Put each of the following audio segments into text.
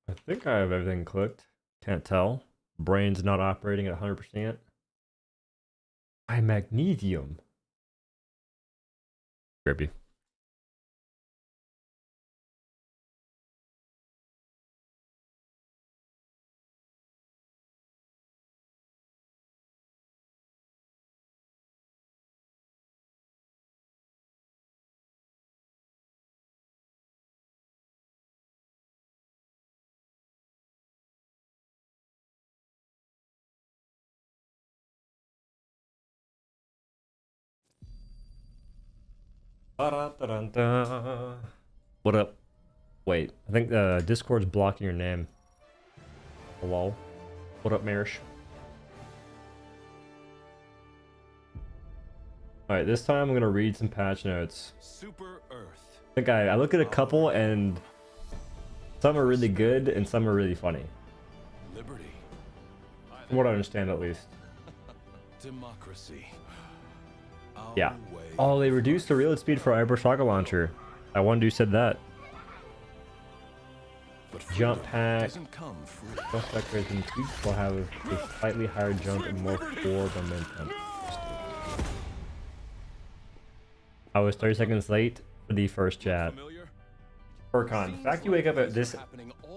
I think I have everything clicked. Can't tell. Brain's not operating at 100%. I magnesium. Creepy. Ba-da-da-da-da. What up? Wait, I think Discord's blocking your name. Hello? What up, Marish? Alright, this time I'm gonna read some patch notes. Super Earth. I think I look at a couple and some are really good and some are really funny. Liberty. From what I understand, at least. Democracy. Yeah. Oh, they reduced the reload speed for Iber Saga Launcher. That one dude said that. Jump pack. Most vectors and tweaks will have a slightly higher jump and more forward momentum. I was 30 seconds late for the first chat. Furcon, the fact you wake up at this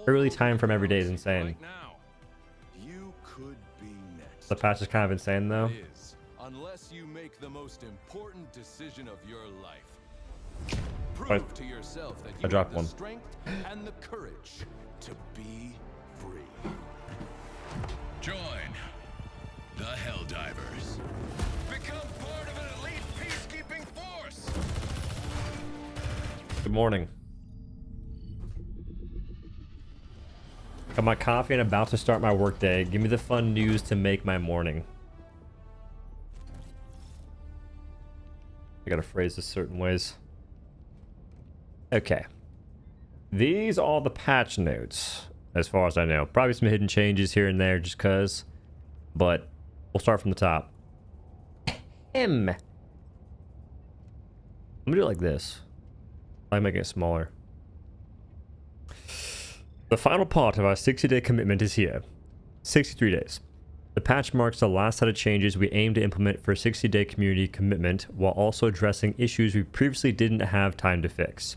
early time from every day is insane. The patch is kind of insane though. Unless you make the most important decision of your life. Prove to yourself that you have the strength and the courage to be free. Join the Helldivers. Become part of an elite peacekeeping force. Good morning. Got my coffee and about to start my workday. Give me the fun news to make my morning. I gotta phrase this certain ways. Okay. These are all the patch notes, as far as I know. Probably some hidden changes here and there just cause. But we'll start from the top. Let me do it like this. I'm making it smaller. The final part of our 60-day commitment is here. 63 days. The patch marks the last set of changes we aim to implement for a 60-day community commitment while also addressing issues we previously didn't have time to fix.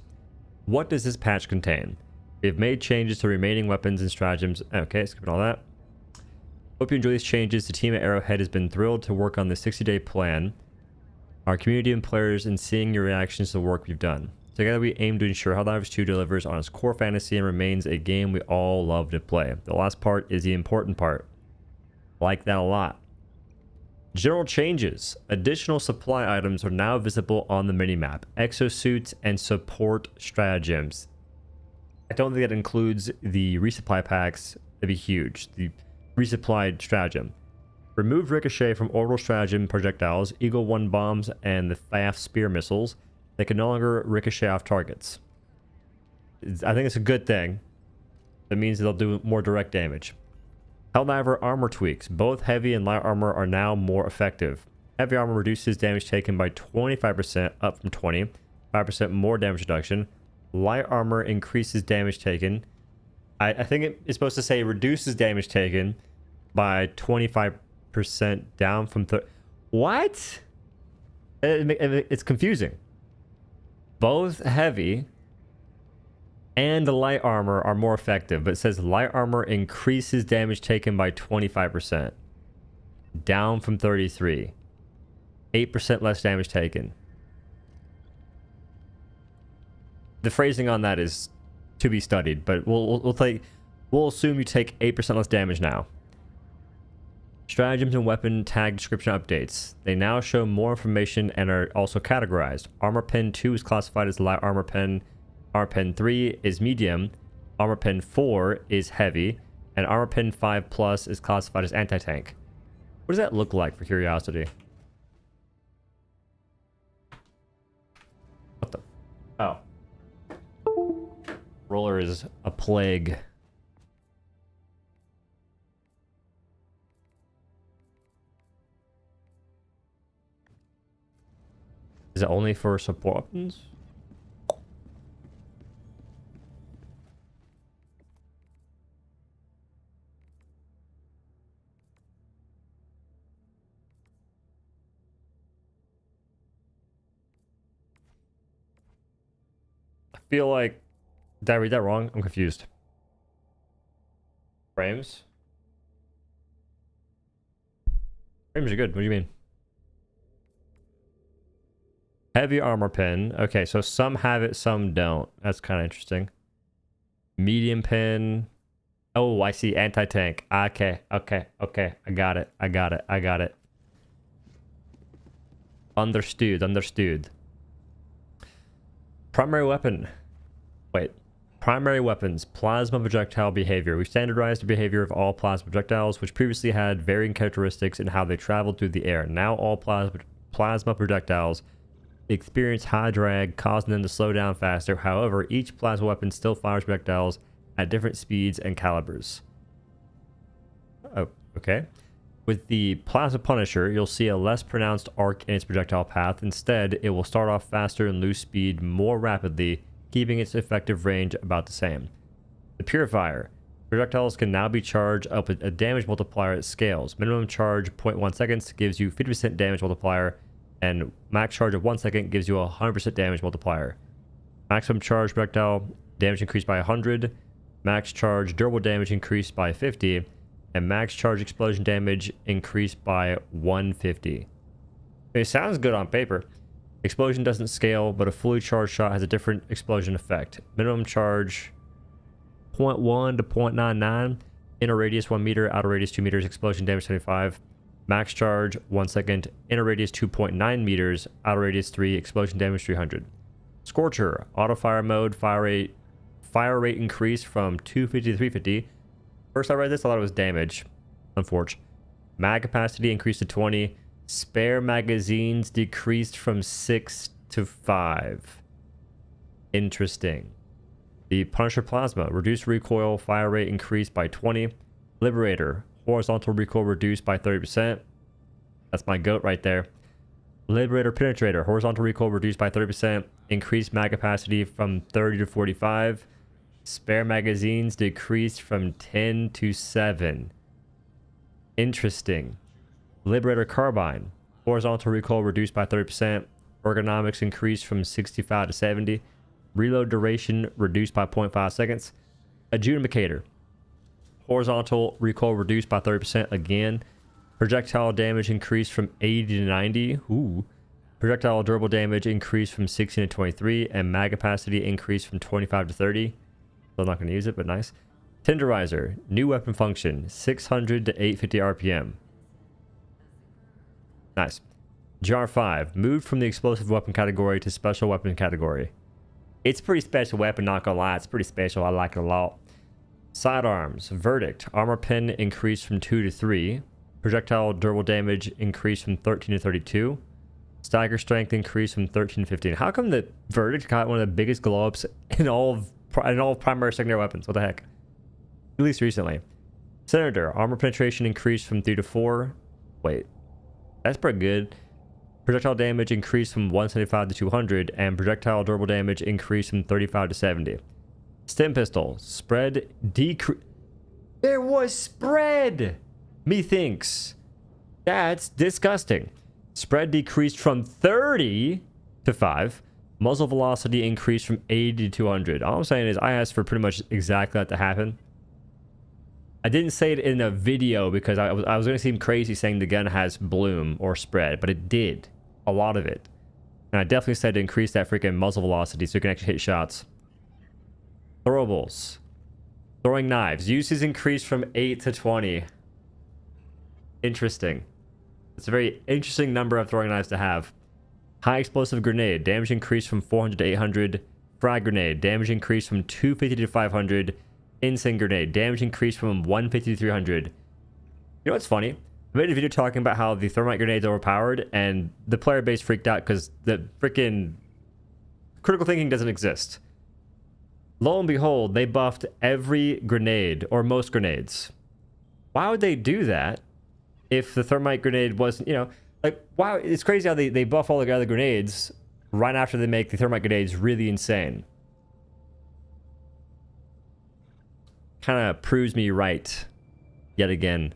What does this patch contain? We have made changes to remaining weapons and stratagems. Okay, skipping all that. Hope you enjoy these changes. The team at Arrowhead has been thrilled to work on the 60-day plan. Our community and players and seeing your reactions to the work we've done. Together we aim to ensure Helldivers 2 delivers on its core fantasy and remains a game we all love to play. The last part is the important part. Like that a lot. General changes. Additional supply items are now visible on the minimap. Exosuits and support stratagems. I don't think that includes the resupply packs. That'd be huge. The resupplied stratagem. Removed ricochet from orbital stratagem projectiles, Eagle 1 bombs, and the FAF spear missiles. They can no longer ricochet off targets. I think it's a good thing. That means they'll do more direct damage. Helldiver armor tweaks. Both heavy and light armor are now more effective. Heavy armor reduces damage taken by 25%, up from 20. 5% more damage reduction. Light armor increases damage taken. I think it is supposed to say reduces damage taken by 25% down from 30. What? It's confusing. Both heavy and the light armor are more effective, but it says light armor increases damage taken by 25%. Down from 33. 8% less damage taken. The phrasing on that is to be studied, but we'll assume you take 8% less damage now. Stratagems and weapon tag description updates. They now show more information and are also categorized. Armor Pen 2 is classified as light armor pen. Armor Pen 3 is medium, Armor Pen 4 is heavy, and Armor Pen 5 Plus is classified as anti-tank. What does that look like, for curiosity? What the? Oh. Roller is a plague. Is it only for support weapons? feel like... Did I read that wrong? I'm confused. Frames? Frames are good. What do you mean? Heavy armor pin. Okay, so some have it, some don't. That's kind of interesting. Medium pin. Oh, I see anti-tank. Okay. I got it. Understood. Primary weapon. Wait. Primary weapons. Plasma projectile behavior. We standardized the behavior of all plasma projectiles, which previously had varying characteristics in how they traveled through the air. Now all plasma projectiles experience high drag, causing them to slow down faster. However, each plasma weapon still fires projectiles at different speeds and calibers. Oh, okay. With the Plasma Punisher, you'll see a less pronounced arc in its projectile path. Instead, it will start off faster and lose speed more rapidly, keeping its effective range about the same. The Purifier. Projectiles can now be charged up with a damage multiplier at scales. Minimum charge 0.1 seconds gives you 50% damage multiplier, and max charge of 1 second gives you a 100% damage multiplier. Maximum charge projectile damage increased by 100, max charge durable damage increased by 50, and max charge explosion damage increased by 150. It sounds good on paper. Explosion doesn't scale, but a fully charged shot has a different explosion effect. Minimum charge 0.1 to 0.99, inner radius 1 meter, outer radius 2 meters, explosion damage 75. Max charge 1 second, inner radius 2.9 meters, outer radius 3, explosion damage 300. Scorcher, auto fire mode, fire rate increased from 250 to 350. First I read this, I thought it was damage. Unfortunate. Mag capacity increased to 20. Spare magazines decreased from 6 to 5. Interesting. The Punisher Plasma, reduced recoil, fire rate increased by 20. Liberator, horizontal recoil reduced by 30%. That's my goat right there. Liberator Penetrator, horizontal recoil reduced by 30%. Increased mag capacity from 30 to 45. Spare magazines decreased from 10 to 7. Interesting. Liberator Carbine, horizontal recoil reduced by 30%. Ergonomics increased from 65 to 70. Reload duration reduced by 0.5 seconds. Adjudicator, horizontal recoil reduced by 30% again. Projectile damage increased from 80 to 90. Ooh. Projectile durable damage increased from 16 to 23. And mag capacity increased from 25 to 30. Still not going to use it, but nice. Tenderizer, new weapon function, 600 to 850 RPM. Nice. Jar 5, moved from the explosive weapon category to special weapon category. It's a pretty special weapon, not gonna lie. It's pretty special. I like it a lot. Sidearms, verdict. Armor pin increased from 2 to 3. Projectile durable damage increased from 13 to 32. Stagger strength increased from 13 to 15. How come the verdict got one of the biggest glow ups in all primary secondary weapons? What the heck? At least recently. Senator, armor penetration increased from 3 to 4. Wait, that's pretty good. Projectile damage increased from 175 to 200, and projectile durable damage increased from 35 to 70. Stim pistol, spread decrease. There was spread! Methinks. That's disgusting. Spread decreased from 30 to 5. Muzzle velocity increased from 80 to 200. All I'm saying is I asked for pretty much exactly that to happen. I didn't say it in a video because I was going to seem crazy saying the gun has bloom or spread, but it did. A lot of it. And I definitely said to increase that freaking muzzle velocity so you can actually hit shots. Throwables. Throwing knives. Uses increased from 8 to 20. Interesting. It's a very interesting number of throwing knives to have. High explosive grenade. Damage increased from 400 to 800. Frag grenade. Damage increased from 250 to 500. Insane grenade. Damage increased from 150 to 300. You know what's funny? I made a video talking about how the thermite grenade's overpowered, and the player base freaked out because the freaking critical thinking doesn't exist. Lo and behold, they buffed every grenade, or most grenades. Why would they do that if the thermite grenade wasn't, you know, like, wow, it's crazy how they buff all the other grenades right after they make the thermite grenades really insane. Kind of proves me right yet again.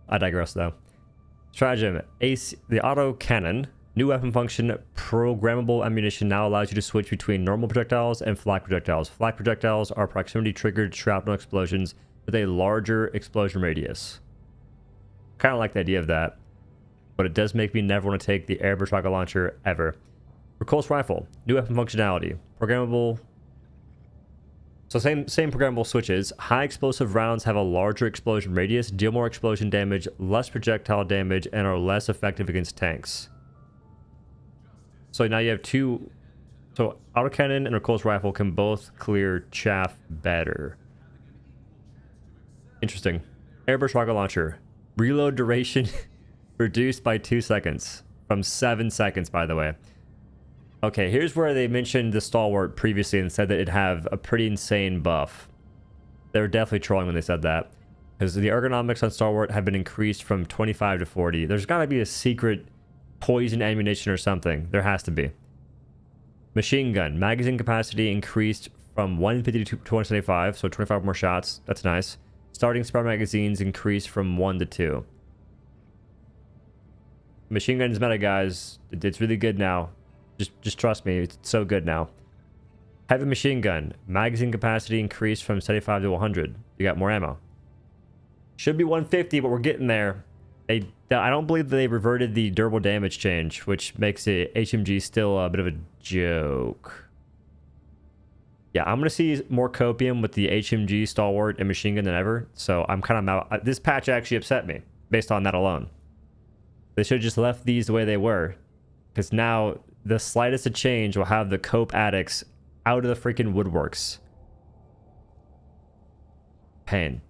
I digress though. Stratagem, ace, the auto cannon. New weapon function, programmable ammunition, now allows you to switch between normal projectiles and flak projectiles. Flak projectiles are proximity triggered shrapnel explosions with a larger explosion radius. Kind of like the idea of that, but it does make me never want to take the airburst rocket launcher ever. Repulse rifle, new weapon functionality, programmable. So same programmable switches. High explosive rounds have a larger explosion radius, deal more explosion damage, less projectile damage, and are less effective against tanks. So now you have two. So autocannon and repulse rifle can both clear chaff better. Interesting. Airburst rocket launcher. Reload duration reduced by 2 seconds. From 7 seconds, by the way. Okay, here's where they mentioned the stalwart previously and said that it'd have a pretty insane buff. They were definitely trolling when they said that. Because the ergonomics on stalwart have been increased from 25 to 40. There's got to be a secret poison ammunition or something. There has to be. Machine gun. Magazine capacity increased from 150 to 275, so 25 more shots. That's nice. Starting spare magazines increased from 1 to 2. Machine gun's meta, guys. It's really good now. Just trust me. It's so good now. Heavy machine gun. Magazine capacity increased from 75 to 100. You got more ammo. Should be 150, but we're getting there. I don't believe they reverted the durable damage change, which makes it HMG still a bit of a joke. Yeah, I'm going to see more copium with the HMG, stalwart, and machine gun than ever. So I'm kind of out. This patch actually upset me based on that alone. They should have just left these the way they were. Because now the slightest of change will have the cope addicts out of the freaking woodworks. Pain.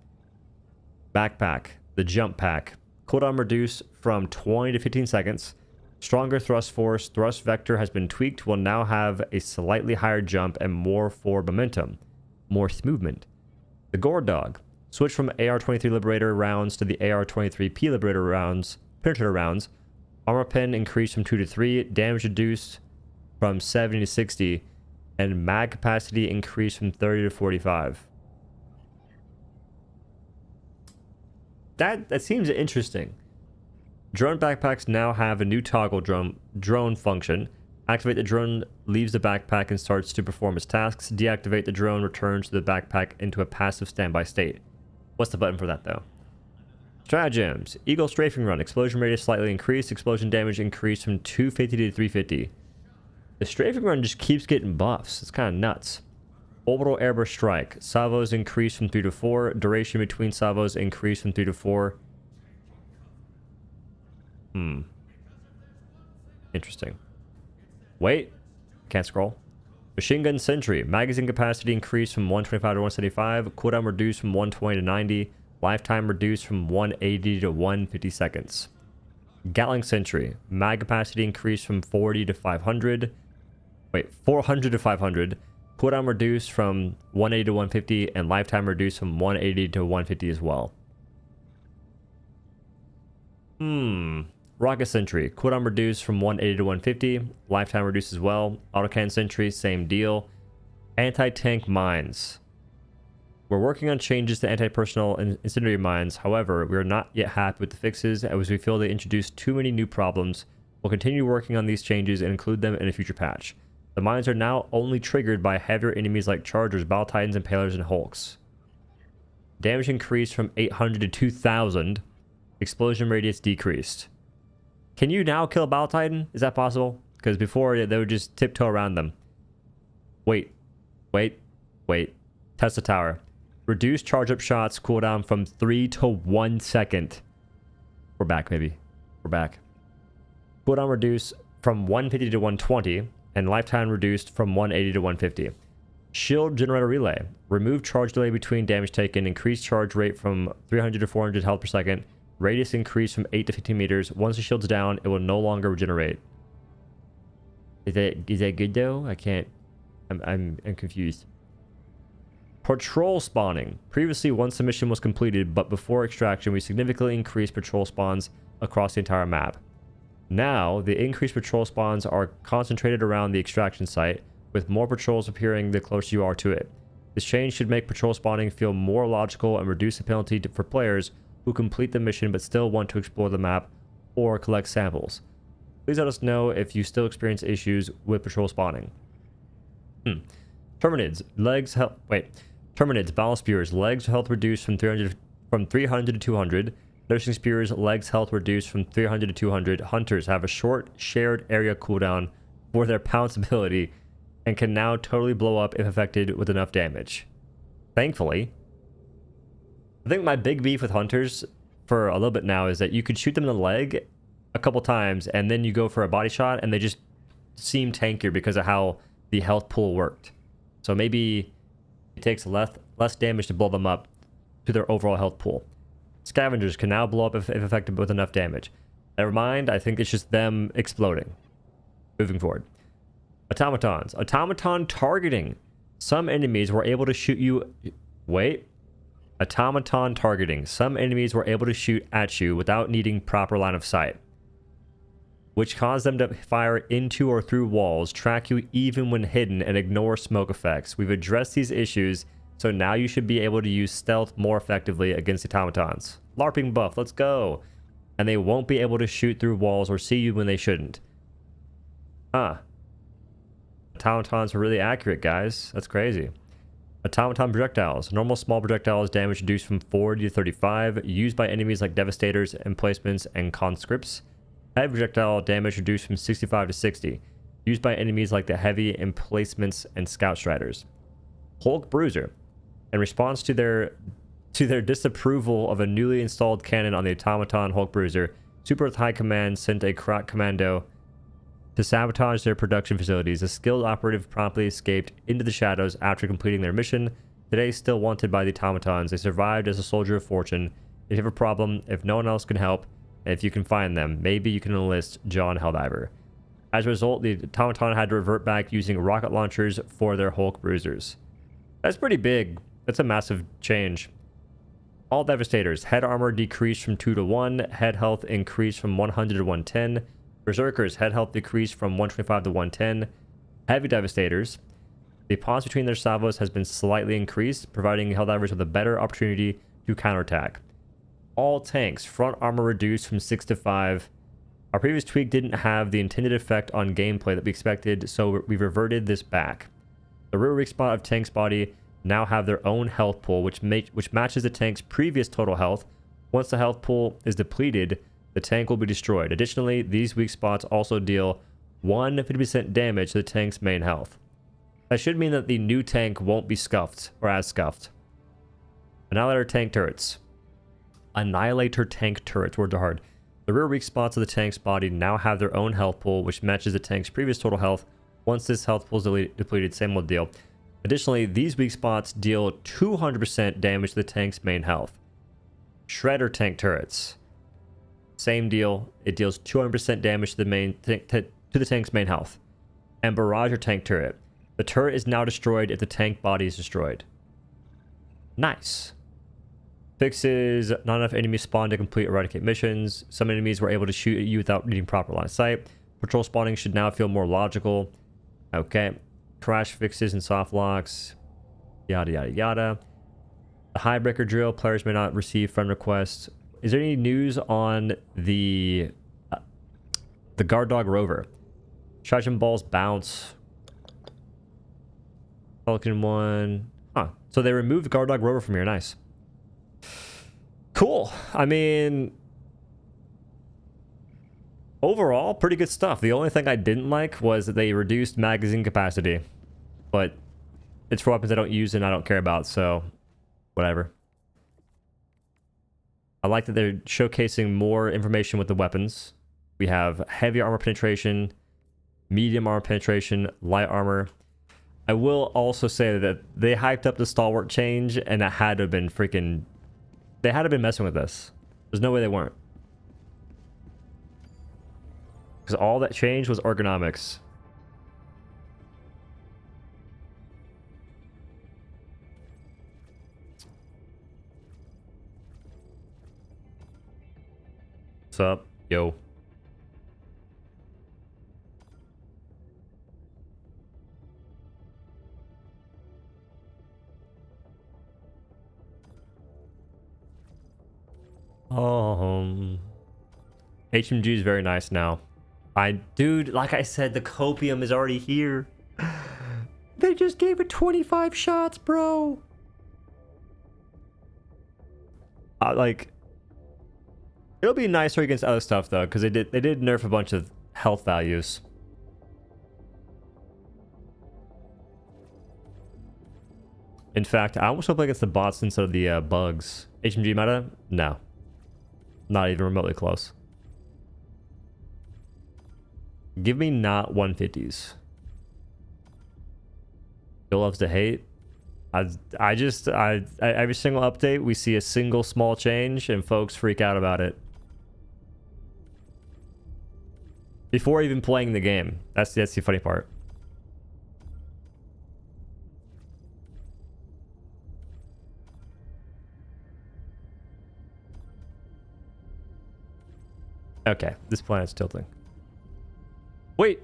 Backpack. The jump pack. Cooldown reduced from 20 to 15 seconds. Stronger thrust force. Thrust vector has been tweaked. Will now have a slightly higher jump and more forward momentum. More movement. The Gore Dog. Switch from AR-23 Liberator rounds to the AR-23P Liberator rounds. Penetrator rounds. Armor pen increased from 2 to 3. Damage reduced from 70 to 60. And mag capacity increased from 30 to 45. That seems interesting. Drone backpacks now have a new toggle drone function. Activate the drone, leaves the backpack and starts to perform its tasks. Deactivate the drone, returns the backpack into a passive standby state. What's the button for that though? Stratagems. Eagle strafing run. Explosion radius slightly increased. Explosion damage increased from 250 to 350. The strafing run just keeps getting buffs. It's kind of nuts. Orbital airburst strike. Salvos increased from 3 to 4. Duration between salvos increased from 3 to 4. Interesting. Wait. Can't scroll. Machine gun Sentry. Magazine capacity increased from 125 to 175. Cooldown reduced from 120 to 90. Lifetime reduced from 180 to 150 seconds. Gatling Sentry. Mag capacity increased from 40 to 500. Wait, 400 to 500. Cooldown reduced from 180 to 150, and lifetime reduced from 180 to 150 as well. Rocket Sentry. Cooldown reduced from 180 to 150. Lifetime reduced as well. Autocannon Sentry, same deal. Anti-tank mines. We're working on changes to anti-personnel and incendiary mines. However, we are not yet happy with the fixes as we feel they introduced too many new problems. We'll continue working on these changes and include them in a future patch. The mines are now only triggered by heavier enemies like Chargers, Battle Titans, Impalers, and Hulks. Damage increased from 800 to 2,000. Explosion radius decreased. Can you now kill a Battle Titan? Is that possible? Because before, they would just tiptoe around them. Wait. Test the tower. Reduce charge-up shots cooldown from 3 to 1 second. We're back, maybe. We're back. Cooldown reduced from 150 to 120. And lifetime reduced from 180 to 150. Shield generator relay. Remove charge delay between damage taken. Increase charge rate from 300 to 400 health per second. Radius increased from 8 to 15 meters. Once the shield's down, it will no longer regenerate. Is that good though? I can't. I'm confused. Patrol spawning. Previously, once the mission was completed, but before extraction, we significantly increased patrol spawns across the entire map. Now, the increased patrol spawns are concentrated around the extraction site, with more patrols appearing the closer you are to it. This change should make patrol spawning feel more logical and reduce the penalty for players who complete the mission but still want to explore the map or collect samples. Please let us know if you still experience issues with patrol spawning. Terminids, Terminids, battle spears, legs health reduced from 300 to 200. Nursing spears, legs health reduced from 300 to 200. Hunters have a short shared area cooldown for their pounce ability and can now totally blow up if affected with enough damage. Thankfully. I think my big beef with hunters for a little bit now is that you could shoot them in the leg a couple times and then you go for a body shot and they just seem tankier because of how the health pool worked. So maybe it takes less damage to blow them up to their overall health pool. Scavengers can now blow up if affected with enough damage. Never mind, I think it's just them exploding. Moving forward. Automatons. Automaton targeting. Some enemies were able to shoot you... Wait. Automaton targeting. Some enemies were able to shoot at you without needing proper line of sight, which caused them to fire into or through walls, track you even when hidden, and ignore smoke effects. We've addressed these issues, so now you should be able to use stealth more effectively against automatons. LARPing buff, let's go! And they won't be able to shoot through walls or see you when they shouldn't. Huh. Automatons are really accurate, guys. That's crazy. Automaton projectiles. Normal small projectiles, damage reduced from 40 to 35, used by enemies like Devastators, Emplacements, and Conscripts. Heavy projectile, damage reduced from 65 to 60, used by enemies like the Heavy, Emplacements, and Scout Striders. Hulk Bruiser. In response to their disapproval of a newly installed cannon on the Automaton Hulk Bruiser, Super Earth High Command sent a crack commando to sabotage their production facilities. A skilled operative promptly escaped into the shadows after completing their mission. Today, still wanted by the automatons, they survived as a soldier of fortune. If you have a problem, if no one else can help, and if you can find them, maybe you can enlist John Helldiver. As a result, the automaton had to revert back using rocket launchers for their Hulk Bruisers. That's pretty big. That's a massive change. All Devastators. Head armor decreased from 2 to 1. Head health increased from 100 to 110. Berserkers, head health decreased from 125 to 110. Heavy Devastators. The pause between their salvos has been slightly increased, providing Helldivers with a better opportunity to counterattack. All tanks, front armor reduced from 6 to 5. Our previous tweak didn't have the intended effect on gameplay that we expected, so we reverted this back. The rear weak spot of tank's body now have their own health pool, which matches the tank's previous total health. Once the health pool is depleted, the tank will be destroyed. Additionally, these weak spots also deal 150% damage to the tank's main health. That should mean that the new tank won't be scuffed, or as scuffed. Annihilator tank turrets. Annihilator tank turrets, words are hard. The rear weak spots of the tank's body now have their own health pool, which matches the tank's previous total health. Once this health pool is depleted, same old deal. Additionally, these weak spots deal 200% damage to the tank's main health. Shredder tank turrets. Same deal. It deals 200% damage to the tank's main health. And Barrager tank turret. The turret is now destroyed if the tank body is destroyed. Nice. Fixes not enough enemies spawn to complete eradicate missions. Some enemies were able to shoot at you without needing proper line of sight. Patrol spawning should now feel more logical. Okay. Crash fixes and soft locks. Yada yada yada. The Highbreaker drill. Players may not receive friend requests. Is there any news on the Guard Dog Rover? Stratagem balls bounce. Pelican 1. Huh. So they removed Guard Dog Rover from here. Nice. Cool. I mean, overall, pretty good stuff. The only thing I didn't like was that they reduced magazine capacity. But it's for weapons I don't use and I don't care about, so whatever. I like that they're showcasing more information with the weapons. We have heavy armor penetration, medium armor penetration, light armor. I will also say that they hyped up the stalwart change, and it had to have been freaking... They had to have been messing with this. There's no way they weren't. Because all that changed was ergonomics. What's up? Yo. HMG is very nice now. Dude, like I said, the copium is already here. They just gave it 25 shots, bro. Like, it'll be nicer against other stuff though, because they did nerf a bunch of health values. In fact, I almost hope against the bots instead of the bugs. HMG meta? No. Not even remotely close. Give me not 150s. Bill loves to hate. Every single update, we see a single small change and folks freak out about it. Before even playing the game. That's the funny part. Okay, this planet's tilting. Wait!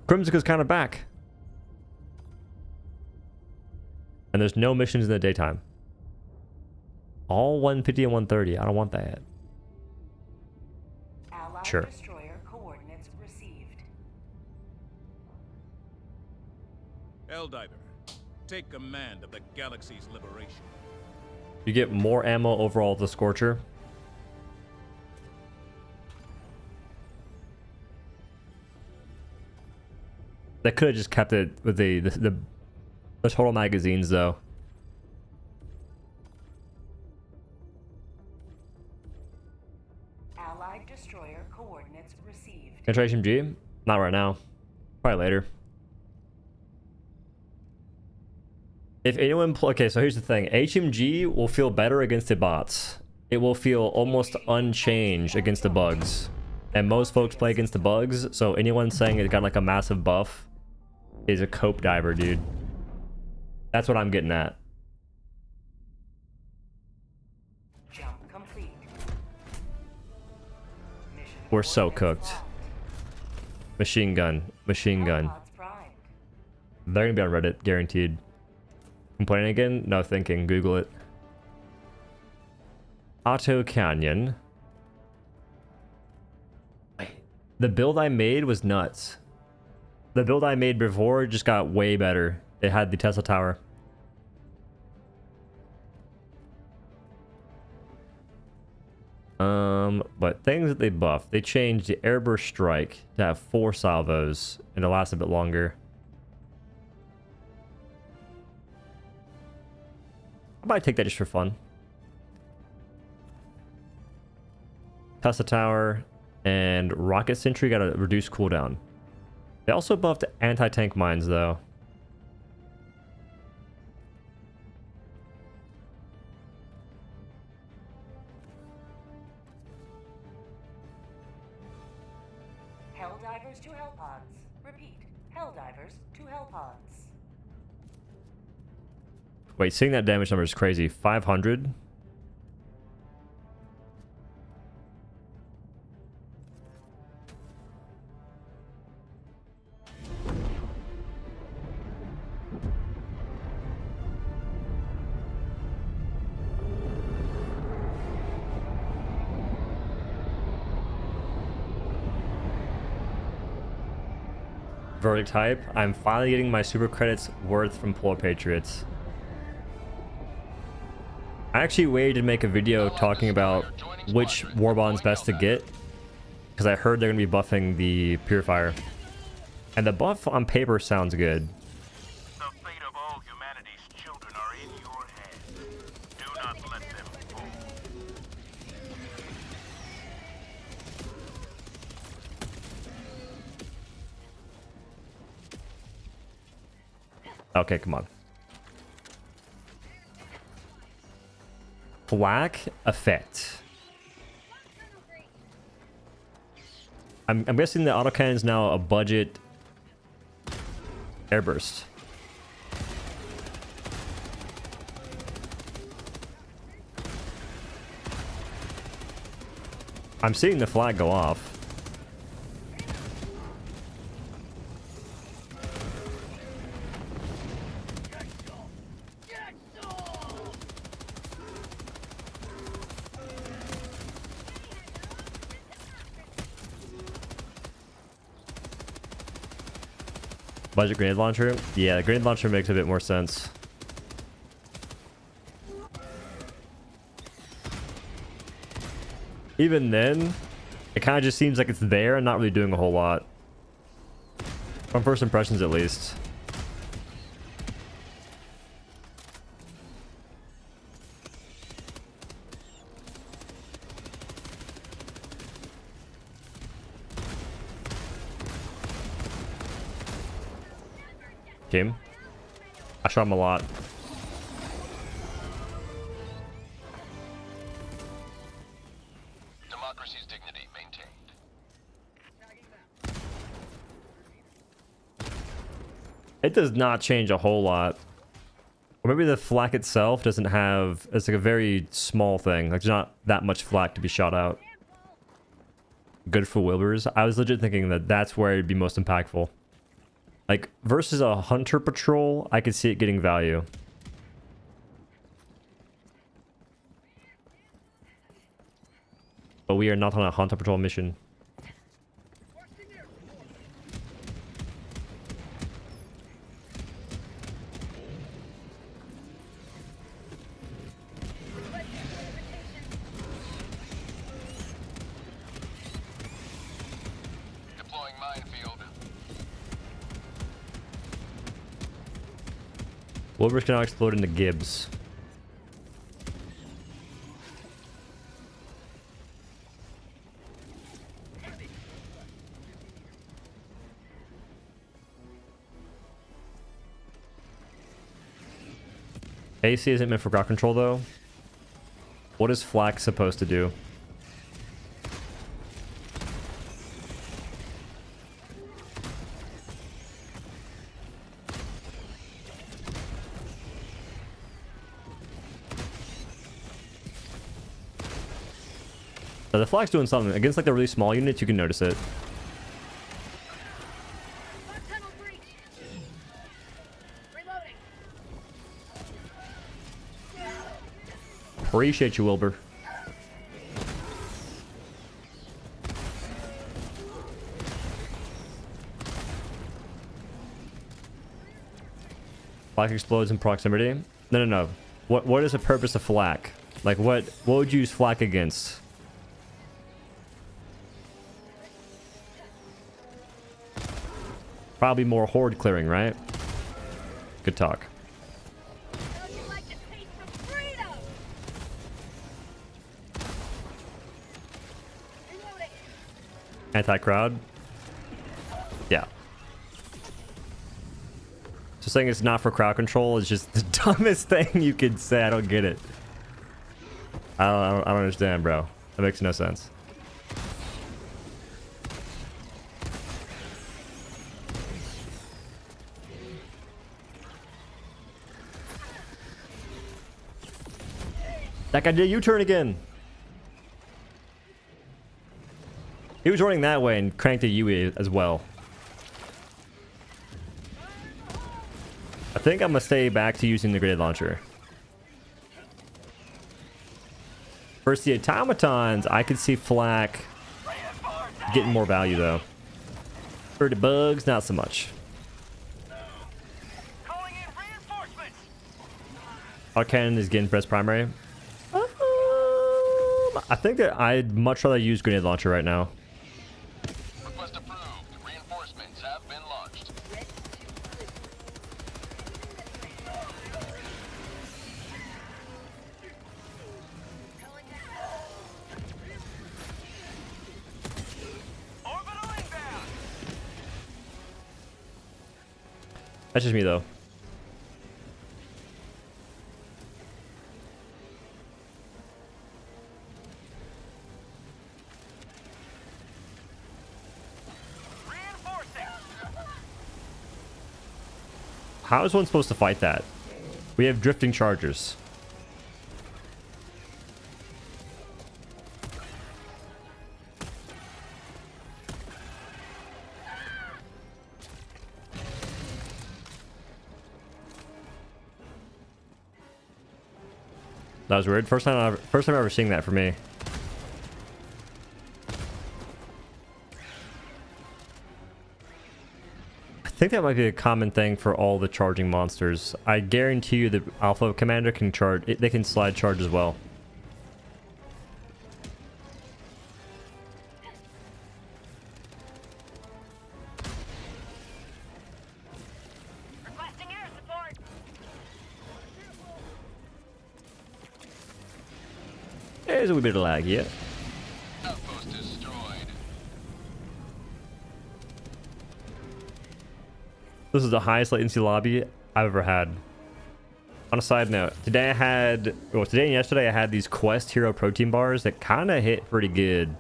Crimsica's kind of back. And there's no missions in the daytime. All 150 and 130. I don't want that. Allied sure. Destroyer coordinates received. Helldiver, take command of the galaxy's liberation. You get more ammo overall with the Scorcher. They could have just kept it with the total magazines though. Allied Destroyer coordinates received. Can I try HMG? Not right now. Probably later. If anyone okay, so here's the thing. HMG will feel better against the bots. It will feel almost unchanged against the bugs. And most folks play against the bugs, so anyone saying it got like a massive buff is a cope diver, dude. That's what I'm getting at. Jump complete. Mission We're so coordinates cooked. locked. Machine gun. Machine gun. Hellpods primed. They're gonna be on Reddit, guaranteed. Complaining again? No thinking. Google it. Auto Canyon. The build I made was nuts. The build I made before just got way better. It had the Tesla Tower. But things that they buffed. They changed the Airburst Strike to have 4 salvos and to last a bit longer. I might take that just for fun. Tesla Tower and Rocket Sentry got a reduced cooldown. They also buffed anti-tank mines though. Helldivers to Hellpods. Repeat. Helldivers to Hellpods. Wait, seeing that damage number is crazy. 500? Verdict hype. I'm finally getting my super credits worth from Poor Patriots. I actually waited to make a video talking about which warbond's best to get, because I heard they're going to be buffing the Purifier. And the buff on paper sounds good. The fate of all humanity's children are in your hands. Do not let them fall. Okay, come on. Black effect. I'm guessing the autocannon is now a budget airburst. I'm seeing the flag go off. Budget grenade launcher? Yeah, the grenade launcher makes a bit more sense. Even then, it kind of just seems like it's there and not really doing a whole lot. From first impressions, at least. Kim, I shot him a lot. Democracy's dignity maintained. It does not change a whole lot. Or maybe the flak itself doesn't have... It's like a very small thing. Like, there's not that much flak to be shot out. Good for Wilbur's. I was legit thinking that that's where it'd be most impactful. Like, versus a hunter patrol, I could see it getting value. But we are not on a hunter patrol mission. Deploying minefield. Wilbur's can now explode into Gibbs. AC isn't meant for ground control though. What is flak supposed to do? So the flak's doing something. Against like the really small units, you can notice it. Appreciate you, Wilbur. Flak explodes in proximity. No. What is the purpose of flak? Like what would you use flak against? Probably more horde clearing, right? Good talk. Anti-crowd? Yeah. So saying it's not for crowd control is just the dumbest thing you could say. I don't get it. I don't understand, bro. That makes no sense. That guy did a U-turn again. He was running that way and cranked a UE as well. I think I'm gonna stay back to using the grenade launcher. Versus the automatons, I could see flak getting more value though. For the bugs, not so much. Our cannon is getting press primary. I think that I'd much rather use grenade launcher right now. Request approved. Reinforcements have been launched. Orbital inbound. That's just me though. How is one supposed to fight that? We have drifting chargers. That was weird. First time ever seeing that for me. think that might be a common thing for all the charging monsters. I guarantee you the Alpha Commander can charge. They can slide charge as well. Requesting air support. There's a wee bit of lag, yeah. Outpost destroyed. This is the highest latency lobby I've ever had. On a side note, today and yesterday I had these Quest Hero protein bars that kind of hit pretty good.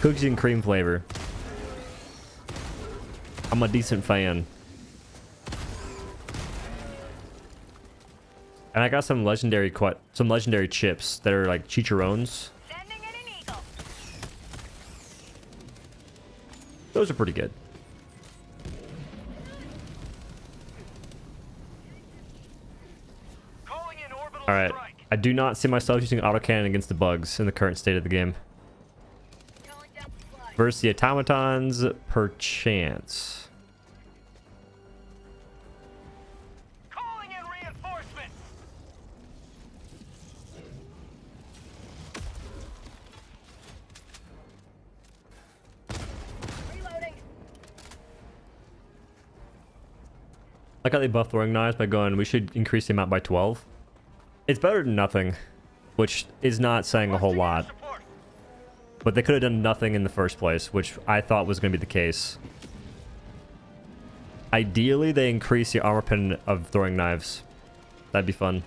Cookies and cream flavor. I'm a decent fan. And I got some legendary chips that are like chicharrones. Sending in an eagle. Those are pretty good. Calling in orbital Alright. strike. I do not see myself using autocannon against the bugs in the current state of the game. Calling down supply. Versus the automatons, perchance. Calling in reinforcements. Reloading. I got they buff throwing knives by going, we should increase the amount by 12. It's better than nothing, which is not saying a whole lot. Support. But they could have done nothing in the first place, which I thought was going to be the case. Ideally, they increase the armor pen of throwing knives. That'd be fun.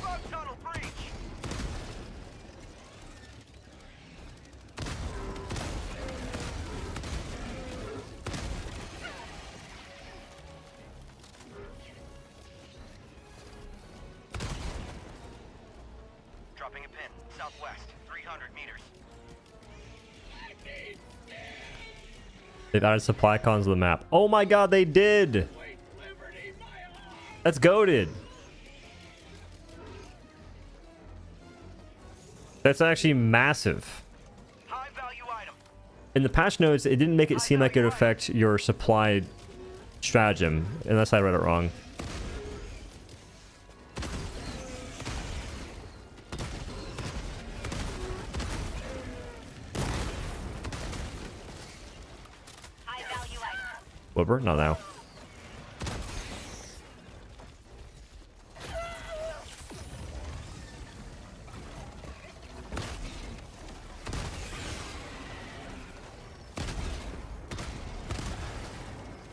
Frog tunnel breach. Dropping a pin. Southwest. 300 meters. They've added supply cons to the map. Oh my god, they did! That's goated. That's actually massive. High value item. In the patch notes, it didn't make it seem like it would affect your supply stratagem, unless I read it wrong. High value item. Whooper, not now.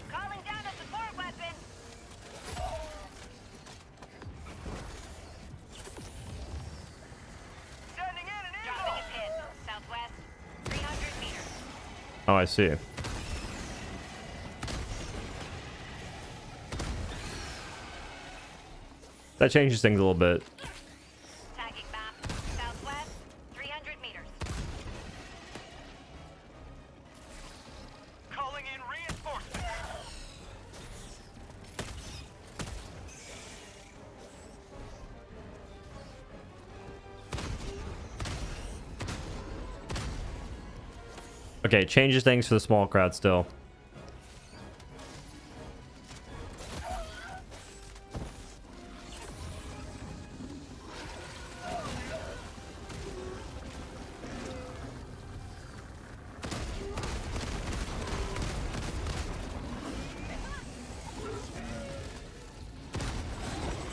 Calling down a support weapon. Sending in an Dropping eagle. a pin. Southwest. 300 meters. Oh, I see. That changes things a little bit. Tagging map. Southwest. 300 meters. Calling in reinforcements. Okay, changes things for the small crowd still.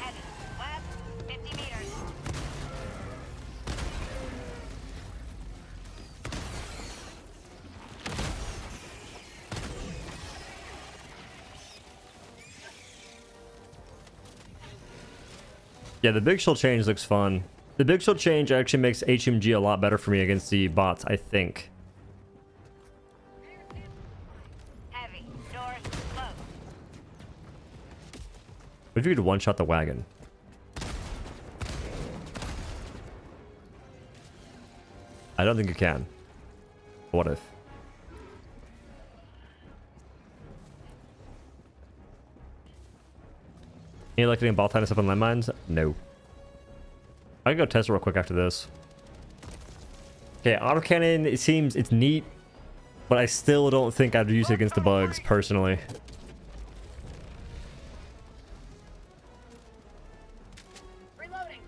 Heavy. West. 50 meters. Yeah, the big shield change looks fun. The big shield change actually makes HMG a lot better for me against the bots, I think. Heavy. North. Close. What if you could one-shot the wagon? I don't think you can. What if? Any luck getting ball time and stuff on landmines? No. I can go test it real quick after this. Okay, autocannon, it seems it's neat, but I still don't think I'd use it against the bugs personally. Reloading.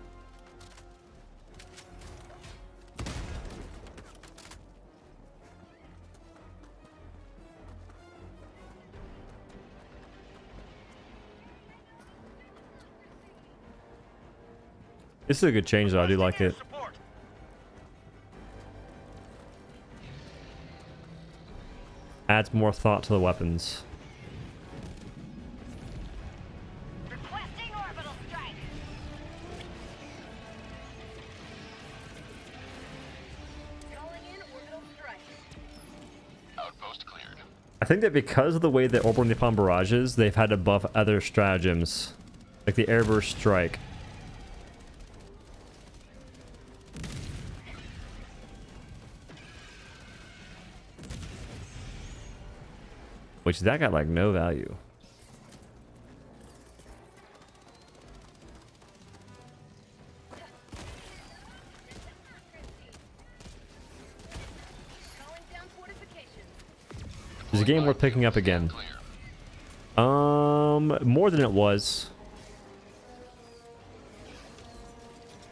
This is a good change though, I do like it. Support. Adds more thought to the weapons. Requesting orbital strike. Calling in orbital strike. Outpost cleared. I think that because of the way that orbital napalm barrages, they've had to buff other stratagems, like the airburst strike. Which that got like no value. Calling down fortifications. There's a game worth picking up again. Clear. More than it was.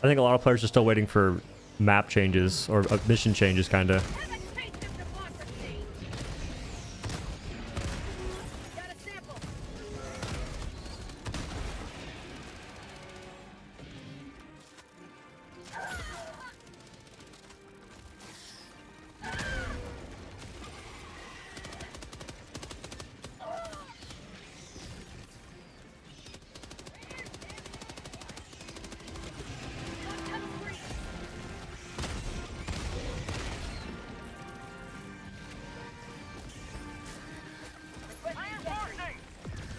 I think a lot of players are still waiting for map changes or mission changes, kind of. Have a taste of democracy. Got a sample.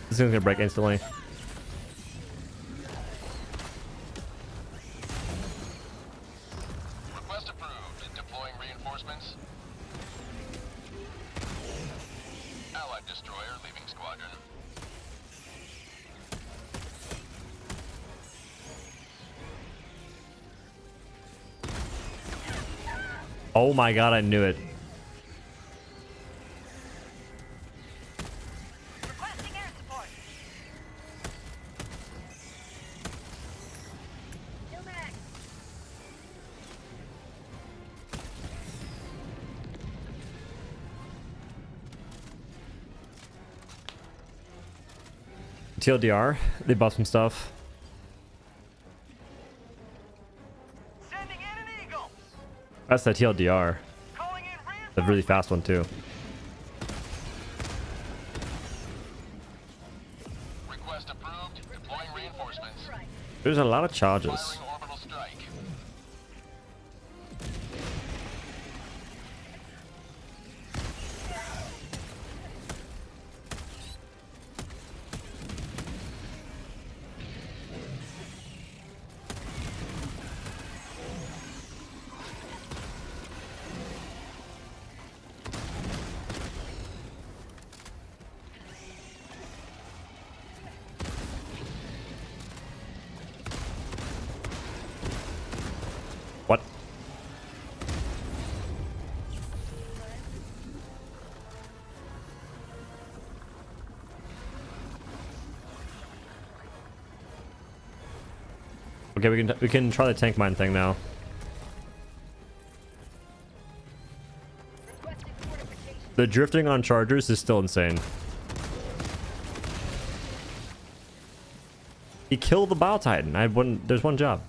This thing's gonna break instantly. Request approved. Deploying reinforcements. Allied destroyer leaving squadron. Oh my god, I knew it. Requesting air support. Kill mag. TLDR, they buffed some stuff. Sending in an eagle. That's the TLDR. Calling in The reinforcements. really fast one too. Request approved. Deploying reinforcements. Strike. There's a lot of charges. Firing orbital strike. What? Okay, we can try the tank mine thing now. Requesting fortifications. The drifting on chargers is still insane. He killed the Bile Titan. I had one. There's one job.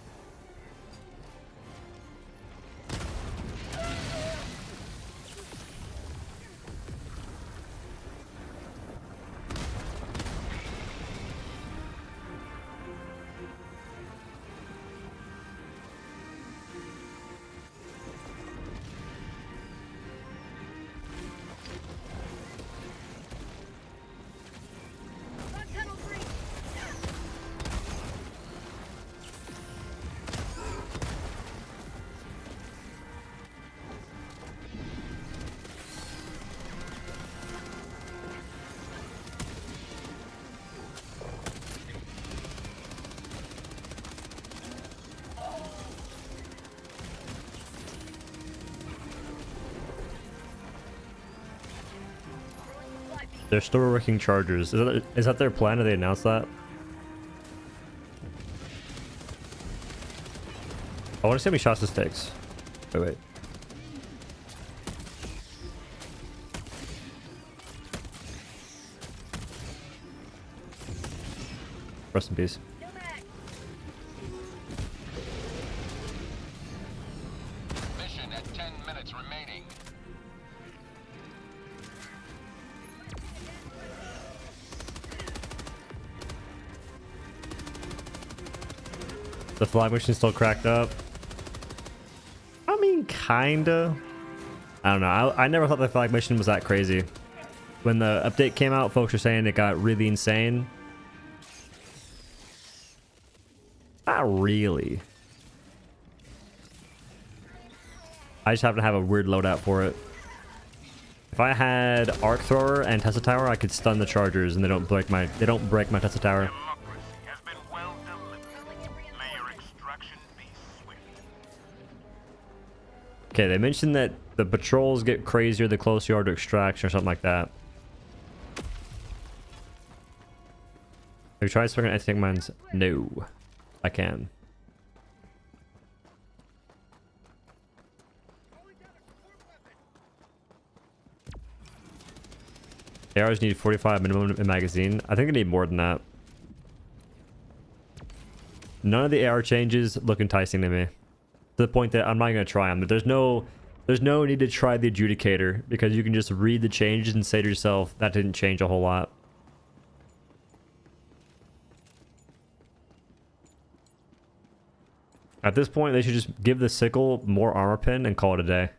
Log tunnel breach. They're still working chargers. Is that their plan? Did they announce that? I want to see how many shots this takes. Wait. Rest in peace. No mag. Mission at 10 minutes remaining. The flag machine's still cracked up. I mean, kinda. I don't know. I never thought the flag mission was that crazy. When the update came out, folks were saying it got really insane. Not really. I just happen to have a weird loadout for it. If I had arc thrower and Tesla tower, I could stun the chargers and they don't break my Tesla tower. Democracy has been well delivered. May your extraction be swift. Okay, they mentioned that the patrols get crazier the closer you are to extraction or something like that. Have you tried swinging anti-tank mines? No. I can. ARs need 45 minimum in magazine. I think they need more than that. None of the AR changes look enticing to me. To the point that I'm not going to try them. There's no need to try the adjudicator because you can just read the changes and say to yourself, that didn't change a whole lot. At this point, they should just give the sickle more armor pin and call it a day.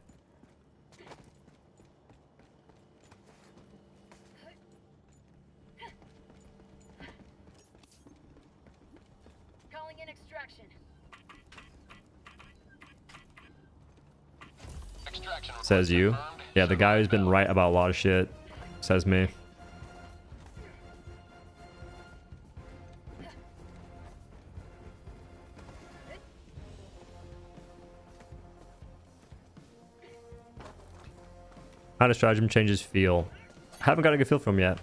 Calling in extraction. Extraction Says you. confirmed. Yeah, the guy who's been right about a lot of shit. Says me. How does stratagem changes feel? I haven't got a good feel from yet.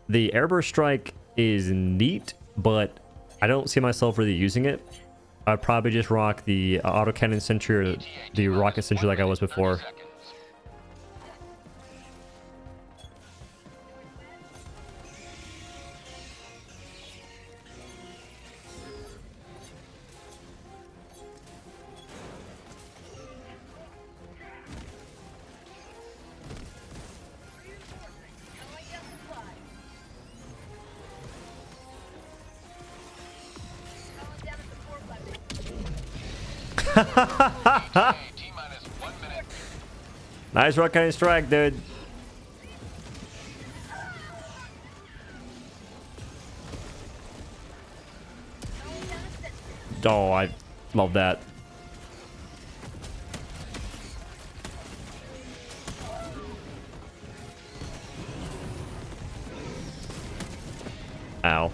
The airburst strike is neat, but I don't see myself really using it. I'd probably just rock the autocannon sentry or the rocket sentry like I was before. Calling down supply. Calling down a support weapon. T-minus 1 minute. Nice rock cannon strike, dude. Calling down a sentry. Oh, I love that. Ow.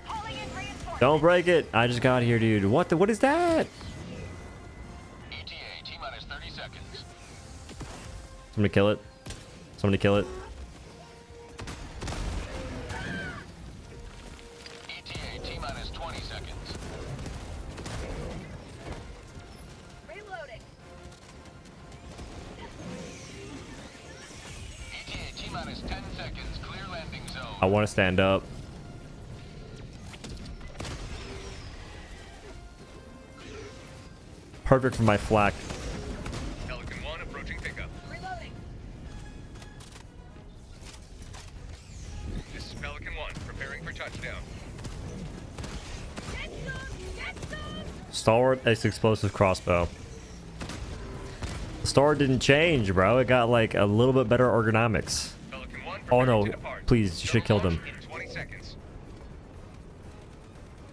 Calling in reinforcements. Don't break it. I just got here, dude. What is that? ETA T-minus 30 seconds. Somebody kill it. Somebody kill it. ETA T-minus 20 seconds. Reloading. ETA T-minus 10 seconds. Clear landing zone. I want to stand up. Perfect for my flak. Pelican 1 approaching pickup. Reloading. This is Pelican 1 preparing for touchdown. Get some! Get some! Stalwart X explosive crossbow. The Stalwart didn't change, bro. It got like a little bit better ergonomics. Pelican 1 Oh preparing no, to depart. please, you should have killed him. In 20 seconds.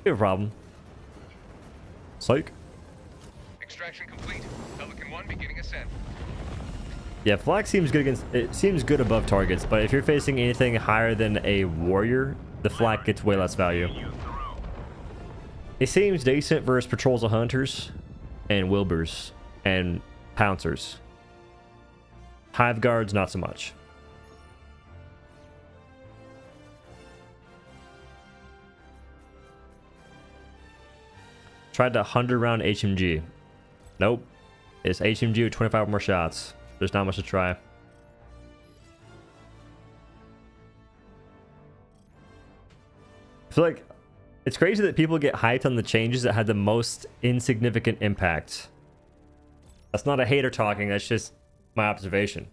You have a problem. Psych. Extraction complete. Pelican 1 beginning ascent. Yeah, flak seems good against. It seems good above targets, but if you're facing anything higher than a warrior, the flak gets way less value. It seems decent versus patrols of hunters and wilburs and pouncers. Hive guards, not so much. Tried the 100 round HMG. Nope. It's HMG with 25 more shots. There's not much to try. I feel like it's crazy that people get hyped on the changes that had the most insignificant impact. That's not a hater talking, that's just my observation.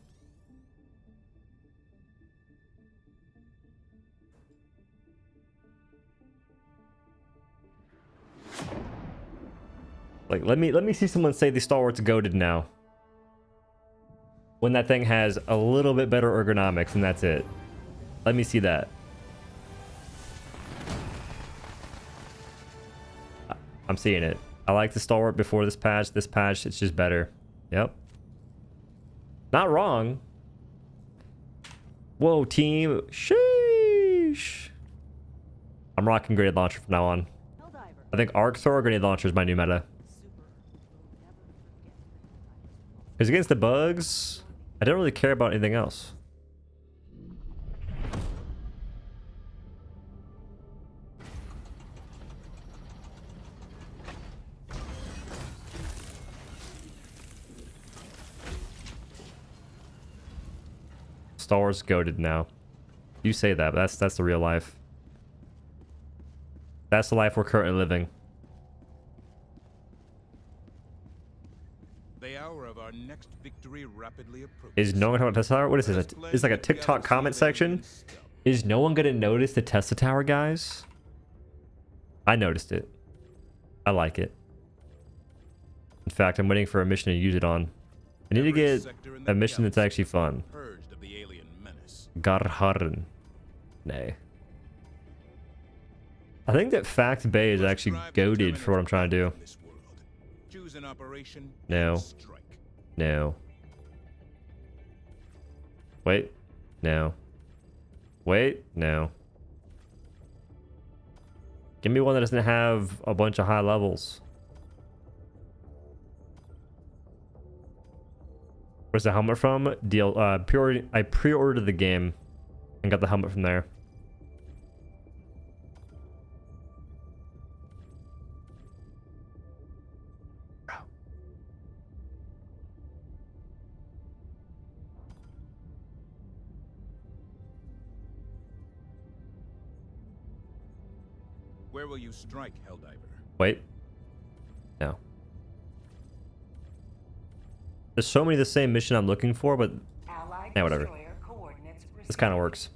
Like, let me see someone say the stalwart's goated now. When that thing has a little bit better ergonomics, and that's it. Let me see that. I'm seeing it. I like the stalwart before this patch. This patch, it's just better. Yep. Not wrong. Whoa, team. Sheesh. I'm rocking grenade launcher from now on. I think arc thrower grenade launcher is my new meta. Because against the bugs, I don't really care about anything else. Star Wars goated now. You say that, but that's the real life. That's the life we're currently living. The hour of our next victory rapidly approaches. Is no one talking about Tesla Tower? What is this? It's like a TikTok comment section. Is no one gonna notice the Tesla Tower, guys? I noticed it. I like it. In fact, I'm waiting for a mission to use it on. I need to get a mission that's actually fun. Garharn. Nay. I think that Fact Bay is actually goated for what I'm trying to do. No. No. Wait. No. Wait. No. Give me one that doesn't have a bunch of high levels. Where's the helmet from? I pre-ordered the game and got the helmet from there. Where will you strike, Helldiver? Wait. No. There's so many of the same mission I'm looking for, but yeah, whatever. This kind of works.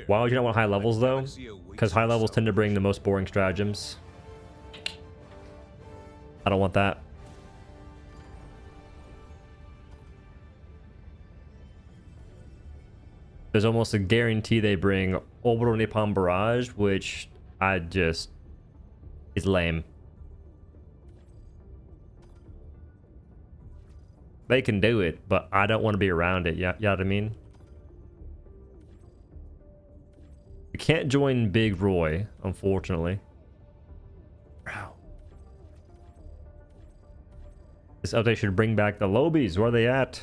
Why would you not want high levels though? Because high levels tend to bring the most boring stratagems. I don't want that. There's almost a guarantee they bring Orbital Napalm Barrage, which I just is lame. They can do it, but I don't want to be around it. You know what I mean? You can't join Big Roy, unfortunately. Wow. This update should bring back the Lobies. Where are they at?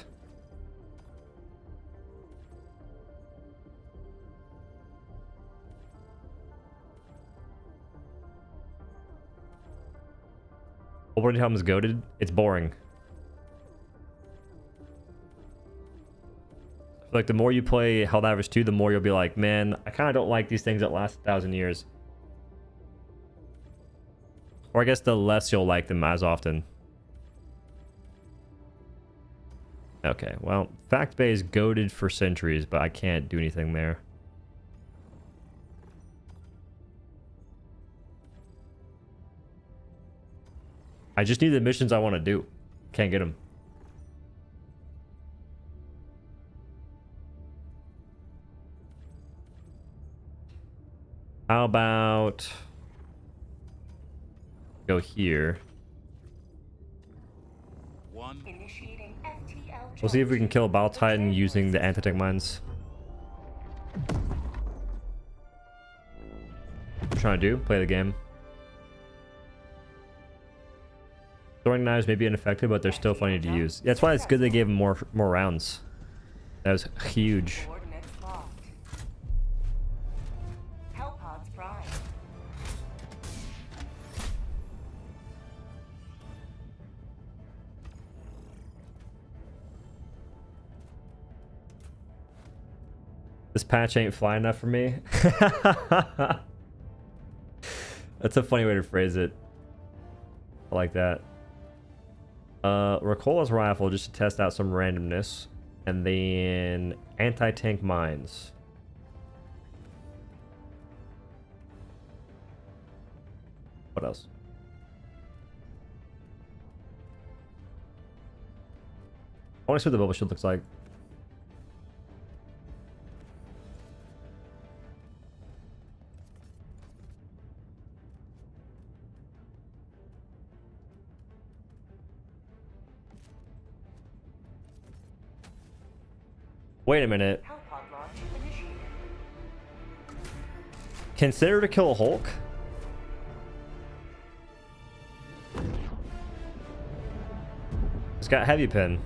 Orbital Napalm is goated. It's boring. Like, the more you play Helldivers 2, the more you'll be like, man, I kind of don't like these things that last 1,000 years. Or I guess the less you'll like them as often. Okay, well, Fact Bay is goated for sentries, but I can't do anything there. I just need the missions I want to do. Can't get them. How about go here? We'll see if we can kill a Battle Titan using the anti-tank mines. What I'm trying to do? Play the game. Throwing knives may be ineffective, but they're still funny to use. Yeah, that's why it's good they gave them more rounds. That was huge. This patch ain't fly enough for me. That's a funny way to phrase it. I like that. Ricola's rifle just to test out some randomness. And then anti-tank mines. What else? I want to see what the bubble shield looks like. Wait a minute. Hellpod launch initiated. Consider to kill a Hulk? It's got heavy pin.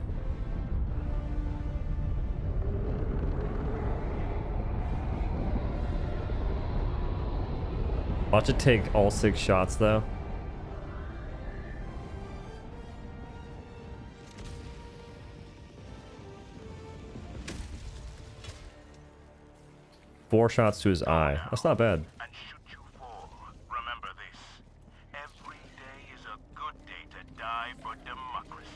Watch it take all 6 shots though. Four shots to his eye. That's not bad. And should you fall, remember this. Every day is a good day to die for democracy.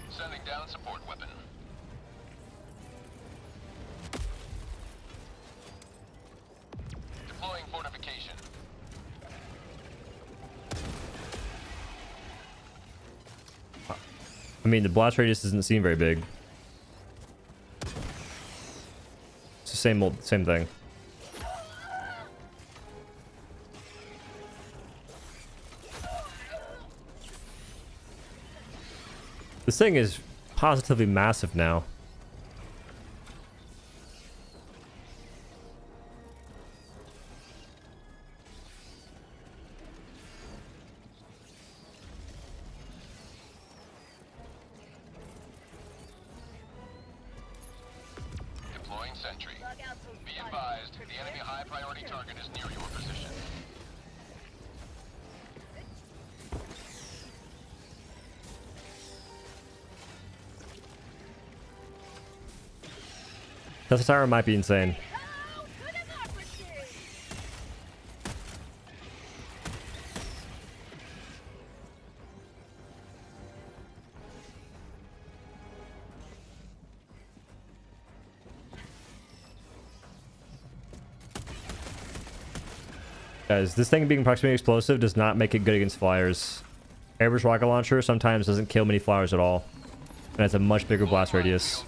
Sending down support weapon. Deploying fortification. I mean, the blast radius doesn't seem very big. It's the same thing. This thing is positively massive now. Deploying Sentry. Loadout till Be spotted. advised, the enemy high priority target is near your position. The Sidearm might be insane. Oh, to democracy! Guys, this thing being proximity explosive does not make it good against flyers. Average rocket launcher sometimes doesn't kill many flyers at all. And it's a much bigger blast radius.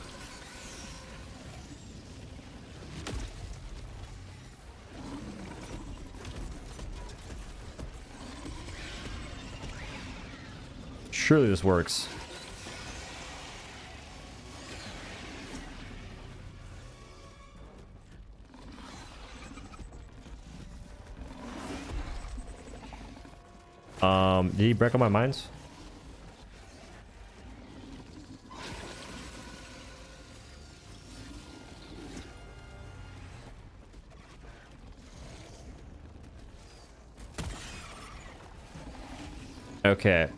Surely this works. Did he break all my mines? Okay.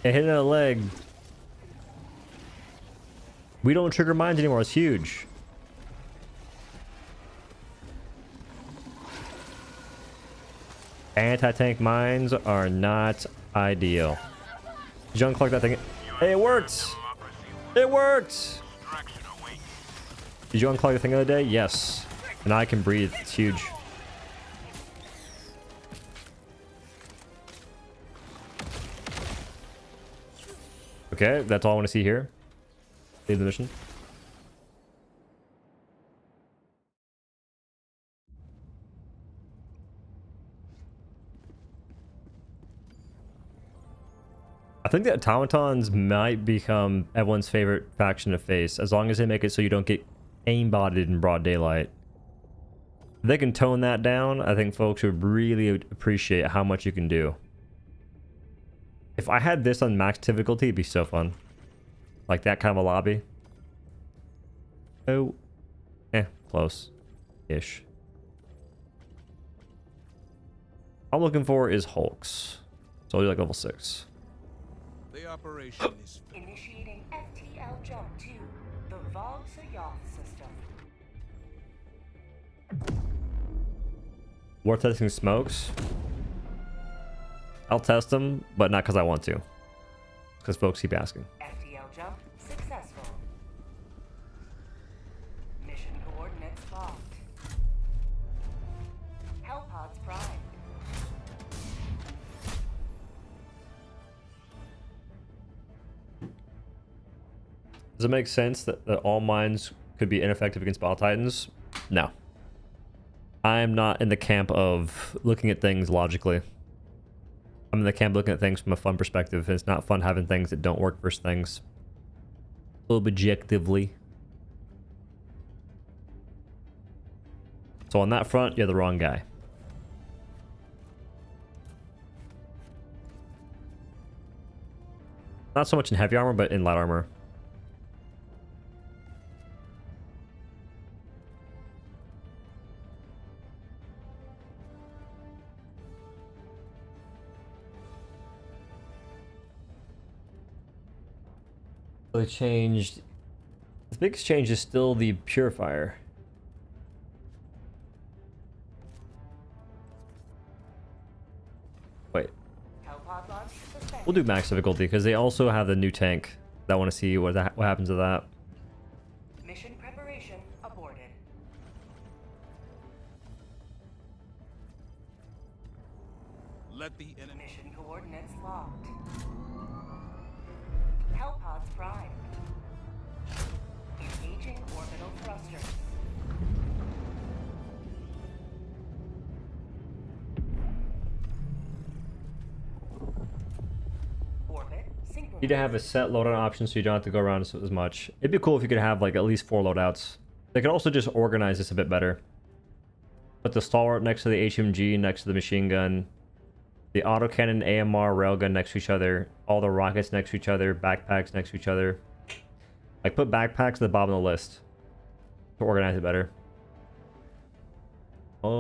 It hit in a leg. We don't trigger mines anymore. It's huge. Anti-tank mines are not ideal. Did you unclog that thing? Hey, it worked! It worked! Did you unclog the thing the other day? Yes. And I can breathe. It's huge. Okay, that's all I want to see here. Leave the mission. I think the automatons might become everyone's favorite faction to face, as long as they make it so you don't get aimbotted in broad daylight. If they can tone that down, I think folks would really appreciate how much you can do. If I had this on max difficulty, it'd be so fun. Like that kind of a lobby. Oh. Close-ish. All I'm looking for is Hulks. So I'll do like level 6. operation is Initiating FTL jump to the Vogsayoth system. War testing smokes. I'll test them, but not because I want to. Because folks keep asking. FTL jump successful. Mission coordinates locked. Hellpods primed. Does it make sense that all mines could be ineffective against Bile Titans? No. I'm not in the camp of looking at things logically. I'm in the camp looking at things from a fun perspective. It's not fun having things that don't work versus things objectively. So on that front, you're the wrong guy. Not so much in heavy armor, but in light armor. They changed. The biggest change is still the purifier. Wait. Hellpod launch suspended. We'll do max difficulty because they also have the new tank. I want to see what happens to that. Mission preparation aborted. let the enemy. Mission coordinates locked. Hellpods primed. Engaging orbital thrusters. Orbit synchronized. Need to have a set loadout option so you don't have to go around as much. It'd be cool if you could have like at least 4 loadouts. They could also just organize this a bit better. Put the stalwart next to the HMG, next to the machine gun, the autocannon, AMR, railgun next to each other, all the rockets next to each other, backpacks next to each other. Like put backpacks at the bottom of the list to organize it better. What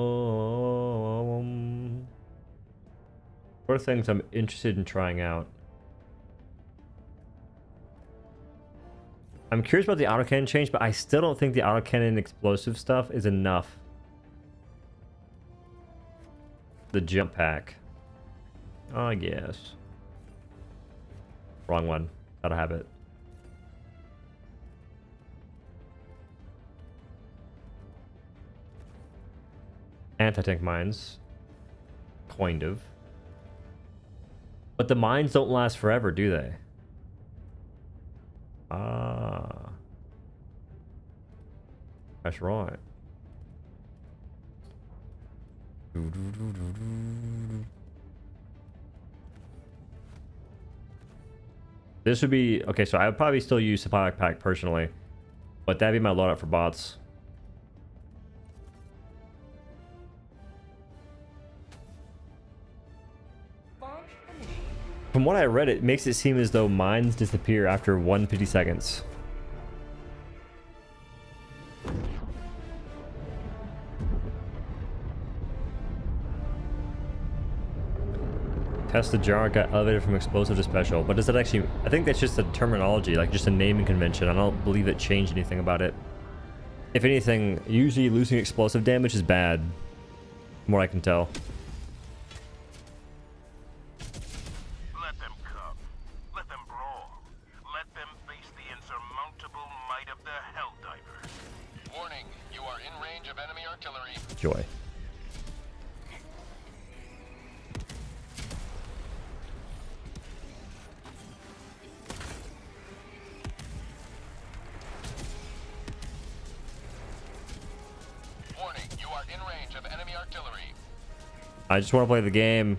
are things I'm interested in trying out? I'm curious about the autocannon change, but I still don't think the autocannon explosive stuff is enough. The jump pack. Oh, I guess. Wrong one. Gotta have it. Anti-tank mines. Kind of. But the mines don't last forever, do they? Ah. That's right. This would be... Okay, so I would probably still use supply pack personally. But that'd be my loadout for bots. Launch initiated. From what I read, it makes it seem as though mines disappear after 150 seconds. Test the jar got elevated from explosive to special, but does that actually... I think that's just a terminology, like just a naming convention. I don't believe it changed anything about it. If anything, usually losing explosive damage is bad, from what I can tell. Let them come. Let them brawl. Let them face the insurmountable might of the Helldivers. Warning, you are in range of enemy artillery. Joy. Warning, you are in range of enemy artillery. I just want to play the game.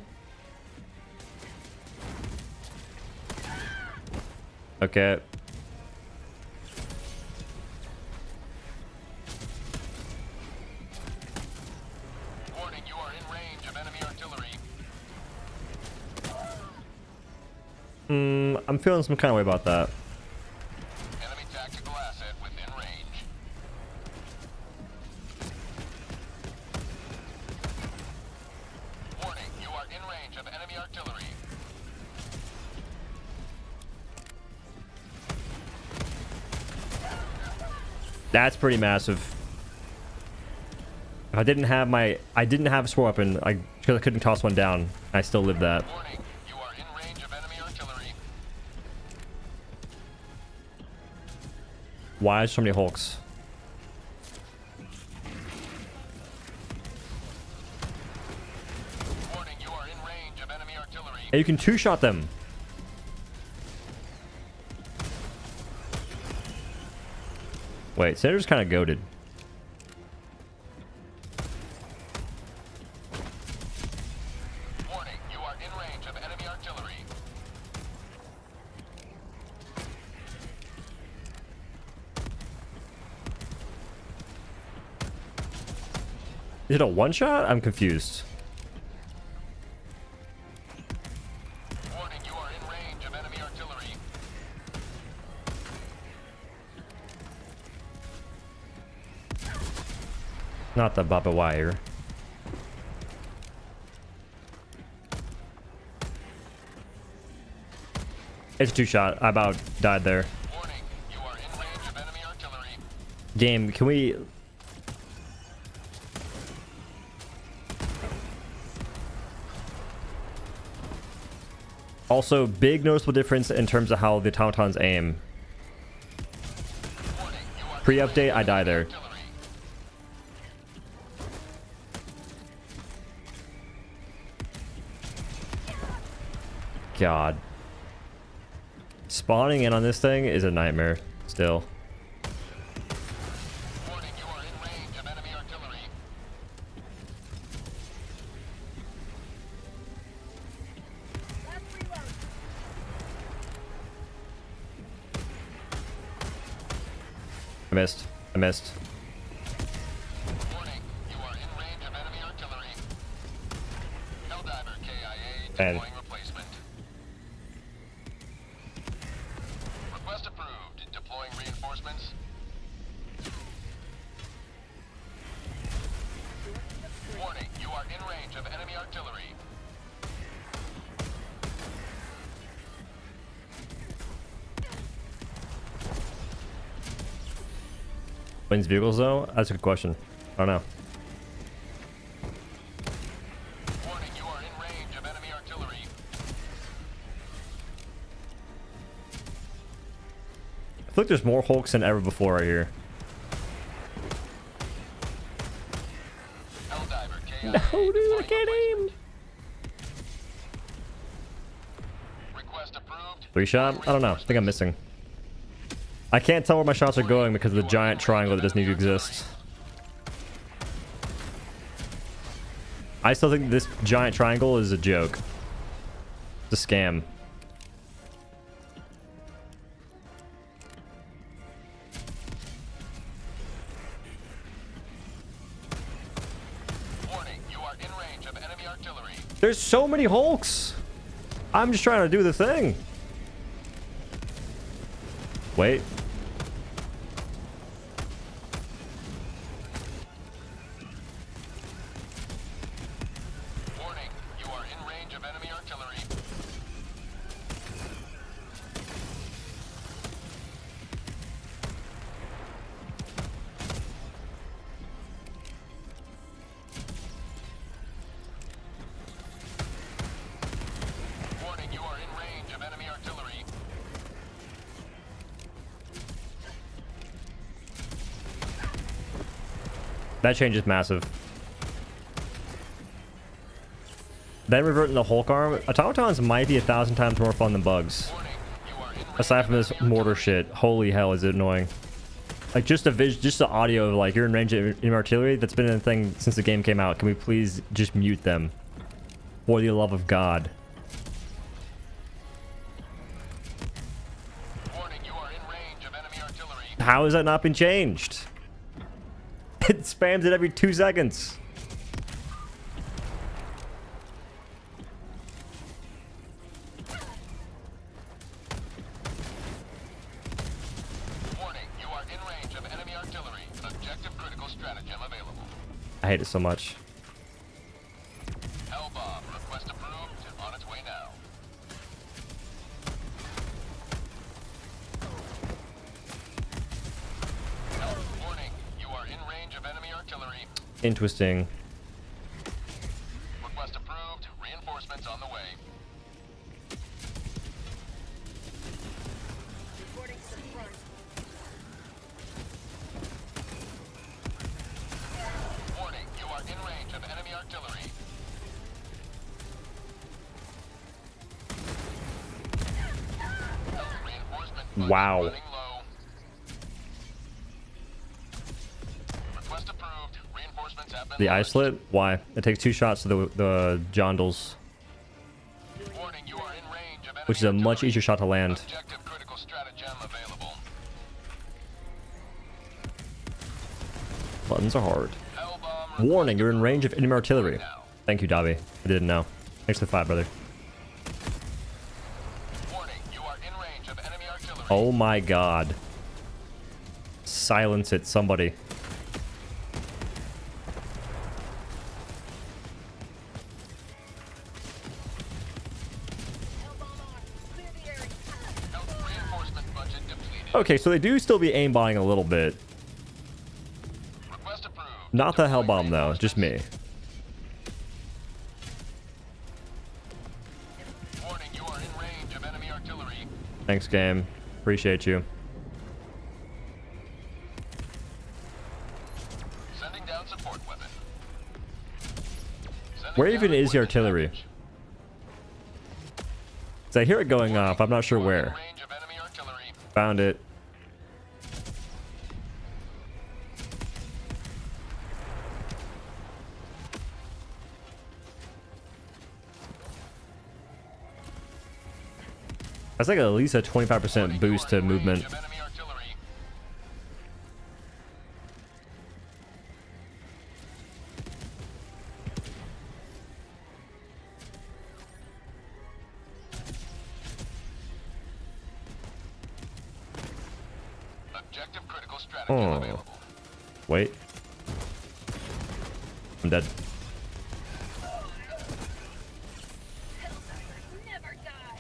Okay. Warning, you are in range of enemy artillery. I'm feeling some kind of way about that. Enemy tactical asset within range. Warning, you are in range of enemy artillery. That's pretty massive. If I didn't have a sword weapon, because I couldn't toss one down. I still lived that. Warning, you are in range of enemy artillery. Why is so many Hulks? Warning, you are in range of enemy artillery. And you can two-shot them. Wait, Sentry's kind of goated. Warning, you are in range of enemy artillery. Is it a one-shot? I'm confused. Warning, you are in range of enemy artillery. Not the Baba Wire. It's a two-shot. I about died there. Warning, you are in range of enemy artillery. Game, can we... Also, big noticeable difference in terms of how the automatons aim. Warning, you are Pre-update, I die there. artillery. God. Spawning in on this thing is a nightmare still. Warning, you are in range of enemy artillery. I missed. I missed. Warning, you are in range of enemy artillery. Helldiver KIA And- deploying replacement. Request approved. Deploying reinforcements. Warning, you are in range of enemy artillery. Wins vehicles though? That's a good question. I don't know. Warning, you are in range of enemy artillery. I feel like there's more Hulks than ever before right here. Helldiver KIA No, dude, I deploying can't aim. Request approved. Three shot? I don't know. I think I'm missing. I can't tell where my shots are going because of the giant triangle that doesn't need to exist. I still think this giant triangle is a joke. It's a scam. Warning, you are in range of enemy artillery. There's so many Hulks. I'm just trying to do the thing. Wait. Warning, you are in range of enemy artillery. Warning, you are in range of enemy artillery. That change is massive. Then reverting the Hulk arm. Automatons might be 1,000 times more fun than bugs. Warning, you are in range Aside from of this enemy mortar artillery. shit. Holy hell, is it annoying. Like just the audio of like you're in range of artillery that's been a thing since the game came out. Can we please just mute them? For the love of God. Warning, you are in range of enemy artillery. How has that not been changed? It spams it every 2 seconds. Warning, you are in range of enemy artillery. Objective critical stratagem available. I hate it so much. Hellbomb, request approved. On its way now. Interesting. Request approved. Reinforcements on the way. Reporting to the front. Warning, you are in range of enemy artillery. Reinforcement budget Wow. running low. Request approved. Reinforcements have been The launched. isolate? Why? It takes 2 shots to the Jondals, Warning, you are in range of enemy which is a much artillery. easier shot to land. Objective critical stratagem available. Buttons are hard. Hellbomb Warning, you're in range of enemy artillery. now. Thank you, Dobby. I didn't know. Thanks for the 5, brother. Warning, you are in range of enemy artillery. Oh my god. Silence it, somebody. Clear the area. Reinforcement budget depleted. Okay, so they do still be aimbotting a little bit. Request approved. Not the Hellbomb, though. Just me. Warning, you are in range of enemy artillery. Thanks, game. Appreciate you. Sending down support weapon. Sending Where down even is the equipment artillery? package. 'Cause I hear it going off. I'm not sure You are in where. range of enemy artillery. Found it. That's like at least a 25% boost to You are in range movement. of enemy artillery. Objective critical stratagem Oh. available. Wait. I'm dead. Helldivers never die.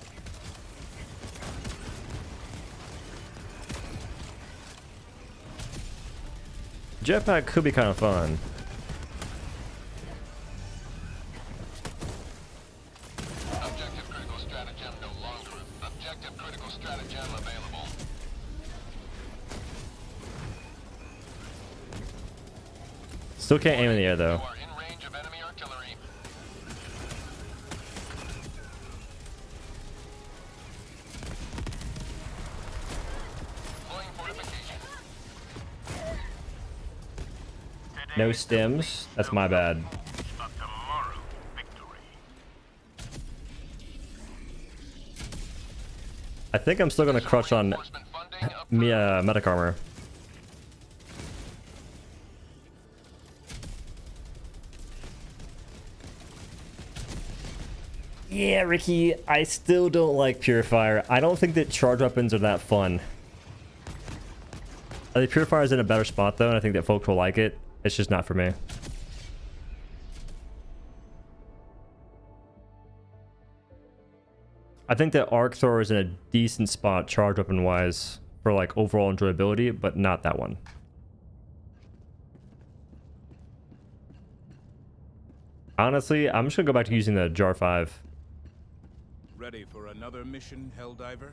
Jetpack could be kind of fun. Objective critical stratagem no longer. Objective critical stratagem available. Still can't aim in the air You though. are in range of enemy artillery. Deploying fortification. No stims. That's my bad. A tomorrow victory. I think I'm still gonna crush on Reinforcement funding up me medic armor. Yeah, Ricky, I still don't like Purifier. I don't think that charge weapons are that fun. I think Purifier is in a better spot though, and I think that folks will like it. It's just not for me. I think that Arc Thrower is in a decent spot charge weapon wise for like overall enjoyability, but not that one. Honestly, I'm just gonna go back to using the Jar 5. Ready for another mission, Helldiver?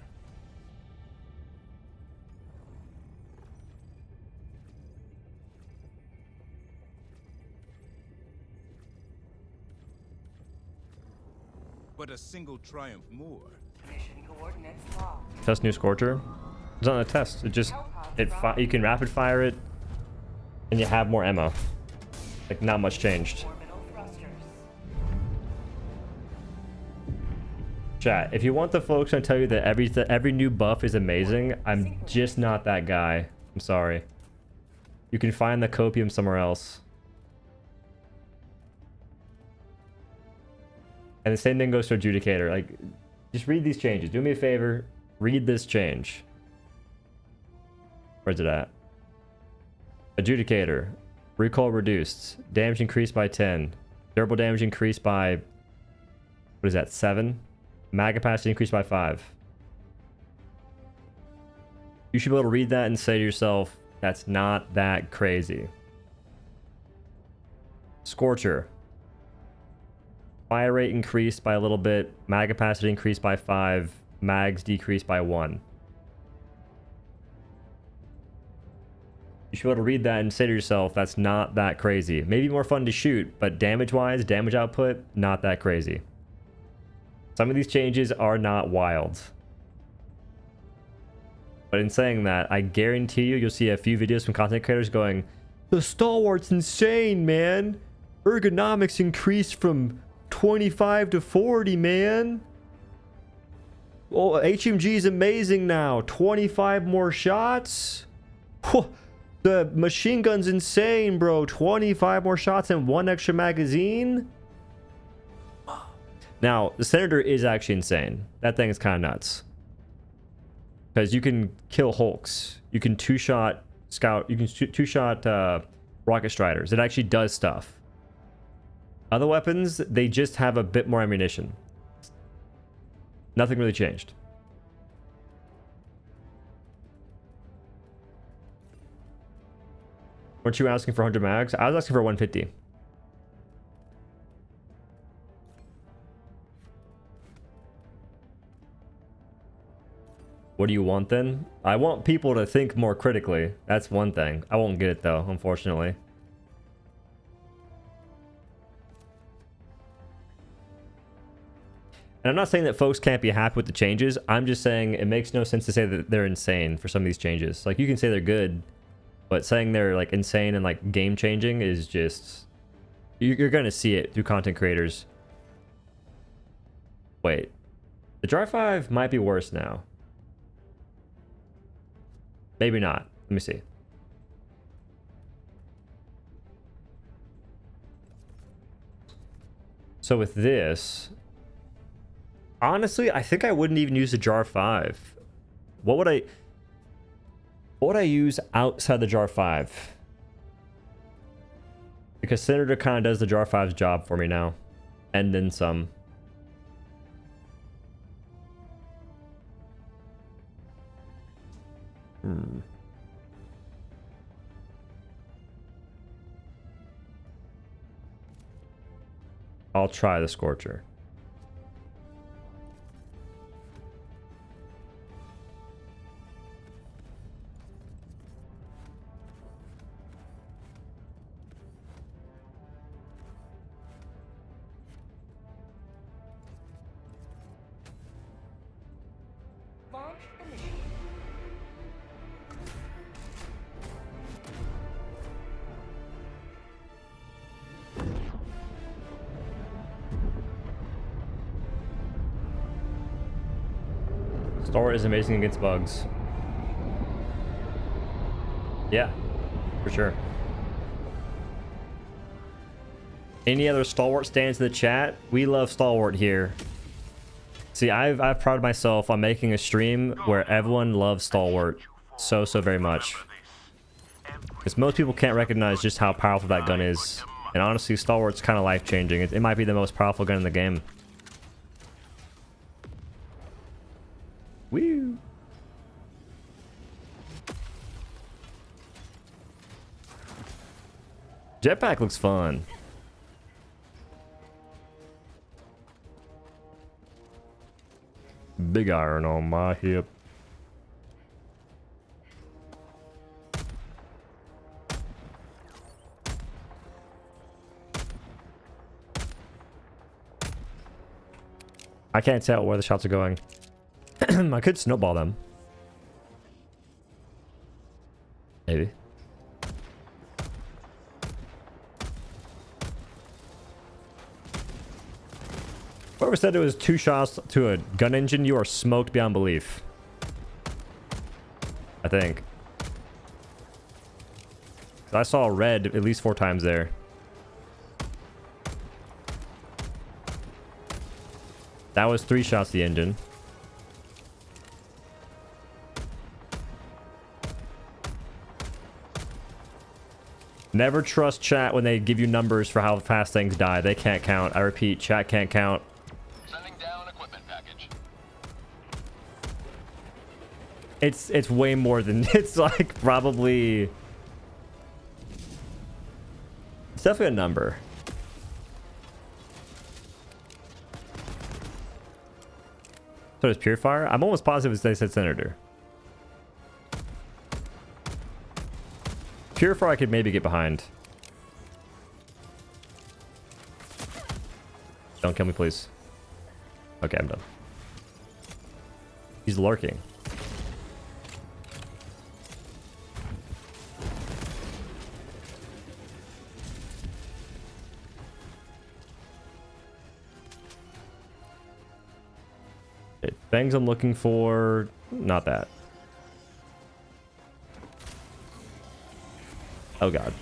But a single triumph more. Mission coordinates locked. Test new Scorcher. It's not a test. It just you can rapid fire it, and you have more ammo. Like not much changed. Orbital thrusters. Chat. If you want the folks to tell you that every new buff is amazing, I'm just not that guy. I'm sorry. You can find the copium somewhere else. And the same thing goes to Adjudicator. Like, just read these changes. Do me a favor. Read this change. Where's it at? Adjudicator. Recoil reduced. Damage increased by 10. Durable damage increased by... What is that? 7? Mag capacity increased by 5. You should be able to read that and say to yourself, that's not that crazy. Scorcher. Fire rate increased by a little bit. Mag capacity increased by 5. Mags decreased by 1. You should be able to read that and say to yourself, that's not that crazy. Maybe more fun to shoot, but damage-wise, damage output, not that crazy. Some of these changes are not wild. But in saying that, I guarantee you'll see a few videos from content creators going, the stalwart's insane, man. Ergonomics increased from 25 to 40, man. Oh, HMG is amazing now. 25 more shots. Whew. The machine gun's insane, bro. 25 more shots and 1 extra magazine. Now, the Senator is actually insane. That thing is kind of nuts. Because you can kill Hulks. You can two-shot scout. You can two-shot rocket striders. It actually does stuff. Other weapons, they just have a bit more ammunition. Nothing really changed. Weren't you asking for 100 mags? I was asking for 150. What do you want then? I want people to think more critically. That's one thing. I won't get it though, unfortunately. And I'm not saying that folks can't be happy with the changes. I'm just saying it makes no sense to say that they're insane for some of these changes. Like, you can say they're good, but saying they're like insane and like game changing is just, you're going to see it through content creators. Wait, the Jar 5 might be worse now. Maybe not. Let me see. So with this, honestly, I think I wouldn't even use the Jar 5. What would I use outside the Jar 5? Because Senator kind of does the Jar 5's job for me now. And then some. I'll try the Scorcher. Launch initiated. Stalwart is amazing against bugs. Yeah, for sure. Any other Stalwart stands in the chat? We love Stalwart here. See, I've prided myself on making a stream where everyone loves Stalwart so very much. Because most people can't recognize just how powerful that gun is. And honestly, Stalwart's kind of life-changing. It might be the most powerful gun in the game. Woo! Jetpack looks fun. Big iron on my hip. I can't tell where the shots are going. I could snowball them. Maybe. Whoever said it was 2 shots to a gun engine, you are smoked beyond belief. I think. I saw red at least 4 times there. That was 3 shots to the engine. Never trust chat when they give you numbers for how fast things die. They can't count. I repeat, chat can't count. Sending down equipment package. It's way more than, it's like probably, it's definitely a number. So it's Purifier? I'm almost positive they said Senator. Purifier I could maybe get behind. Don't kill me, please. Okay, I'm done. He's lurking. Okay, things I'm looking for, not that. Oh god.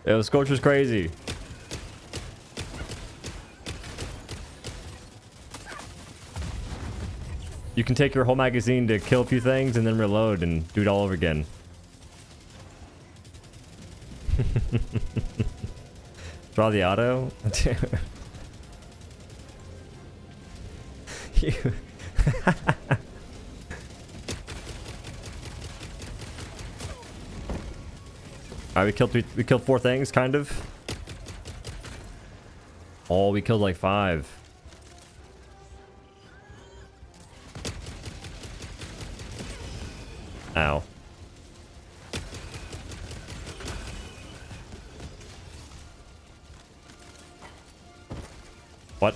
Yo, Scorcher's crazy. You can take your whole magazine to kill a few things and then reload and do it all over again. Draw the auto? Alright, we killed 4 things, kind of. Oh, we killed like 5. Ow. What?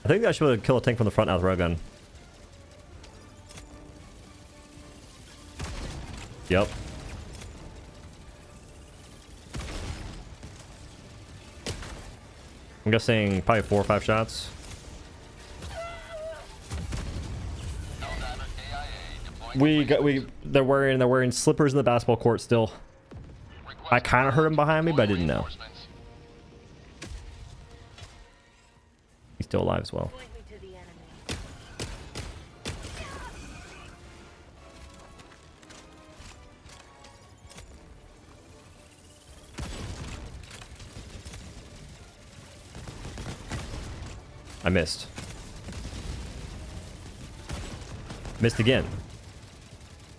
I think I should kill a tank from the front now with a railgun. Yep. I'm guessing probably 4 or 5 shots. They're wearing slippers in the basketball court still. I kind of heard him behind me, but I didn't know. He's still alive as well. Point me to the enemy. I missed. Missed again.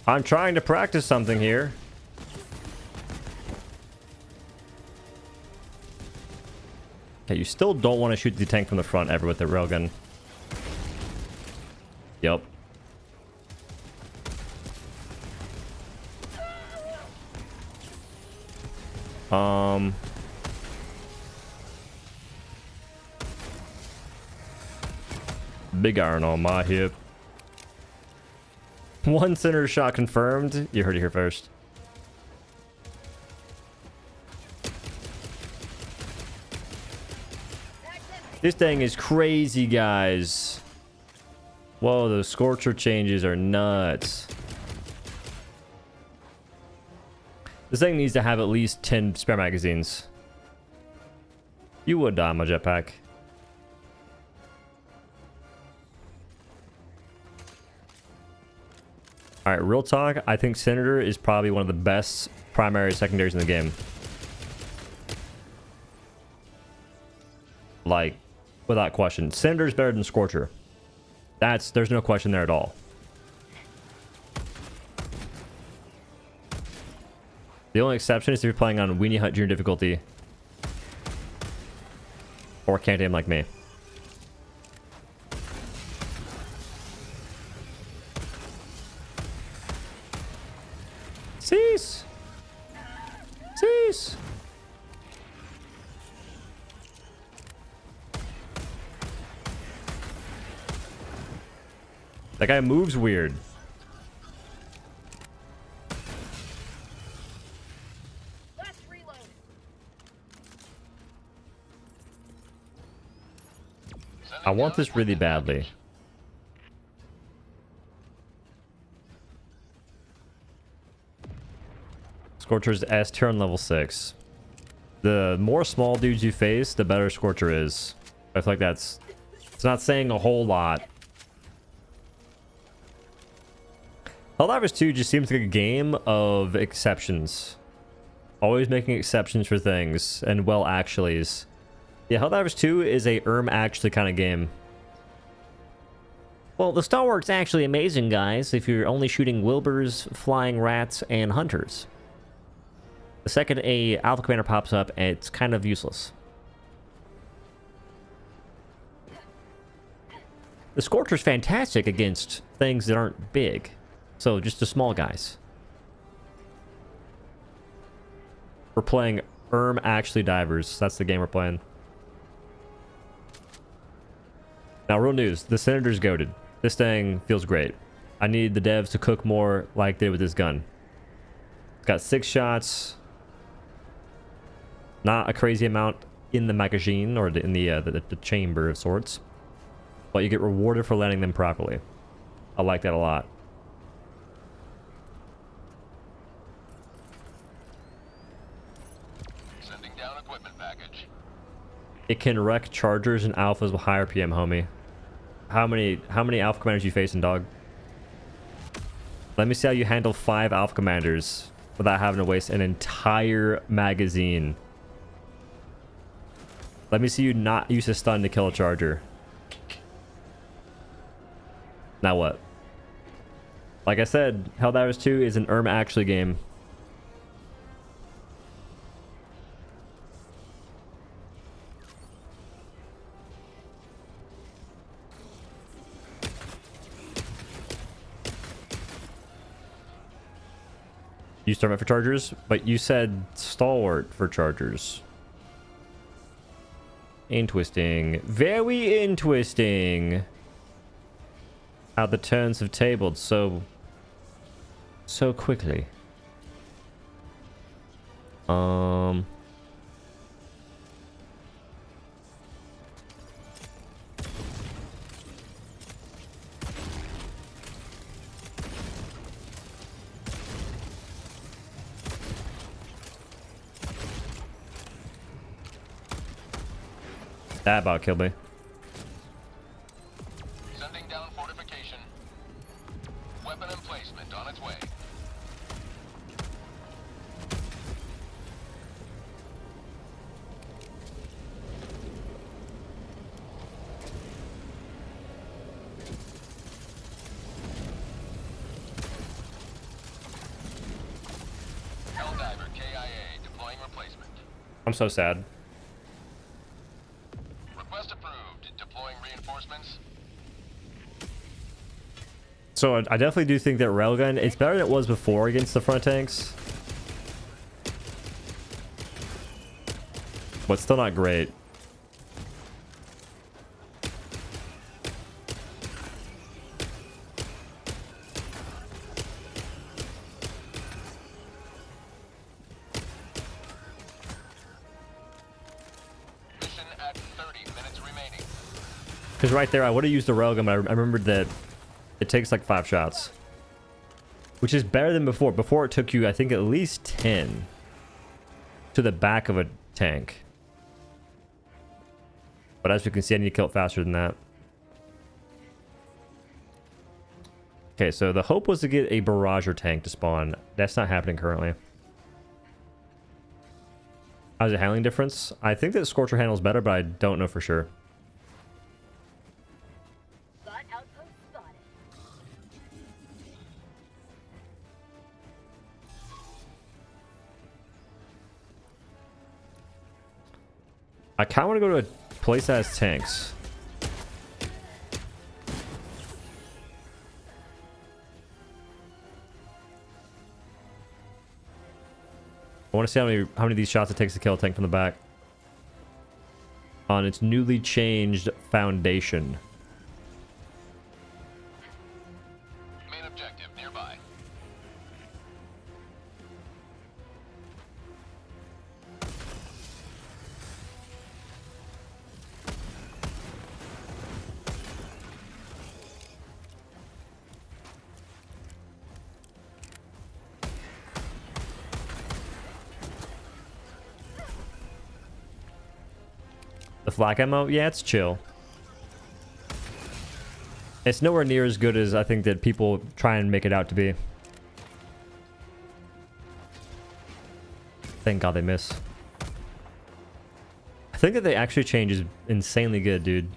I'm trying to practice something here. Okay, you still don't want to shoot the tank from the front ever with the railgun. Yep. Big iron on my hip. 1 center shot confirmed. You heard it here first. This thing is crazy, guys. Whoa, those Scorcher changes are nuts. This thing needs to have at least 10 spare magazines. You would die on my jetpack. Alright, real talk. I think Senator is probably one of the best primary secondaries in the game. Like, without question. Senator's better than Scorcher. There's no question there at all. The only exception is if you're playing on Weenie Hut Junior difficulty. Or can't aim like me. Cease! Cease! That guy moves weird. Last reload. I want this really badly. Scorcher's S tier on level 6. The more small dudes you face, the better Scorcher is. I feel like it's not saying a whole lot. Helldivers 2 just seems like a game of exceptions. Always making exceptions for things, and well actuallys. Yeah, Helldivers 2 is a actually kind of game. Well, the Stalwart's actually amazing, guys, if you're only shooting Wilburs, Flying Rats, and Hunters. The second a Alpha Commander pops up, it's kind of useless. The Scorcher's fantastic against things that aren't big. So, just the small guys. We're playing Actually Divers. That's the game we're playing. Now, real news. The Senator's goated. This thing feels great. I need the devs to cook more like they did with this gun. It's got 6 shots. Not a crazy amount in the magazine or in the chamber of sorts. But you get rewarded for landing them properly. I like that a lot. Sending down equipment package. It can wreck chargers and alphas with higher PM, homie. How many alpha commanders you facing, dog? Let me see how you handle 5 alpha commanders without having to waste an entire magazine. Let me see you not use a stun to kill a charger. Now what? Like I said, Helldivers 2 is an Actually game. You start out for chargers, but you said Stalwart for chargers. Interesting. Very interesting. How the turns have tabled so quickly. That about killed me. Sending down fortification. Weapon emplacement on its way. Helldiver KIA deploying replacement. I'm so sad. Request approved. Deploying reinforcements. So I definitely do think that railgun, it's better than it was before against the front tanks. But still not great. Mission at 30 minutes remaining. Because right there, I would have used the railgun, but I remembered that it takes like 5 shots. Which is better than before. Before it took you, I think, at least 10 to the back of a tank. But as you can see, I need to kill it faster than that. Okay, so the hope was to get a barrager tank to spawn. That's not happening currently. How's the handling difference? I think that Scorcher handles better, but I don't know for sure. Bot outpost spotted. I kind of want to go to a place that has tanks. I want to see how many of these shots it takes to kill a tank from the back. On its newly changed foundation. Main objective nearby. The flak ammo, yeah, it's chill. It's nowhere near as good as I think that people try and make it out to be. Thank God they miss. I think that the actually change is insanely good, dude.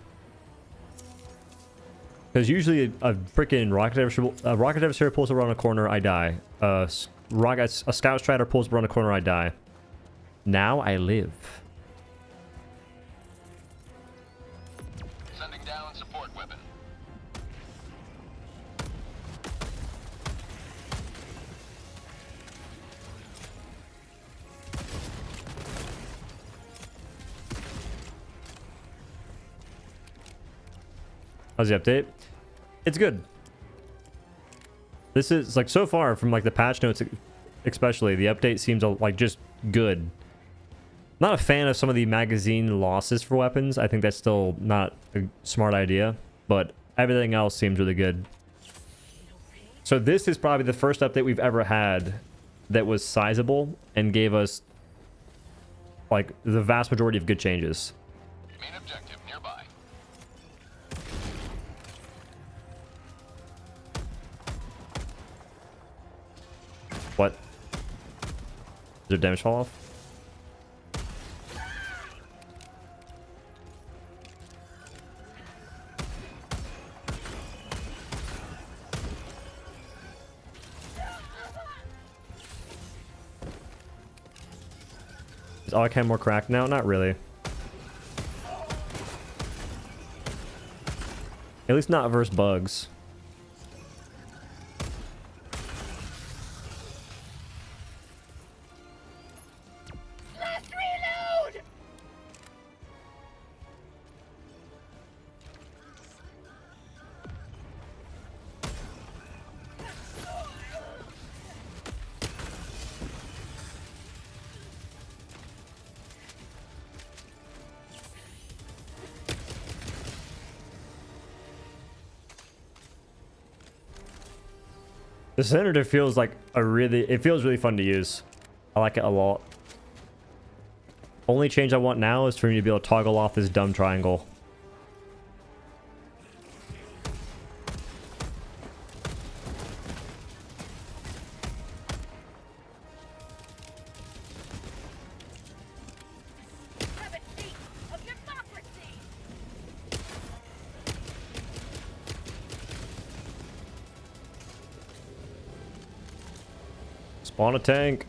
Because usually a freaking rocket adversary pulls around a corner, I die. A scout strider pulls around a corner, I die. Now I live. Sending down support weapon. How's the update? It's good. This is like so far from like the patch notes, especially the update seems like just good. Not a fan of some of the magazine losses for weapons. I think that's still not a smart idea, but everything else seems really good. So this is probably the first update we've ever had that was sizable and gave us like the vast majority of good changes. Main objective nearby. What? Did their damage fall off? Is Arcane more cracked now? Not really. At least not versus bugs. Last reload! The Senator feels like it feels really fun to use. I like it a lot. Only change I want now is for me to be able to toggle off this dumb triangle. Have a seat of democracy! Spawn a tank.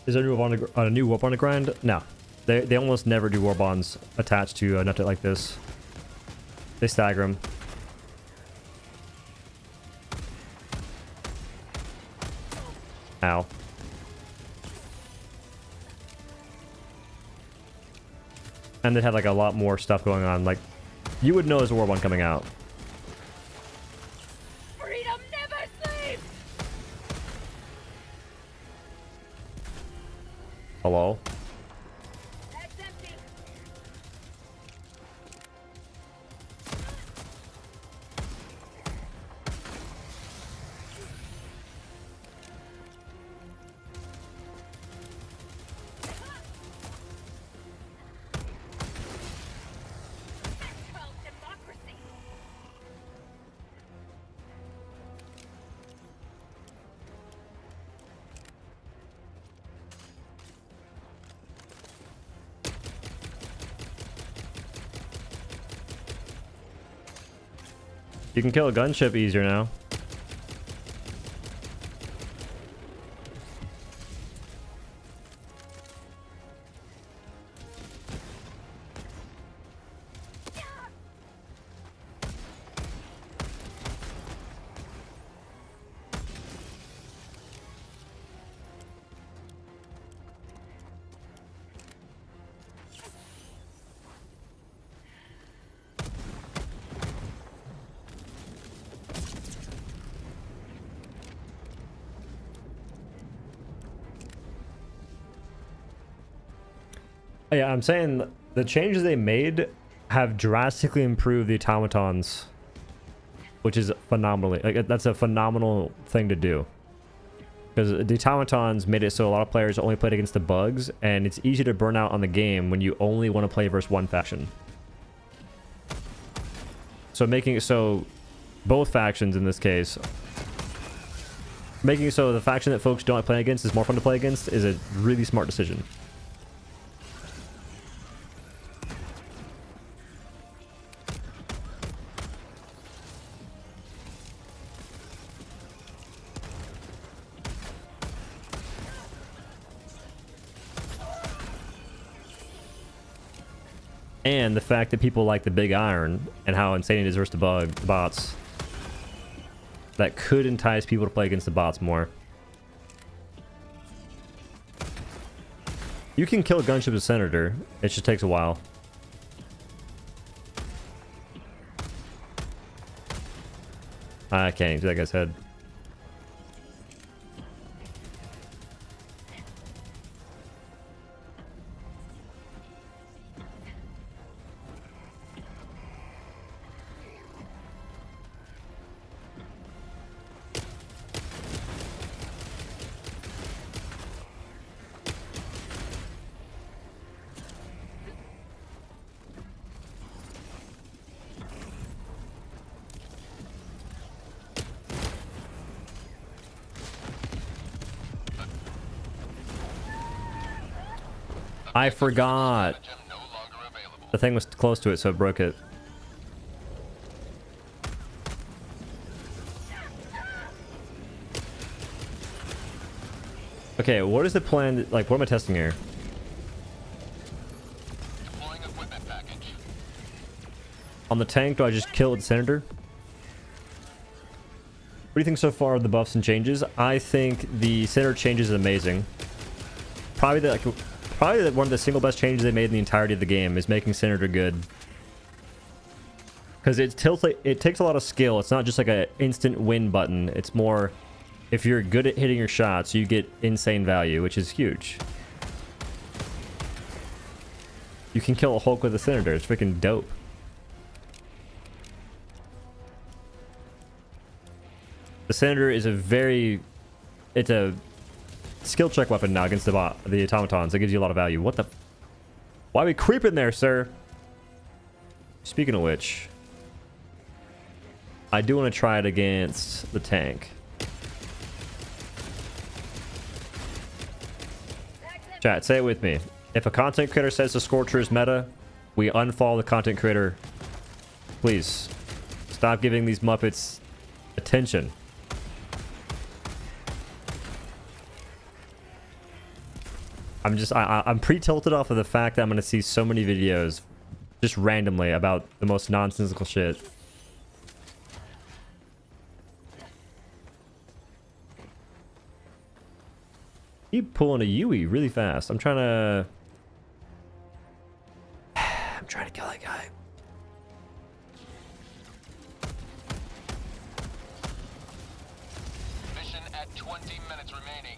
Is there a new warp on the grind? No. They almost never do war bonds attached to an update like this. They stagger them. Ow. And they had like a lot more stuff going on. Like, you would know there's a war bond coming out. Freedom never sleeps! Hello? That's empty. That's called democracy. You can kill a gunship easier now. Yeah, I'm saying the changes they made have drastically improved the automatons, which is phenomenally like that's a phenomenal thing to do. Because the automatons made it so a lot of players only played against the bugs, and it's easy to burn out on the game when you only want to play versus one faction. So making it so both factions in this case making so the faction that folks don't play against is more fun to play against is a really smart decision. And the fact that people like the big iron and how insane it is versus the bots, that could entice people to play against the bots more. You can kill gunships with Senator. It just takes a while. I can't even see that guy's head. I forgot. The thing was close to it, so it broke it. Okay, what is the plan? Like, what am I testing here? Deploying equipment package. On the tank, do I just kill its Senator? What do you think so far of the buffs and changes? I think the Senator changes is amazing. Probably one of the single best changes they made in the entirety of the game is making Senator good. Because it takes a lot of skill. It's not just like an instant win button. It's more, if you're good at hitting your shots, you get insane value, which is huge. You can kill a Hulk with a Senator. It's freaking dope. The Senator is it's a skill check weapon now against the automatons. It gives you a lot of value. What the? Why are we creeping there, sir? Speaking of which, I do want to try it against the tank. Chat, say it with me. If a content creator says the Scorcher is meta, we unfollow the content creator. Please, stop giving these Muppets attention. I'm pre-tilted off of the fact that I'm going to see so many videos just randomly about the most nonsensical shit. Keep pulling a Yui really fast. I'm trying to kill that guy. Mission at 20 minutes remaining.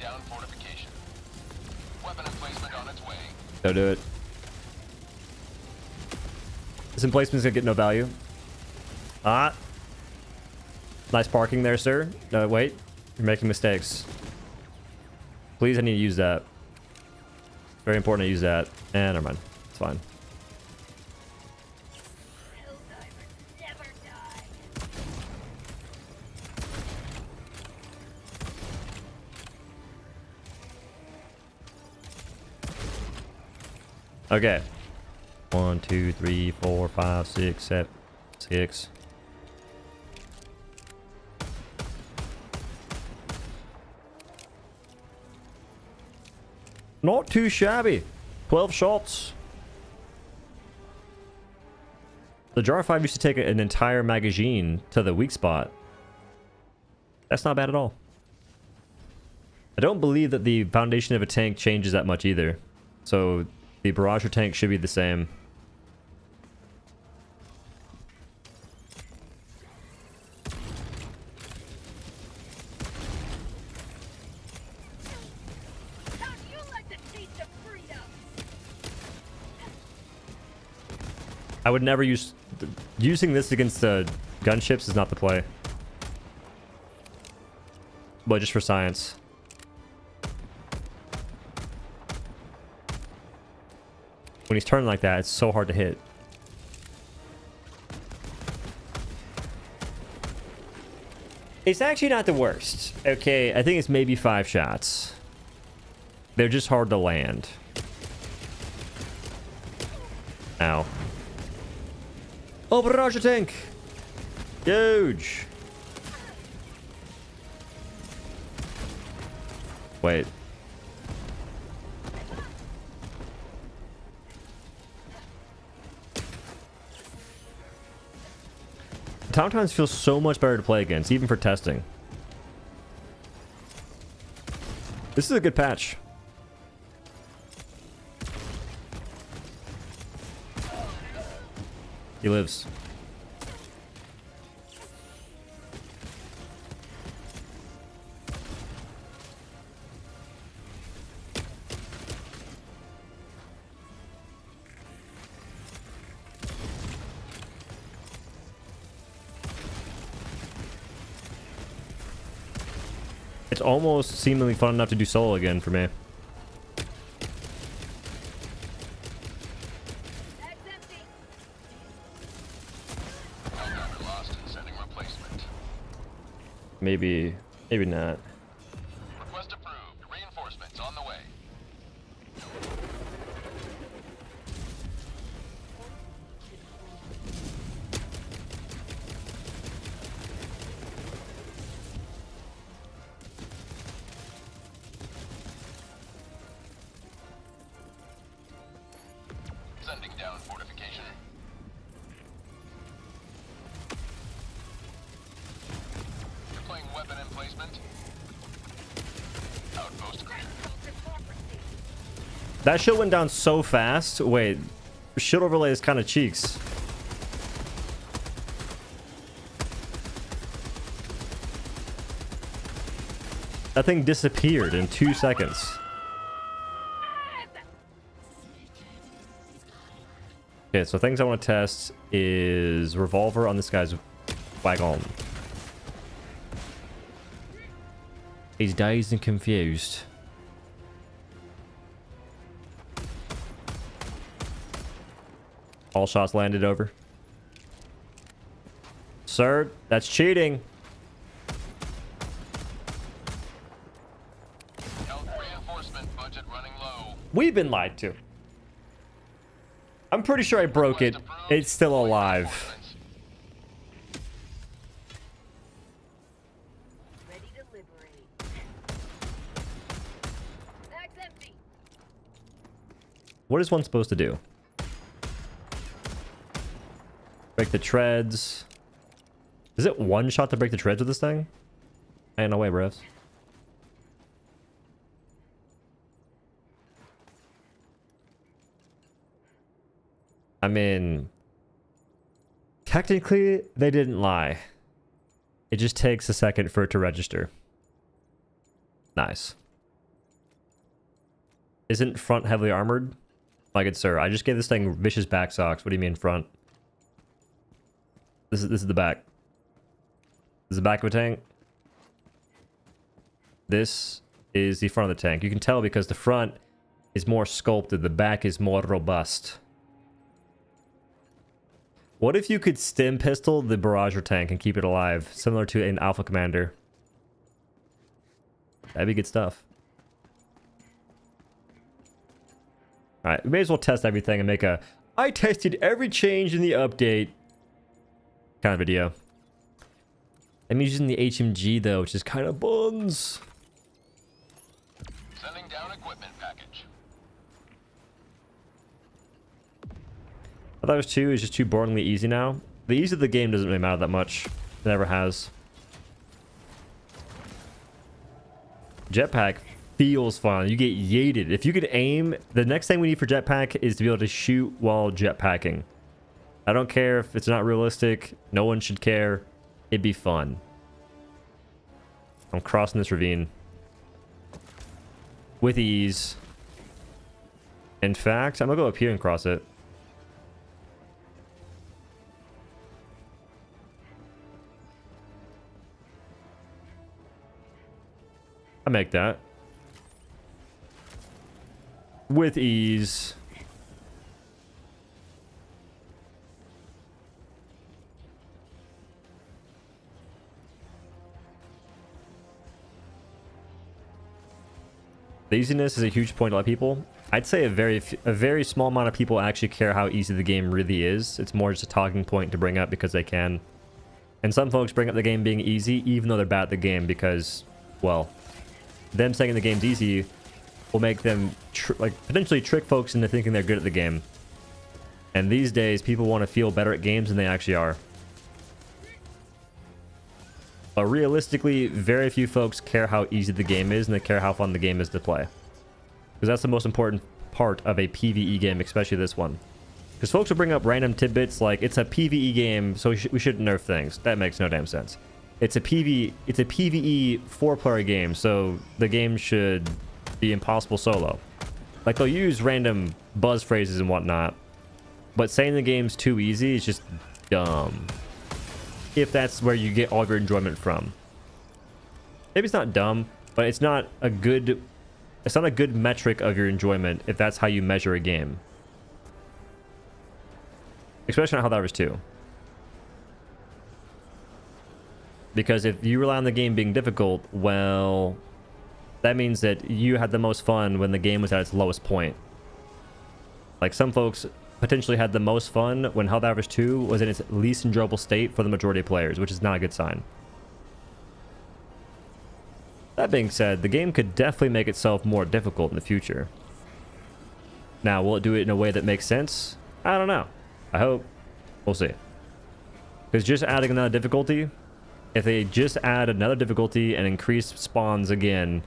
Down fortification. Weapon emplacement on its way. Don't do it. This emplacement's gonna get no value. Ah. Nice parking there, sir. No, wait. You're making mistakes. Please, I need to use that. Very important to use that. Never mind. It's fine. Helldivers never die. Okay. 1, 2, 3, 4, 5, 6, 7, 6. Not too shabby. 12 shots. The Jar 5 used to take an entire magazine to the weak spot. That's not bad at all. I don't believe that the foundation of a tank changes that much either. So the barrage tank should be the same. How do you like the taste of freedom? I would never using this against gunships is not the play. but just for science. When he's turning like that, it's so hard to hit. It's actually not the worst. Okay, I think it's maybe 5 shots. They're just hard to land. Ow. Oh, barrage tank! Huge! Wait. Automatons feel so much better to play against, even for testing. This is a good patch. He lives. It's almost seemingly fun enough to do solo again for me. Maybe not. Request approved. Reinforcements on the way. Sending down fortification. Deploying weapon emplacement. Outpost clear. That shit went down so fast. Wait, shit overlay is kind of cheeks. That thing disappeared in 2 seconds. Okay, so things I want to test is revolver on this guy's wagon. He's dazed and confused. All shots landed over. Sir, that's cheating. Health reinforcement budget running low. We've been lied to. I'm pretty sure I broke it. It's still alive. Ready to liberate. Bag's empty. What is one supposed to do? Break the treads. Is it one shot to break the treads with this thing? Ain't no way, bros. I mean, technically, they didn't lie. It just takes a second for it to register. Nice. Isn't front heavily armored? My good sir, I just gave this thing vicious back socks. What do you mean front? This is the back. This is the back of a tank. This is the front of the tank. You can tell because the front is more sculpted. The back is more robust. What if you could stim pistol the barrager tank and keep it alive, similar to an Alpha Commander? That'd be good stuff. Alright, we may as well test everything and make a I tested every change in the update kind of video. I'm using the HMG though, which is kind of buns. Sending down equipment package. Helldivers 2 is just too boringly easy now. The ease of the game doesn't really matter that much. It never has. Jetpack feels fun. You get yeeted. If you could aim, the next thing we need for jetpack is to be able to shoot while jetpacking. I don't care if it's not realistic. No one should care. It'd be fun. I'm crossing this ravine with ease. In fact, I'm gonna go up here and cross it. I make that. With ease. Laziness is a huge point to a lot of people. I'd say a very small amount of people actually care how easy the game really is. It's more just a talking point to bring up because they can. And some folks bring up the game being easy even though they're bad at the game because, well, them saying the game's easy will make them potentially trick folks into thinking they're good at the game. And these days, people want to feel better at games than they actually are. But realistically, very few folks care how easy the game is, and they care how fun the game is to play. Because that's the most important part of a PvE game, especially this one. Because folks will bring up random tidbits like, it's a PvE game, so we shouldn't nerf things. That makes no damn sense. It's a PvE 4-player game, so the game should be impossible solo. Like, they'll use random buzz phrases and whatnot, but saying the game's too easy is just dumb. If that's where you get all of your enjoyment from. Maybe it's not dumb, but it's not a good metric of your enjoyment if that's how you measure a game. Especially on Helldivers 2. Because if you rely on the game being difficult, well, that means that you had the most fun when the game was at its lowest point. Like, some folks potentially had the most fun when Helldivers 2 was in its least enjoyable state for the majority of players, which is not a good sign. That being said, the game could definitely make itself more difficult in the future. Now, will it do it in a way that makes sense? I don't know. I hope. We'll see. Because just adding another difficulty, if they just add another difficulty and increase spawns again,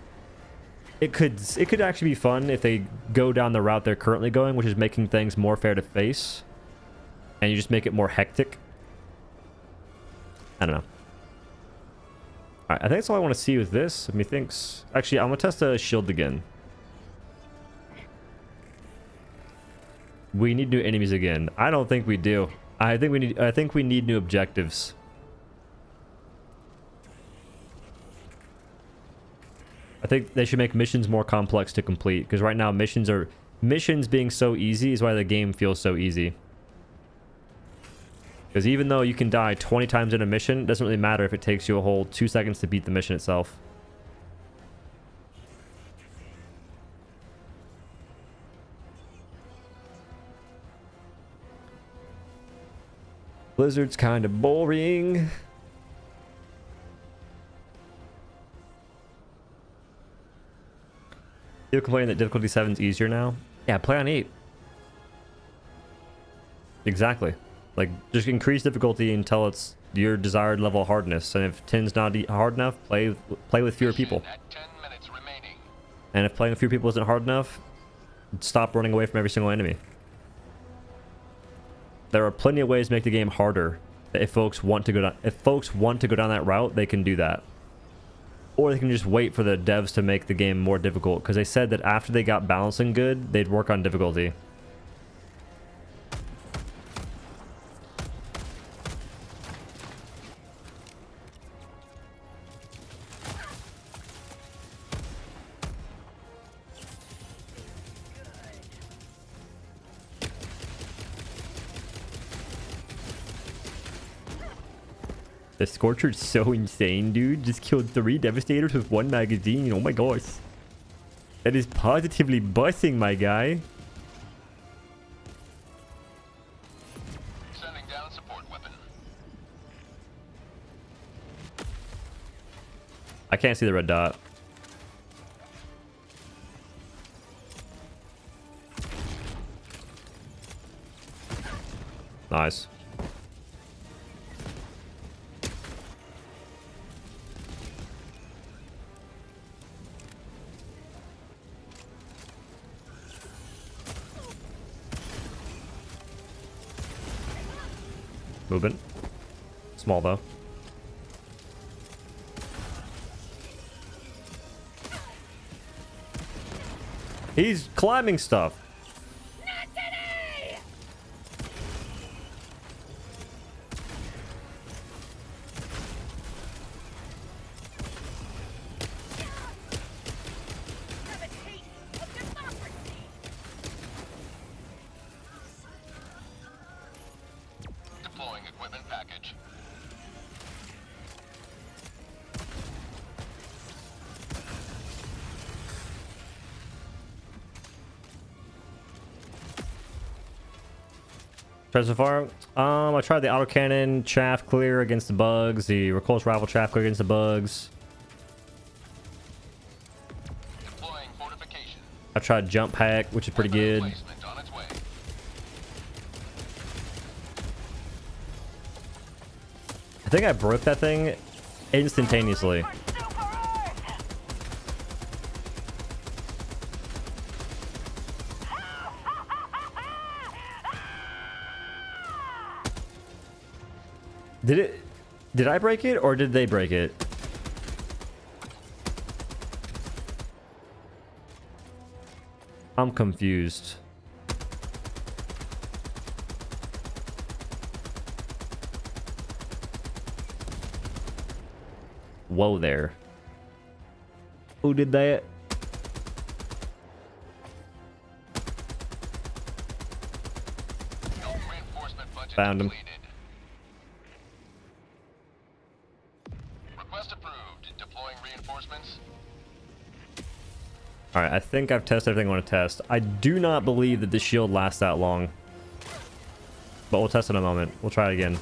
it could actually be fun if they go down the route they're currently going, which is making things more fair to face, and you just make it more hectic. I don't know. Alright, I think that's all I want to see with this. Methinks... Actually, I'm going to test the shield again. We need new enemies again. I don't think we do. I think we need new objectives. I think they should make missions more complex to complete, because right now missions being so easy is why the game feels so easy. Because even though you can die 20 times in a mission, it doesn't really matter if it takes you a whole 2 seconds to beat the mission itself. Blizzard's kind of boring. You're complaining that difficulty 7 is easier now? Yeah, play on 8. Exactly. Like, just increase difficulty until it's your desired level of hardness. And if 10's not hard enough, play with fewer people. And if playing with fewer people isn't hard enough, stop running away from every single enemy. There are plenty of ways to make the game harder. If folks want to go down that route, they can do that. Or they can just wait for the devs to make the game more difficult, because they said that after they got balancing good, they'd work on difficulty. The Scorcher's so insane, dude. Just killed 3 Devastators with 1 magazine. Oh my gosh. That is positively bussing, my guy. Sending down support weapon. I can't see the red dot. Nice. Movement. Small though. He's climbing stuff. Tried so far? I tried the autocannon chaff clear against the bugs, the recoil rifle chaff clear against the bugs. Deploying fortification. I tried jump hack, which is pretty good. Replacement on its way. I think I broke that thing instantaneously. Did I break it or did they break it? I'm confused. Whoa there. Who did that? Reinforcement budget Found him. depleted. Request approved. Deploying reinforcements. Alright, I think I've tested everything I want to test. I do not believe that the shield lasts that long. But we'll test it in a moment. We'll try it again.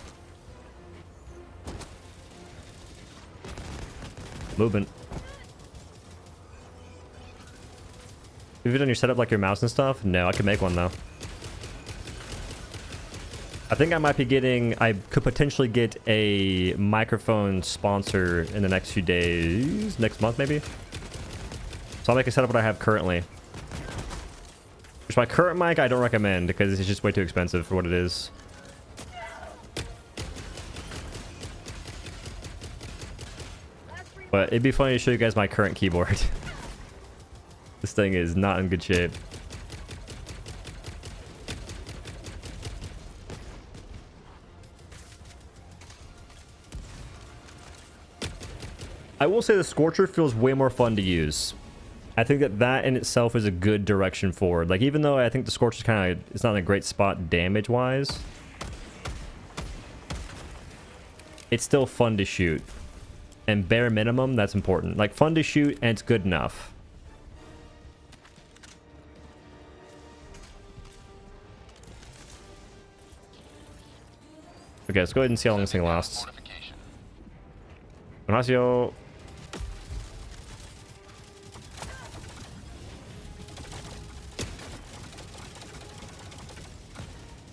Movement. Have you done your setup like your mouse and stuff? No, I could make one though. I think I might be getting... I could potentially get a microphone sponsor in the next few days. Next month maybe? So I'll make a setup what I have currently. Which my current mic I don't recommend because it's just way too expensive for what it is. But it'd be funny to show you guys my current keyboard. This thing is not in good shape. I will say the Scorcher feels way more fun to use. I think that in itself is a good direction forward. Like, even though I think the Scorcher's kind of... It's not in a great spot damage-wise. It's still fun to shoot. And bare minimum, that's important. Like, fun to shoot, and it's good enough. Okay, let's go ahead and see how long this thing lasts. Fortification. Ignacio.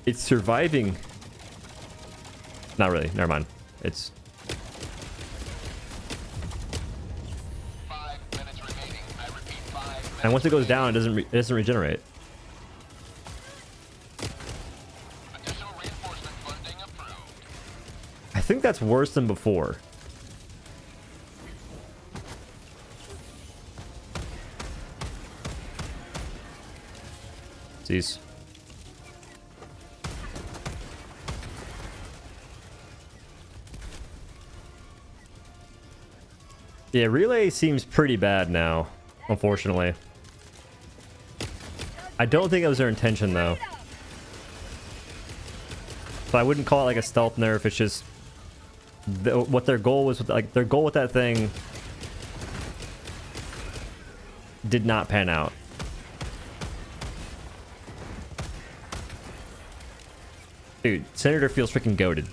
It's surviving. Not really. Never mind. It's... 5 minutes remaining. I repeat, 5 minutes. And once it goes down, it doesn't regenerate. Additional reinforcement funding approved. I think that's worse than before. Jeez. Yeah, relay seems pretty bad now, unfortunately. I don't think it was their intention, though. So I wouldn't call it like a stealth nerf. It's just what their goal was. Like, their goal with that thing did not pan out. Dude, Senator feels freaking goated.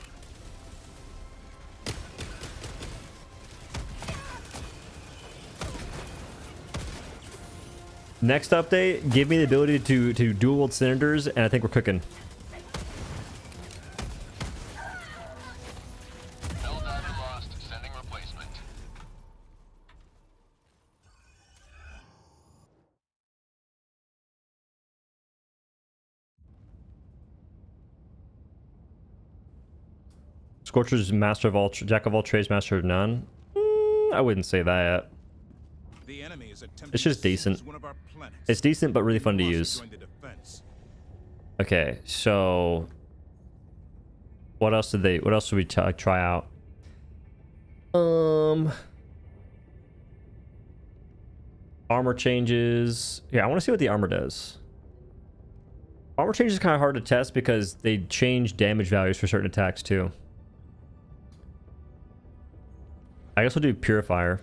Next update, give me the ability to dual wield Senators, and I think we're cooking. Helldiver lost. Sending replacement. Scorcher's master of all, jack of all trades, master of none. I wouldn't say that. The enemy is attempting It's just to seize decent. one of our planets. It's decent, but really fun to We must use. join the defense. Okay, so what else did we try out? Armor changes. Yeah, I want to see what the armor does. Armor changes is kind of hard to test because they change damage values for certain attacks too. I guess we'll do Purifier.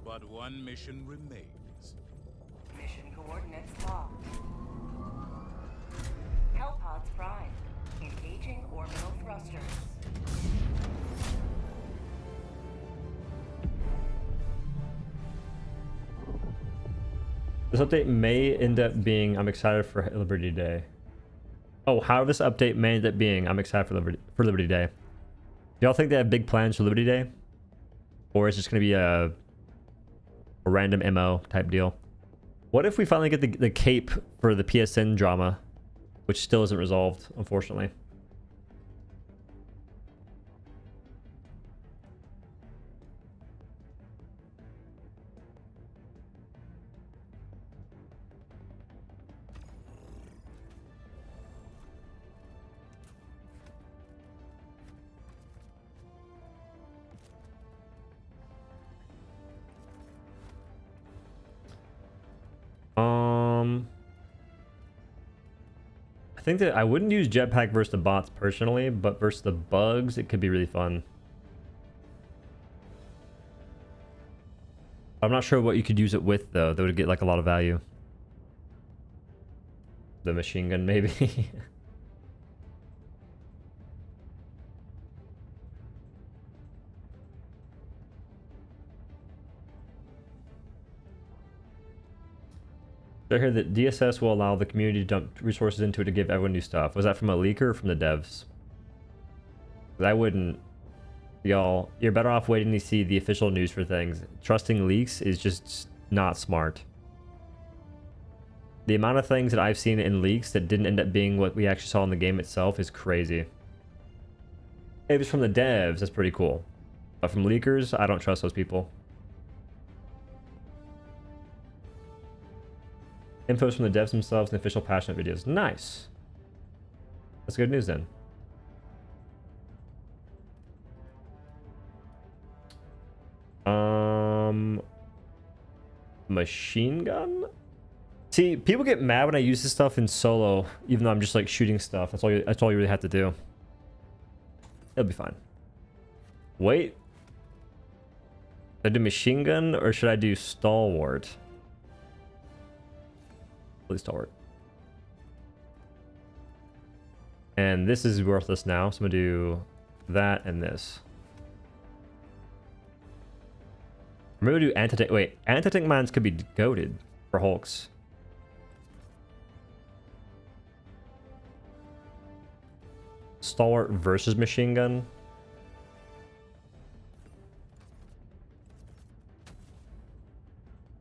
But one mission remains. Mission coordinates locked. Hellpods prime. Engaging orbital thrusters. This update may end up being, I'm excited for Liberty Day. Oh, how this update may end up being, I'm excited for Liberty Day. Do y'all think they have big plans for Liberty Day? Or is it just going to be a random MO type deal? What if we finally get the cape for the PSN drama, which still isn't resolved, unfortunately? I think that I wouldn't use jetpack versus the bots personally, but versus the bugs, it could be really fun. I'm not sure what you could use it with though. That would get like a lot of value. The machine gun, maybe. I heard that DSS will allow the community to dump resources into it to give everyone new stuff. Was that from a leaker or from the devs? I wouldn't. Y'all, you're better off waiting to see the official news for things. Trusting leaks is just not smart. The amount of things that I've seen in leaks that didn't end up being what we actually saw in the game itself is crazy. If it's from the devs, that's pretty cool. But from leakers, I don't trust those people. Infos from the devs themselves and official passionate videos. Nice. That's good news then. Machine gun? See, people get mad when I use this stuff in solo, even though I'm just like shooting stuff. That's all you really have to do. It'll be fine. Wait. Should I do machine gun or should I do stalwart? Please stalwart. And this is worthless now, so I'm gonna do that and this. I'm gonna do anti-tank. Wait, anti-tank mines could be goated for hulks. Stalwart versus machine gun.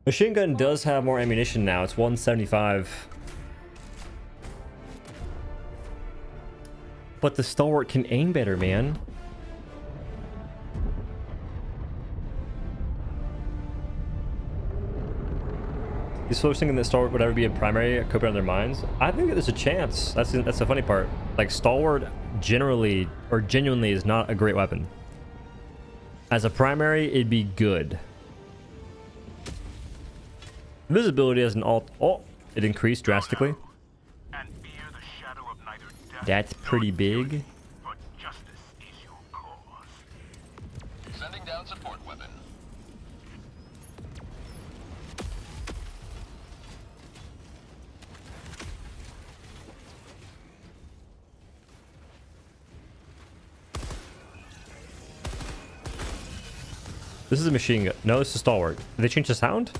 Machine gun does have more ammunition now. It's 175. But the stalwart can aim better, man. These folks thinking that stalwart would ever be a primary coping on their minds. I think that there's a chance. That's the funny part. Like stalwart generally or genuinely is not a great weapon. As a primary, it'd be good. Visibility as an alt. Oh, it increased drastically. And fear the shadow of neither death That's pretty big. but justice is your cause. Sending down support weapon. This is a machine gun. No, this is stalwart. Did they change the sound?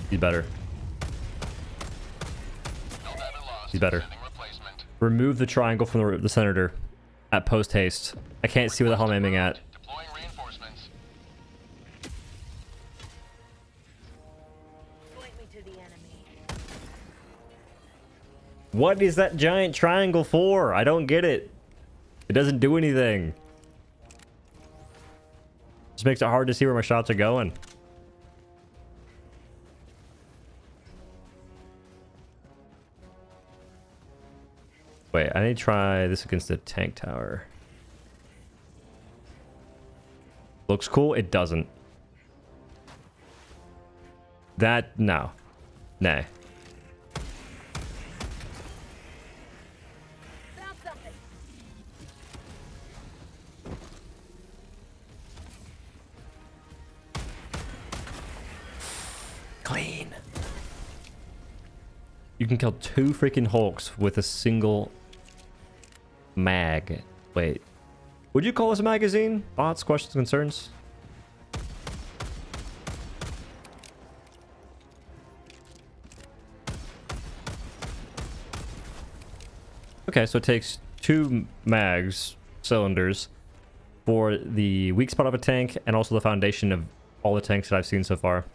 He's better. He's better. Remove the triangle from the senator at post haste. I can't see where the hell I'm aiming at. Deploying reinforcements. Point me to the enemy. What is that giant triangle for? I don't get it. It doesn't do anything. Just makes it hard to see where my shots are going. Wait, I need to try this against the tank tower. Looks cool. It doesn't. No. Nah. Found something. Clean. You can kill 2 freaking Hulks with a single mag. Wait. Would you call this a magazine? Thoughts, questions, concerns? Okay, so it takes 2 mags, cylinders, for the weak spot of a tank and also the foundation of all the tanks that I've seen so far.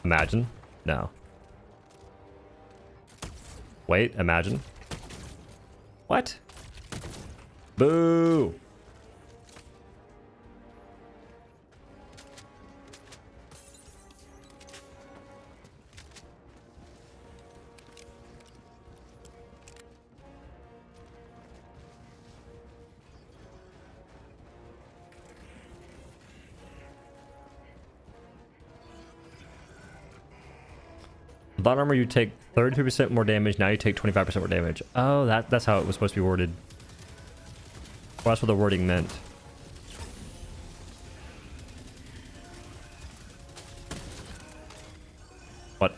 Imagine? No. Wait, imagine. What? Boo! Bot armor, you take 32% more damage. Now you take 25% more damage. Oh, that's how it was supposed to be worded. Well, that's what the wording meant. What?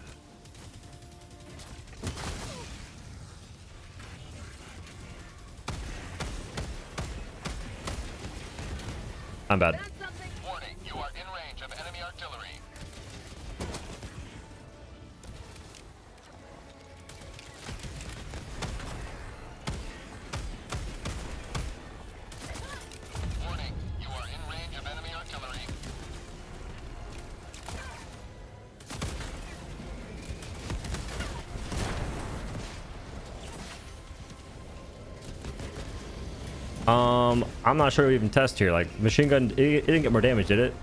I'm bad. Found something. Warning, you are in range of enemy artillery. Warning, you are in range of enemy artillery. I'm not sure we even test here. Like, machine gun, it didn't get more damage, did it?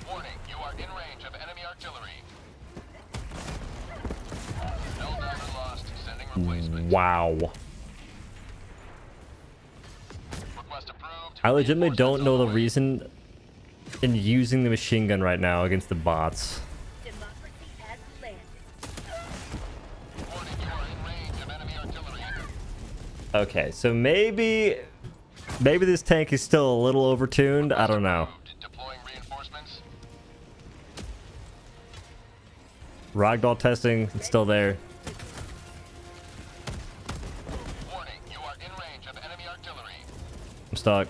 Warning, you are in range of enemy artillery. Helldivers lost, sending replacement. Wow. Request approved. I legitimately don't know the Reinforcements reason in using the machine gun right now against the bots. Democracy has landed. on the way. Warning, you are in range of enemy artillery. Okay, so maybe this tank is still a little overtuned. I don't know. Approved. Deploying reinforcements. Ragdoll testing, it's still there. Warning, you are in range of enemy artillery. I'm stuck.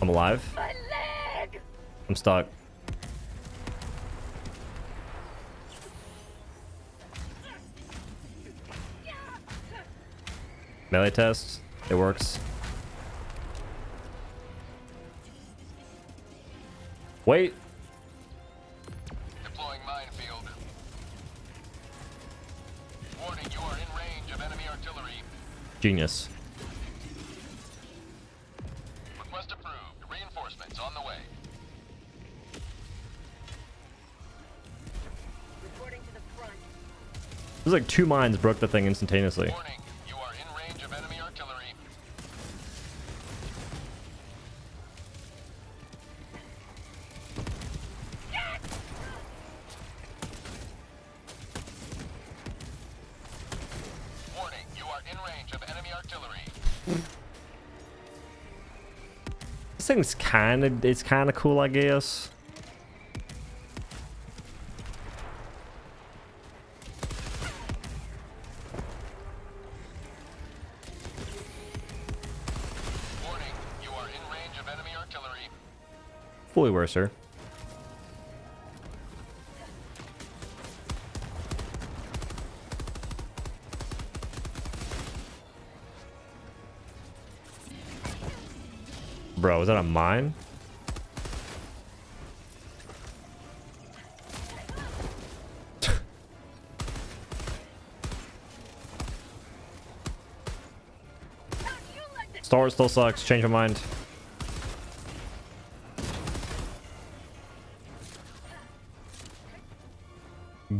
I'm alive. My leg! I'm stuck. Melee test. It works. Wait. Deploying minefield. Warning, you are in range of enemy artillery. Genius. Request approved. Reinforcements on the way. Reporting to the front. There's like 2 mines broke the thing instantaneously. Warning, you are in range of enemy artillery. Warning, you are in range of enemy artillery. This thing's kind of cool, I guess. Warning, you are in range of enemy artillery. Fully aware, sir. Bro, is that a mine? Star Wars still sucks. Change my mind.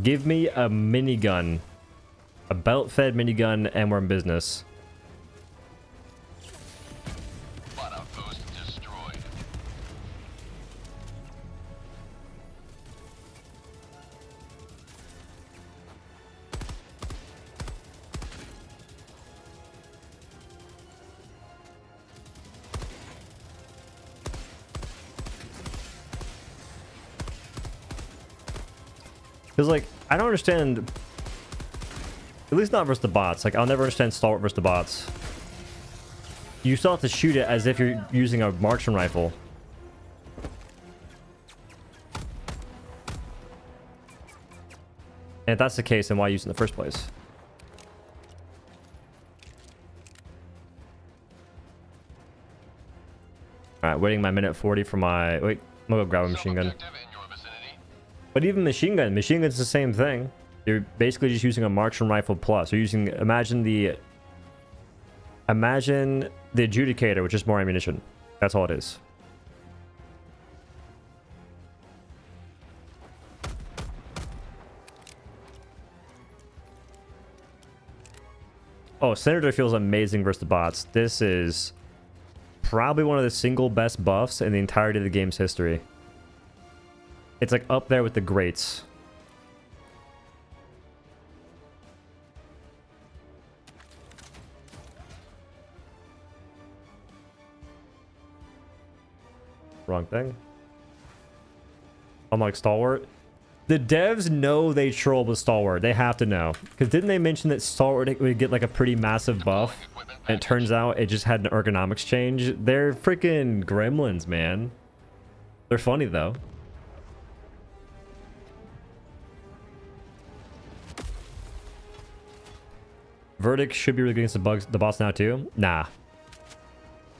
Give me a minigun. A belt-fed minigun, and we're in business. Loadout post destroyed. Because, like, I don't understand... At least not versus the bots. Like, I'll never understand Stalwart versus the bots. You still have to shoot it as if you're using a marksman rifle. And if that's the case, then why use it in the first place? Alright, waiting my minute 40 for my... Wait, I'm gonna go grab a machine gun. But even machine gun's the same thing. You're basically just using a marksman rifle plus. You're using... Imagine the adjudicator with just more ammunition. That's all it is. Oh, Senator feels amazing versus the bots. This is probably one of the single best buffs in the entirety of the game's history. It's like up there with the greats. Wrong thing. Unlike Stalwart. The devs know they troll with Stalwart. They have to know. Because didn't they mention that Stalwart would get like a pretty massive buff? And it turns out it just had an ergonomics change. They're freaking gremlins, man. They're funny, though. Verdict should be really good against the bots now, too. Nah.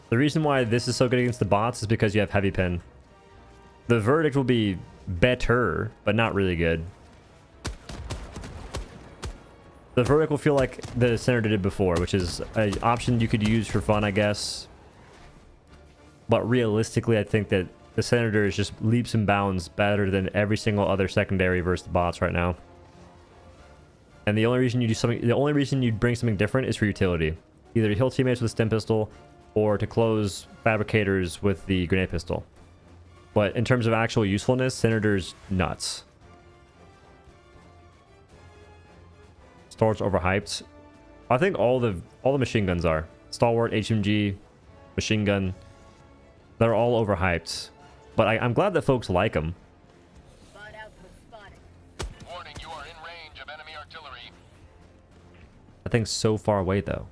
The reason why this is so good against the bots is because you have heavy pin. The Verdict will be better, but not really good. The Verdict will feel like the Senator did before, which is an option you could use for fun, I guess. But realistically, I think that the Senator is just leaps and bounds better than every single other secondary versus the bots right now. And the only reason you do something, the only reason you'd bring something different is for utility. Either to heal teammates with a stim pistol, or to close fabricators with the grenade pistol. But in terms of actual usefulness, Senator's nuts. Stalwart's overhyped. I think all the machine guns are. Stalwart, HMG, machine gun. They're all overhyped. But I'm glad that folks like them. Warning, you are in range of enemy artillery. I think so far away though.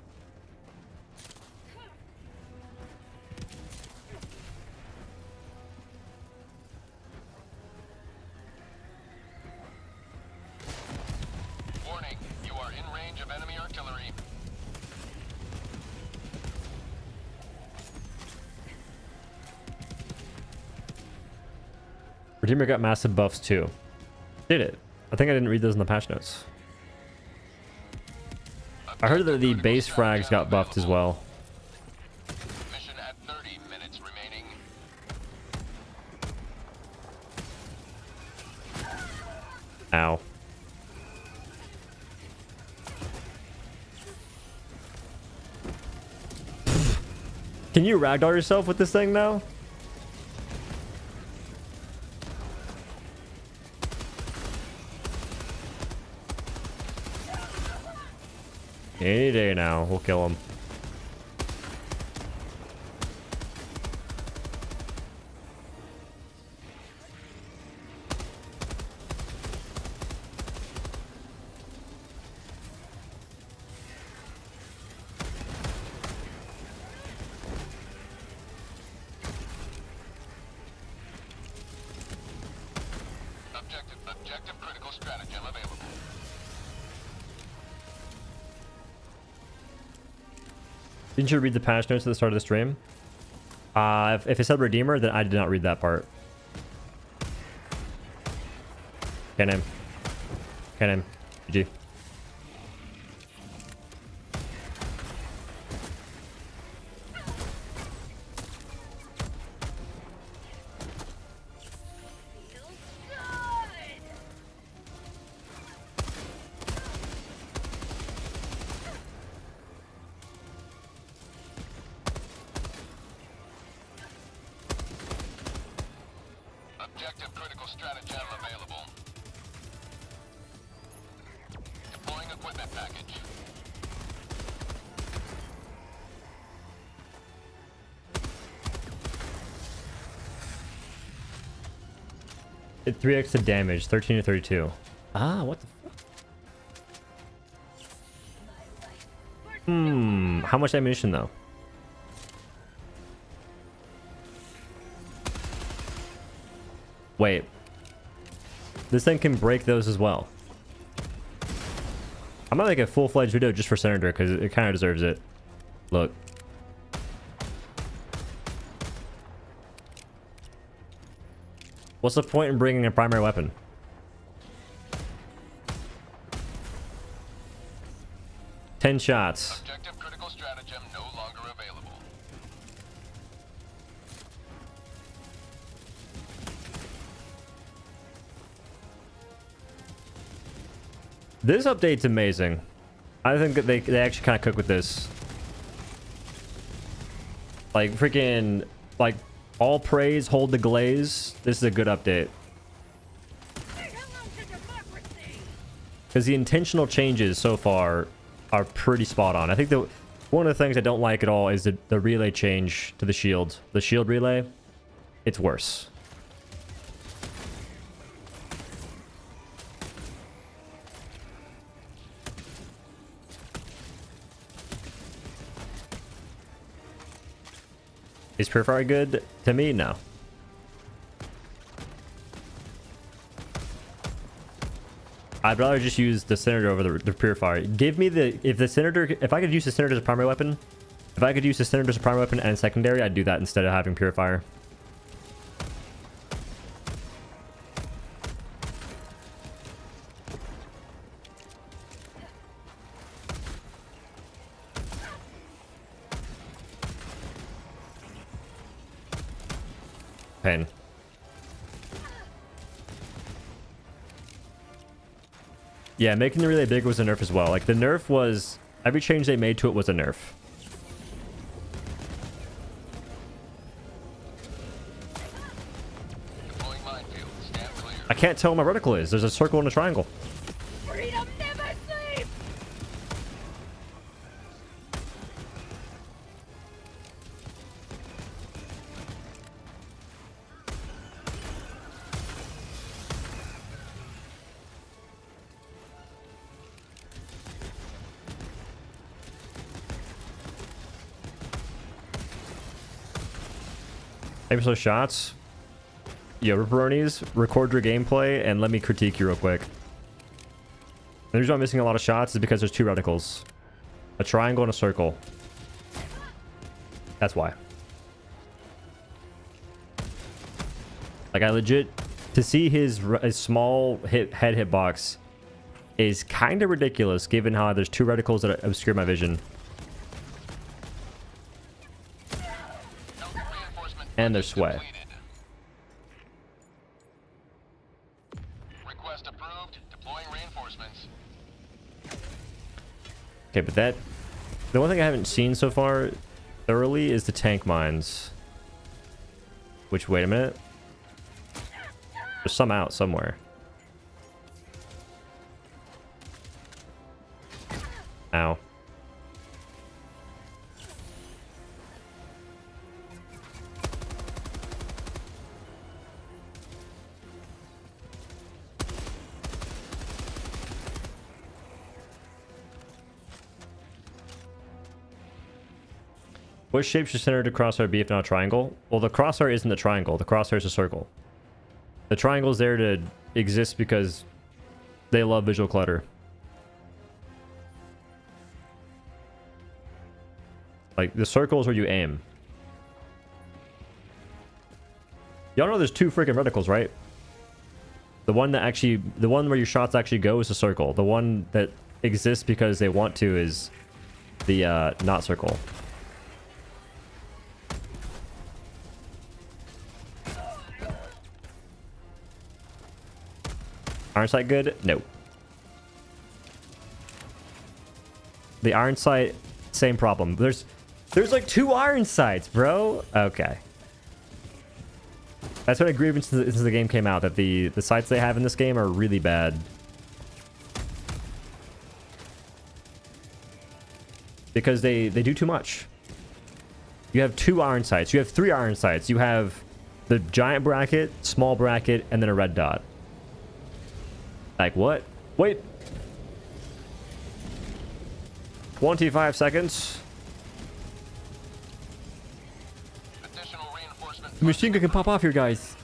Redeemer got massive buffs too. Did it? I think I didn't read those in the patch notes. I heard that the base frags got buffed as well. Mission at 30 minutes remaining. Ow. Can you ragdoll yourself with this thing now? Any day now, we'll kill him. Objective critical stratagem available. Didn't you read the patch notes at the start of the stream? If it said Redeemer, then I did not read that part. Can't aim. Can't aim. GG. Objective critical stratagem available. Deploying equipment package. It 3x the damage, 13 to 32. Ah, what the how much ammunition though? Wait. This thing can break those as well. I might make a full-fledged video just for Senator because it kind of deserves it. Look. What's the point in bringing a primary weapon? Ten shots. Objective critical stratagem no longer available. This update's amazing. I think that they actually kind of cook with this. Like freaking like all praise, hold the glaze. This is a good update. Because the intentional changes so far are pretty spot on. I think one of the things I don't like at all is the relay change to the shield. The shield relay, it's worse. Is Purifier good? To me, no. I'd rather just use the Senator over the Purifier. Give me if I could use the Senator as a primary weapon, if I could use the Senator as a primary weapon and secondary, I'd do that instead of having Purifier. Pain. Yeah, making the relay big was a nerf as well. Like the nerf was every change they made to it was a nerf. Deploying minefield. Stand clear. I can't tell what my reticle is. There's a circle and a triangle. Freedom never sleeps! Episode shots. Yo, Ripperonis, record your gameplay and let me critique you real quick. The reason I'm missing a lot of shots is because there's two reticles. A triangle and a circle. That's why. Like, I legit... To see his small head hitbox is kind of ridiculous, given how there's two reticles that obscure my vision. And their sway. Request approved. Deploying reinforcements. Okay, but the one thing I haven't seen so far thoroughly is the tank mines. Which, wait a minute. There's some out somewhere. Ow. What shape should Senator crosshair be if not a triangle? Well, the crosshair isn't the triangle. The crosshair is a circle. The triangle is there to exist because they love visual clutter. Like, the circle is where you aim. Y'all know there's two freaking reticles, right? The one where your shots actually go is a circle. The one that exists because they want to is the not circle. Iron sight good? No. The iron sight, same problem. There's like two iron sights, bro. Okay. That's been a grievance since the game came out, that the sights they have in this game are really bad. Because they do too much. You have two iron sights. You have three iron sights. You have the giant bracket, small bracket, and then a red dot. Like what? Wait. 25 seconds. Additional reinforcement. The machine gun can pop off here, guys.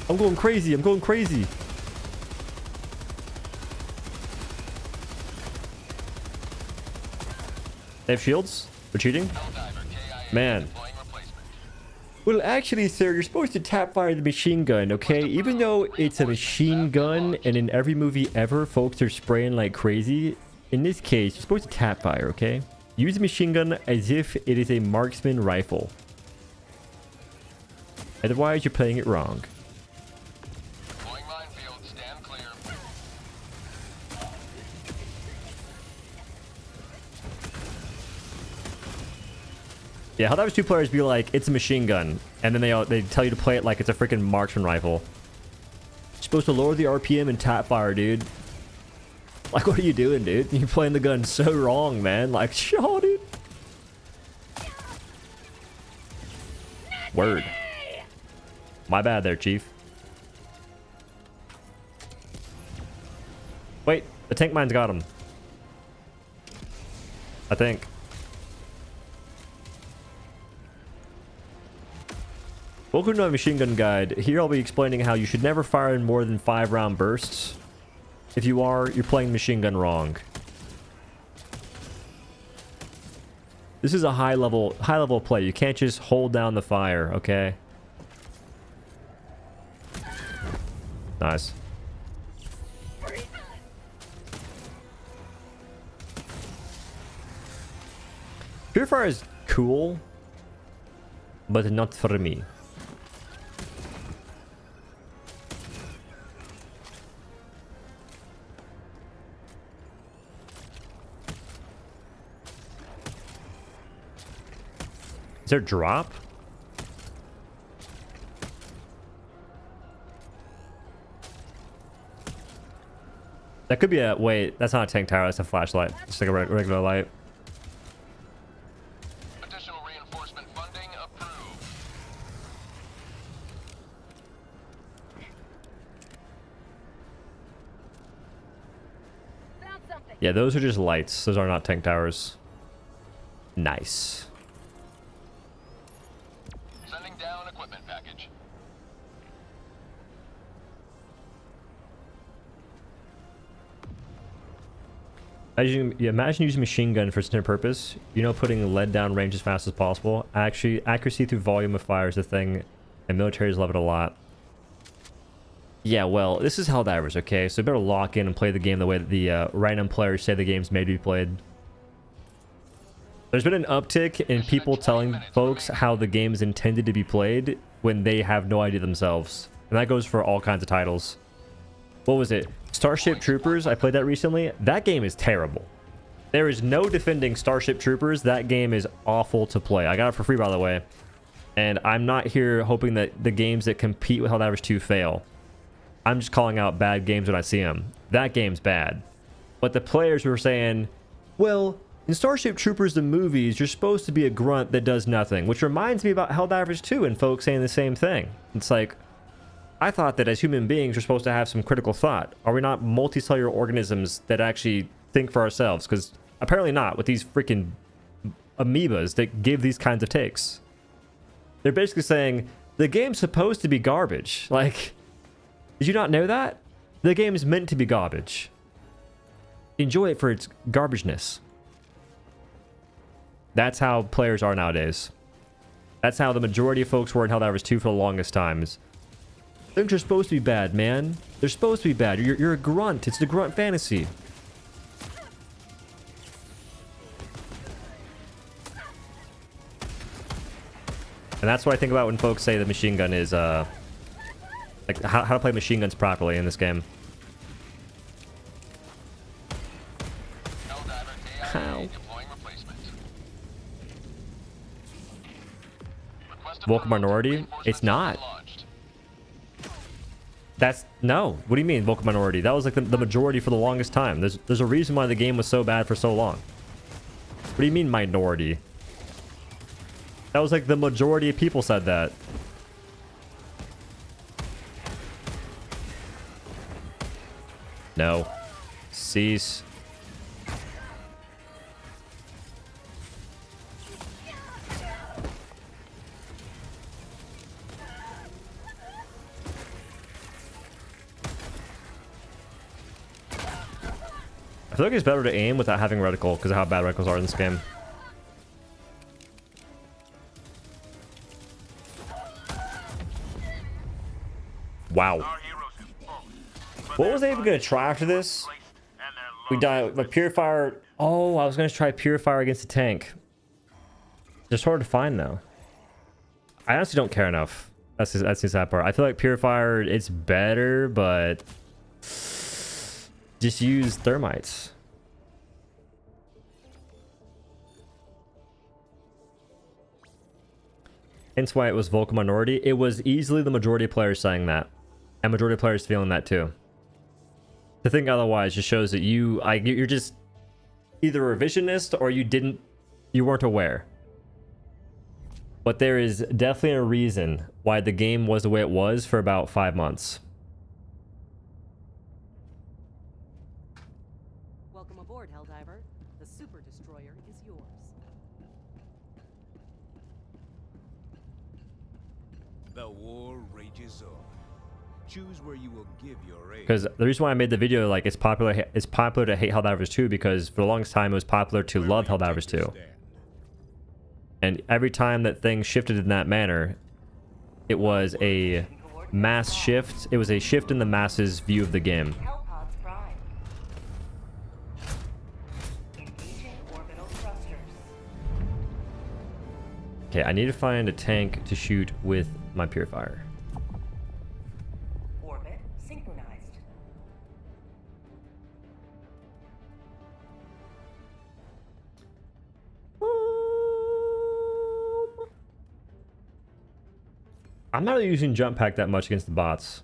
I'm going crazy. I'm going crazy. They have shields? They're cheating? Man. Well, actually, sir, you're supposed to tap fire the machine gun, okay? Even though it's a machine gun, and in every movie ever, folks are spraying like crazy, in this case, you're supposed to tap fire, okay? Use the machine gun as if it is a marksman rifle. Otherwise, you're playing it wrong. Deploying minefield. Stand clear. Yeah, Helldivers 2 players be like, it's a machine gun, and then they tell you to play it like it's a freaking marksman rifle. You're supposed to lower the RPM and tap fire, dude. Like, what are you doing, dude? You're playing the gun so wrong, man. Like, oh, dude. Word. My bad there, Chief. Wait, the tank mine's got him. I think. Welcome to my machine gun guide. Here I'll be explaining how you should never fire in more than 5-round bursts. If you are, you're playing machine gun wrong. This is a high level play. You can't just hold down the fire, okay? Nice. Purifier is cool, but not for me. Is there a drop? That could be a... Wait, that's not a tank tower. That's a flashlight. Just like a regular light. Additional reinforcement funding approved. Found something. Yeah, those are just lights. Those are not tank towers. Nice. Sending down equipment package. Imagine using machine gun for its intended purpose. You know, putting lead down range as fast as possible. Actually, accuracy through volume of fire is the thing, and militaries love it a lot. Yeah, well, this is Helldivers, okay? So you better lock in and play the game the way that the random players say the game's made to be played. There's been an uptick in people telling folks how the game is intended to be played when they have no idea themselves. And that goes for all kinds of titles. What was it? Starship Troopers? I played that recently. That game is terrible. There is no defending Starship Troopers. That game is awful to play. I got it for free, by the way. And I'm not here hoping that the games that compete with Helldivers 2 fail. I'm just calling out bad games when I see them. That game's bad. But the players were saying, well, in Starship Troopers, the movies, you're supposed to be a grunt that does nothing. Which reminds me about Helldivers 2 and folks saying the same thing. It's like, I thought that as human beings, we're supposed to have some critical thought. Are we not multicellular organisms that actually think for ourselves? Because apparently not with these freaking amoebas that give these kinds of takes. They're basically saying, the game's supposed to be garbage. Like, did you not know that? The game is meant to be garbage. Enjoy it for its garbageness. That's how players are nowadays. That's how the majority of folks were in Helldivers 2 for the longest times. Things are supposed to be bad, man. They're supposed to be bad. You're a grunt. It's the grunt fantasy. And that's what I think about when folks say the machine gun is, like, how to play machine guns properly in this game. How? Vocal minority? It's not. That's no. What do you mean vocal minority? That was like the majority for the longest time. There's a reason why the game was so bad for so long. What do you mean minority? That was like the majority of people said that. No. Cease. I feel like it's better to aim without having reticle because of how bad reticles are in this game. Wow. What was I even going to try after this? We died. But Purifier... Oh, I was going to try Purifier against a tank. Just hard to find, though. I honestly don't care enough. That's the sad part. I feel like Purifier, it's better, but... Just use thermites. Hence why it was vocal minority. It was easily the majority of players saying that. And majority of players feeling that too. To think otherwise just shows that you're just either a revisionist or you weren't aware. But there is definitely a reason why the game was the way it was for about 5 months. Welcome aboard, Helldiver. The super destroyer is yours. The war rages on. Choose where you will give your aid. Because the reason why I made the video, like, it's popular to hate Helldivers 2 because for the longest time it was popular to love Helldivers 2. And every time that things shifted in that manner, it was a mass shift. It was a shift in the masses' view of the game. Hellpods prime. Engaging orbital thrusters. Okay, I need to find a tank to shoot with my Purifier. Orbit synchronized. I'm not using jump pack that much against the bots.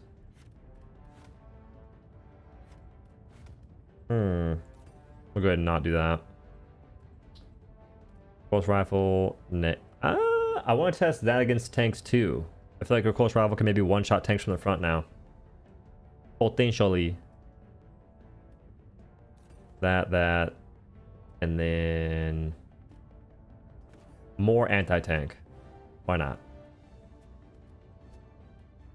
We'll go ahead and not do that. Pulse rifle. I want to test that against tanks too. I feel like a close rifle can maybe one-shot tanks from the front now. Potentially. That. And then... more anti-tank. Why not?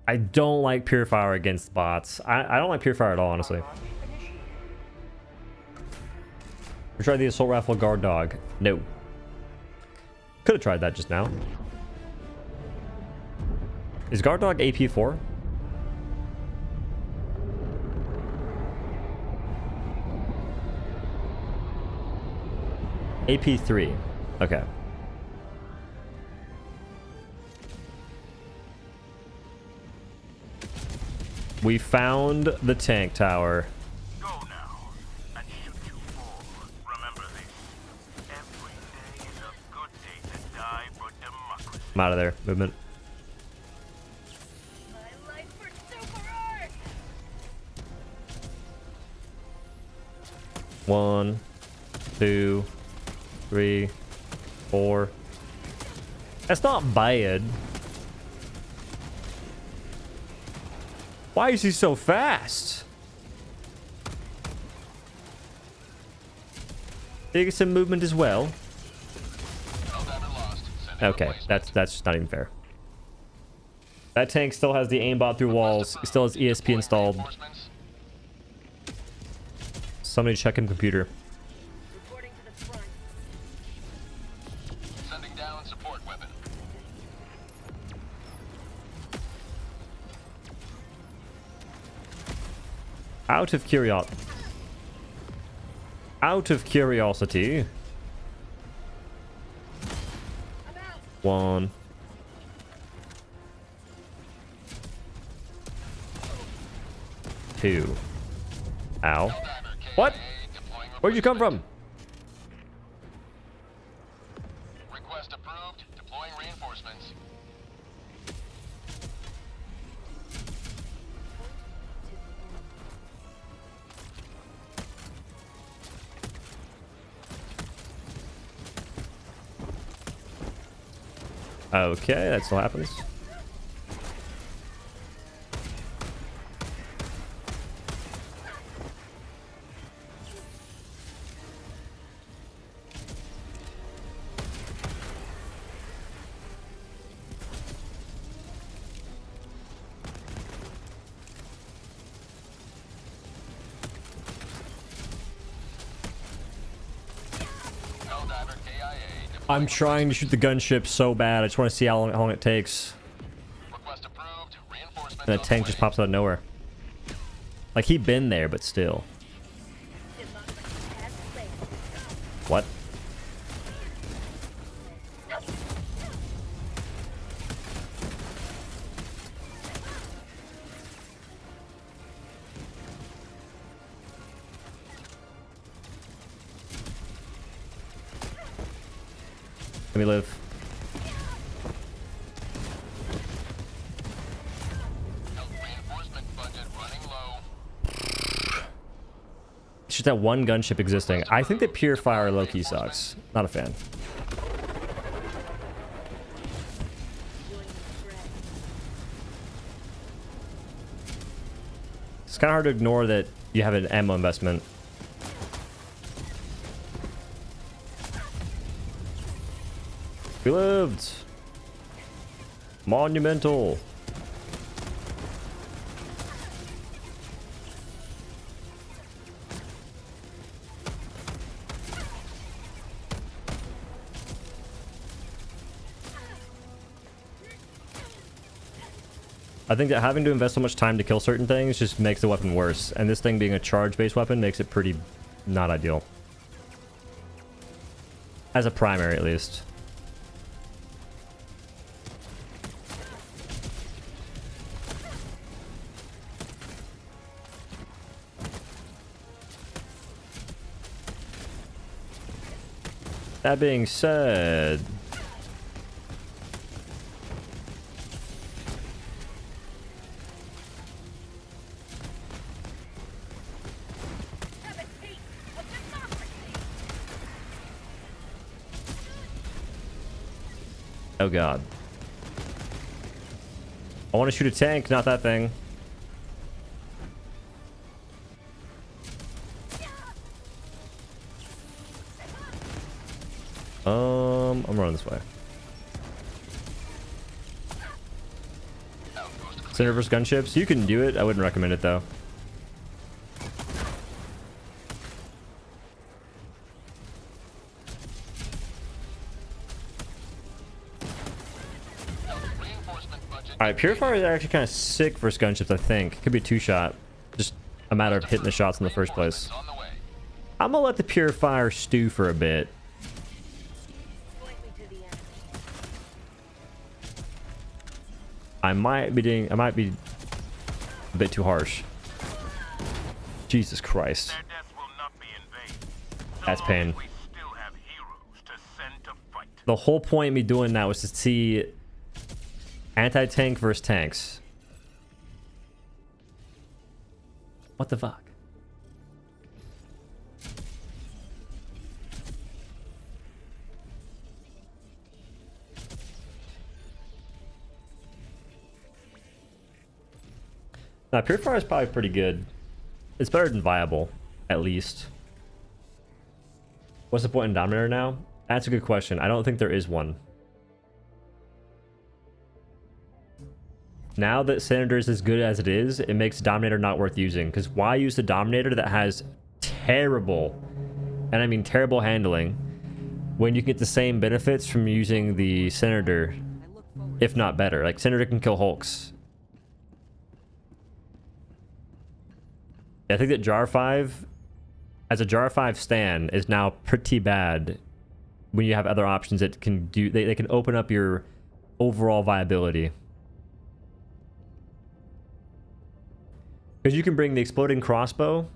I don't like Purifier against bots. I don't like Purifier at all, honestly. We tried the Assault Rifle Guard Dog. No. Could have tried that just now. Is Guard Dog AP4? AP3. Okay. We found the tank tower. Go now, and shoot you all. Remember this. Every day is a good day to die for democracy. I'm out of there. Movement. My life for super art! 1, 2, 3, 4. That's not bad. Why is he so fast? Did he get some movement as well? Okay, that's just not even fair. That tank still has the aimbot through walls. It still has ESP installed. Somebody check him computer. Reporting to the front. Sending down support weapon. Out of curiosity. 1. Two. Ow. What? Where'd you come from? Request approved. Deploying reinforcements. Okay, that still happens. I'm trying to shoot the gunship so bad. I just want to see how long it takes. Request approved. Reinforcements And the on tank the just way. pops out of nowhere. Like, he been there, but still. What? Let me live. Reinforcement budget running low. It's just that one gunship existing. I think that Purifier low-key sucks. Not a fan. It's kind of hard to ignore that you have an ammo investment. We lived. Monumental. I think that having to invest so much time to kill certain things just makes the weapon worse, and this thing being a charge-based weapon makes it pretty not ideal. As a primary, at least. That being said, oh god. I want to shoot a tank, not that thing. I'm running this way. Center versus gunships. You can do it. I wouldn't recommend it though. Alright, Purifier is actually kind of sick versus gunships, I think. Could be a two-shot. Just a matter of hitting the shots in the first place. I'm gonna let the Purifier stew for a bit. I might be a bit too harsh. Jesus Christ. Their deaths will not be in vain. So That's long pain. as we still have heroes to send to fight. The whole point of me doing that was to see anti-tank versus tanks. What the fuck? Now, Purifier is probably pretty good. It's better than Viable, at least. What's the point in Dominator now? That's a good question. I don't think there is one. Now that Senator is as good as it is, it makes Dominator not worth using. Because why use the Dominator that has terrible, and I mean terrible handling, when you can get the same benefits from using the Senator, if not better. Like, Senator can kill Hulks. I think that Jar 5, as a Jar 5 stand, is now pretty bad when you have other options that can do... They can open up your overall viability. Because you can bring the Exploding Crossbow,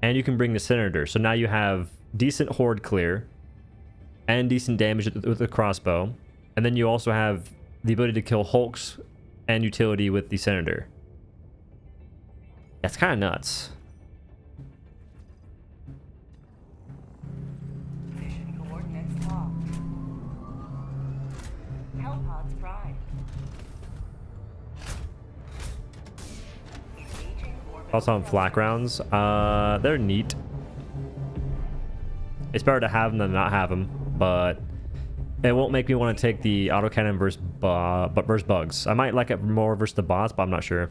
and you can bring the Senator. So now you have decent horde clear, and decent damage with the crossbow. And then you also have the ability to kill Hulks and utility with the Senator. That's kind of nuts. Mission coordinates locked. Hellpods prime. Engaging orbital Also on flak rounds. They're neat. It's better to have them than not have them, but it won't make me want to take the autocannon versus bugs. I might like it more versus the bots, but I'm not sure.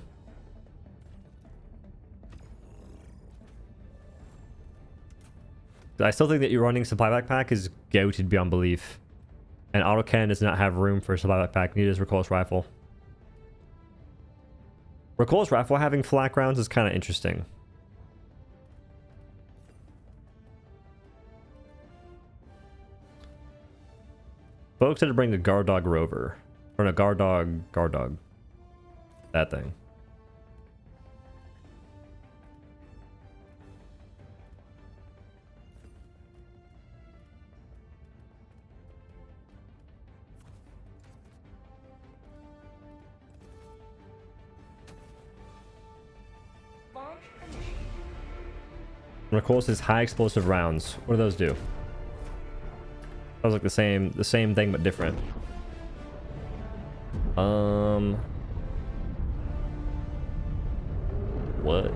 I still think that your running supply backpack is goated beyond belief. And autocannon does not have room for a supply backpack. Neither does recoilless rifle. Recoilless rifle having flak rounds is kind of interesting. Folks had to bring a guard dog rover. Or a guard dog. That thing. Launch initiated. Recoilless is high explosive rounds. What do those do? That was like the same thing but different. What?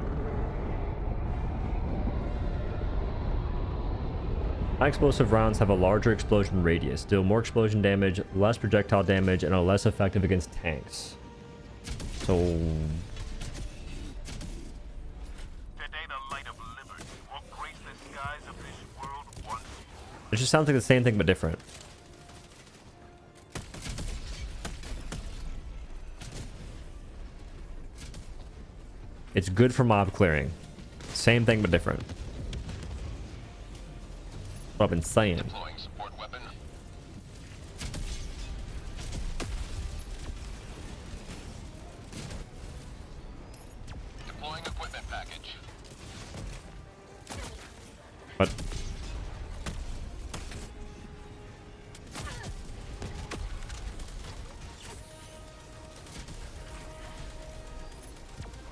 High explosive rounds have a larger explosion radius, deal more explosion damage, less projectile damage, and are less effective against tanks. So Today the light of liberty will grace the skies of this world once more. it just sounds like the same thing but different. It's good for mob clearing. Same thing but different. What I've been saying. Deploying support weapon. Deploying equipment package. What?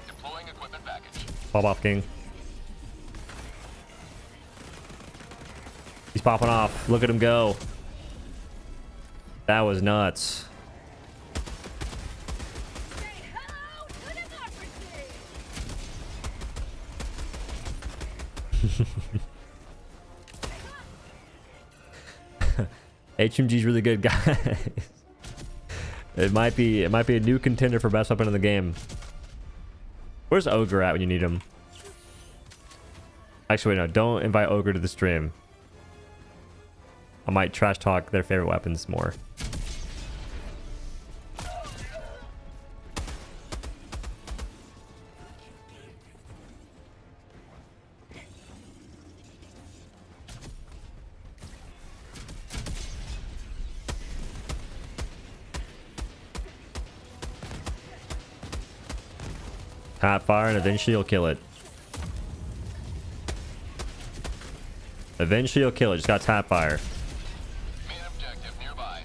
Deploying equipment package. Pop off, King. He's popping off. Look at him go. That was nuts. Say hello to democracy! HMG's really good, guys. It might be a new contender for best weapon in the game. Where's Ogre at when you need him? Actually, no, don't invite Ogre to the stream. I might trash talk their favorite weapons more. Tap fire and eventually you'll kill it. Eventually you'll kill it. Just got tap fire. Main objective nearby.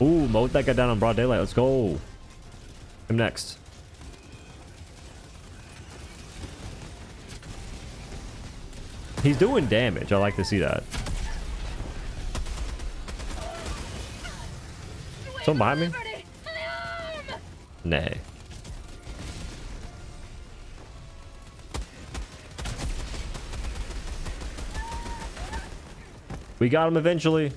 Ooh, mowed that guy down on broad daylight. Let's go. Him next. He's doing damage. I like to see that. Someone behind me? Liberty! Alarm! Nay. We got him eventually.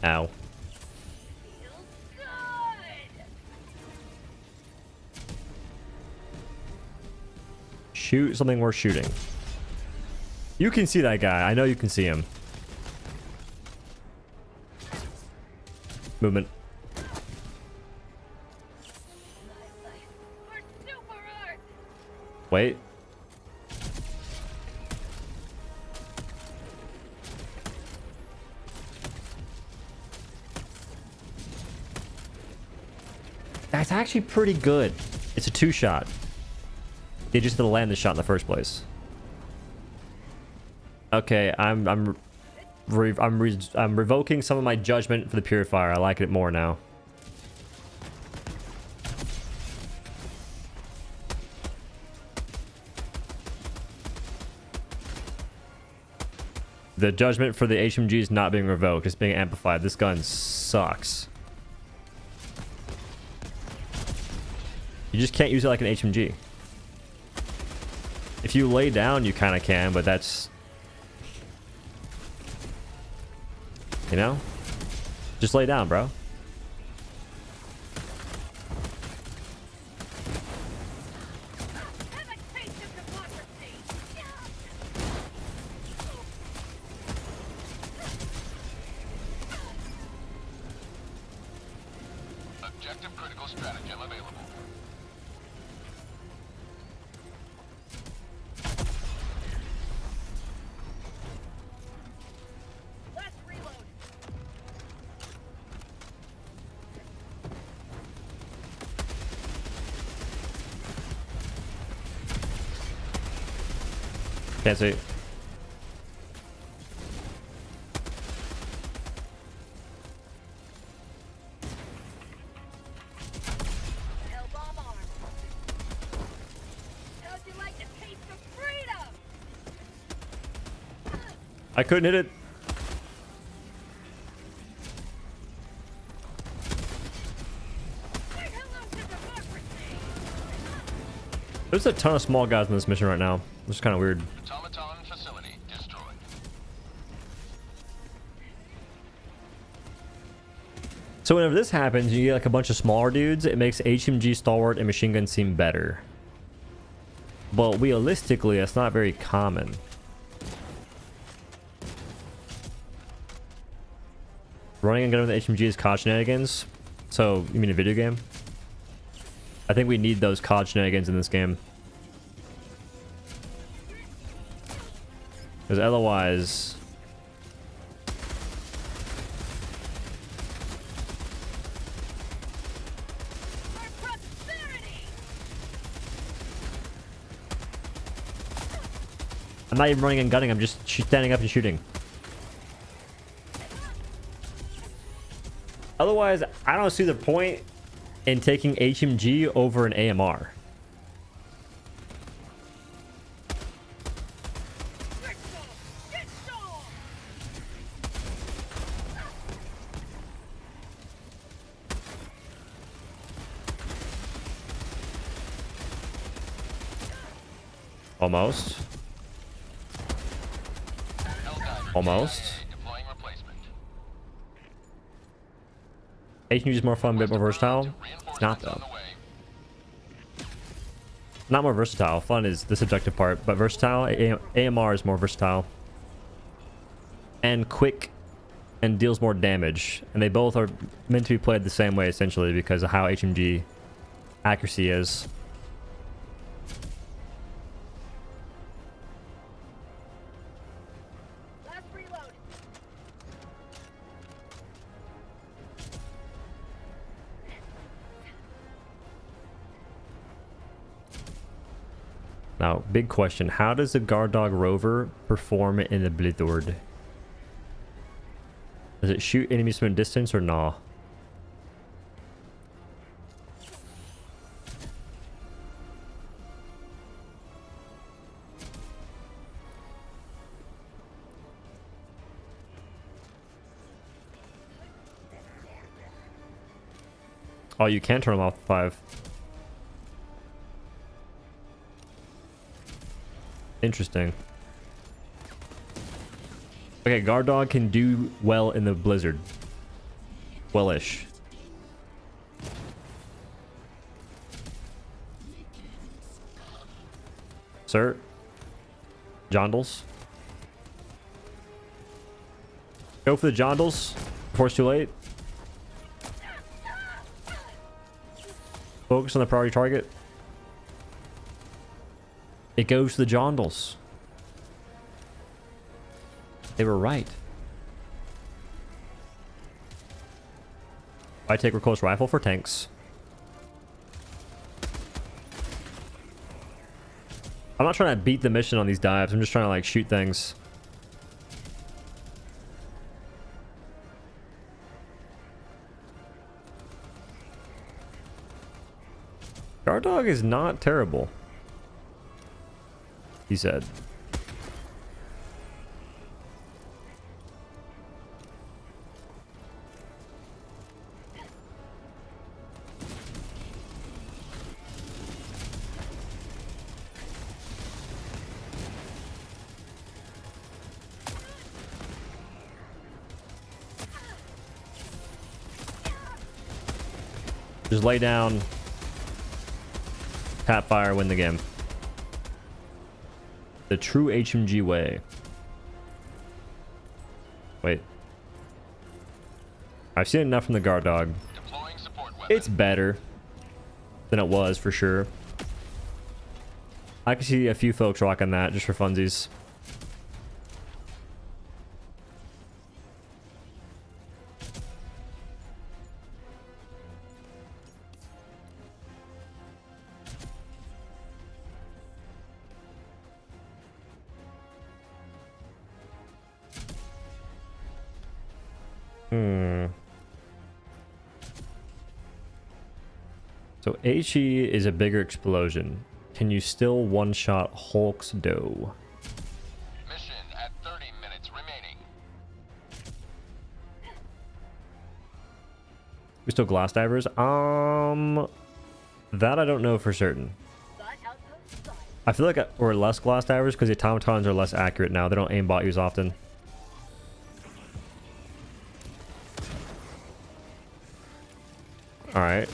Ow. Feels good! Shoot something worth shooting. You can see that guy. I know you can see him. Movement. My life for super art! Wait. That's actually pretty good. It's a 2-shot. They just didn't land the shot in the first place. Okay, I'm revoking some of my judgment for the purifier. I like it more now. The judgment for the HMG is not being revoked. It's being amplified. This gun sucks. You just can't use it like an HMG. If you lay down, you kind of can, but that's... You know? Just lay down, bro. Have a taste of democracy. Objective critical stratagem available. Let's reload. Can't see. Hell bomb arm. How'd you like the taste of freedom? I couldn't hit it. Say hello to democracy. There's a ton of small guys in this mission right now, which is kind of weird. Automaton facility destroyed. So whenever this happens, you get like a bunch of smaller dudes. It makes HMG, Stalwart, and Machine Gun seem better. But realistically, that's not very common. Running and gunning with the HMG is COD shenanigans. So, you mean a video game? I think we need those COD shenanigans in this game. Because otherwise... Our prosperity. I'm not even running and gunning, I'm just standing up and shooting. Otherwise, I don't see the point in taking HMG over an AMR. Get some. Get some. Almost. Helldivers Almost. deploying replacement. HMG is more fun, a bit more versatile. It's not Reinforcements on though. the way. Not more versatile. Fun is the subjective part, but versatile. AMR is more versatile. And quick and deals more damage. And they both are meant to be played the same way essentially because of how HMG accuracy is. Let's reload. Now, big question. How does the Guard Dog Rover perform in the Blizzard? Does it shoot enemies from a distance or nah? Oh, you can turn them off 5. Interesting. Okay, Guard Dog can do well in the Blizzard. Well-ish. Sir? Jondals? Go for the Jondals before it's too late. Focus on the priority target. It goes to the Jondals. They were right. I take recourse rifle for tanks. I'm not trying to beat the mission on these dives. I'm just trying to like shoot things. Guard Dog is not terrible, he said. Just lay down, tap fire, win the game. The true HMG way. Wait. I've seen enough from the guard dog. Deploying support weapon. It's better than it was for sure. I can see a few folks rocking that just for funsies. So HE is a bigger explosion. Can you still one-shot Hulk's dough? Mission at 30 minutes remaining. We still glass divers? That I don't know for certain. I feel like we're less glass divers because the automatons are less accurate now. They don't aimbot use often. Alright.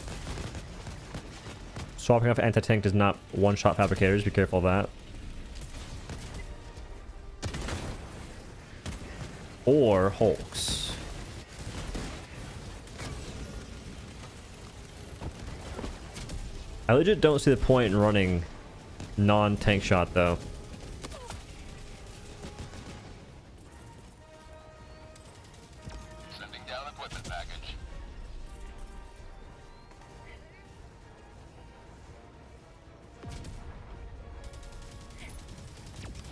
Swapping off anti-tank does not one-shot fabricators. Be careful of that. Or Hulks. I legit don't see the point in running non-tank shot though. Sending down equipment package.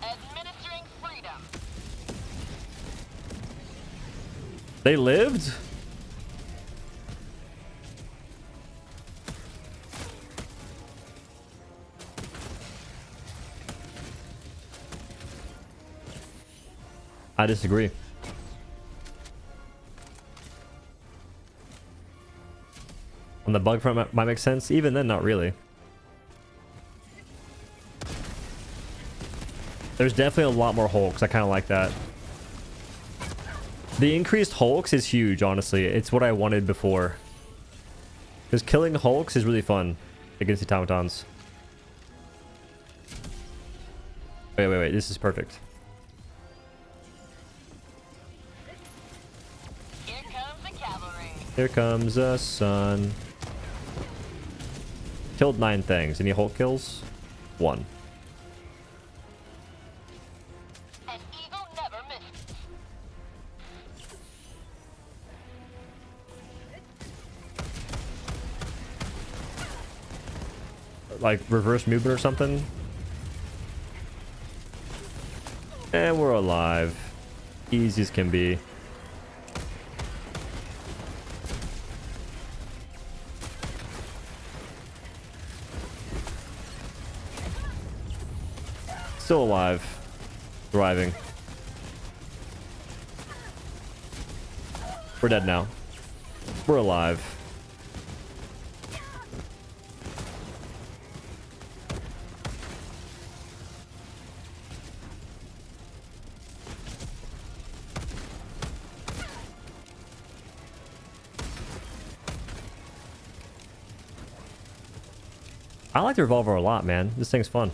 Administering freedom. They lived? I disagree. On the bug front might make sense. Even then, not really. There's definitely a lot more Hulks. I kind of like that. The increased Hulks is huge, honestly. It's what I wanted before. Because killing Hulks is really fun against the automatons. Wait. This is perfect. Here comes the cavalry. Here comes the sun. Killed 9 things. Any Hulk kills? 1. An eagle never misses. Like reverse movement or something. And we're alive. Easy as can be. Still alive. Thriving. We're dead now. We're alive. I like the revolver a lot, man. This thing's fun.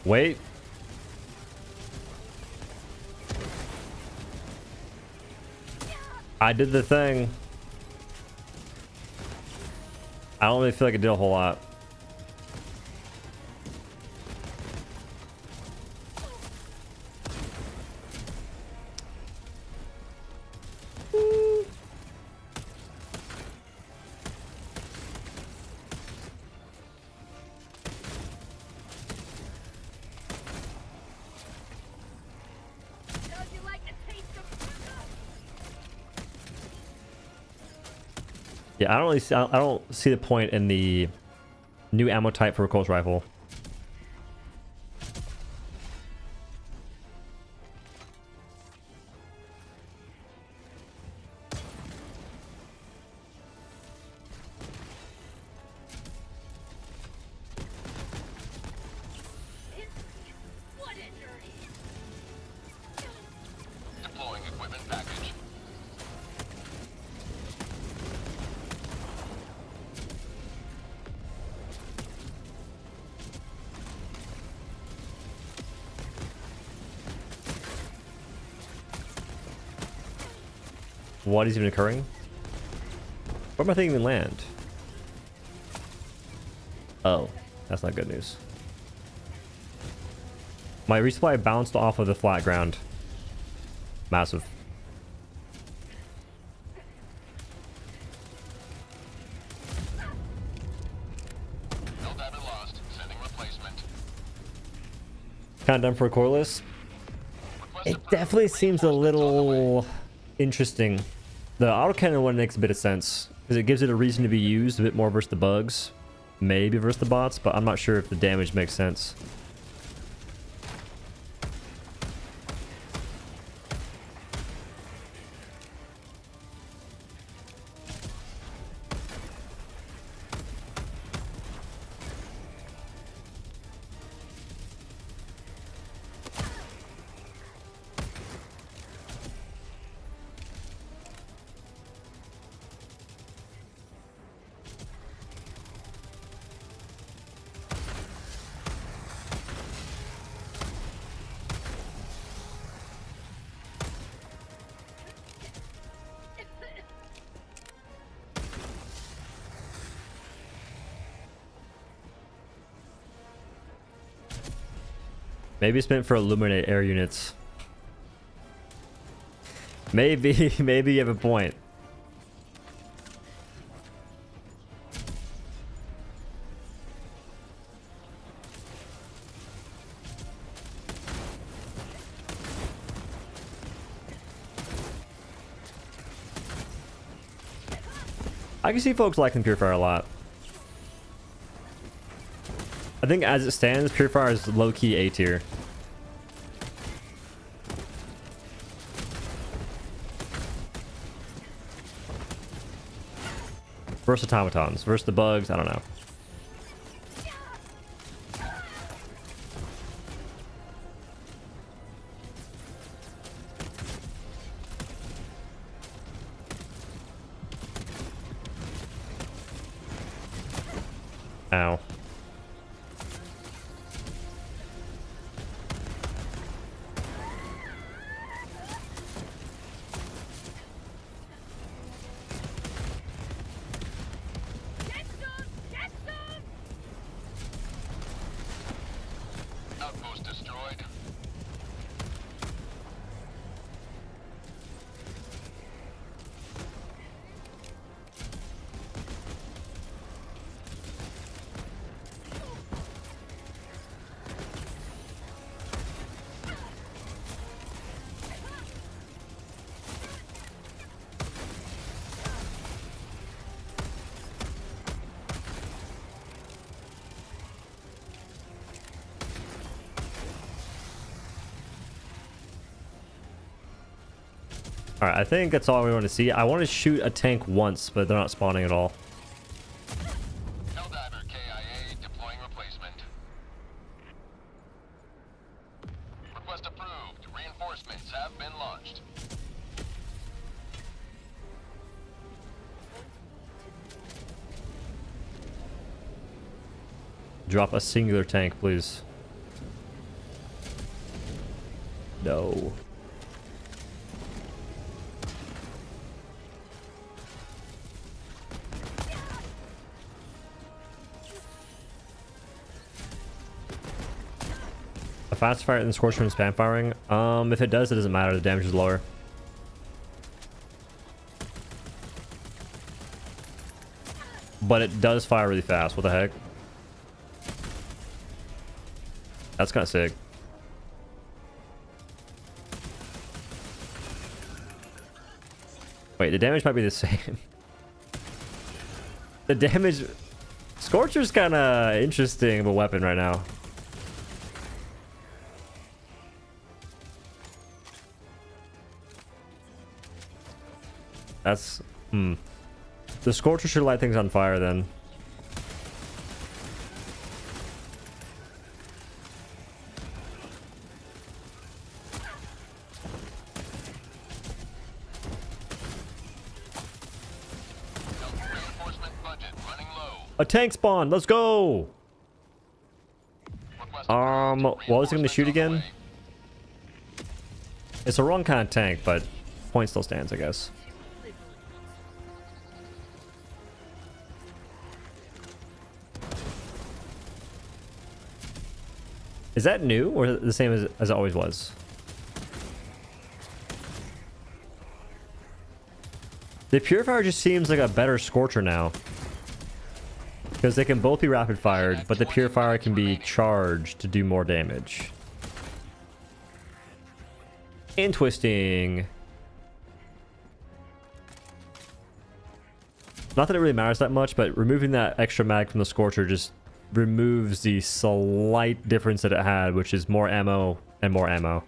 Wait. I did the thing. I don't really feel like I did a whole lot. How'd you like to taste of Yeah, I don't see the point in the new ammo type for a Colt rifle. what is even occurring? Where am I thinking we land? Oh, that's not good news. My resupply bounced off of the flat ground. Massive. Helldiver lost. Sending replacement. Countdown for a coreless. It definitely seems a little interesting. The autocannon one makes a bit of sense because it gives it a reason to be used a bit more versus the bugs, maybe versus the bots, but I'm not sure if the damage makes sense. Maybe it's meant for illuminate air units. Maybe, maybe you have a point. I can see folks liking Purifier a lot. I think as it stands, Purifier is low-key A tier. Versus automatons. Versus the bugs, I don't know. Ow. Outpost destroyed. Alright, I think that's all we want to see. I want to shoot a tank once, but they're not spawning at all. Helldiver KIA deploying replacement. Request approved. Reinforcements have been launched. Drop a singular tank, please. No. A fast fire than Scorcher and spam firing? If it does, it doesn't matter. The damage is lower. But it does fire really fast. What the heck? That's kind of sick. Wait, the damage might be the same. The damage... Scorcher's kind of interesting of a weapon right now. That's... The Scorcher should light things on fire then. A tank spawn, let's go! What was it going to shoot again? It's the wrong kind of tank, but point still stands, I guess. Is that new or the same as it always was? The Purifier just seems like a better Scorcher now. Because they can both be rapid fired, but the Purifier can be charged to do more damage. Interesting. Not that it really matters that much, but removing that extra mag from the Scorcher just removes the slight difference that it had, which is more ammo and more ammo.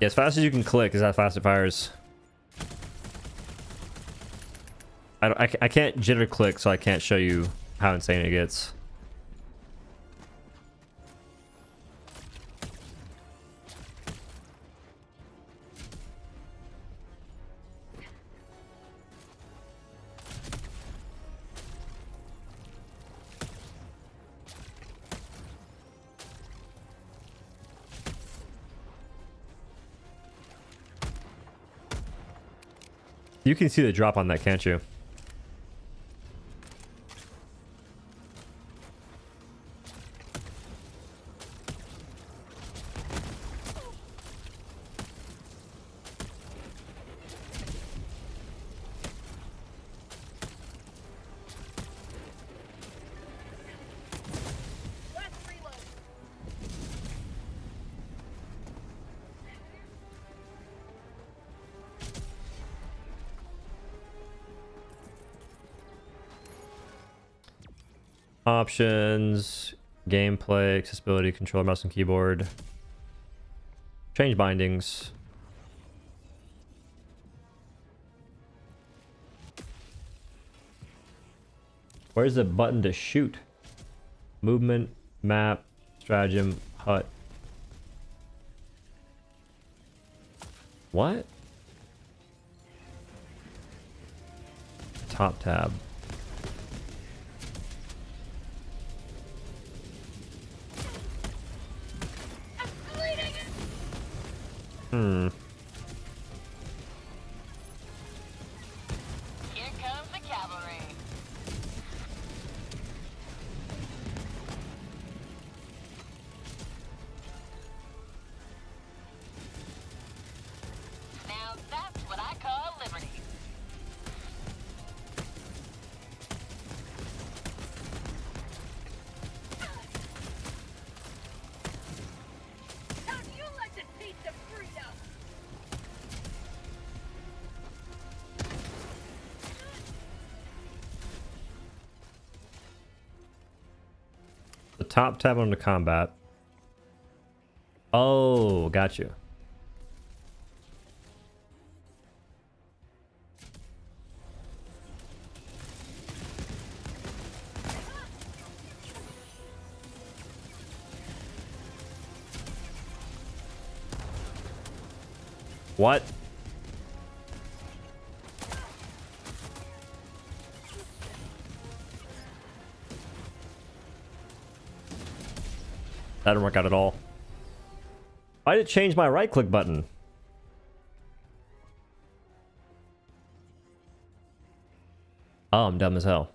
Yeah, as fast as you can click is how fast it fires. I can't jitter click, so I can't show you how insane it gets. You can see the drop on that, can't you? Let's reload. Options, gameplay, accessibility, controller, mouse and keyboard. Change bindings. Where's the button to shoot? Movement, map, stratagem, hut. What? Top tab. Hmm. Here comes the cavalry. Now that's what I call liberty. How do you like to taste of freedom? The top tab on the combat. Oh, got you. What? That didn't work out at all. Why did it change my right click button? Oh, I'm dumb as hell.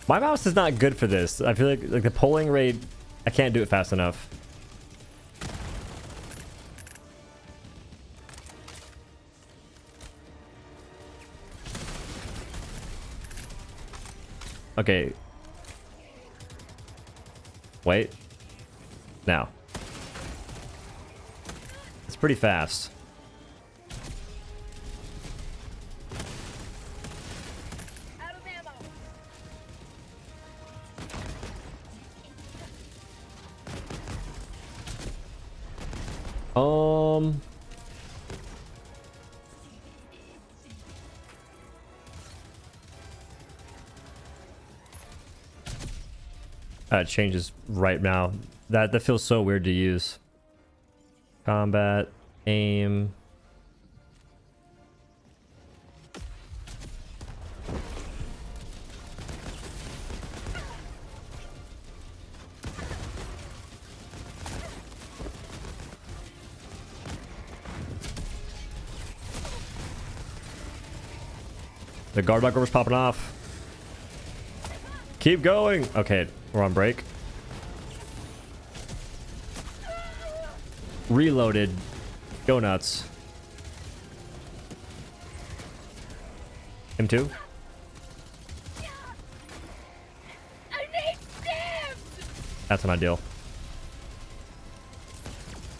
My mouse is not good for this. I feel like the polling rate, I can't do it fast enough. Okay. Wait. Now. It's pretty fast. Out of ammo. It changes right now. That feels so weird to use. Combat, aim. The guard buckle was popping off. Keep going. Okay, we're on break. Reloaded. Go nuts. Him too. I need stim! That's an ideal.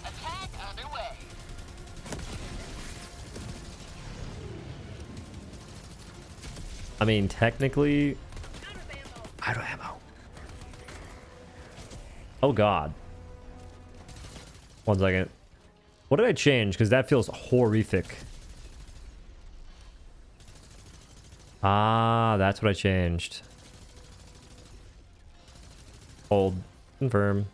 Attack underway. I mean, technically, out of ammo. Oh god. 1 second. What did I change? Because that feels horrific. Ah, that's what I changed. Hold. Confirm.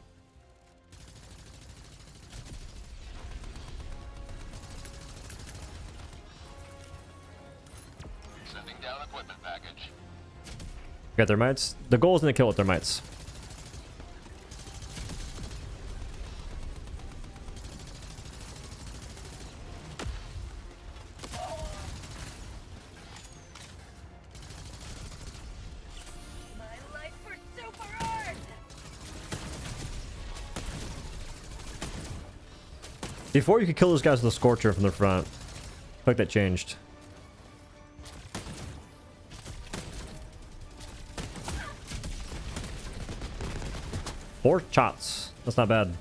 Sending down equipment package. Got thermites. The goal is to kill with thermites. My life for super art! Before you could kill those guys with a scorcher from the front. I think that changed. Four shots. That's not bad.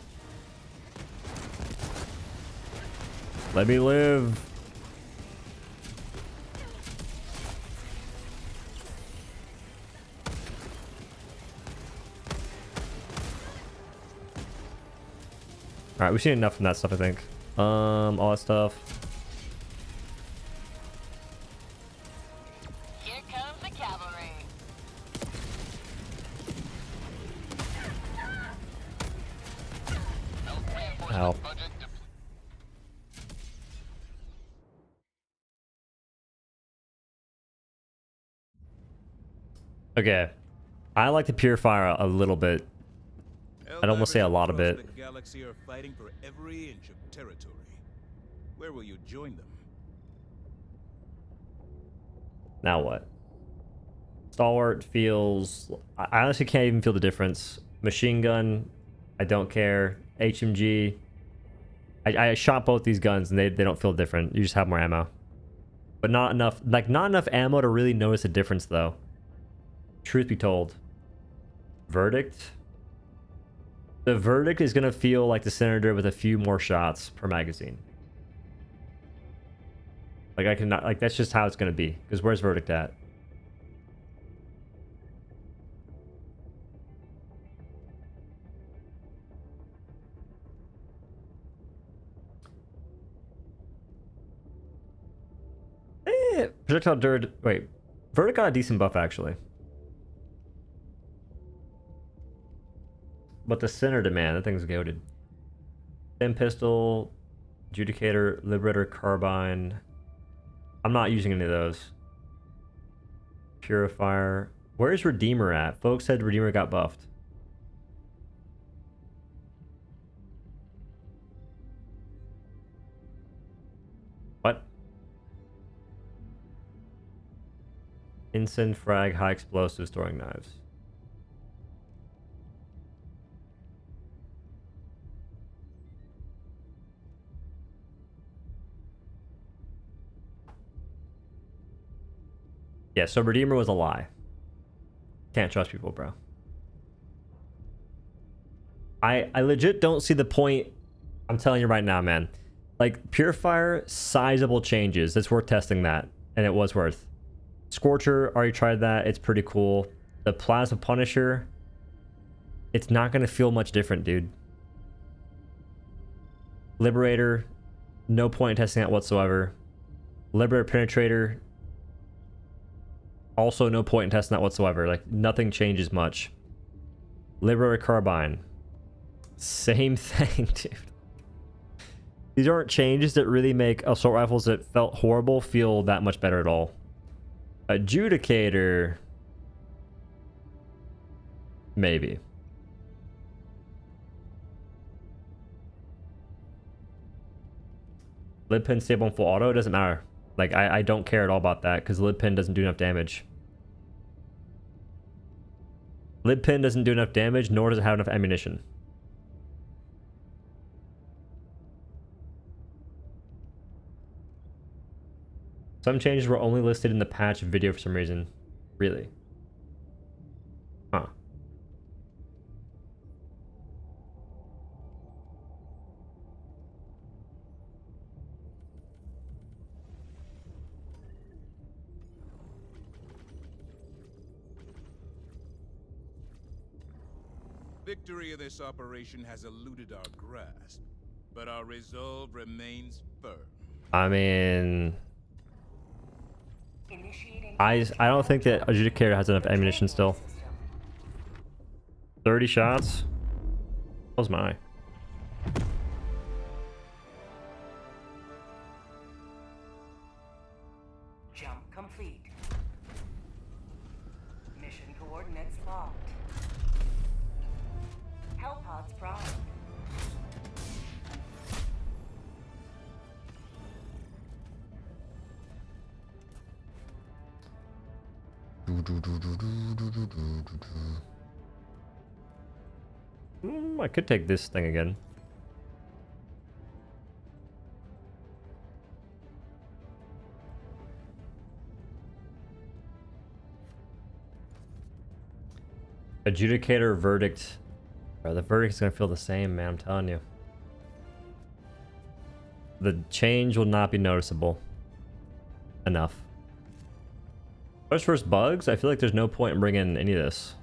Let me live. Alright, we've seen enough from that stuff, I think. All that stuff. Here comes the cavalry. Ow. Budget deployed. Okay. I like the purifier a little bit. I don't want to say a lot of Helldivers it. across the galaxy are fighting for every inch of territory. Where will you join them? Now what? Stalwart feels... I honestly can't even feel the difference. Machine gun, I don't care. HMG, I shot both these guns and they don't feel different. You just have more ammo. But not enough, like not enough ammo to really notice a difference though. Truth be told. Verdict? The Verdict is going to feel like the Senator with a few more shots per magazine. Like I cannot, like that's just how it's going to be. Because where's Verdict at? Projectile dirt. Wait, Verdict got a decent buff actually. But the Senator, man, that thing's goated. Stem pistol, Adjudicator, Liberator, Carbine. I'm not using any of those. Purifier. Where's Redeemer at? Folks said Redeemer got buffed. What? Instant frag, high explosives, throwing knives. Yeah, so Redeemer was a lie. Can't trust people, bro. I legit don't see the point. I'm telling you right now, man. Like, Purifier, sizable changes. It's worth testing that. And it was worth. Scorcher, already tried that. It's pretty cool. The Plasma Punisher, it's not going to feel much different, dude. Liberator, no point in testing that whatsoever. Liberator Penetrator, also no point in testing that whatsoever. Like, nothing changes much. Liberator Carbine, same thing, dude. These aren't changes that really make assault rifles that felt horrible feel that much better at all. Adjudicator, maybe. Lid pin stable and full auto, it doesn't matter. Like, I don't care at all about that because lid pin doesn't do enough damage. Lid pin doesn't do enough damage, nor does it have enough ammunition. Some changes were only listed in the patch video for some reason. Really? Huh. Victory of this operation has eluded our grasp, but our resolve remains firm. I mean, I don't think that Adjudicator has enough ammunition still. 30 shots? Close my eye. Jump complete. Mission coordinates locked. Hellpods primed. I could take this thing again. Adjudicator verdict. Bro, the verdict's gonna feel the same, man. I'm telling you. The change will not be noticeable enough. First bugs, I feel like there's no point in bringing any of this.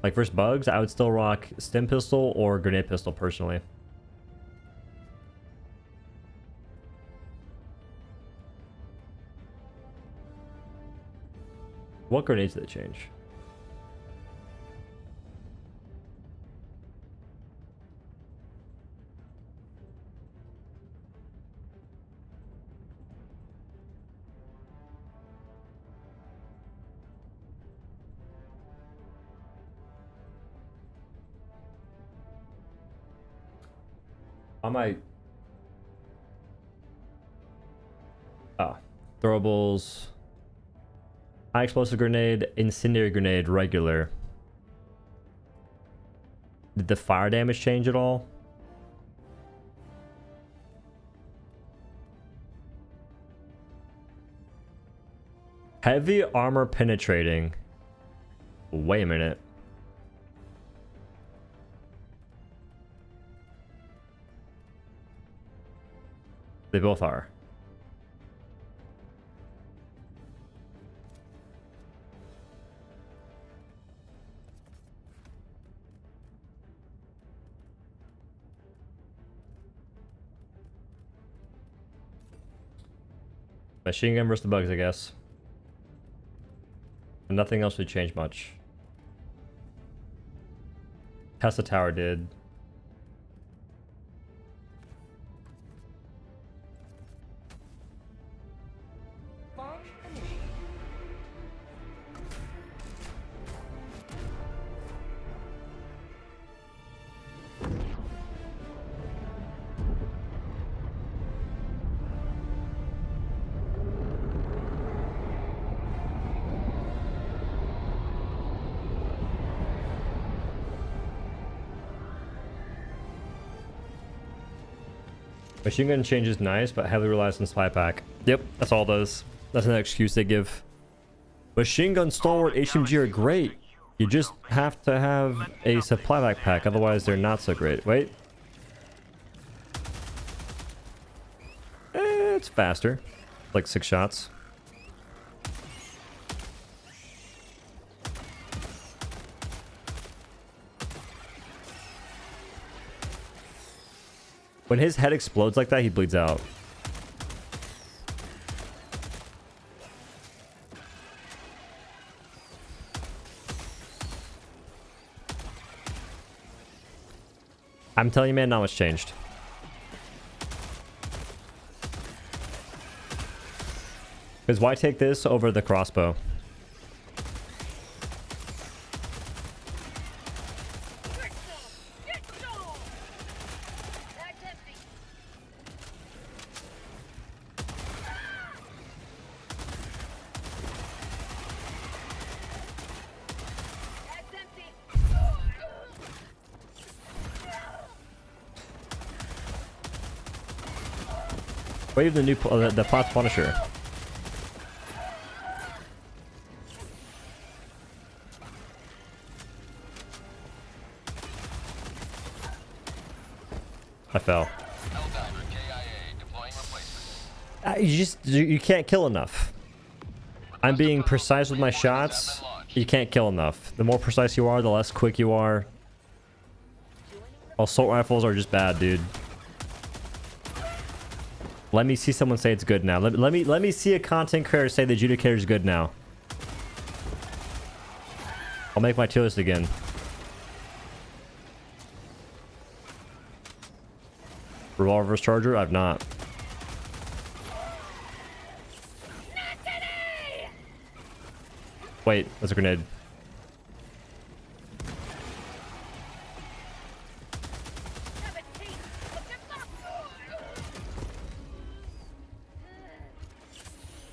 Like, first bugs, I would still rock stim pistol or grenade pistol personally. What grenades did they change? I might... Oh. Throwables. High explosive grenade, incendiary grenade, regular. Did the fire damage change at all? Heavy armor penetrating. Wait a minute. They both are. Machine gun versus the bugs, I guess. And nothing else would change much. Tesla Tower did. Machine gun change is nice, but heavily relies on supply pack. Yep, that's all it does. That's an excuse they give. Machine gun, stalwart, HMG are great. You just have to have a supply backpack, otherwise they're not so great. Wait. It's faster. Like 6 shots. When his head explodes like that, he bleeds out. I'm telling you, man, not much changed. Because why take this over the crossbow? Wave the new the Pot's Punisher. I fell. Helldiver KIA. Deploying replacement. You can't kill enough. I'm being precise with my shots. You can't kill enough. The more precise you are, the less quick you are. Assault rifles are just bad, dude. Let me see someone say it's good now. Let me see a content creator say the adjudicator is good now. I'll make my tier list again. Revolver's charger? I've not. Wait, that's a grenade.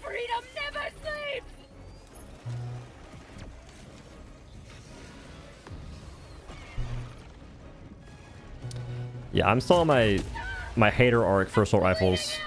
Freedom never sleeps! Yeah, I'm still on my hater arc for assault rifles.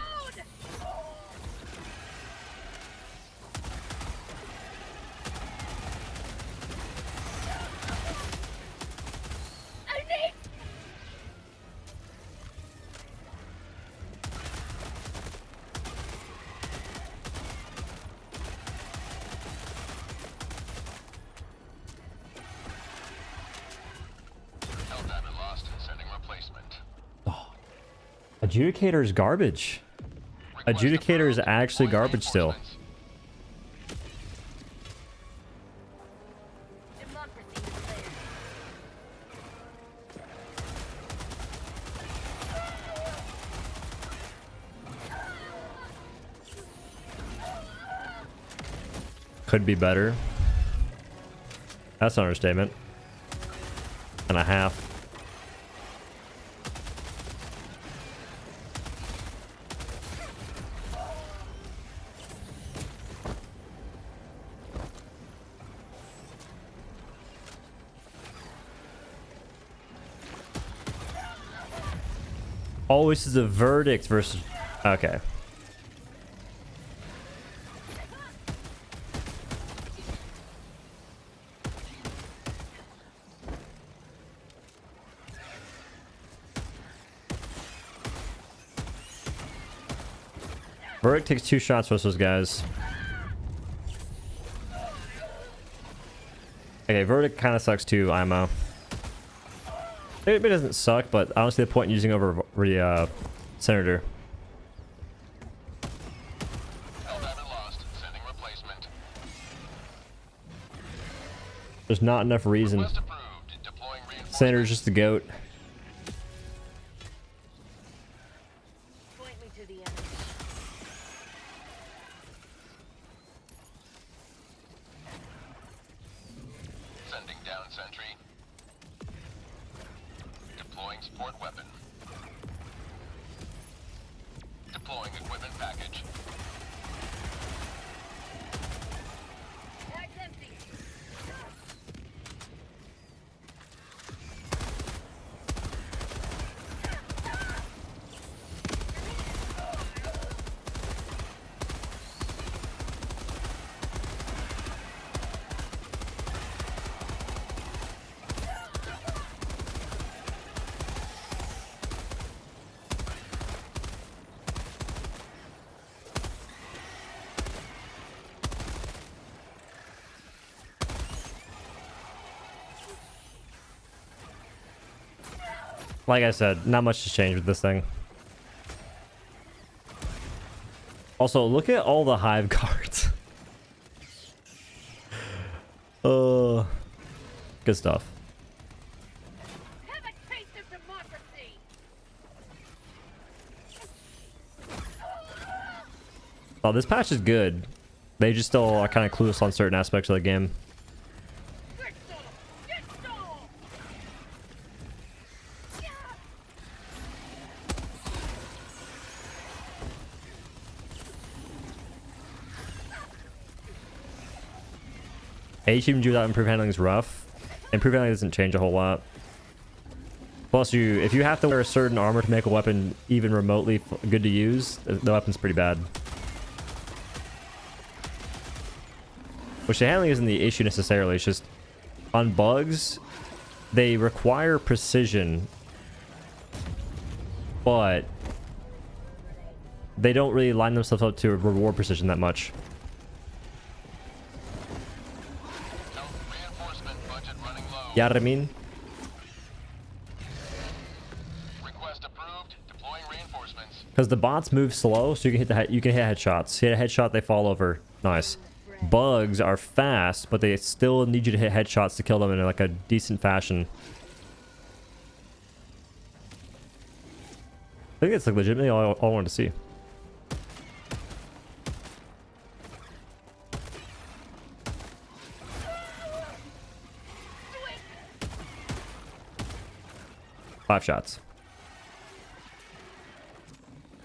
Helldiver lost. Sending replacement. Adjudicator is garbage. Adjudicator is actually garbage still. Democracy declared. Could be better. That's an understatement. And a half. Always is a verdict versus... Okay. Verdict takes 2 shots versus those guys. Okay, Verdict kind of sucks too, IMO. It doesn't suck, but I don't see the point in using over the Senator. Helldiver lost. Sending replacement. There's not enough reason. Request approved. Deploying reinforcements. Senator's just the GOAT. Point me to the enemy. Sending down Sentry. Deploying support weapon. Deploying equipment package. Bag's empty. Like I said, not much has changed with this thing. Also, look at all the hive cards. Good stuff. Have a taste of democracy! Oh, this patch is good. They just still are kind of clueless on certain aspects of the game. Get some! Get some! H even do that improved handling is rough. Improved handling doesn't change a whole lot. Plus, if you have to wear a certain armor to make a weapon even remotely good to use, the weapon's pretty bad. Which the handling isn't the issue necessarily. It's just on bugs, they require precision, but they don't really line themselves up to reward precision that much. Reinforcement budget running low. You know what I mean? Request approved. Deploying reinforcements. Because the bots move slow, so you can hit headshots. Hit a headshot, they fall over. Nice. Bugs are fast, but they still need you to hit headshots to kill them in like a decent fashion. I think it's like legitimately all I wanted to see. Five shots.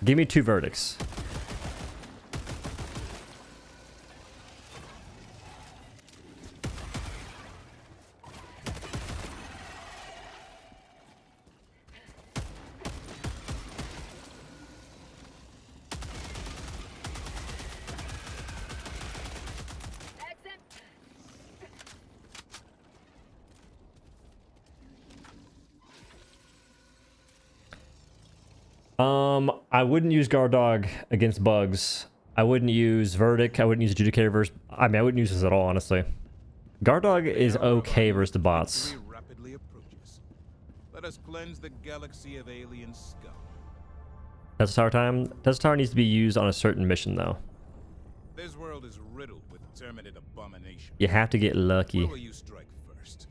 Give me 2 verdicts. I wouldn't use Guard Dog against bugs. I wouldn't use Verdict. I wouldn't use Adjudicator versus... I mean, I wouldn't use this at all, honestly. Guard Dog is okay versus the bots. Rapidly approaches. Let us cleanse the galaxy of alien scum. Tesla Tower time. Tesla Tower needs to be used on a certain mission, though. This world is riddled with terminate abomination. You have to get lucky. Where will you strike first?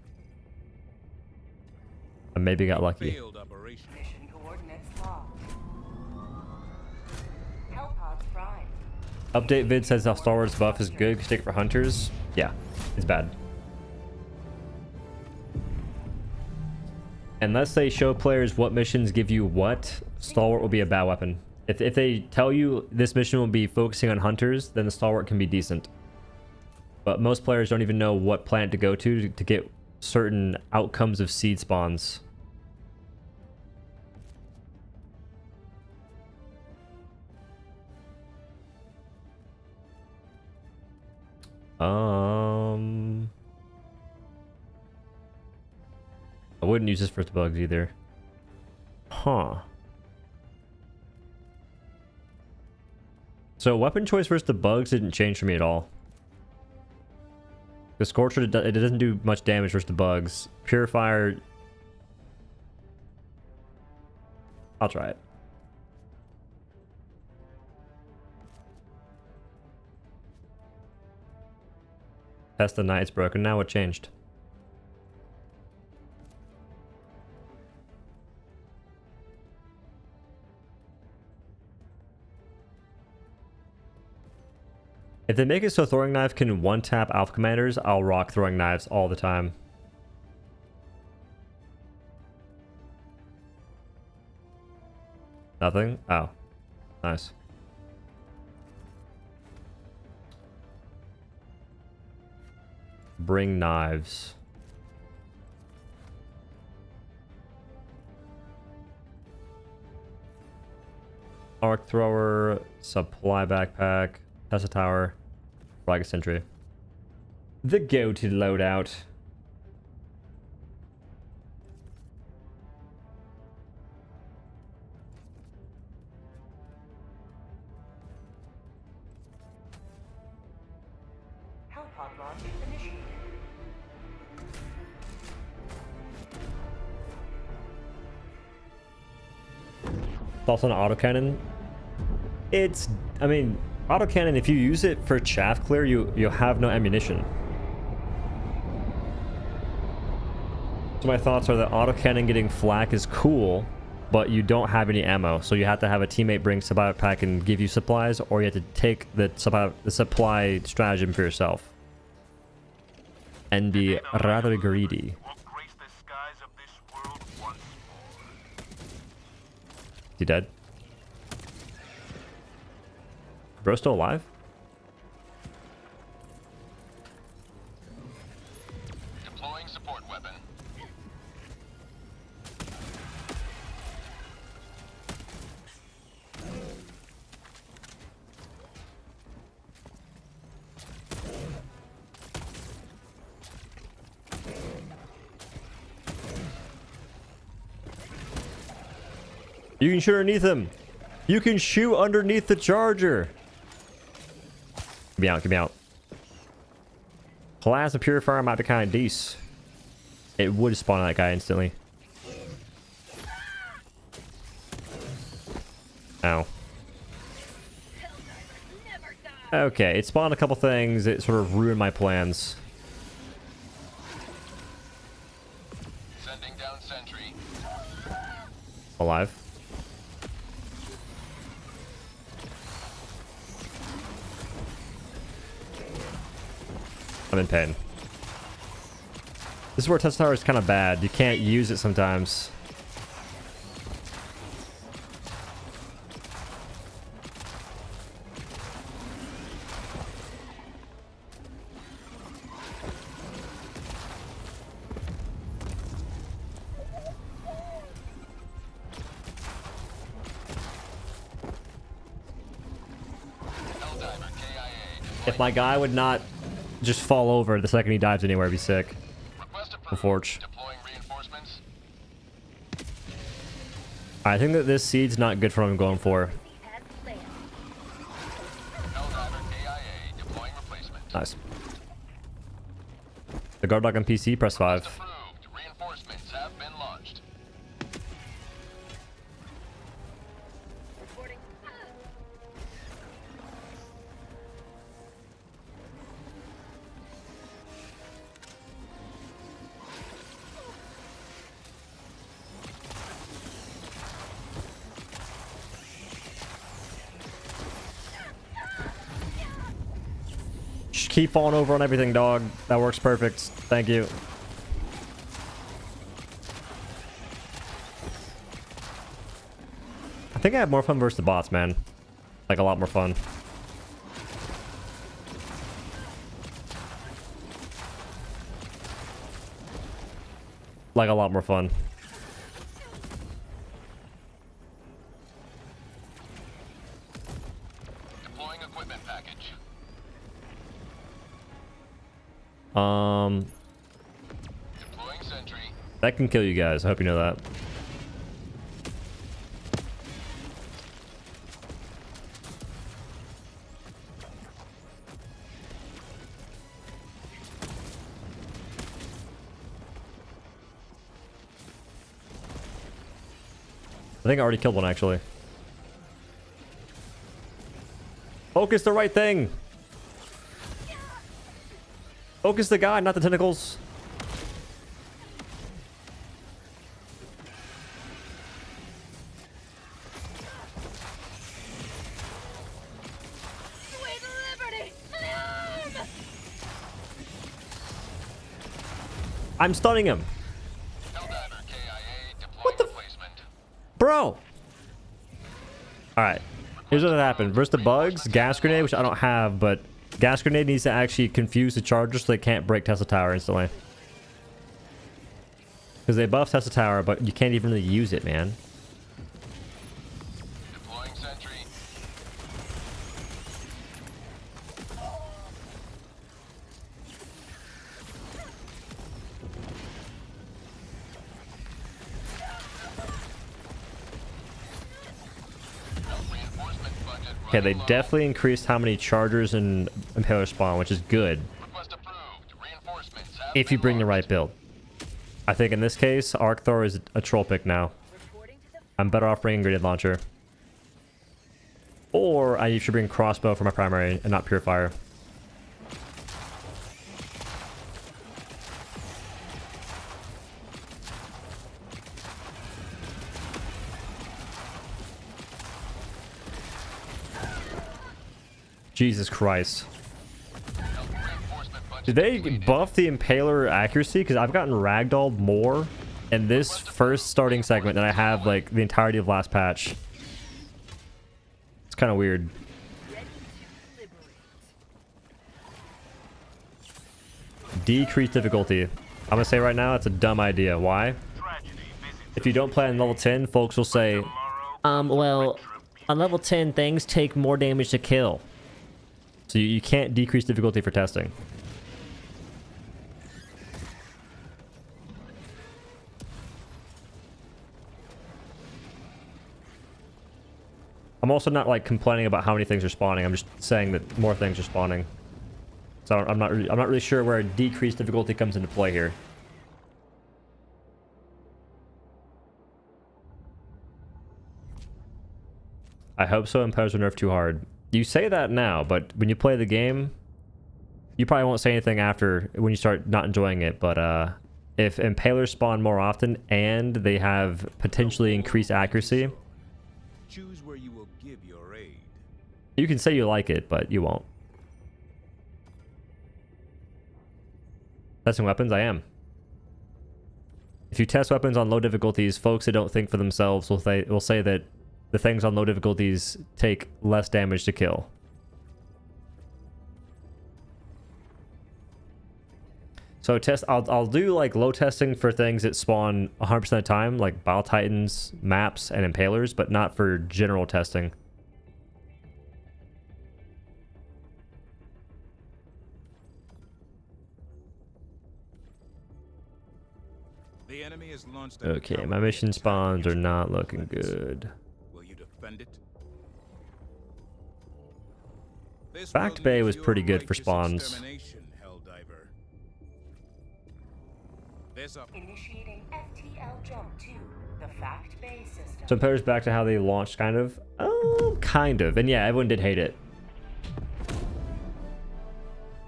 I maybe got lucky. Failed operation. Mission coordinates locked. Hellpods prime. Update vid says how Star Wars buff is good. Stick for hunters. Yeah, it's bad. Unless they show players what missions give you what, Stalwart will be a bad weapon. If they tell you this mission will be focusing on hunters, then the Stalwart can be decent. But most players don't even know what planet to go to get certain outcomes of seed spawns. I wouldn't use this for the bugs either. Huh. So weapon choice versus the bugs didn't change for me at all. The Scorcher, it doesn't do much damage versus the bugs. Purifier, I'll try it. Test the night, it's broken. Now what changed? If they make it so throwing knife can one-tap Alpha Commanders, I'll rock throwing knives all the time. Nothing? Oh. Nice. Bring knives. Arc thrower, supply backpack, Tesla Tower, flag Sentry. The go-to loadout. Hellpod launch initiated. It's also an autocannon. It's, I mean, autocannon, if you use it for chaff clear, you'll have no ammunition. So my thoughts are that autocannon getting flak is cool, but you don't have any ammo. So you have to have a teammate bring supply pack and give you supplies, or you have to take the supply stratagem for yourself. And be rather greedy. Is he dead? Bro still alive? Deploying support weapon. You can shoot underneath him. You can shoot underneath the charger. Get me out, get me out. Plasma purifier might be kind of decent. It would spawn that guy instantly. Ow. Okay, it spawned a couple things. It sort of ruined my plans. Sending down Sentry. Alive. I'm in pain. This is where Test Tower is kind of bad. You can't use it sometimes. Helldiver KIA. If my guy would not just fall over the second he dives anywhere, it'd be sick. Request approved. Forge. Deploying reinforcements. I think that this seed's not good for what I'm going for. Helldiver KIA. Deploying replacement. Nice. The guard dog on PC, press 5. Approved. Reinforcements have been launched. Reporting. Just keep falling over on everything, dog. That works perfect. Thank you. I think I have more fun versus the bots, man. Like, a lot more fun. Like, a lot more fun. Deploying equipment package. Deploying Sentry. That can kill you guys. I hope you know that. I think I already killed one, actually. Focus the right thing. Focus the guy, not the tentacles. Sweet liberty! Alarm! I'm stunning him. Helldiver KIA. Deploying replacement. Bro. Alright. Here's what happened. Versus the bugs, gas grenade, which I don't have, but gas grenade needs to actually confuse the chargers so they can't break Tesla Tower instantly. Because they buff Tesla Tower, but you can't even really use it, man. Deploying Sentry. Reinforcement budget. Okay, they running low. definitely increased how many chargers and impaler spawn, which is good. Request approved. Reinforcements have If you been bring the launched. right build. I think in this case, Arc Thor is a troll pick now. Reporting to the I'm better off bringing Grenade Launcher. Or I should bring Crossbow for my primary and not Purifier. Jesus Christ. Reinforcement budget Did they depleted. buff the Impaler accuracy? Because I've gotten ragdolled more in this first starting segment than I have like the entirety of last patch. It's kind of weird. ready to liberate. Decrease difficulty. I'm gonna say right now, it's a dumb idea. Why? Tragedy visits If you don't play on level 10, folks will say, well, on level 10, things take more damage to kill. So you can't decrease difficulty for testing. I'm also not like complaining about how many things are spawning. I'm just saying that more things are spawning. So I'm not really sure where decreased difficulty comes into play here. I hope so. Impalers are nerfed too hard. You say that now, but when you play the game, you probably won't say anything after when you start not enjoying it. But if Impalers spawn more often and they have potentially increased accuracy, Choose where you will give your aid. you can say you like it, but you won't. Testing weapons? I am. If you test weapons on low difficulties, folks that don't think for themselves will say that the things on low difficulties take less damage to kill. So I'll do like low testing for things that spawn 100% of the time, like Bile Titans, maps, and Impalers, but not for general testing. The enemy has launched Okay, my mission spawns are not looking good. Will you defend it? Fact Bay was pretty good for spawns. Helldiver. Initiating FTL jump to the Fact Bay system. So Impalers back to how they launched, kind of. Oh, kind of. And yeah, everyone did hate it.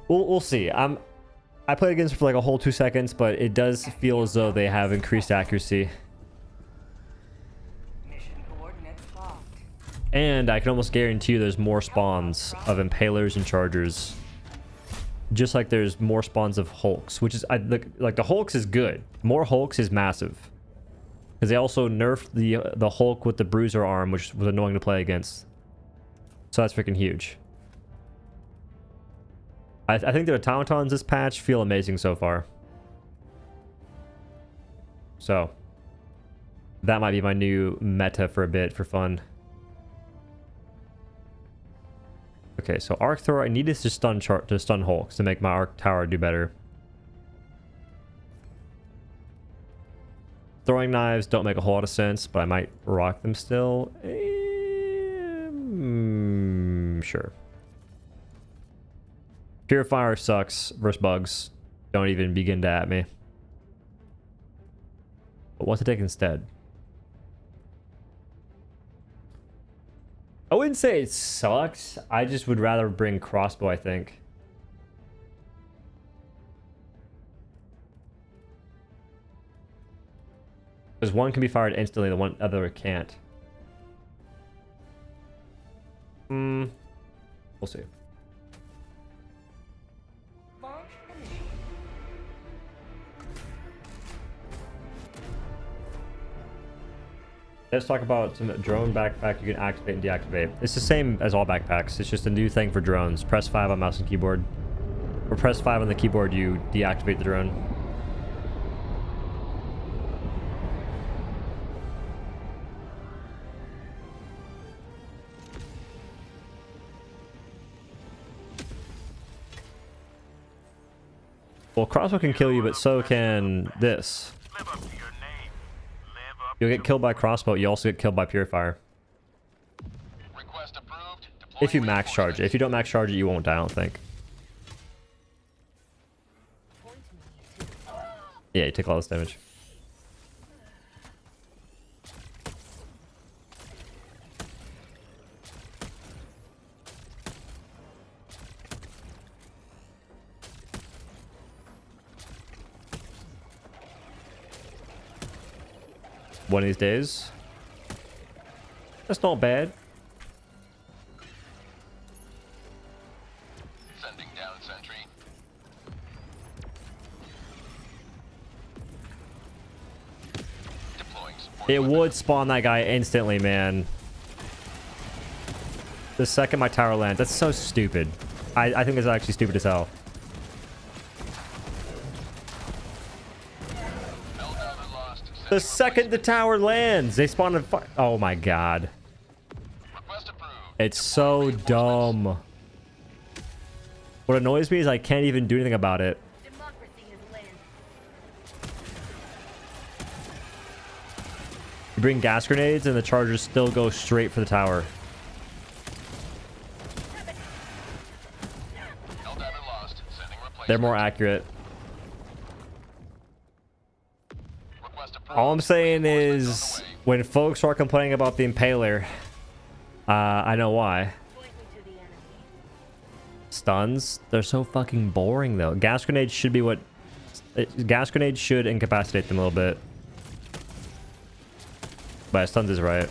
We'll see. I played against it for like a whole 2 seconds, but it does feel as though they have increased accuracy. Mission coordinates locked. And I can almost guarantee you there's more spawns of Impalers and Chargers. Just like there's more spawns of Hulks, which is like the Hulks is good. More Hulks is massive. Because they also nerfed the Hulk with the Bruiser arm, which was annoying to play against. So that's freaking huge. I think the automatons this patch feel amazing so far. So that might be my new meta for a bit for fun. Okay, so arc thrower. I need this to stun Hulks to make my arc tower do better. Throwing knives don't make a whole lot of sense, but I might rock them still. Sure. Purifier sucks versus bugs. Don't even begin to at me. But what to take instead? I wouldn't say it sucks. I just would rather bring crossbow, I think. Because one can be fired instantly, the one other can't. We'll see. Launch initiated. Let's talk about some drone backpack you can activate and deactivate. It's the same as all backpacks. It's just a new thing for drones. Press 5 on mouse and keyboard. Or press 5 on the keyboard, you deactivate the drone. Well, crossbow can kill you, but so can this. Live up to your name. Live up You'll get killed by crossbow. You also get killed by purifier. Request approved. Deploying If you max charge it. If you don't max charge it, you won't die, I don't think. Yeah, you take a lot of damage. One of these days. That's not bad. Sending down Sentry. Deploying support. It would spawn that guy instantly, man. The second my tower lands. That's so stupid. I think it's actually stupid as hell. Helldiver lost. The second the tower lands, they spawn in fire. Oh my god. Request approved. It's so dumb. What annoys me is I can't even do anything about it. Democracy has landed. You bring gas grenades and the chargers still go straight for the tower. They're more accurate. Request approved. All I'm saying Reinforcements is, on the way. when folks are complaining about the Impaler, I know why. Point me to the enemy. Stuns, they're so fucking boring though. Gas grenades should be what... Gas grenades should incapacitate them a little bit. But stuns is right.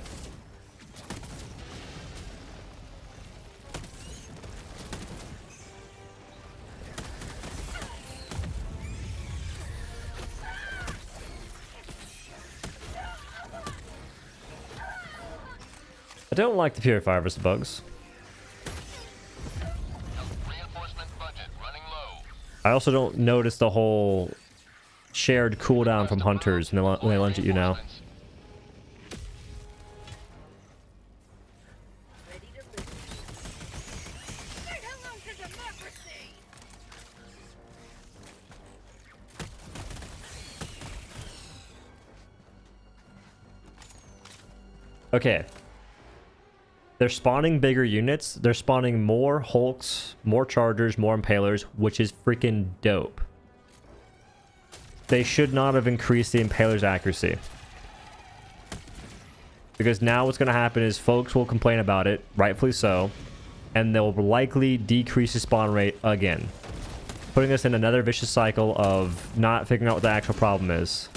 I don't like the Purifier versus bugs. Reinforcement budget running low. I also don't notice the whole shared cooldown from hunters when they lunge at you now. Ready to listen. Say hello to democracy! Okay. They're spawning bigger units. They're spawning more Hulks, more Chargers, more Impalers, which is freaking dope. They should not have increased the Impaler's accuracy. Because now what's going to happen is folks will complain about it, rightfully so, and they'll likely decrease the spawn rate again, putting us in another vicious cycle of not figuring out what the actual problem is.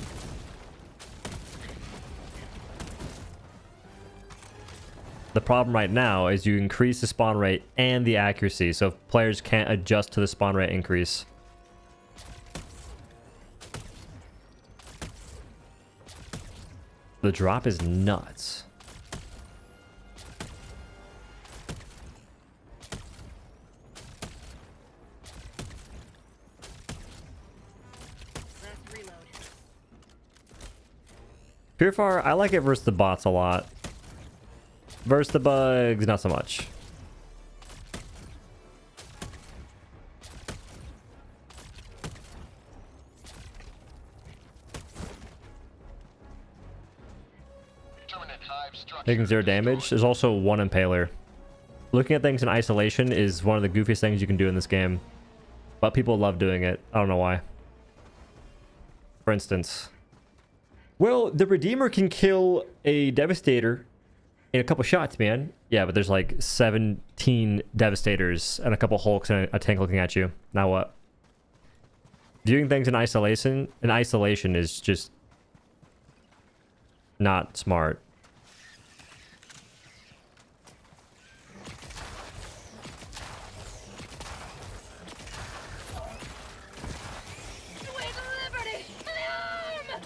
The problem right now is you increase the spawn rate and the accuracy, so players can't adjust to the spawn rate increase. The drop is nuts. Last reload. Purifier, I like it versus the bots a lot. Versus the bugs, not so much. Terminate hive structure. Taking 0 damage. There's also 1 Impaler. Looking at things in isolation is one of the goofiest things you can do in this game. But people love doing it. I don't know why. For instance. Well, the Redeemer can kill a Devastator in a couple shots, man. Yeah, but there's like 17 Devastators and a couple Hulks and a tank looking at you. Now what? Viewing things in isolation is just not smart. Sweet liberty! Alarm!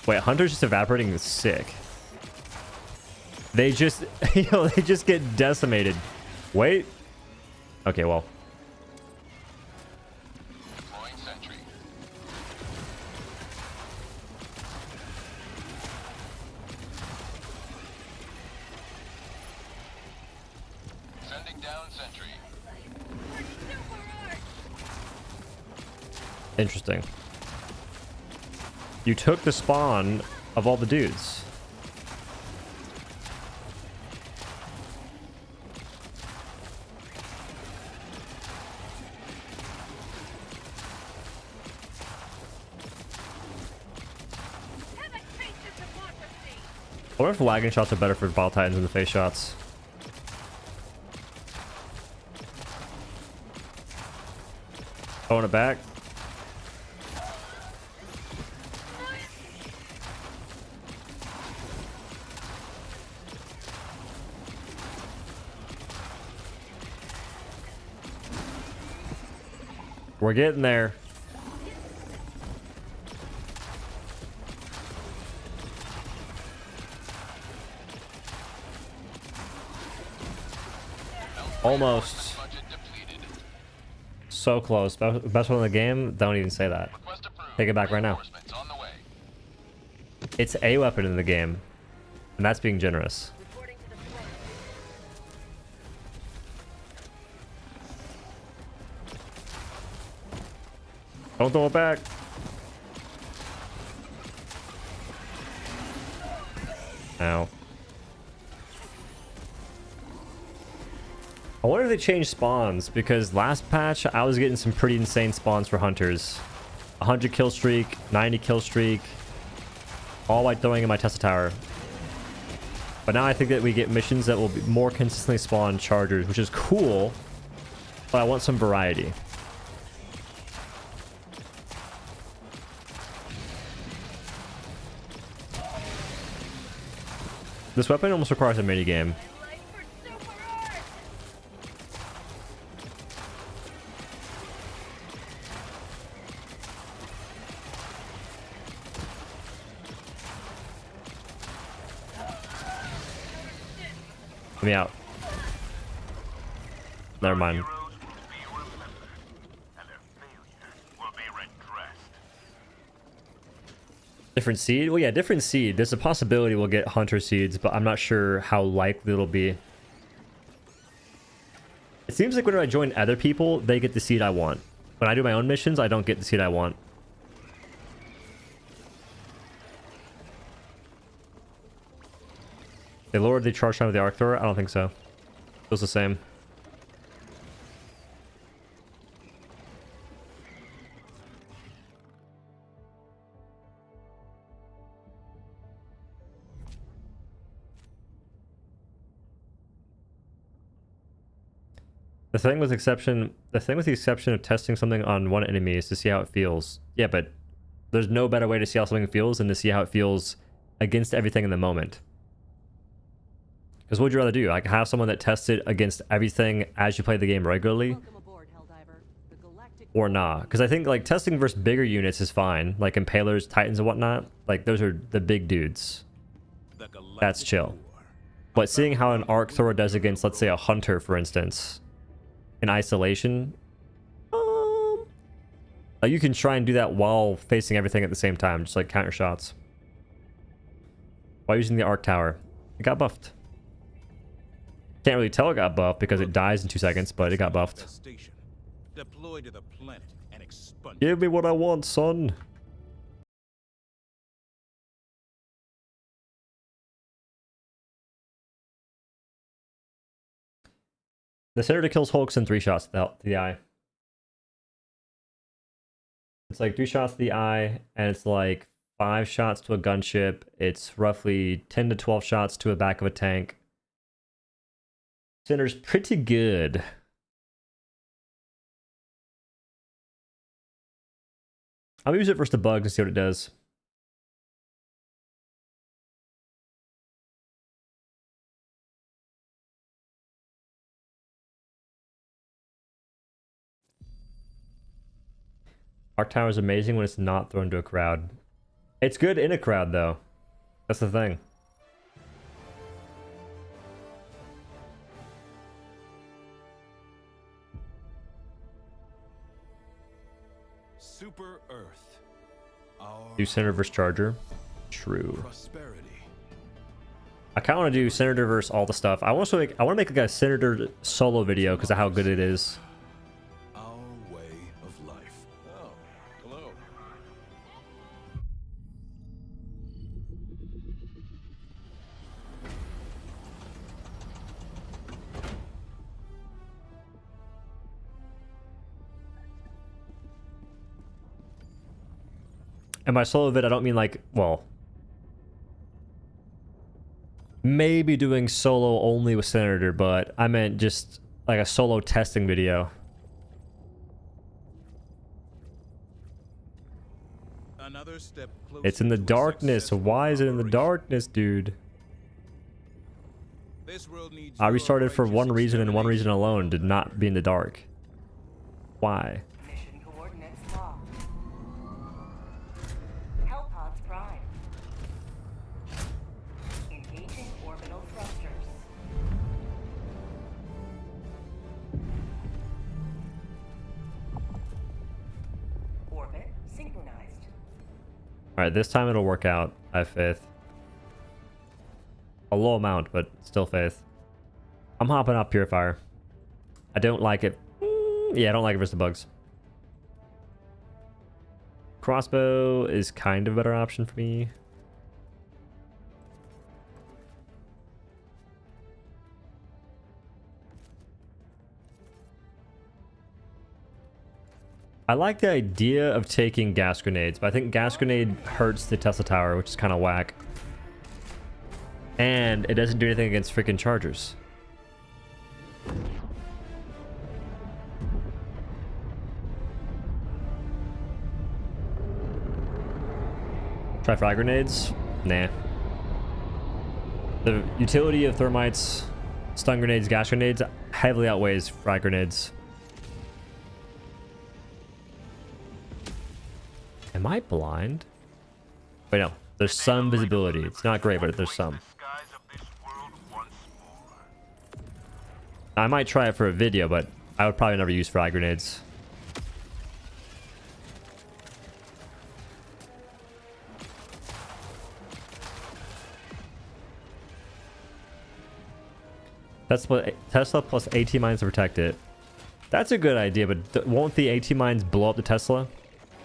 Wait, Hunter's just evaporating is sick. They just, they just get decimated. Wait. Okay, well. Deploying Sentry. Sending down Sentry. We're super arch! Interesting. You took the spawn of all the dudes. Have a taste of democracy! I wonder if wagon shots are better for Bile Titans than the face shots. Throwing it back. We're getting there. Almost. Budget depleted. So close. Best one in the game? Don't even say that. Request approved. Take it back right now. Reinforcements on the way. It's a weapon in the game. And that's being generous. Reporting to the front. Don't throw it back. Ow. I wonder if they changed spawns, because last patch I was getting some pretty insane spawns for hunters. 100 kill streak, 90 kill streak, all while throwing in my Tesla tower. But now I think that we get missions that will be more consistently spawn chargers, which is cool, but I want some variety. This weapon almost requires a minigame. Let me out. Never mind. Heroes will be remembered, and their failure will be redressed. Different seed? Well, yeah, different seed. There's a possibility we'll get hunter seeds, but I'm not sure how likely it'll be. It seems like when I join other people, they get the seed I want. When I do my own missions, I don't get the seed I want. They lowered the charge time of the arc thrower? I don't think so. Feels the same. The thing with the exception of testing something on one enemy is to see how it feels. Yeah, but there's no better way to see how something feels than to see how it feels against everything in the moment. Because what would you rather do? Like have someone that tested against everything as you play the game regularly? Welcome aboard, Helldiver. The galactic Or not? Because I think like testing versus bigger units is fine. Like Impalers, Titans, and whatnot. Like those are the big dudes. That's chill. But seeing how an arc thrower does against, let's say, a hunter, for instance, in isolation, like you can try and do that while facing everything at the same time, just like counter shots. While using the arc tower, it got buffed. Can't really tell it got buffed because it dies in 2 seconds, but it got buffed. Deploy to the planet and expunge. Give me what I want, son. The Senator kills Hulks in 3 shots to the eye. It's like 3 shots to the eye, and it's like 5 shots to a gunship. It's roughly 10 to 12 shots to the back of a tank. Senator's pretty good. I'll use it versus the bugs and see what it does. Arc Tower is amazing when it's not thrown to a crowd. It's good in a crowd, though. That's the thing. Super Earth. Our Do Senator versus Charger. True. prosperity. I kind of want to do Senator versus all the stuff. I want to make like a Senator solo video because of how good it is. Our way of life. Oh, hello. And by solo vid, I don't mean like, well, maybe doing solo only with Senator, but I meant just like a solo testing video. Another step closer It's in the to a darkness. successful Why is it in the operation. darkness, dude? This world needs I your restarted for righteous one reason and one reason extermination. alone, did not be in the dark. Why? Mission coordinates locked. Hellpods prime. Engaging orbital thrusters. Orbit synchronized. Alright, this time it'll work out. I have faith. A low amount, but still faith. I'm hopping up Purifier. I don't like it. Yeah, I don't like it versus the bugs. Crossbow is kind of a better option for me. I like the idea of taking gas grenades, but I think gas grenade hurts the Tesla tower, which is kind of whack. And it doesn't do anything against freaking chargers. Try frag grenades? Nah. The utility of thermites, stun grenades, gas grenades heavily outweighs frag grenades. Am I blind? Wait, no. There's some visibility. It's not great, but there's some. I might try it for a video, but I would probably never use frag grenades. Tesla plus AT mines to protect it. That's a good idea, but won't the AT mines blow up the Tesla?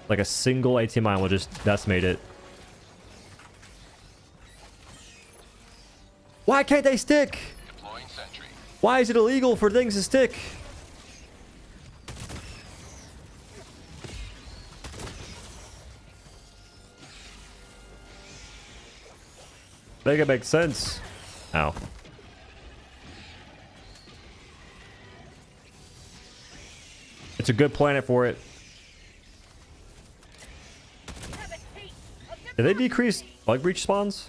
Like a single AT mine will just decimate it. Why can't they stick? Deploying Sentry. Why is it illegal for things to stick? Make it make sense. Ow. It's a good planet for it. Did they decrease bug breach spawns?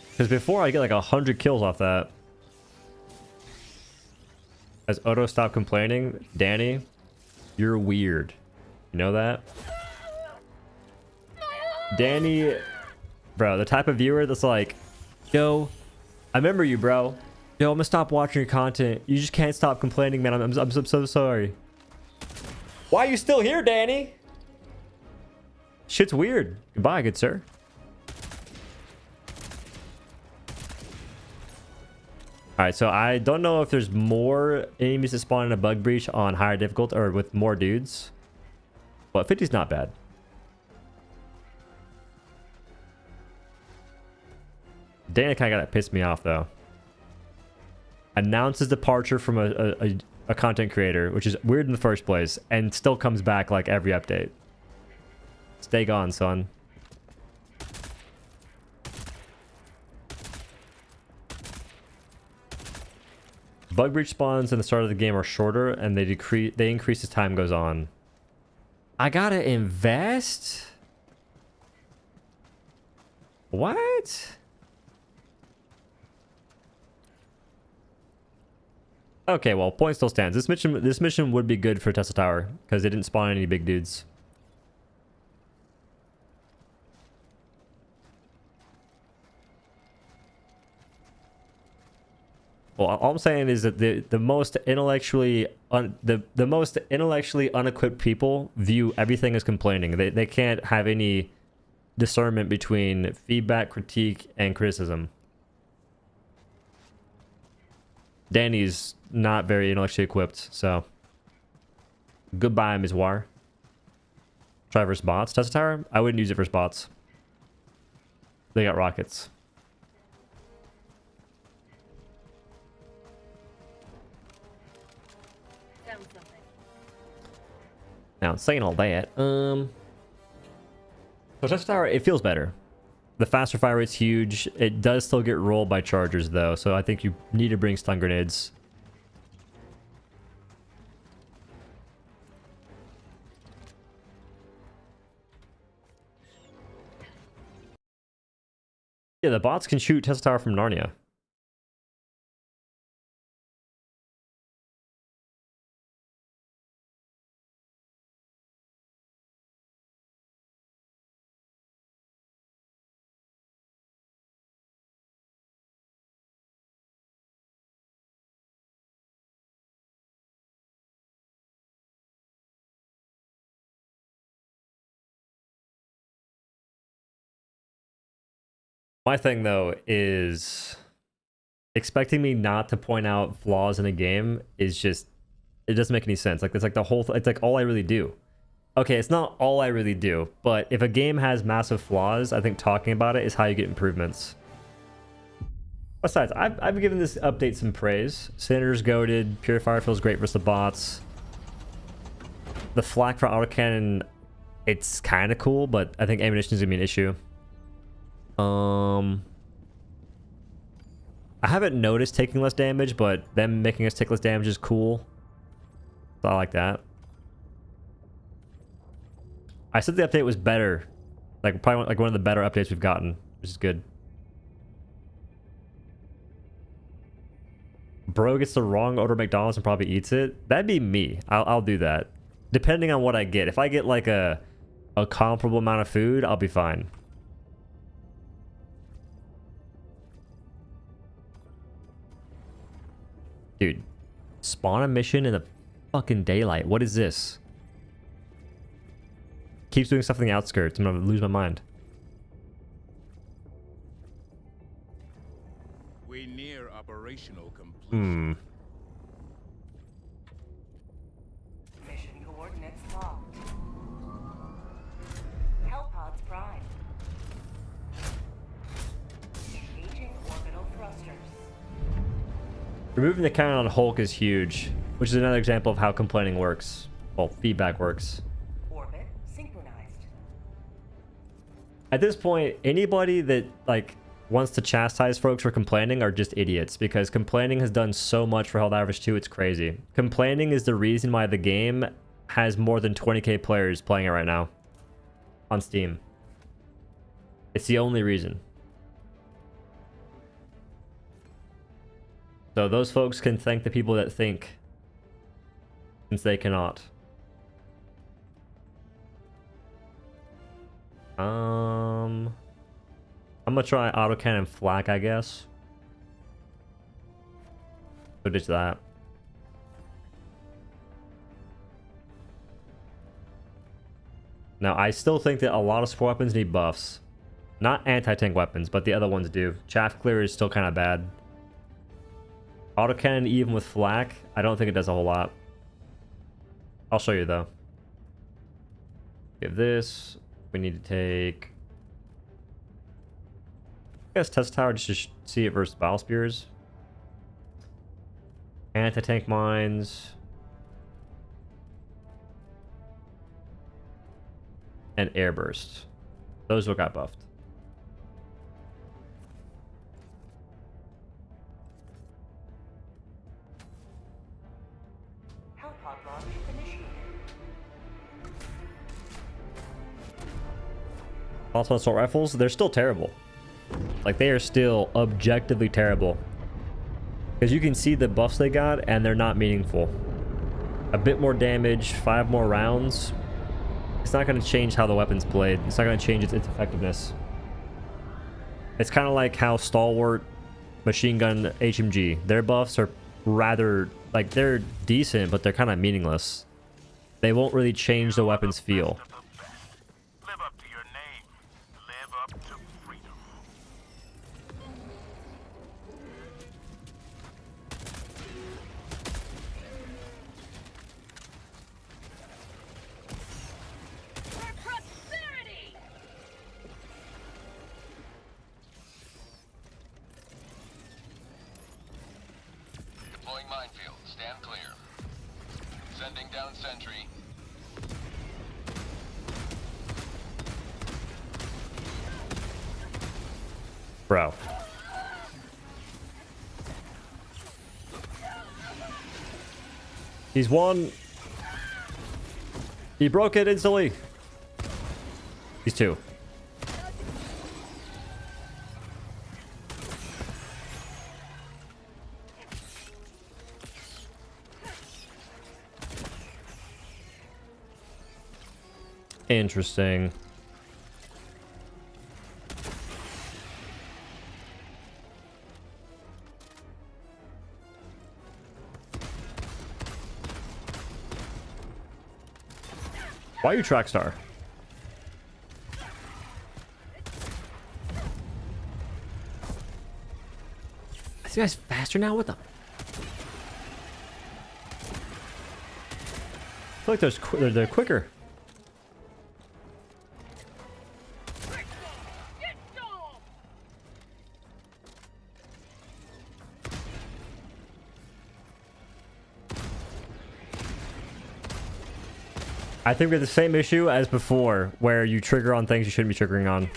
Because before I get like 100 kills off that. As Odo stopped complaining, Danny, you're weird. You know that? Danny, bro, the type of viewer that's like, yo, I remember you, bro. Yo, I'm gonna stop watching your content. You just can't stop complaining, man. I'm so sorry. Why are you still here, Danny? Shit's weird. Goodbye, good sir. Alright, so I don't know if there's more enemies that spawn in a bug breach on higher difficulty or with more dudes. But 50's not bad. Dana kind of got to piss me off though. Announces departure from a content creator, which is weird in the first place, and still comes back like every update. Stay gone, son. Bug breach spawns in the start of the game are shorter, and they increase as time goes on. I gotta invest? What? Okay, well, point still stands. This mission would be good for Tesla Tower because they didn't spawn any big dudes. Well, all I'm saying is that the most intellectually unequipped people view everything as complaining. They can't have any discernment between feedback, critique, and criticism. Danny's not very intellectually equipped, so goodbye, Ms. War. Try versus bots. Tesla Tower? I wouldn't use it for bots. They got rockets. Now, saying all that, so Tesla Tower, it feels better. The faster fire rate's huge. It does still get rolled by chargers, though, so I think you need to bring stun grenades. Yeah, the bots can shoot Tesla Tower from Narnia. My thing, though, is expecting me not to point out flaws in a game is just, it doesn't make any sense. Like, it's like the whole, it's like all I really do. Okay, it's not all I really do, but if a game has massive flaws, I think talking about it is how you get improvements. Besides, I've given this update some praise. Senator's goated, Purifier feels great versus the bots. The flak for autocannon, it's kind of cool, but I think ammunition is going to be an issue. I haven't noticed taking less damage, but them making us take less damage is cool. So I like that. I said the update was better. Like, probably like one of the better updates we've gotten, which is good. Bro gets the wrong order of McDonald's and probably eats it. That'd be me. I'll do that. Depending on what I get. If I get like a comparable amount of food, I'll be fine. Dude, spawn a mission in the fucking daylight. What is this? Keeps doing stuff in the outskirts. I'm gonna lose my mind. We near operational completion. Mission coordinates locked. Hellpods prime. Engaging orbital thrusters. Removing the cannon on Hulk is huge, which is another example of how complaining works. Well, feedback works. Orbit synchronized. At this point, anybody that like wants to chastise folks for complaining are just idiots, because complaining has done so much for Helldivers 2, it's crazy. Complaining is the reason why the game has more than 20k players playing it right now on Steam. It's the only reason. So those folks can thank the people that think, since they cannot. I'm gonna try autocannon flak, I guess. So ditch that. Now, I still think that a lot of support weapons need buffs. Not anti-tank weapons, but the other ones do. Chaff clear is still kind of bad. Autocannon, even with flak, I don't think it does a whole lot. I'll show you, though. Give this. We need to take... I guess test tower just to see it versus battle spears. Anti-tank mines. And air burst. Those will got buffed. Hellpod launch initiated. Also, assault rifles, they're still terrible. Like, they are still objectively terrible. Because you can see the buffs they got, and they're not meaningful. A bit more damage, 5 more rounds. It's not going to change how the weapon's played. It's not going to change its effectiveness. It's kind of like how Stalwart, Machine Gun, HMG, their buffs are rather... Like, they're decent, but they're kind of meaningless. They won't really change the weapon's feel. Live up to your name. Live up to freedom. For prosperity! Deploying minefield. Stand clear. Sending down Sentry. Bro. He's one. He broke it instantly. He's 2. Interesting. Why are you Trackstar? This guy's faster now? What the? I feel like they're quicker. I think we have the same issue as before, where you trigger on things you shouldn't be triggering on.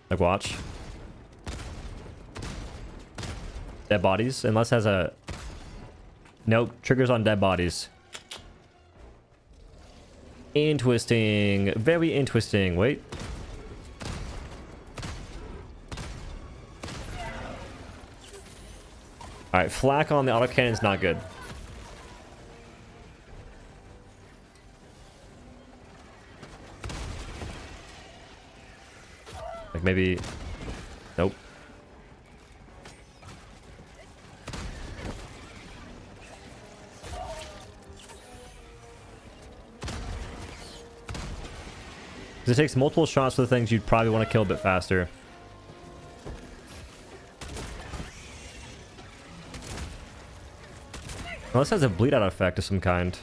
Like, watch. Dead bodies, unless it has a... Nope, triggers on dead bodies. Interesting. Very interesting. Wait. Alright, flak on the autocannon is not good. Like maybe... Nope. Because it takes multiple shots for the things you'd probably want to kill a bit faster. Unless it has a bleed out effect of some kind.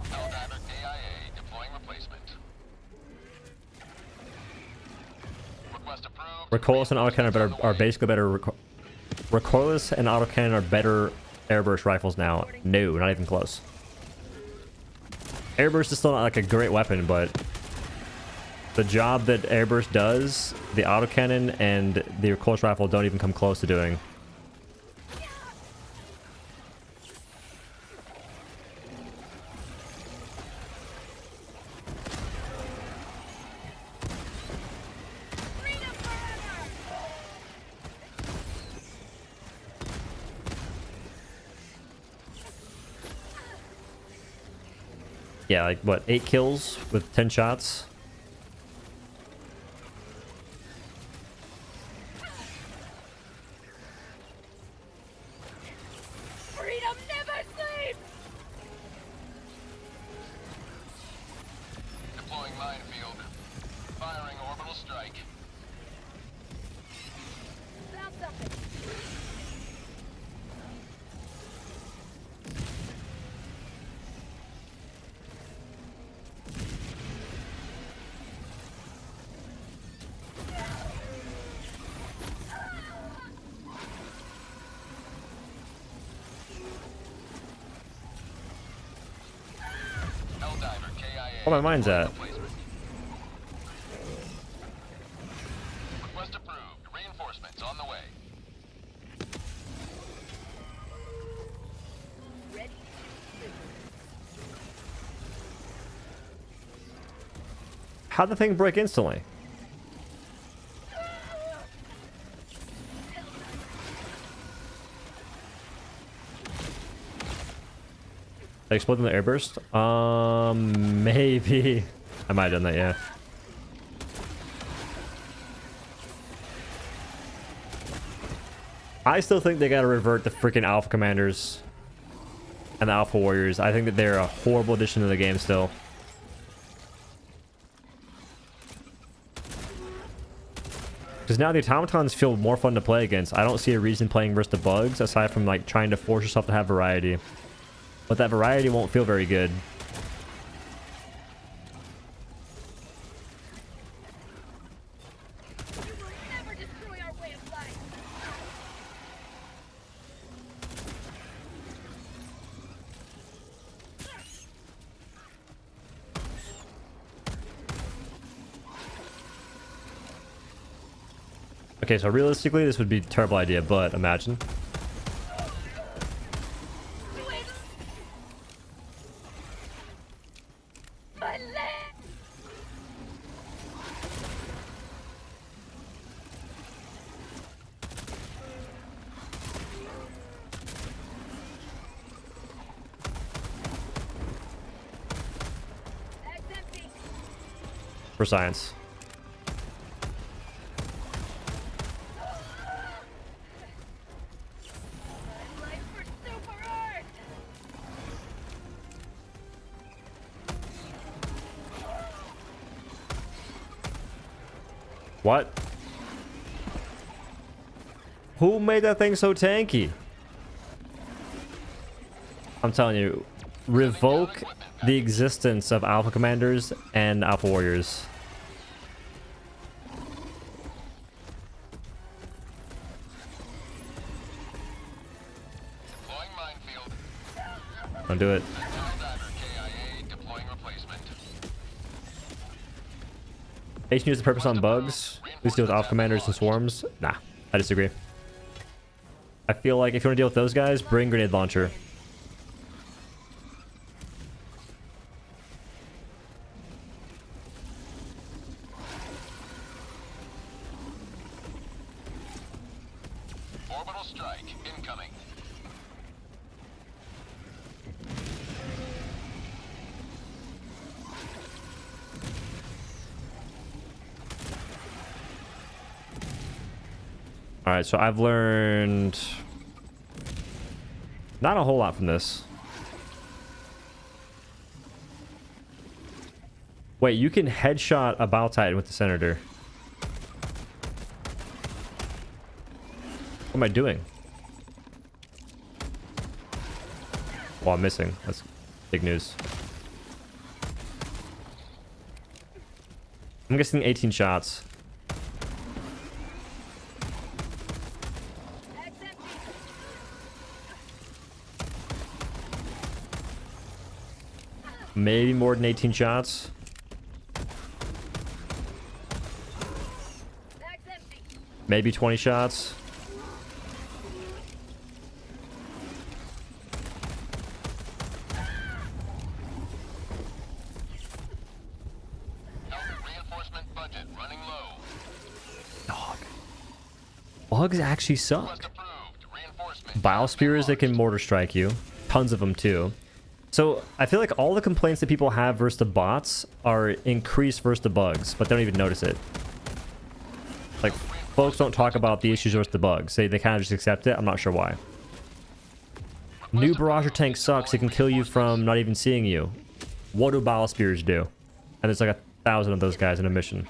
Helldiver KIA deploying replacement. Request approved. Recoilless and autocannon are basically better. Recoilless and autocannon are better airburst rifles now. No, not even close. Airburst is still not like a great weapon, but the job that airburst does, the autocannon and the recoilless rifle don't even come close to doing. Yeah, like what, 8 kills with 10 shots? Freedom never sleeps! Deploying minefield. Firing orbital strike. Found something. Helldivers KIA. Oh, my mind's at. Request approved. Reinforcements on the way. How'd the thing break instantly? They exploded in the airburst? Maybe. I might have done that, yeah. I still think they gotta revert the freaking Alpha Commanders and the Alpha Warriors. I think that they're a horrible addition to the game still. Because now the automatons feel more fun to play against. I don't see a reason playing versus the bugs aside from like trying to force yourself to have variety. But that variety won't feel very good. You will never destroy our way of life! Okay, so realistically this would be a terrible idea, but imagine. My leg! That's empty! For science. I'm life for super art! What? Who made that thing so tanky? I'm telling you, revoke the existence of Alpha Commanders and Alpha Warriors. Deploying minefield. Don't do it. Helldiver KIA deploying replacement. H use the purpose on bugs. Please deal with alpha commanders and swarms. Nah, I disagree. I feel like if you want to deal with those guys, bring grenade launcher. Orbital strike incoming. All right, so I've learned not a whole lot from this. Wait, you can headshot a Battle Titan with the Senator. What am I doing? Well, I'm missing. That's big news. I'm guessing 18 shots. Maybe more than 18 shots. Maybe 20 shots. Reinforcement budget running low. Dog. Bugs actually suck. Request approved. Reinforcement. Biospears that can mortar strike you. Tons of them too. So I feel like all the complaints that people have versus the bots are increased versus the bugs, but they don't even notice it. Like, folks don't talk about the issues versus the bugs. They kind of just accept it. I'm not sure why. New barrage tank sucks. It can kill you from not even seeing you. What do biospears do? And there's like 1,000 of those guys in a mission.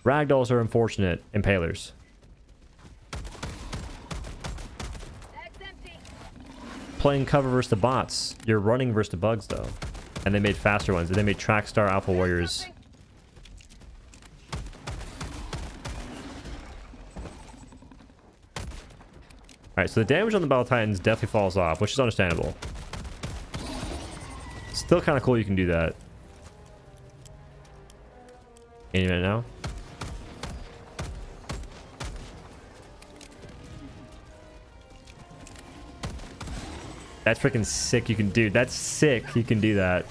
Ragdolls are unfortunate impalers. Playing cover versus the bots. You're running versus the bugs though. And they made faster ones. They made Trackstar Alpha Warriors. Alright, so the damage on the Battle Titans definitely falls off, which is understandable. Still kind of cool you can do that. Any minute now. That's freaking sick you can do. That's sick you can do that.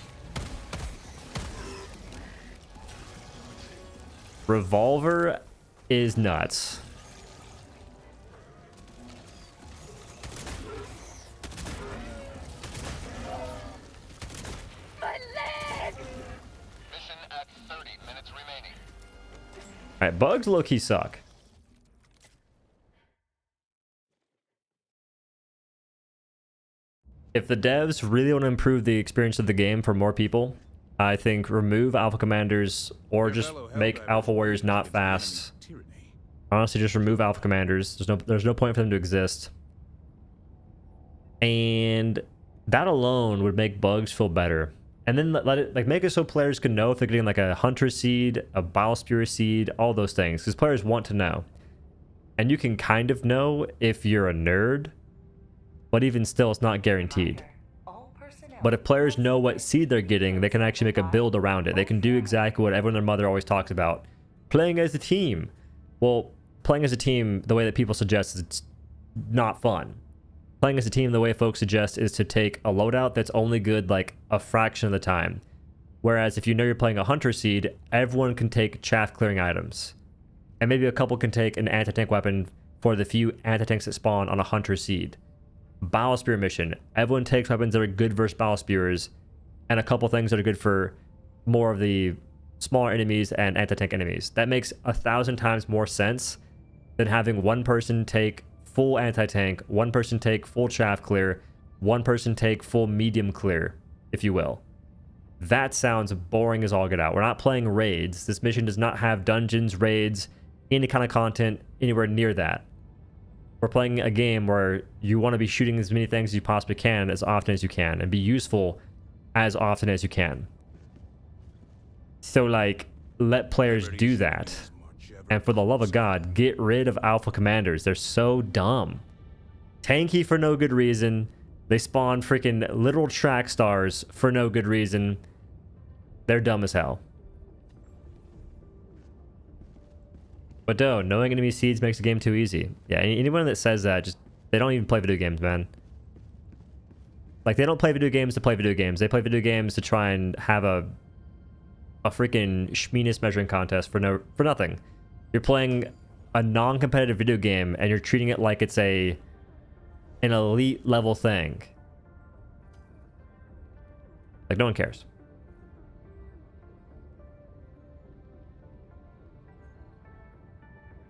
Revolver is nuts. Mission at 30 minutes remaining. Alright, bugs low-key suck. If the devs really want to improve the experience of the game for more people, I think remove alpha commanders or just make alpha warriors not fast. Honestly, just remove alpha commanders. There's no point for them to exist. And that alone would make bugs feel better. And then let it like make it so players can know if they're getting like a hunter seed, a biospear seed, all those things, because players want to know. And you can kind of know if you're a nerd, but even still, it's not guaranteed. But if players know what seed they're getting, they can actually make a build around it. They can do exactly what everyone and their mother always talks about. Playing as a team. Well, playing as a team, the way that people suggest, is it's not fun. Playing as a team, the way folks suggest, is to take a loadout that's only good like a fraction of the time. Whereas if you know you're playing a hunter seed, everyone can take chaff clearing items. And maybe a couple can take an anti-tank weapon for the few anti-tanks that spawn on a hunter seed. Biospear mission. Everyone takes weapons that are good versus biospears, and a couple things that are good for more of the smaller enemies and anti-tank enemies. That makes 1,000 times more sense than having one person take full anti-tank, one person take full chaff clear, one person take full medium clear, if you will. That sounds boring as all get out. We're not playing raids. This mission does not have dungeons, raids, any kind of content anywhere near that. We're playing a game where you want to be shooting as many things as you possibly can as often as you can and be useful as often as you can. So like, let players do that. And for the love of God, get rid of alpha commanders. They're so dumb. Tanky for no good reason. They spawn freaking literal track stars for no good reason. They're dumb as hell. But no, knowing enemy seeds makes the game too easy. Yeah, anyone that says that, just they don't even play video games, man. Like, they don't play video games to play video games. They play video games to try and have a freaking schmeenus measuring contest for nothing. You're playing a non-competitive video game and you're treating it like it's an elite level thing. Like, no one cares.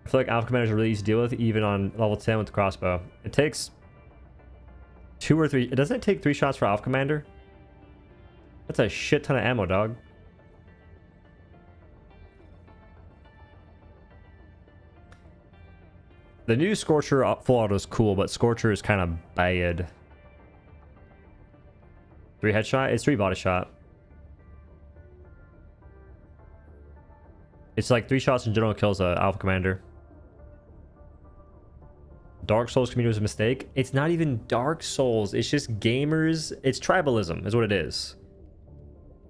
I feel like Alpha Commander is really easy to deal with, even on level 10 with the crossbow. It takes 2 or 3. Doesn't it take 3 shots for Alpha Commander? That's a shit ton of ammo, dog. The new Scorcher full auto is cool, but Scorcher is kind of bad. 3 headshot? It's 3 body shot. It's like 3 shots in general kills a Alpha Commander. Dark Souls community was a mistake. It's not even Dark Souls. It's just gamers. It's tribalism is what it is.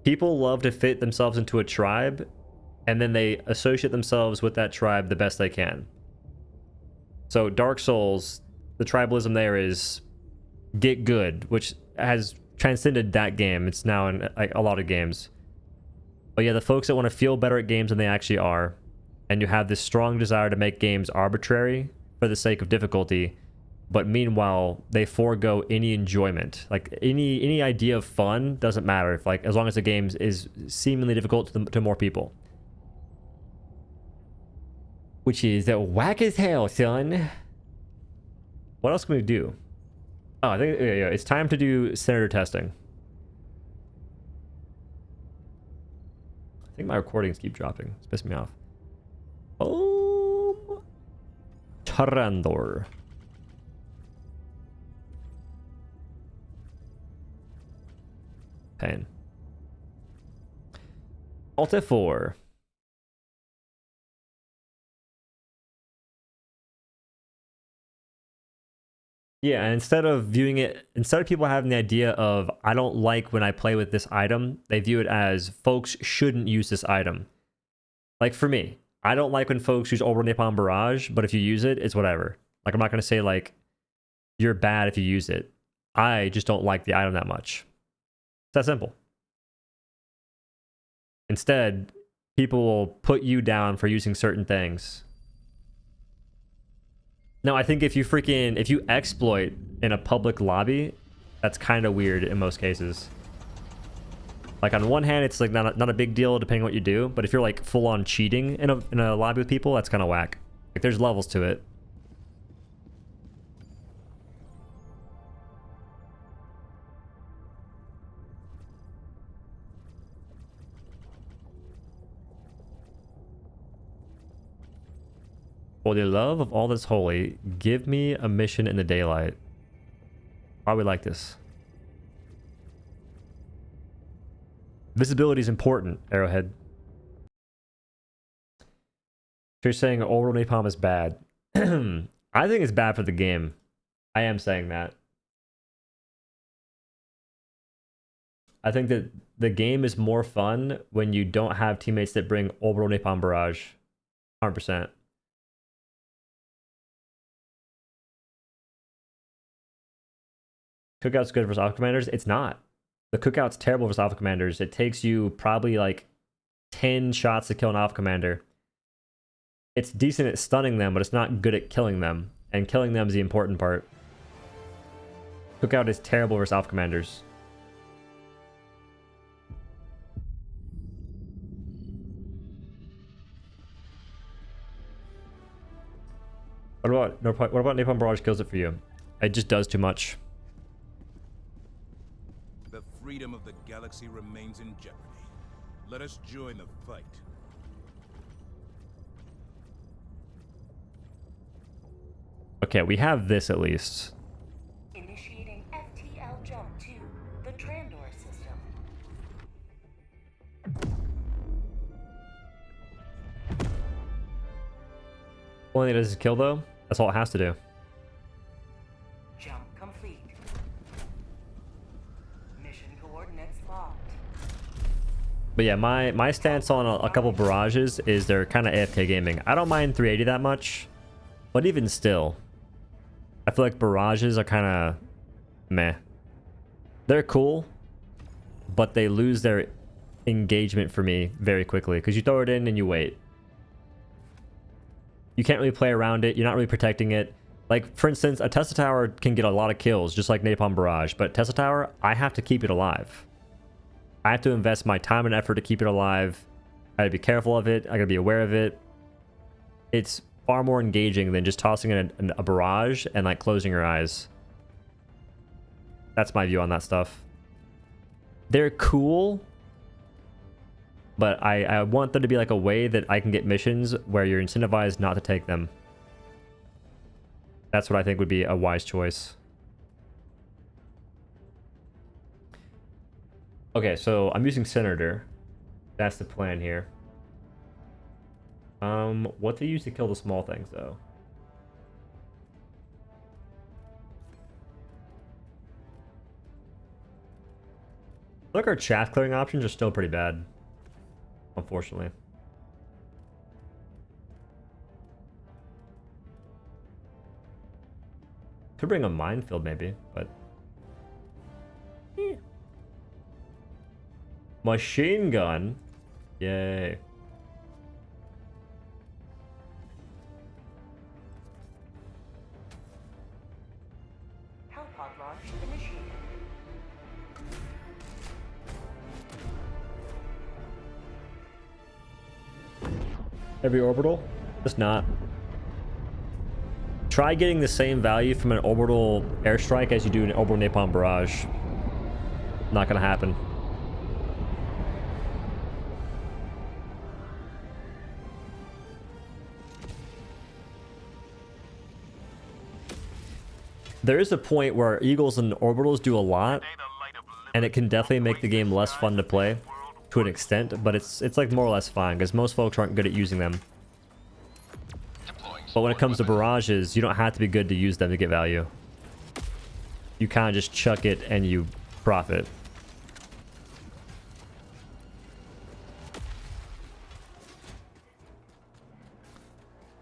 People love to fit themselves into a tribe, and then they associate themselves with that tribe the best they can. So Dark Souls, the tribalism there is get good, which has transcended that game. It's now in like a lot of games. But yeah, the folks that want to feel better at games than they actually are, and you have this strong desire to make games arbitrary for the sake of difficulty, but meanwhile they forego any enjoyment. Like any idea of fun doesn't matter if, like, as long as the game is seemingly difficult to more people. Which is whack as hell, son. What else can we do? Oh, I think yeah, it's time to do senator testing. I think my recordings keep dropping. It's pissing me off. Oh, Tarandor. Pain. Alt F4. Yeah, and instead of people having the idea of, I don't like when I play with this item, they view it as folks shouldn't use this item. Like for me, I don't like when folks use Orbital Napalm Barrage, but if you use it, it's whatever. Like, I'm not going to say, like, you're bad if you use it. I just don't like the item that much. It's that simple. Instead, people will put you down for using certain things. No, I think if you exploit in a public lobby, that's kind of weird in most cases. Like, on one hand, it's like not a big deal depending on what you do, but if you're like full on cheating in a lobby with people, that's kind of whack. Like, there's levels to it. For the love of all that's holy, give me a mission in the daylight. Why we like this? Visibility is important, Arrowhead. So you're saying Orbital Napalm is bad. I think it's bad for the game. I am saying that. I think that the game is more fun when you don't have teammates that bring Orbital Napalm Barrage. 100%. Cookout's good versus Alpha Commanders. It's not. The Cookout's terrible versus Alpha Commanders. It takes you probably like 10 shots to kill an Alpha Commander. It's decent at stunning them, but it's not good at killing them. And killing them is the important part. Cookout is terrible versus Alpha Commanders. What about Napalm Barrage kills it for you? It just does too much. The freedom of the galaxy remains in jeopardy. Let us join the fight. Okay, we have this at least. Initiating FTL jump to the Trandor system. Only thing it does is kill, though. That's all it has to do. Jump complete. But yeah, my stance on a couple barrages is they're kind of AFK gaming. I don't mind 380 that much, but even still, I feel like barrages are kind of meh. They're cool, but they lose their engagement for me very quickly because you throw it in and you wait. You can't really play around it. You're not really protecting it. Like, for instance, a Tesla Tower can get a lot of kills, just like Napalm Barrage. But Tesla Tower, I have to keep it alive. I have to invest my time and effort to keep it alive. I gotta be careful of it. I gotta be aware of it. It's far more engaging than just tossing in a barrage and like closing your eyes. That's my view on that stuff. They're cool, but I want there to be like a way that I can get missions where you're incentivized not to take them. That's what I think would be a wise choice. Okay, so I'm using Senator. That's the plan here. What to use to kill the small things though? Look, our chaff clearing options are still pretty bad, unfortunately. Could bring a minefield maybe, but machine gun, yay. Hellpod launch initiated. Every orbital? Just not. Try getting the same value from an orbital airstrike as you do an orbital napalm barrage. Not gonna happen. There is a point where Eagles and Orbitals do a lot, and it can definitely make the game less fun to play to an extent, but it's like more or less fine because most folks aren't good at using them. But when it comes to barrages, you don't have to be good to use them to get value. You kind of just chuck it and you profit.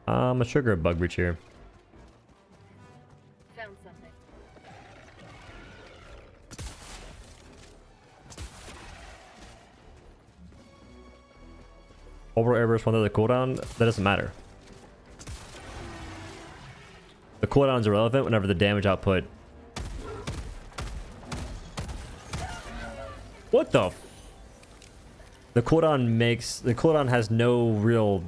I'm gonna trigger a bug breach here. Found something. Orbital airburst one the cooldown, that doesn't matter. The cooldown's irrelevant whenever the damage output. What the? The cooldown has no real.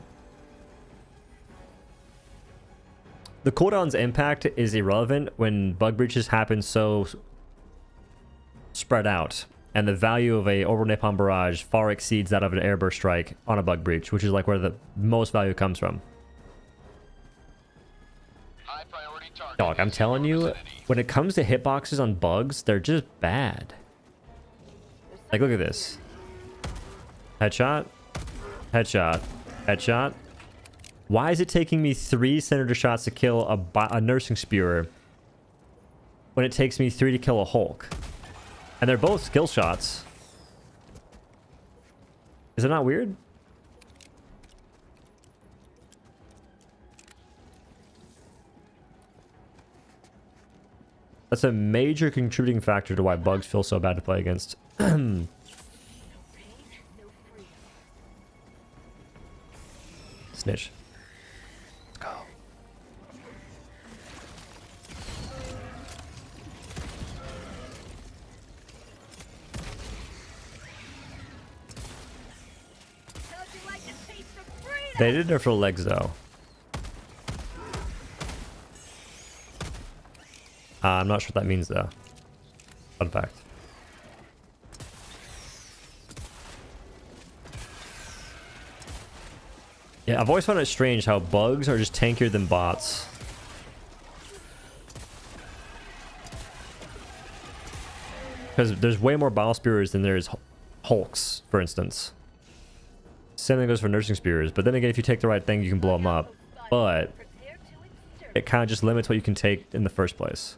The cooldown's impact is irrelevant when bug breaches happen so spread out, and the value of a orbital napalm barrage far exceeds that of an airburst strike on a bug breach, which is like where the most value comes from. Dog, I'm telling you, when it comes to hitboxes on bugs, they're just bad. Like, look at this. Headshot. Headshot. Headshot. Why is it taking me 3 Senator shots to kill a nursing spewer when it takes me 3 to kill a Hulk? And they're both skill shots. Is it not weird? That's a major contributing factor to why bugs feel so bad to play against. Snitch. Let's go. How'd you like to taste of freedom? They did it for legs though. I'm not sure what that means though. Fun fact. Yeah, I've always found it strange how bugs are just tankier than bots. Because there's way more battle spears than there's Hulks, for instance. Same thing goes for nursing spears, but then again, if you take the right thing, you can blow them up. But it kind of just limits what you can take in the first place.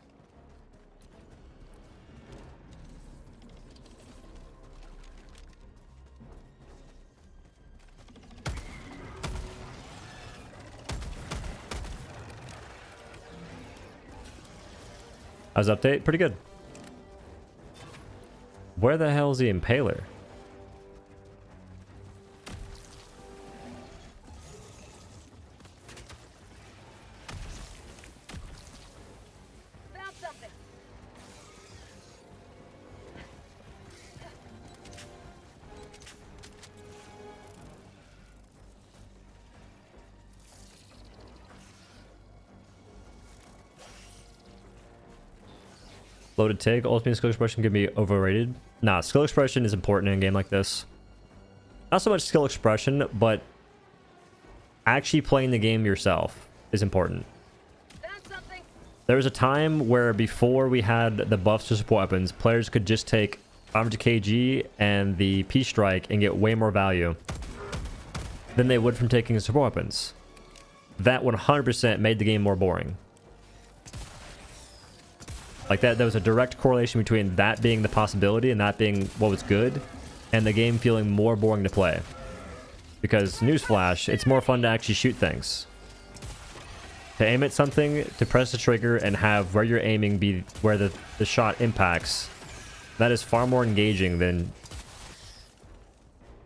How's update? Pretty good. Where the hell is the Impaler? Found something. Loaded TIG. Ultimate skill expression can be overrated. Nah, skill expression is important in a game like this. Not so much skill expression, but actually playing the game yourself is important. Found something. There was a time where before we had the buffs to support weapons, players could just take 500 kg and the P-Strike and get way more value than they would from taking support weapons. That 100% made the game more boring. Like that, there was a direct correlation between that being the possibility and that being what was good, and the game feeling more boring to play. Because, newsflash, it's more fun to actually shoot things. To aim at something, to press the trigger and have where you're aiming be where the shot impacts, that is far more engaging than,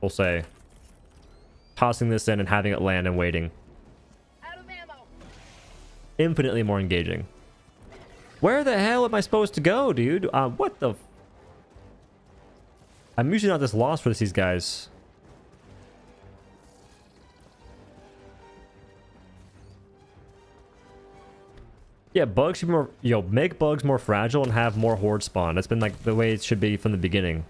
we'll say, tossing this in and having it land and waiting. Out of ammo. Infinitely more engaging. Where the hell am I supposed to go, dude? What the... I'm usually not this lost for these guys. Yeah, bugs should be more... Yo, make bugs more fragile and have more horde spawn. That's been like the way it should be from the beginning.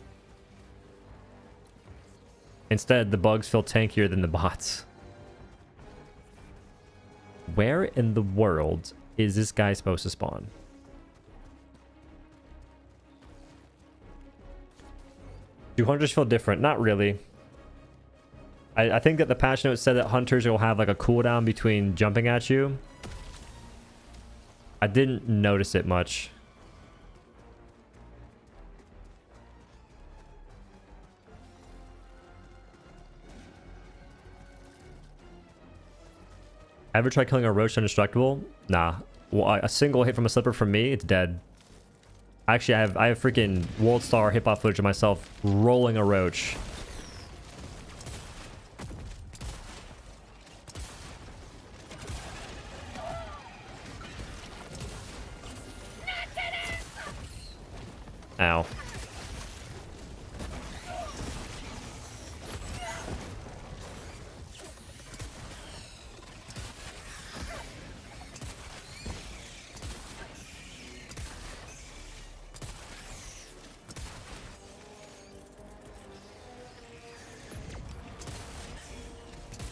Instead, the bugs feel tankier than the bots. Where in the world is this guy supposed to spawn? Do hunters feel different? Not really. I think that the patch notes said that hunters will have like a cooldown between jumping at you. I didn't notice it much. Ever try killing a roach indestructible? Nah. Well, a single hit from a slipper from me, it's dead. Actually, I have freaking World Star hip-hop footage of myself rolling a roach. Ow.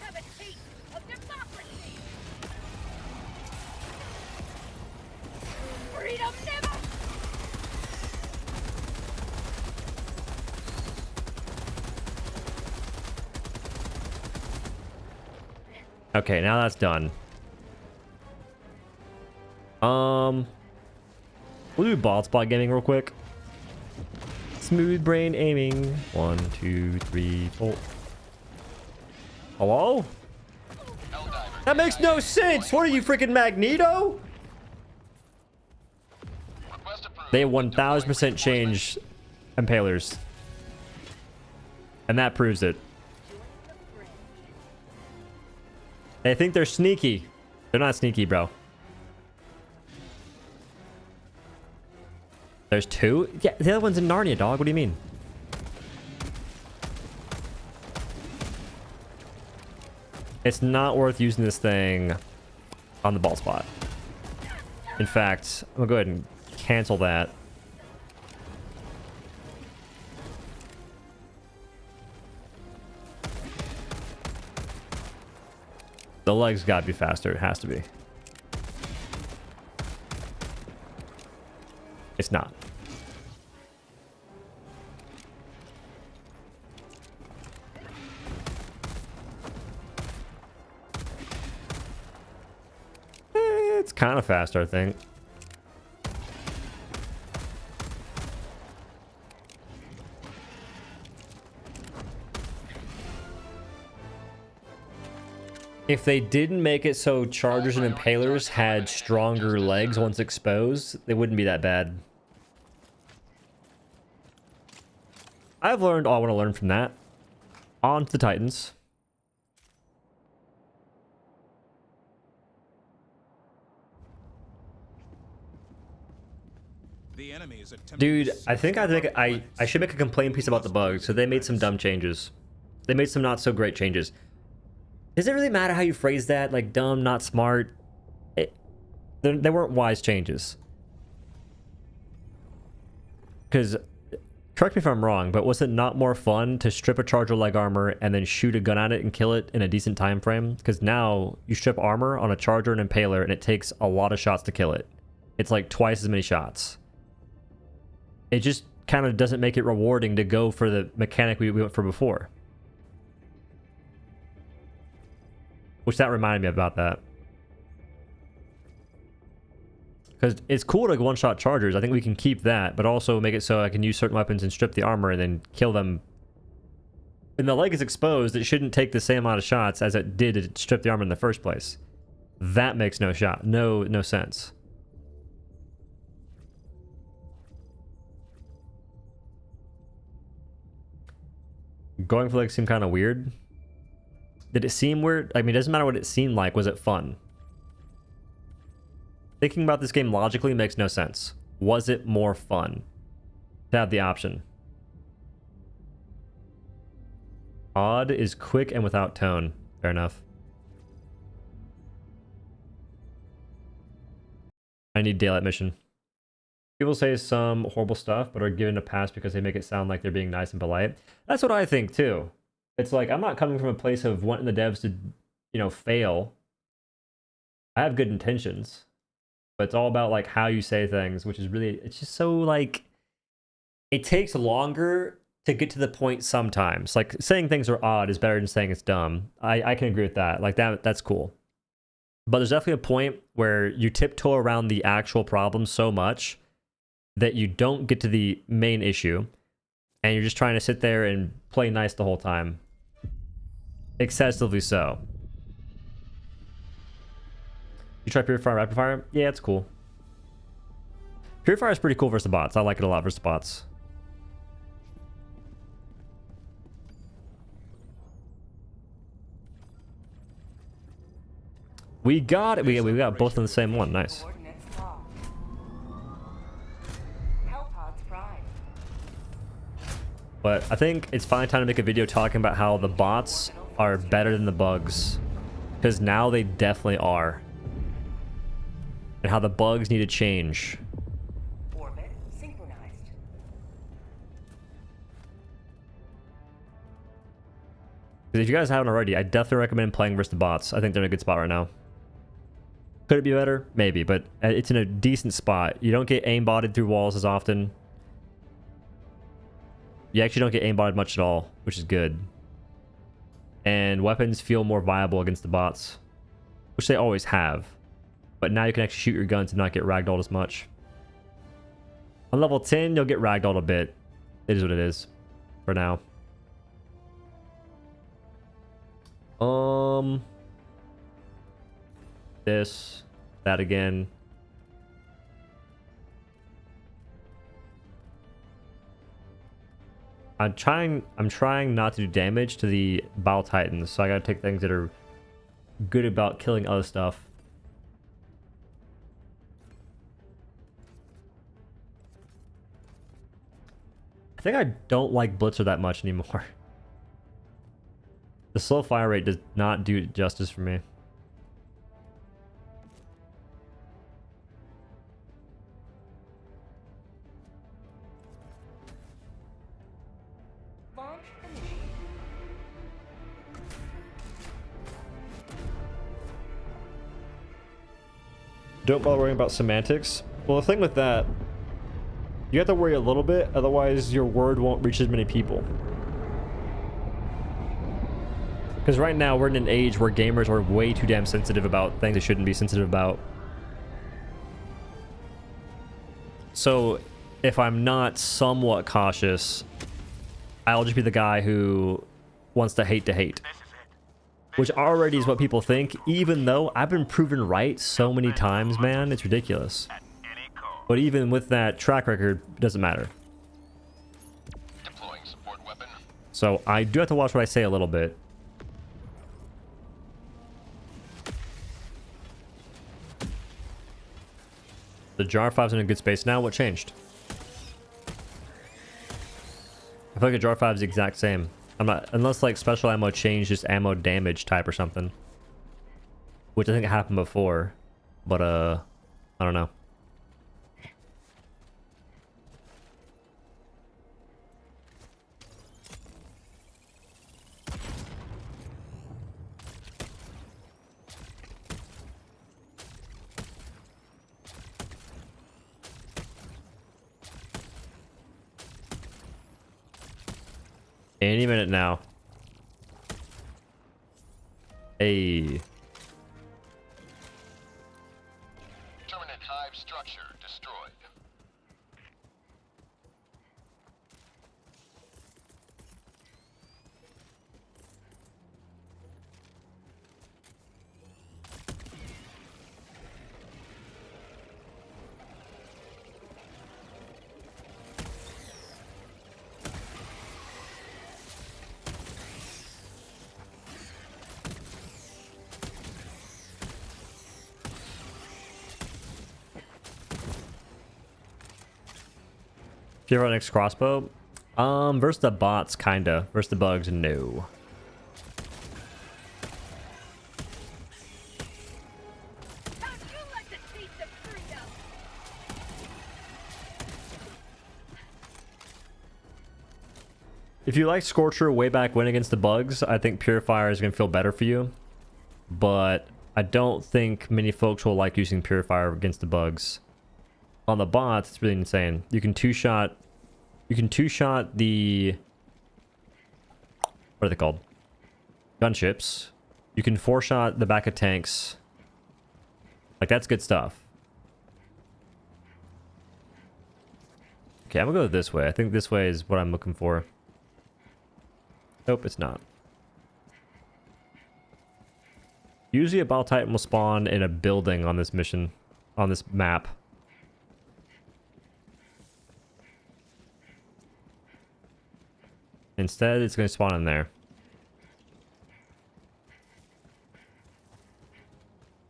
Have a taste of democracy. Freedom never. Okay, now that's done. We'll do bald spot gaming real quick. Smooth brain aiming. 1, 2, 3, 4. Hello? That makes no sense. What are you, freaking Magneto? They 1000% changed impalers, and that proves it. They think they're sneaky. They're not sneaky, bro. There's 2? Yeah, the other one's in Narnia, dog. What do you mean? It's not worth using this thing on the ball spot. In fact, I'm gonna go ahead and cancel that. The legs gotta be faster. It has to be. It's not. It's kind of faster, I think. If they didn't make it so chargers and impalers had stronger legs once exposed, they wouldn't be that bad. I've learned all I want to learn from that. On to the Titans. The enemy is attempting Dude, to I think I should make a complaint piece about the bugs. So they made some dumb changes. They made some not so great changes. Does it really matter how you phrase that? Like dumb, not smart? They weren't wise changes. Because, correct me if I'm wrong, but was it not more fun to strip a charger leg armor and then shoot a gun at it and kill it in a decent time frame? Because now you strip armor on a charger and impaler and it takes a lot of shots to kill it. It's like twice as many shots. It just kind of doesn't make it rewarding to go for the mechanic we went for before. Which that reminded me about that. Because it's cool to one-shot chargers. I think we can keep that, but also make it so I can use certain weapons and strip the armor and then kill them. When the leg is exposed, it shouldn't take the same amount of shots as it did to strip the armor in the first place. That makes no sense. Going for legs seemed kind of weird. Did it seem weird? I mean, it doesn't matter what it seemed like. Was it fun? Thinking about this game logically makes no sense. Was it more fun to have the option? Odd is quick and without tone. Fair enough. I need daylight mission. People say some horrible stuff, but are given a pass because they make it sound like they're being nice and polite. That's what I think too. It's like, I'm not coming from a place of wanting the devs to, you know, fail. I have good intentions, but it's all about like how you say things, which is really, it's just so like, it takes longer to get to the point sometimes. Like saying things are odd is better than saying it's dumb. I can agree with that. Like that's cool. But there's definitely a point where you tiptoe around the actual problem so much that you don't get to the main issue and you're just trying to sit there and play nice the whole time. Excessively so. You try Purifier Rapid Fire? Yeah, it's cool. Purifier is pretty cool versus the bots. I like it a lot versus the bots. We got it. We got both on the same one. Nice. Coordinates locked. Hellpods prime. But I think it's finally time to make a video talking about how the bots are better than the bugs. Because now they definitely are. And how the bugs need to change. Orbit synchronized. Because if you guys haven't already, I definitely recommend playing versus the bots. I think they're in a good spot right now. Could it be better? Maybe, but it's in a decent spot. You don't get aimbotted through walls as often. You actually don't get aimbotted much at all, which is good. And weapons feel more viable against the bots, which they always have. But now you can actually shoot your guns and not get ragdolled as much. On level 10, you'll get ragdolled a bit. It is what it is for now. This, that again. I'm trying not to do damage to the Bile Titans, so I gotta take things that are good about killing other stuff. I think I don't like Blitzer that much anymore. The slow fire rate does not do justice for me. Launch initiated. Don't bother worrying about semantics. Well, the thing with that, you have to worry a little bit, otherwise your word won't reach as many people. Because right now we're in an age where gamers are way too damn sensitive about things they shouldn't be sensitive about. So if I'm not somewhat cautious, I'll just be the guy who wants to hate to hate. This is it. which already is what people think, even though I've been proven right so many times, man. It's ridiculous. At any cost. But even with that track record, it doesn't matter. Deploying support weapon. So I do have to watch what I say a little bit. The jar 5's in a good space now. What changed? I feel like a jar 5 is the exact same. I'm not, unless like special ammo changed just ammo damage type or something, which I think happened before, but I don't know. Any minute now. Hey. Terminate hive structure destroyed. Do you have our next crossbow? Versus the bots, kinda. Versus the bugs, no. How'd you like to taste of freedom? If you liked Scorcher way back when against the bugs, I think Purifier is gonna feel better for you. But I don't think many folks will like using Purifier against the bugs. On the bots, it's really insane. You can two-shot the, what are they called? Gunships. You can four-shot the back of tanks. Like, that's good stuff. Okay, I'm gonna go this way. I think this way is what I'm looking for. Nope, it's not. Usually a Bile Titan will spawn in a building on this mission, on this map. Instead, it's going to spawn in there.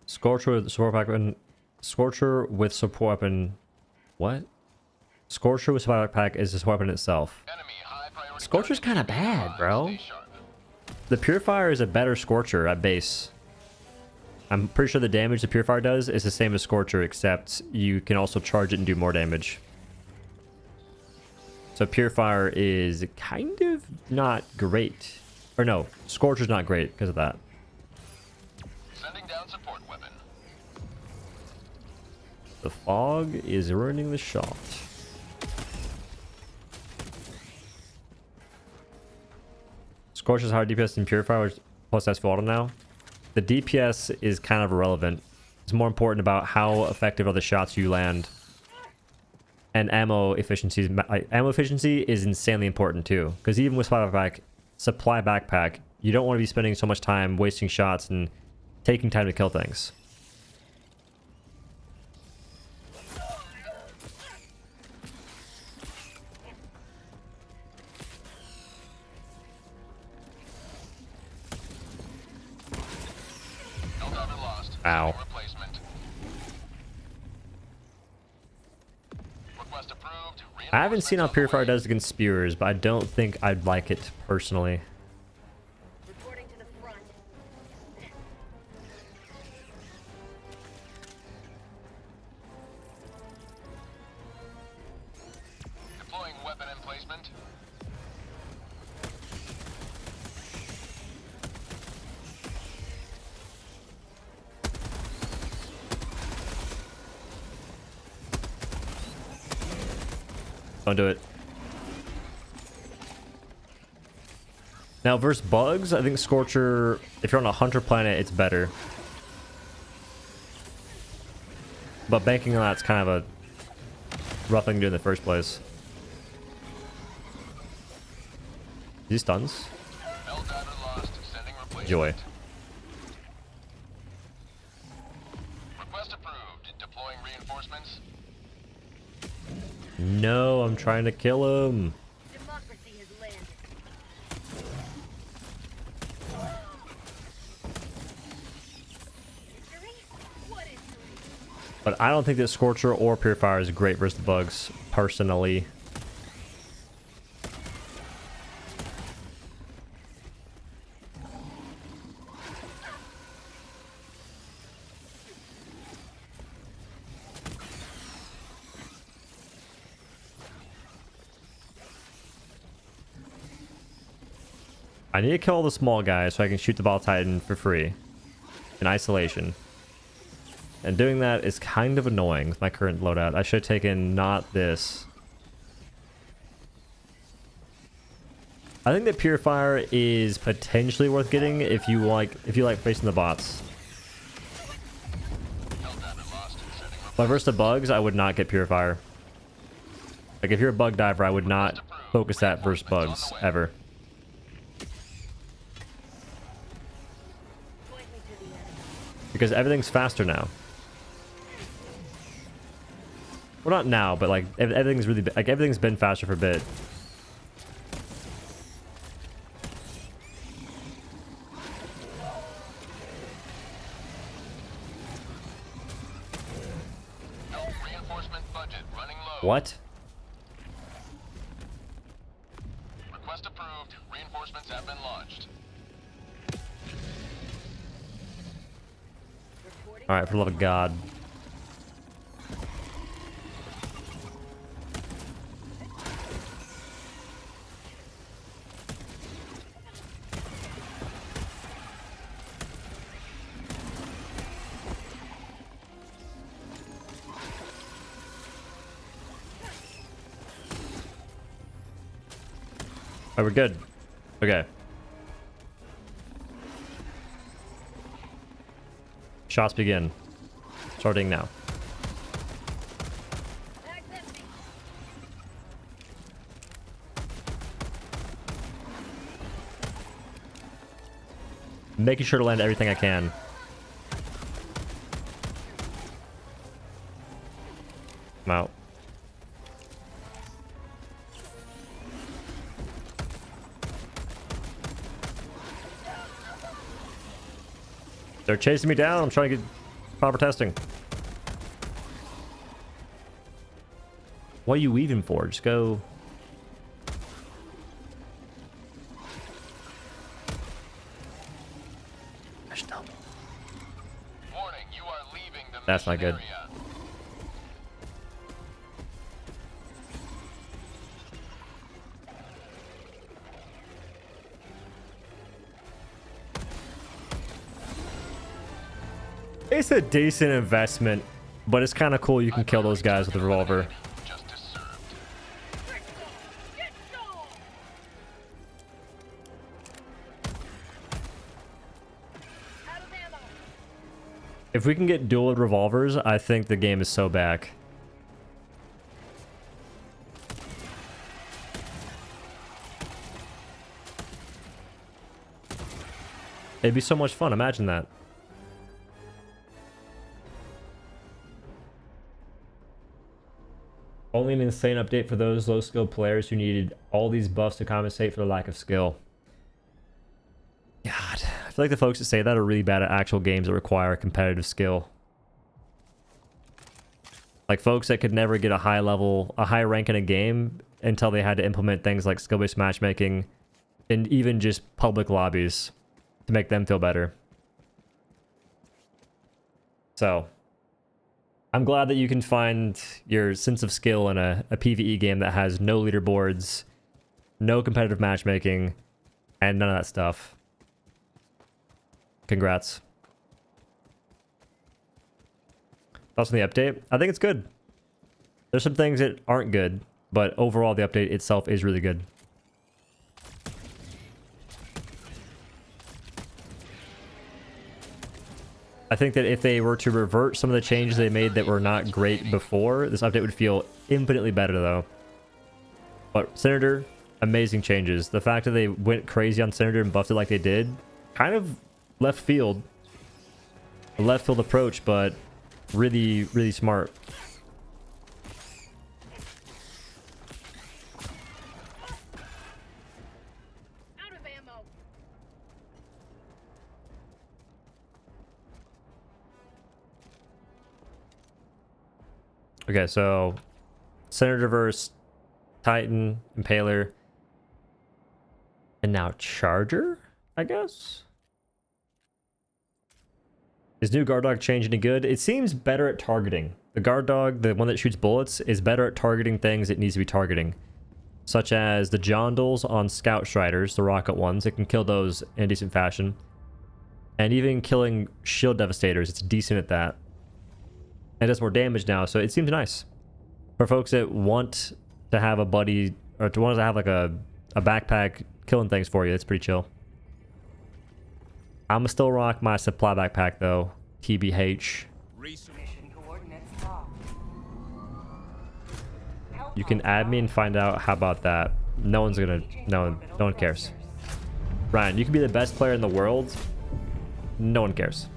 Scorcher with support weapon. Scorcher with support weapon. What? Scorcher with support backpack is a support weapon itself. Enemy high priority. Scorcher's kind of bad, bro. Stay sharp. The Purifier is a better Scorcher at base. I'm pretty sure the damage the Purifier does is the same as Scorcher, except you can also charge it and do more damage. So Purifier is kind of not great. Or no, Scorcher's not great because of that. Sending down support weapon. The fog is ruining the shot. Scorcher's higher DPS than Purifier, which plus that's auto now. The DPS is kind of irrelevant. It's more important about how effective are the shots you land. And ammo efficiency is insanely important too. Because even with supply backpack, you don't want to be spending so much time wasting shots and taking time to kill things. Helldiver lost. Ow. Replacement. Request approved. I haven't seen how Reinforcements on the Purifier way. does against Spears, but I don't think I'd like it personally. Reporting to the front. Deploying weapon emplacement. Don't do it. Now versus bugs, I think Scorcher, if you're on a hunter planet, it's better. But banking on that's kind of a rough thing to do in the first place. These stuns? Helldiver lost. Sending replacement. Joy. Request approved. Deploying reinforcements. No, I'm trying to kill him. Democracy has landed. Victory? What is But I don't think that Scorcher or Purifier is great versus the bugs, personally. I need to kill the small guys so I can shoot the Ball Titan for free in isolation. And doing that is kind of annoying with my current loadout. I should have taken not this. I think that Purifier is potentially worth getting if you like facing the bots. But versus the bugs, I would not get Purifier. Like if you're a bug diver, I would not focus that versus bugs ever. Because everything's faster now. Well, not now, but like everything's really like everything's been faster for a bit. Reinforcement budget running low. What? Request approved. Reinforcements have been launched. All right, for the love of God. All right, we're good. Okay. Shots begin. Starting now. Making sure to land everything I can. I'm out. They're chasing me down. I'm trying to get proper testing. What are you weaving for? Just go. Warning, you are leaving the That's not good. area. It's a decent investment, but it's kind of cool you can kill those guys with a revolver. Justice served. If we can get dual revolvers, I think the game is so back. It'd be so much fun. Imagine that. Only an insane update for those low skill players who needed all these buffs to compensate for the lack of skill. God, I feel like the folks that say that are really bad at actual games that require competitive skill. Like folks that could never get a high rank in a game until they had to implement things like skill-based matchmaking and even just public lobbies to make them feel better. So I'm glad that you can find your sense of skill in a PvE game that has no leaderboards, no competitive matchmaking, and none of that stuff. Congrats. Thoughts on the update? I think it's good. There's some things that aren't good, but overall the update itself is really good. I think that if they were to revert some of the changes they made that were not great before, this update would feel infinitely better though. But Senator, amazing changes. The fact that they went crazy on Senator and buffed it like they did, kind of left field. A left field approach, but Really, really smart. Out of ammo. Okay, so Senator versus Titan, Impaler, and now Charger, I guess? Is new guard dog change any good? It seems better at targeting. The guard dog, the one that shoots bullets, is better at targeting things it needs to be targeting. Such as the Jondals on Scout Striders, the rocket ones. It can kill those in a decent fashion. And even killing shield devastators, it's decent at that. And it does more damage now, so it seems nice. For folks that want to have a buddy, or to want to have like a backpack killing things for you, it's pretty chill. I'm gonna still rock my supply backpack though, TBH. Mission coordinates locked. You can add me and find out how about that. No one's gonna, no one cares. Ryan, you can be the best player in the world. No one cares.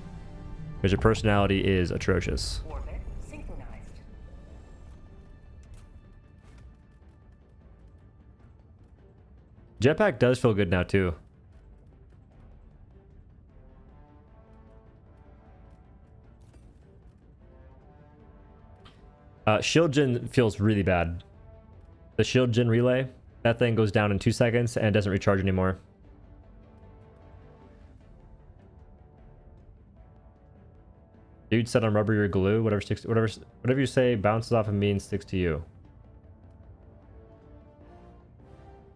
Because your personality is atrocious. Orbit synchronized. Jetpack does feel good now too. Shield gen feels really bad. The shield gen relay, that thing goes down in 2 seconds and doesn't recharge anymore. Dude said on rubber or glue, whatever sticks, whatever you say bounces off of me and sticks to you.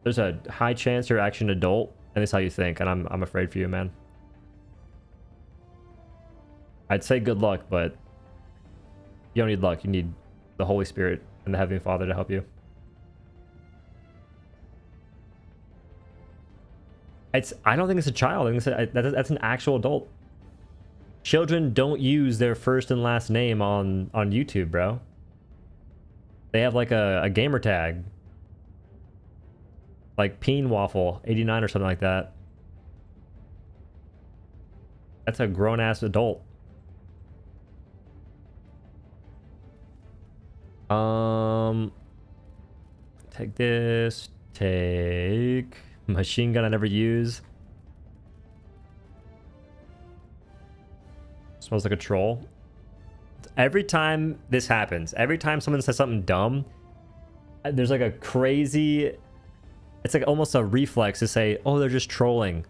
There's a high chance you're actually an adult, and that's how you think, and I'm afraid for you, man. I'd say good luck, but you don't need luck. You need the Holy Spirit and the Heavenly Father to help you. I don't think it's a child. I think that's an actual adult. Children don't use their first and last name on YouTube, bro. They have like a gamer tag. Like Peen Waffle 89 or something like that. That's a grown-ass adult. Take this. Take machine gun I never use. Smells like a troll. Every time this happens, every time someone says something dumb, there's like a crazy, it's like almost a reflex to say, oh, they're just trolling.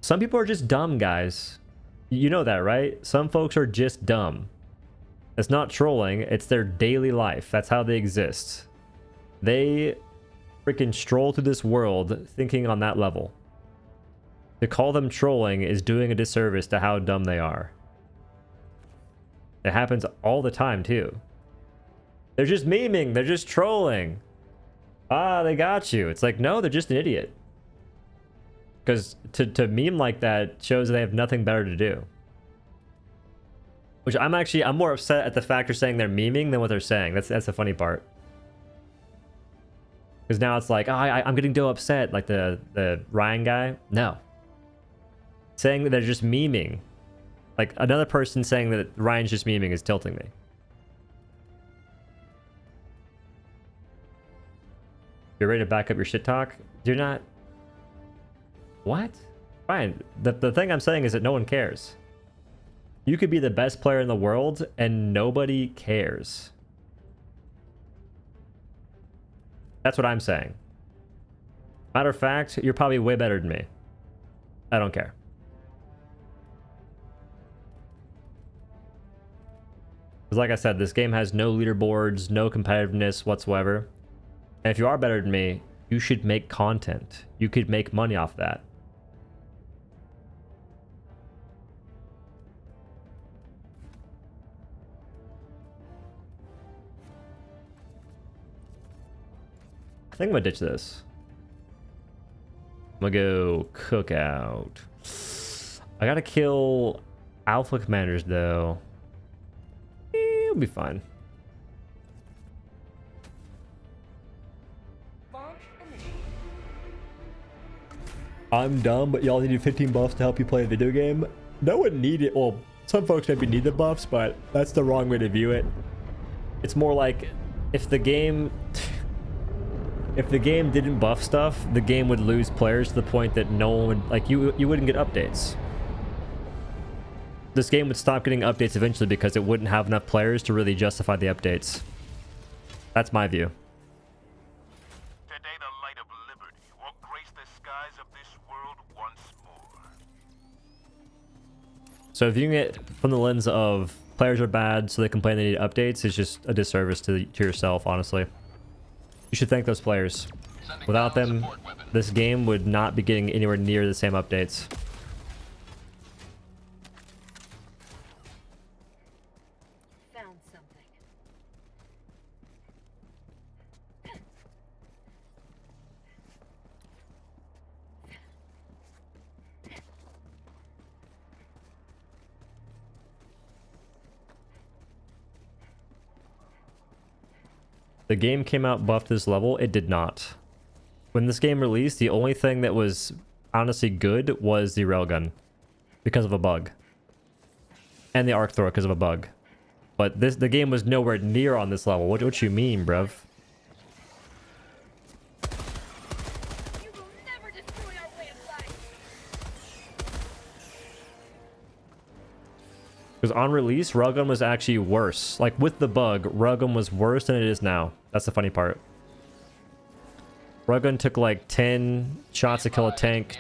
Some people are just dumb, guys. You know that, right? Some folks are just dumb. It's not trolling, it's their daily life. That's how they exist. They freaking stroll through this world thinking on that level. To call them trolling is doing a disservice to how dumb they are. It happens all the time, too. They're just memeing, they're just trolling. Ah, they got you. It's like, no, they're just an idiot. Because to meme like that shows they have nothing better to do. Which I'm more upset at the fact you're saying they're memeing than what they're saying. That's the funny part. Because now it's like, oh, I'm getting so upset, like the Ryan guy. No. Saying that they're just memeing. Like another person saying that Ryan's just memeing is tilting me. You're ready to back up your shit talk? You're not. What? Ryan, the thing I'm saying is that no one cares. You could be the best player in the world and nobody cares. That's what I'm saying. Matter of fact, you're probably way better than me. I don't care. Because like I said, this game has no leaderboards, no competitiveness whatsoever. And if you are better than me, you should make content. You could make money off that. I think I'm gonna ditch this. I'm gonna go cookout. I gotta kill alpha commanders though. It'll be fine. Launch initiated. I'm dumb, but y'all needed 15 buffs to help you play a video game. No one needed. Well, Some folks maybe need the buffs, but that's the wrong way to view it. It's more like if the game didn't buff stuff, the game would lose players to the point that no one would, like, you wouldn't get updates. This game would stop getting updates eventually because it wouldn't have enough players to really justify the updates. That's my view. Today the light of liberty will grace the skies of this world once more. So viewing it from the lens of players are bad so they complain they need updates is just a disservice to yourself, honestly. You should thank those players. Without them, this game would not be getting anywhere near the same updates. Found something. The game came out buffed this level. It did not. When this game released, the only thing that was honestly good was the railgun because of a bug, and the arc thrower because of a bug. But the game was nowhere near on this level. What you mean, bruv? You will never destroy our way of life. Because on release, railgun was actually worse. Like with the bug, railgun was worse than it is now. That's the funny part. Railgun took like 10 shots to kill a tank.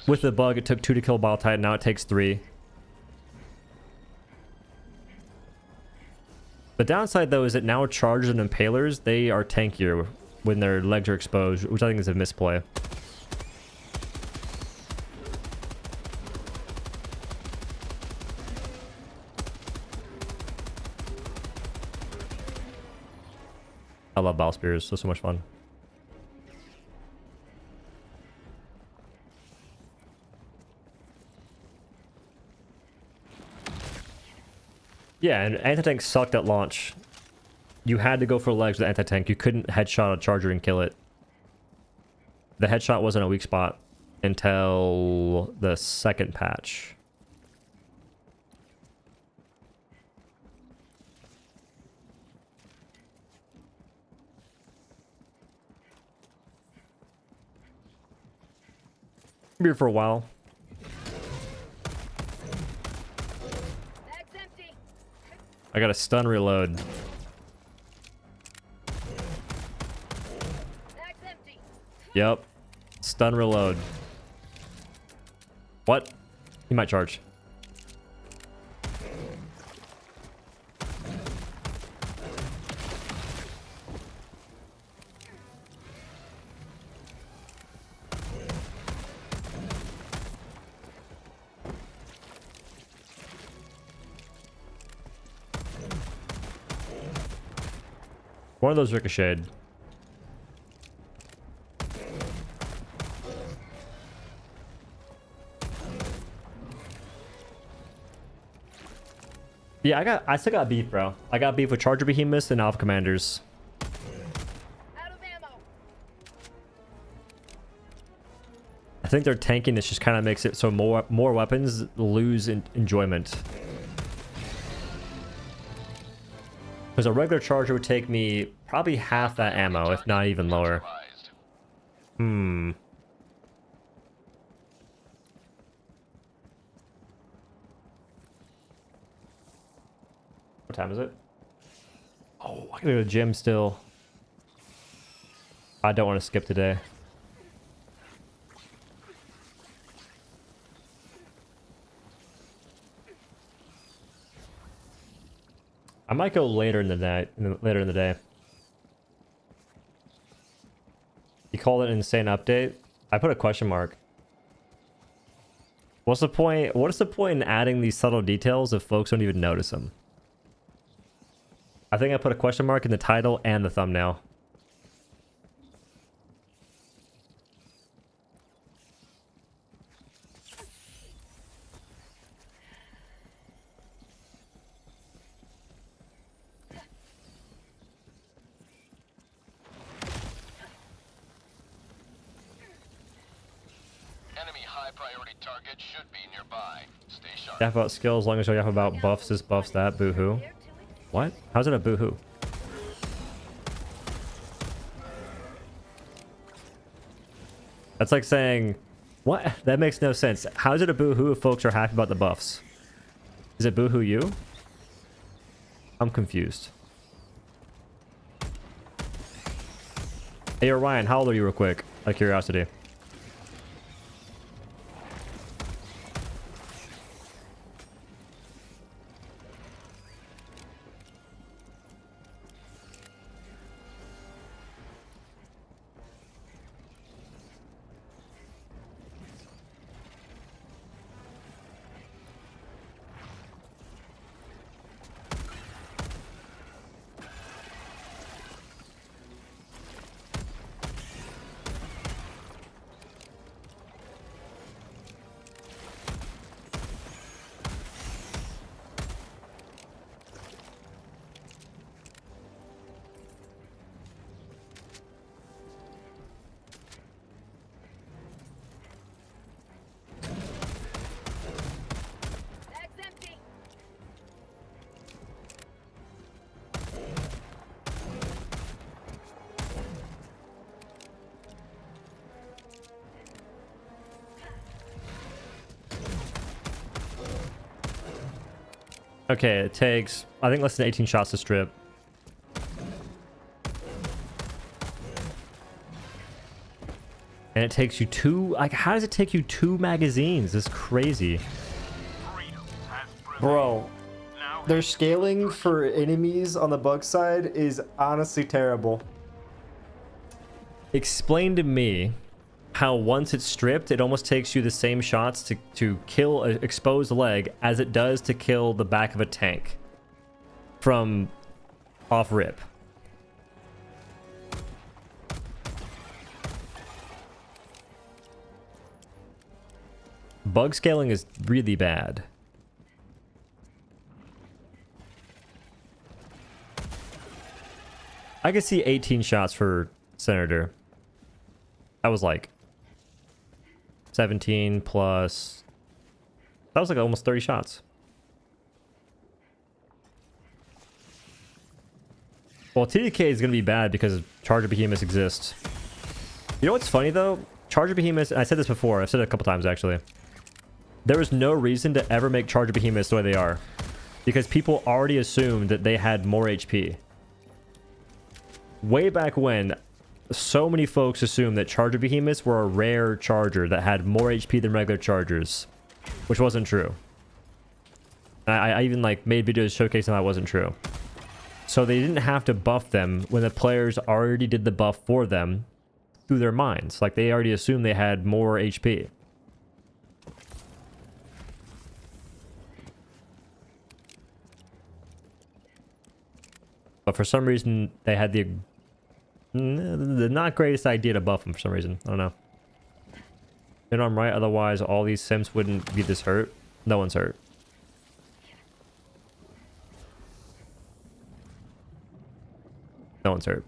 With the bug, it took 2 to kill a Bile Titan. Now it takes 3. The downside, though, is that now chargers and impalers, they are tankier when their legs are exposed, which I think is a misplay. I love Bile Spears. They're so much fun. Yeah, and anti-tank sucked at launch. You had to go for legs with anti-tank. You couldn't headshot a charger and kill it. The headshot wasn't a weak spot until the second patch. Be here for a while. Bag's empty. I got a stun reload. Bag's empty. Yep. Stun reload. What? He might charge. One of those ricocheted. Yeah, I still got beef, bro. I got beef with Charger Behemoths and Alpha Commanders. Out of ammo. I think their tankiness just kind of makes it so more weapons lose enjoyment. Because a regular charger would take me probably half that ammo, if not even lower. Hmm. What time is it? Oh, I gotta go to the gym still. I don't want to skip today. I might go later in the night, later in the day. You call it an insane update? I put a question mark. What's the point? What is the point in adding these subtle details if folks don't even notice them? I think I put a question mark in the title and the thumbnail. Enemy high priority target should be nearby. Stay Yap about skills, as long as you yap about buffs this, buffs that, boo-hoo. What? How's it a boo-hoo? That's like saying, what? That makes no sense. How is it a boo-hoo if folks are happy about the buffs? Is it boo-hoo you? I'm confused. Hey, Ryan, how old are you real quick? Out of curiosity. Bag's empty. Okay, it takes, I think, less than 18 shots to strip. And it takes you two, like, how does it take you 2 magazines? It's crazy. Bro, their scaling for enemies on the bug side is honestly terrible. Explain to me how once it's stripped, it almost takes you the same shots to kill an exposed leg as it does to kill the back of a tank from off rip. Bug scaling is really bad. I could see 18 shots for Senator. That was like 17 plus... That was like almost 30 shots. Well, TDK is going to be bad because Charger Behemoths exist. You know what's funny though? Charger Behemoths, and I said this before, I've said it a couple times actually. There was no reason to ever make Charger Behemoths the way they are. Because people already assumed that they had more HP. Way back when, so many folks assumed that Charger Behemoths were a rare charger that had more HP than regular chargers. Which wasn't true. And I even like made videos showcasing that wasn't true. So they didn't have to buff them when the players already did the buff for them through their minds. Like they already assumed they had more HP. But for some reason, they had the not greatest idea to buff them for some reason. I don't know. You know I'm right, otherwise all these sims wouldn't be this hurt. No one's hurt. No one's hurt.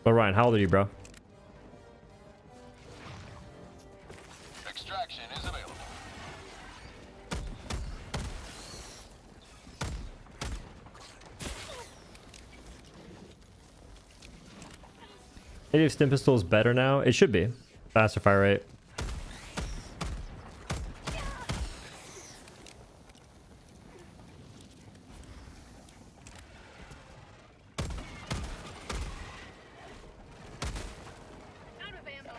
But Ryan, how old are you, bro? Extraction is available. Native stim pistol is better now. It should be. Faster fire rate. Out of ammo.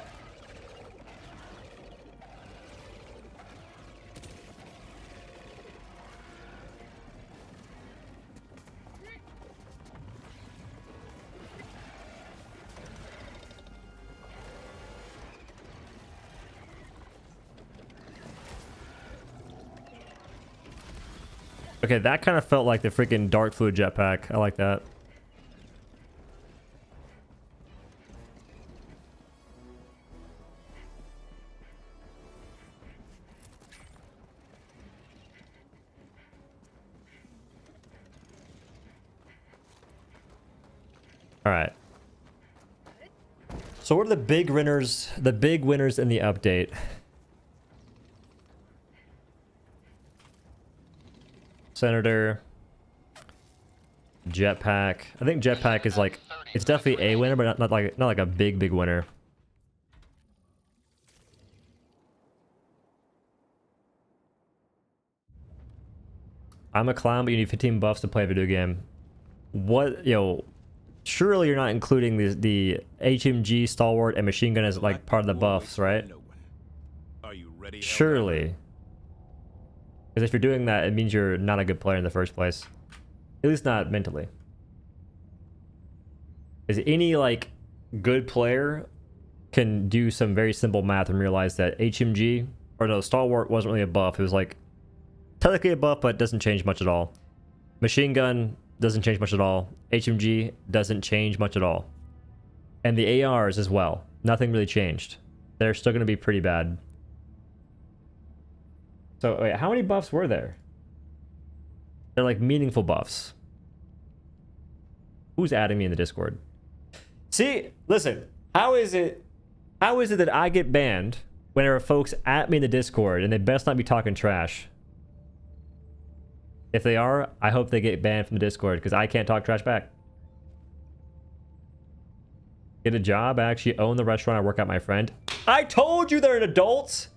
Okay, that kind of felt like the freaking dark fluid jetpack. I like that. All right. So what are the big winners? The big winners in the update. Senator. Jetpack. I think jetpack is like, it's definitely a winner, but not like a big winner. I'm a clown, but you need 15 buffs to play a video game. What, yo, surely you're not including the HMG, Stalwart, and Machine Gun as like part of the buffs, right? Are you ready? Surely. Because if you're doing that, it means you're not a good player in the first place. At least not mentally. Is any like good player can do some very simple math and realize that HMG, or no, Stalwart wasn't really a buff. It was like technically a buff, but doesn't change much at all. Machine Gun doesn't change much at all. HMG doesn't change much at all. And the ARs as well. Nothing really changed. They're still going to be pretty bad. So wait, how many buffs were there? They're like meaningful buffs. Who's adding me in the Discord? See, listen, how is it that I get banned whenever folks at me in the Discord and they best not be talking trash? If they are, I hope they get banned from the Discord because I can't talk trash back. Get a job, I actually own the restaurant I work at, my friend. I told you they're an adult!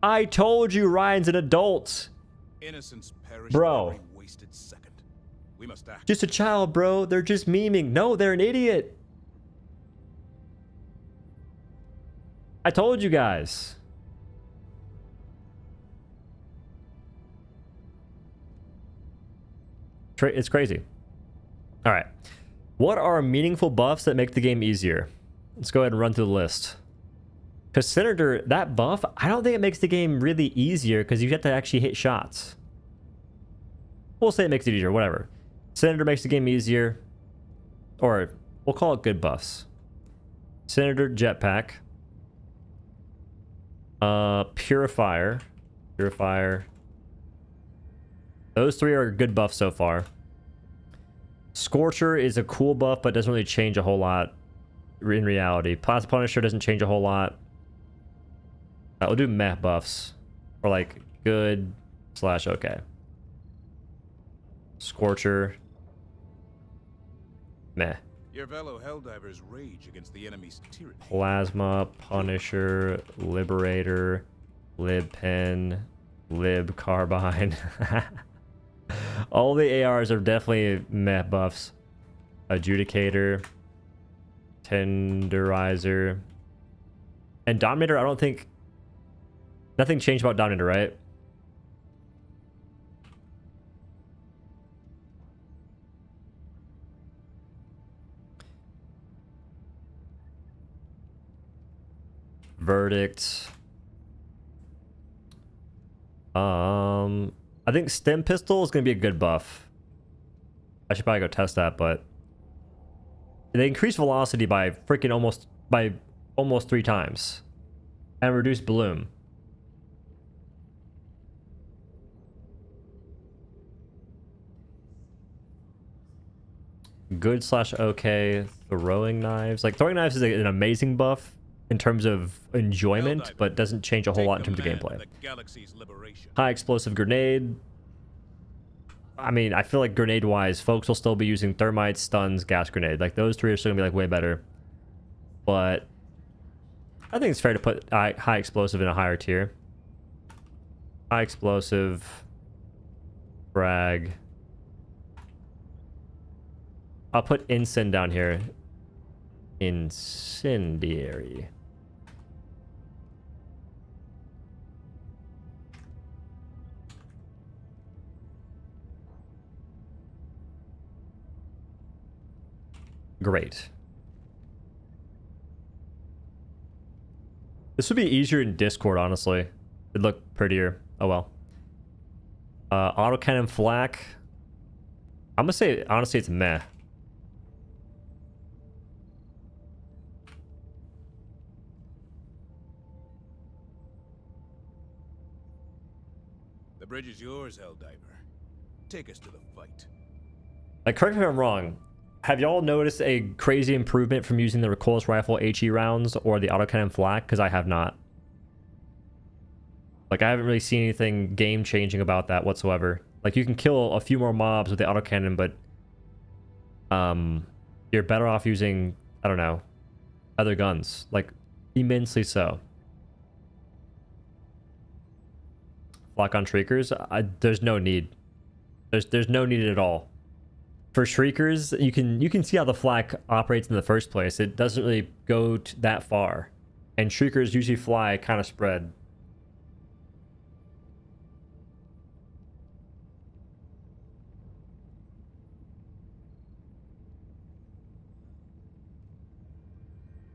I told you Ryan's an adult! Innocence perish bro. every wasted second. We must act. Just a child, bro. They're just memeing. No, they're an idiot. I told you guys. It's crazy. All right. What are meaningful buffs that make the game easier? Let's go ahead and run through the list. Because Senator, that buff, I don't think it makes the game really easier because you have to actually hit shots. We'll say it makes it easier, whatever. Senator makes the game easier. Or we'll call it good buffs. Senator, Jetpack. Purifier. Those three are good buffs so far. Scorcher is a cool buff, but doesn't really change a whole lot in reality. Plasma Punisher doesn't change a whole lot. We'll do meh buffs. Or like good / okay. Scorcher. Meh. Your fellow Helldivers rage against the enemy's tyranny. Plasma, Punisher, Liberator, Lib Pen, Lib Carbine. All the ARs are definitely meh buffs. Adjudicator, Tenderizer, and Dominator. I don't think nothing changed about Dominator, right? Verdict. I think Stem Pistol is going to be a good buff. I should probably go test that, but they increase velocity by freaking almost 3 times and reduce bloom. Good / okay. Throwing knives. Like throwing knives is an amazing buff in terms of enjoyment, but doesn't change a whole lot in terms of gameplay. High explosive grenade. I mean, I feel like grenade wise, folks will still be using thermite, stuns, gas grenade. Like those three are still gonna be like way better. But I think it's fair to put high explosive in a higher tier. High explosive, frag. I'll put Incend down here. Incendiary. Great. This would be easier in Discord, honestly. It'd look prettier. Oh well. Autocannon flak. I'm gonna say, honestly, it's meh. The bridge is yours, Helldiver. Take us to the fight. Like, correct me if I'm wrong. Have y'all noticed a crazy improvement from using the recoilless rifle HE rounds or the autocannon flak? Because I have not. Like, I haven't really seen anything game-changing about that whatsoever. Like, you can kill a few more mobs with the autocannon, but you're better off using, I don't know, other guns. Like, immensely so. Flak on Shriekers? There's no need. There's no need at all. For Shriekers, you can see how the flak operates in the first place. It doesn't really go that far. And Shriekers usually fly kind of spread.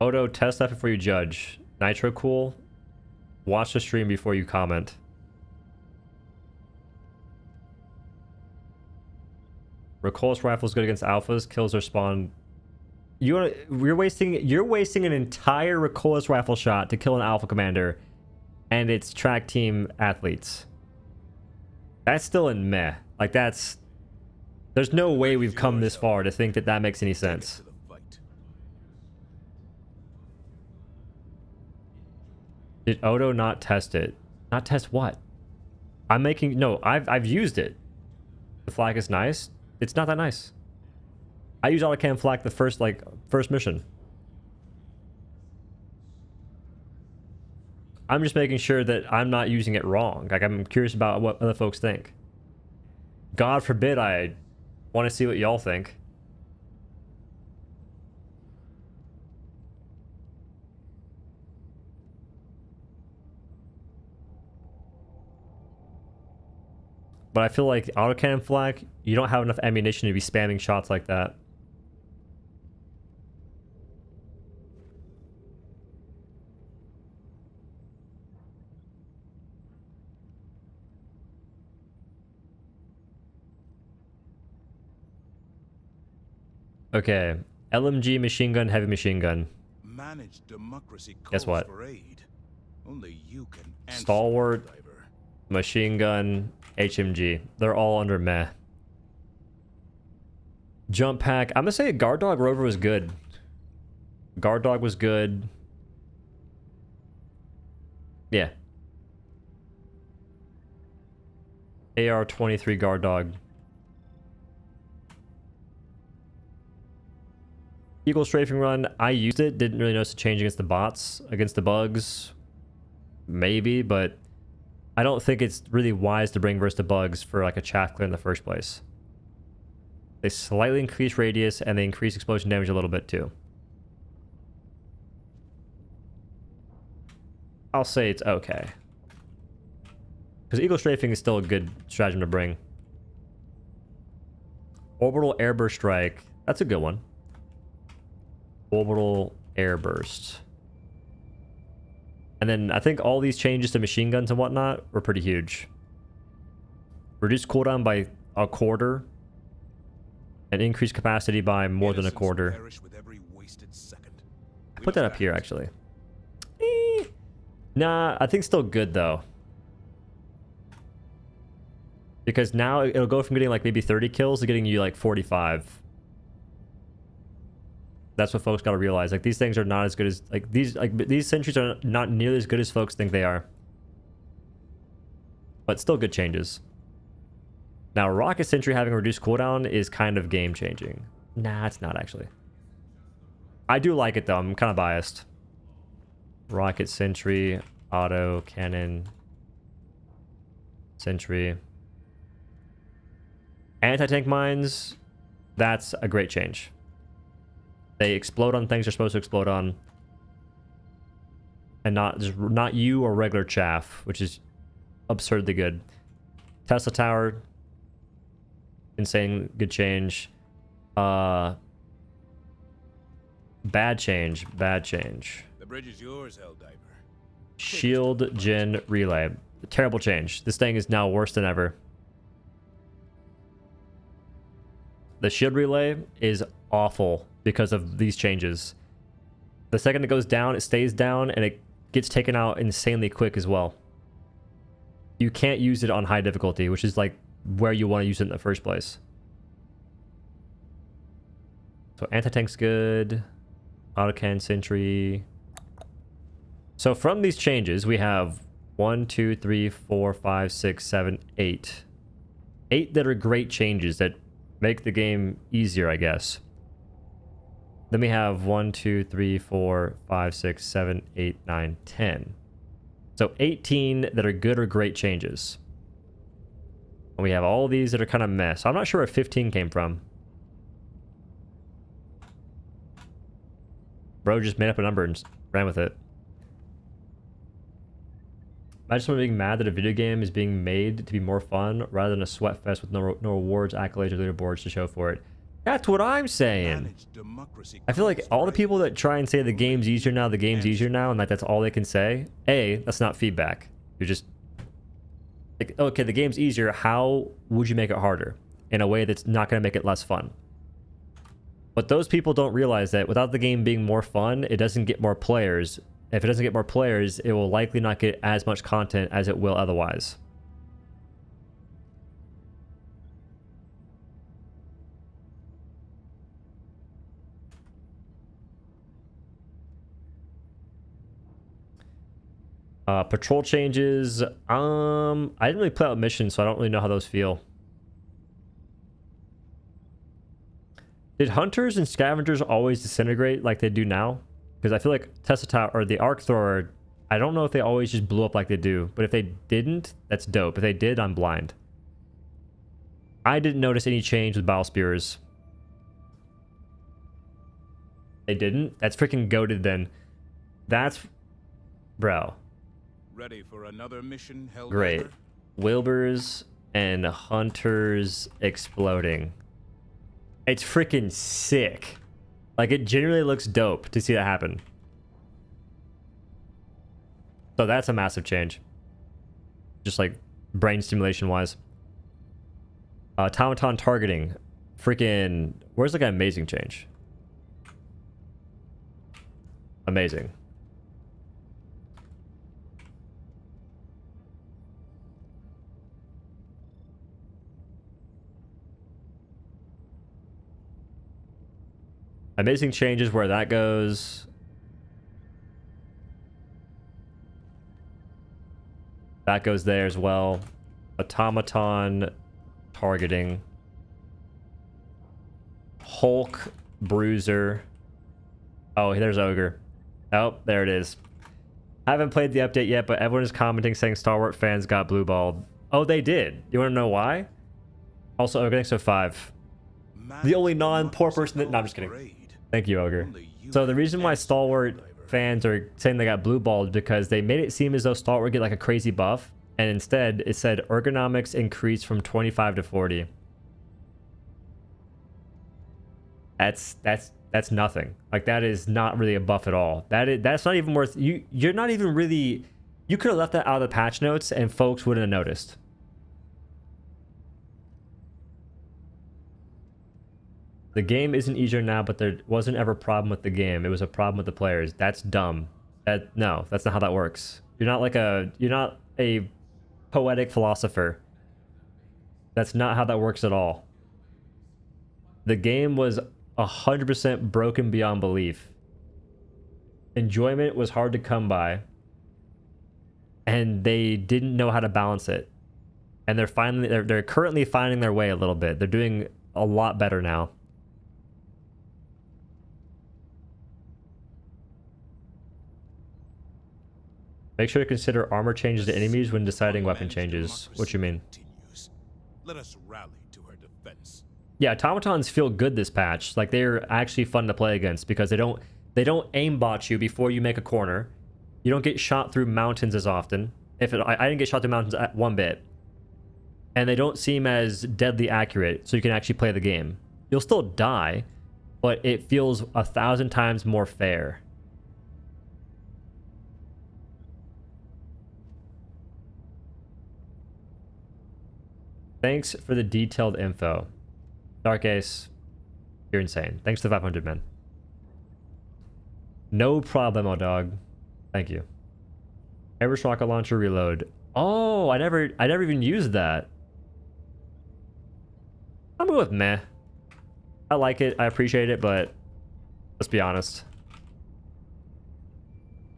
Odo, test that before you judge. Nitro cool. Watch the stream before you comment. Recoilless rifles good against alphas. Kills their spawn. You're wasting an entire recoilless rifle shot to kill an alpha commander, and it's track team athletes. That's still in meh. Like, that's. There's no way we've come this far to think that that makes any sense. Did Odo not test it? Not test what? I'm making... No, I've used it. The flak is nice. It's not that nice. I use autocannon flak the first mission. I'm just making sure that I'm not using it wrong. Like, I'm curious about what other folks think. God forbid I want to see what y'all think. But I feel like autocannon flak, you don't have enough ammunition to be spamming shots like that. Okay, LMG, machine gun, heavy machine gun. Managed democracy Guess what? for aid. Only you can answer, Stalwart, Helldiver. machine gun, HMG. They're all under meh. Jump pack. I'm gonna say Guard Dog Rover was good. Guard Dog was good. Yeah. AR-23 Guard Dog. Eagle Strafing Run. I used it. Didn't really notice a change against the bots. Against the bugs. Maybe, but I don't think it's really wise to bring versus the bugs for like a chaff clear in the first place. They slightly increase radius and they increase explosion damage a little bit too. I'll say it's okay. Because Eagle Strafing is still a good stratagem to bring. Orbital Airburst Strike. That's a good one. Orbital Airburst. And then I think all these changes to machine guns and whatnot were pretty huge. Reduce cooldown by a quarter. And increase capacity by more than a quarter. I put that up here, actually. Nah, I think still good, though. Because now it'll go from getting like maybe 30 kills to getting you like 45. That's what folks got to realize. Like, these things are not as good as these sentries are not nearly as good as folks think they are. But still good changes. Now, Rocket Sentry having a reduced cooldown is kind of game changing. Nah, it's not actually. I do like it though. I'm kind of biased. Rocket Sentry, auto cannon, Sentry, anti-tank mines. That's a great change. They explode on things they're supposed to explode on, and not you or regular chaff, which is absurdly good. Tesla Tower, insane good change. Bad change. The bridge is yours, Helldiver. Shield Gen Relay. Terrible change. This thing is now worse than ever. The shield relay is awful because of these changes. The second it goes down, it stays down, and it gets taken out insanely quick as well. You can't use it on high difficulty, which is like where you want to use it in the first place. So anti-tank's good. Autocan, Sentry. So from these changes, we have 1, 2, 3, 4, 5, 6, 7, 8. 8 that are great changes that make the game easier, I guess. Then we have 1, 2, 3, 4, 5, 6, 7, 8, 9, 10. So 18 that are good or great changes. And we have all these that are kind of mess. I'm not sure where 15 came from. Bro just made up a number and ran with it. Imagine someone being mad that a video game is being made to be more fun rather than a sweat fest with no rewards, accolades, or leaderboards to show for it. That's what I'm saying. I feel like all the people that try and say the game's easier now, and like that's all they can say. A, that's not feedback. You're just like, okay, the game's easier. How would you make it harder in a way that's not going to make it less fun? But those people don't realize that without the game being more fun, it doesn't get more players. If it doesn't get more players, it will likely not get as much content as it will otherwise. Patrol changes. I didn't really play out missions, so I don't really know how those feel. Did hunters and scavengers always disintegrate like they do now? Because I feel like Tesla or the Arc Thrower, I don't know if they always just blew up like they do. But if they didn't, that's dope. If they did, I'm blind. I didn't notice any change with Battle Spears. They didn't? That's freaking goated then. That's... Bro. Ready for another mission, Helldiver? Great. Wilburs and hunters exploding. It's freaking sick. Like, it genuinely looks dope to see that happen. So that's a massive change. Just like brain stimulation wise. Automaton targeting. Freaking... Where's like an amazing change? Amazing. Amazing changes where that goes. That goes there as well. Automaton targeting. Hulk Bruiser. Oh, there's Ogre. Oh, there it is. I haven't played the update yet, but everyone is commenting saying Star Wars fans got blue balled. Oh, they did. You want to know why? Also, Ogre, thanks for 5. The only non-poor person that... No, I'm just kidding. Thank you, Ogre. So the reason why Stalwart fans are saying they got blue balled is because they made it seem as though Stalwart get like a crazy buff, and instead it said ergonomics increased from 25 to 40. That's nothing. Like, that is not really a buff at all. That's not even worth... You're not even really... You could have left that out of the patch notes and folks wouldn't have noticed. The game isn't easier now, but there wasn't ever a problem with the game. It was a problem with the players. That's dumb. No, that's not how that works. You're not a poetic philosopher. That's not how that works at all. The game was 100% broken beyond belief. Enjoyment was hard to come by. And they didn't know how to balance it. And they're currently finding their way a little bit. They're doing a lot better now. Make sure to consider armor changes to enemies when deciding weapon changes. What you mean? Let us rally to her defense. Yeah, automatons feel good this patch. Like, they're actually fun to play against because they don't aimbot you before you make a corner. You don't get shot through mountains as often. I didn't get shot through mountains at one bit. And they don't seem as deadly accurate, so you can actually play the game. You'll still die, but it feels 1,000 times more fair. Thanks for the detailed info. Dark Ace, you're insane. Thanks to 500, man. No problemo, dog. Thank you. Airburst rocket launcher reload. Oh, I never even used that. I'm going with meh. I like it. I appreciate it, but let's be honest.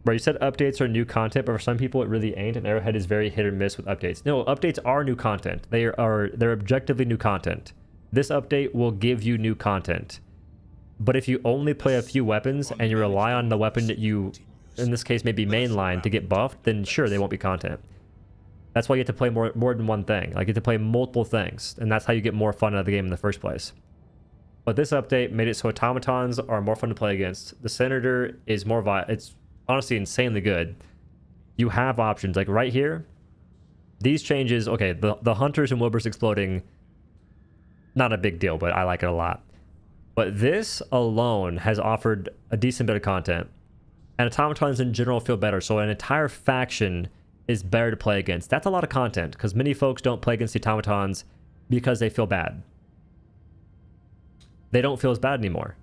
Bro, you said updates are new content, but for some people it really ain't, and Arrowhead is very hit or miss with updates. No, updates are new content. They're objectively new content. This update will give you new content. But if you only play a few weapons and you rely on the weapon that you, in this case, maybe mainline to get buffed, then sure, they won't be content. That's why you have to play more than one thing. Like, you have to play multiple things, and that's how you get more fun out of the game in the first place. But this update made it so automatons are more fun to play against. The Senator is more it's honestly insanely good. You have options. Like right here, these changes, okay, the Hunters and Wilbur's exploding, not a big deal, but I like it a lot. But this alone has offered a decent bit of content. And automatons in general feel better. So an entire faction is better to play against. That's a lot of content, because many folks don't play against the automatons because they feel bad. They don't feel as bad anymore.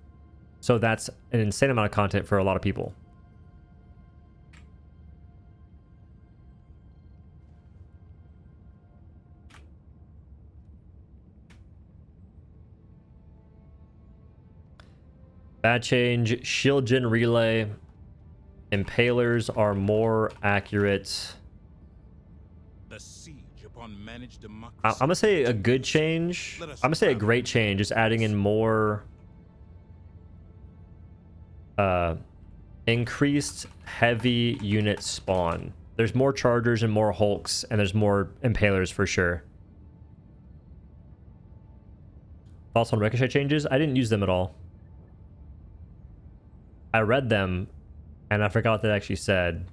So that's an insane amount of content for a lot of people. Bad change, shield gen relay. Impalers are more accurate. The siege upon managed democracy. I'm gonna say a good change. I'm gonna say a great change is adding in more increased heavy unit spawn. There's more chargers and more hulks, and there's more impalers for sure. Thoughts on ricochet changes? I didn't use them at all. I read them, and I forgot what they actually said.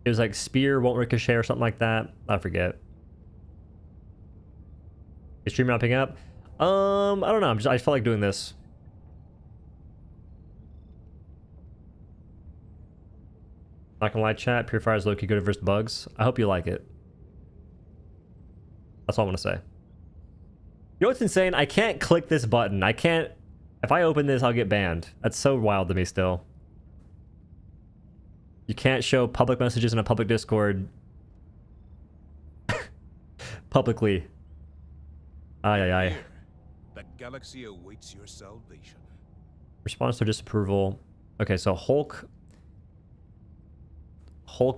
It was like spear won't ricochet or something like that. I forget. Is stream not picking up? I don't know. I felt like doing this. Not gonna lie, chat. Purifier's low-key good versus bugs. I hope you like it. That's all I want to say. You know what's insane? I can't click this button. I can't... If I open this, I'll get banned. That's so wild to me still. You can't show public messages in a public Discord publicly. Aye, aye, aye. The galaxy awaits your salvation. Response to disapproval. Okay, so Hulk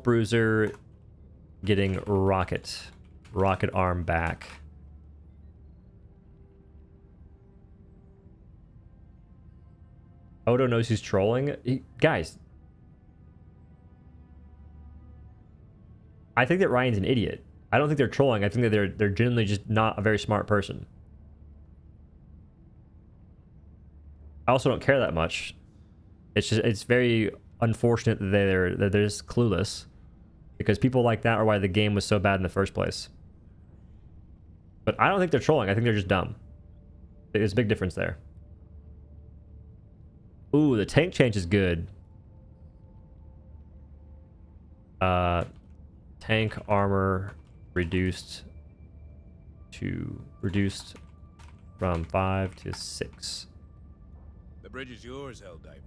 Bruiser getting rocket arm back. Odo knows he's trolling. Guys, I think that Ryan's an idiot. I don't think they're trolling. I think that they're genuinely just not a very smart person. I also don't care that much. It's very unfortunate that they're just clueless, because people like that are why the game was so bad in the first place. But I don't think they're trolling. I think they're just dumb. There's a big difference there. Ooh, the tank change is good. Tank armor reduced from 5 to 6. The bridge is yours, Helldiver.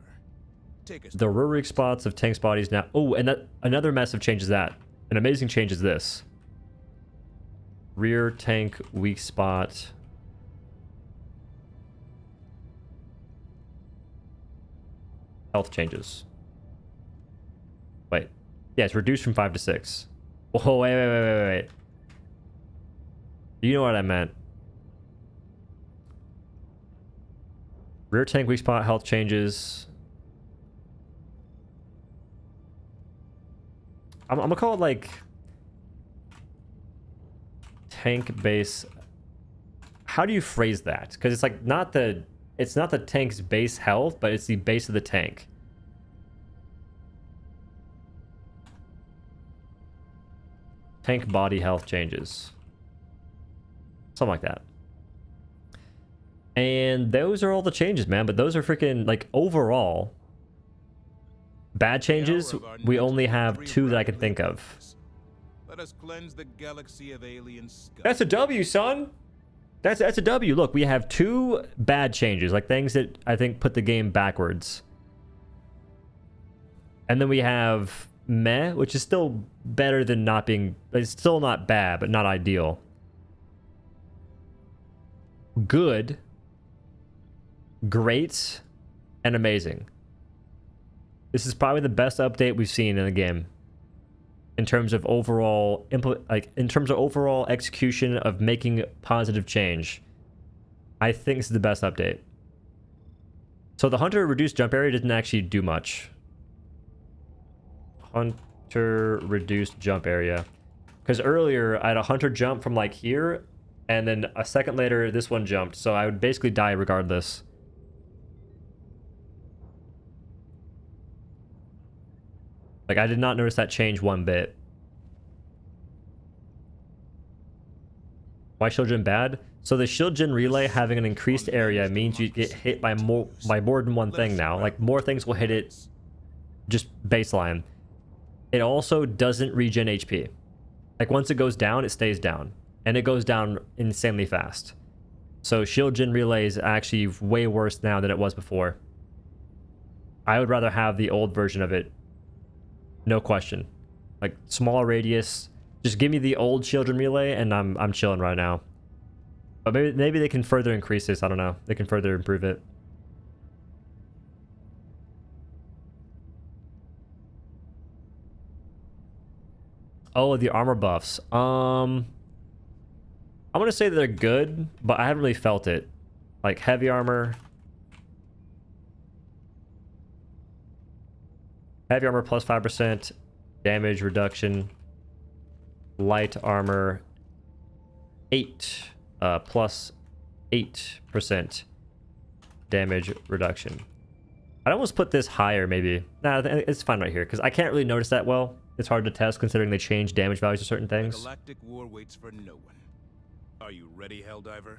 Take us. The rear rig spots of tanks' bodies now. Oh, and another massive change is that. An amazing change is this. Rear tank weak spot. Health changes. Wait. Yeah, it's reduced from 5 to 6. Oh, wait. You know what I meant. Rear tank weak spot health changes. I'm gonna call it like tank base. How do you phrase that? Because it's like it's not the tank's base health, but it's the base of the tank. Tank body health changes. Something like that. And those are all the changes, man. But those are freaking, like, overall bad changes. We only have 2 that I can think of. Let us cleanse the galaxy of alien scum. That's a W, son. That's a W. Look, we have 2 bad changes, like things that I think put the game backwards. And then we have meh, which is still better than not being... It's still not bad, but not ideal. good, great, and amazing. This is probably the best update we've seen in the game in terms of overall overall execution of making positive change. I think this is the best update. So the hunter reduced jump area didn't actually do much. Hunter reduced jump area. Because earlier I had a hunter jump from like here, and then a second later this one jumped, so I would basically die regardless. Like, I did not notice that change one bit. Why shield gen bad? So the shield gen relay having an increased area means you get hit by more than one thing now. Like, more things will hit it just baseline. It also doesn't regen HP. Like, once it goes down, it stays down. And it goes down insanely fast. So shield gen relay is actually way worse now than it was before. I would rather have the old version of it. No question. Like, smaller radius. Just give me the old shield gen relay and I'm chilling right now. But maybe they can further increase this. I don't know. They can further improve it. Oh, the armor buffs. I'm gonna say that they're good, but I haven't really felt it. Like, heavy armor. Heavy armor plus 5% damage reduction. Light armor 8 plus 8% damage reduction. I'd almost put this higher maybe. Nah, it's fine right here because I can't really notice that well. It's hard to test considering they change damage values to certain things. The galactic war waits for no one. Are you ready, Helldiver?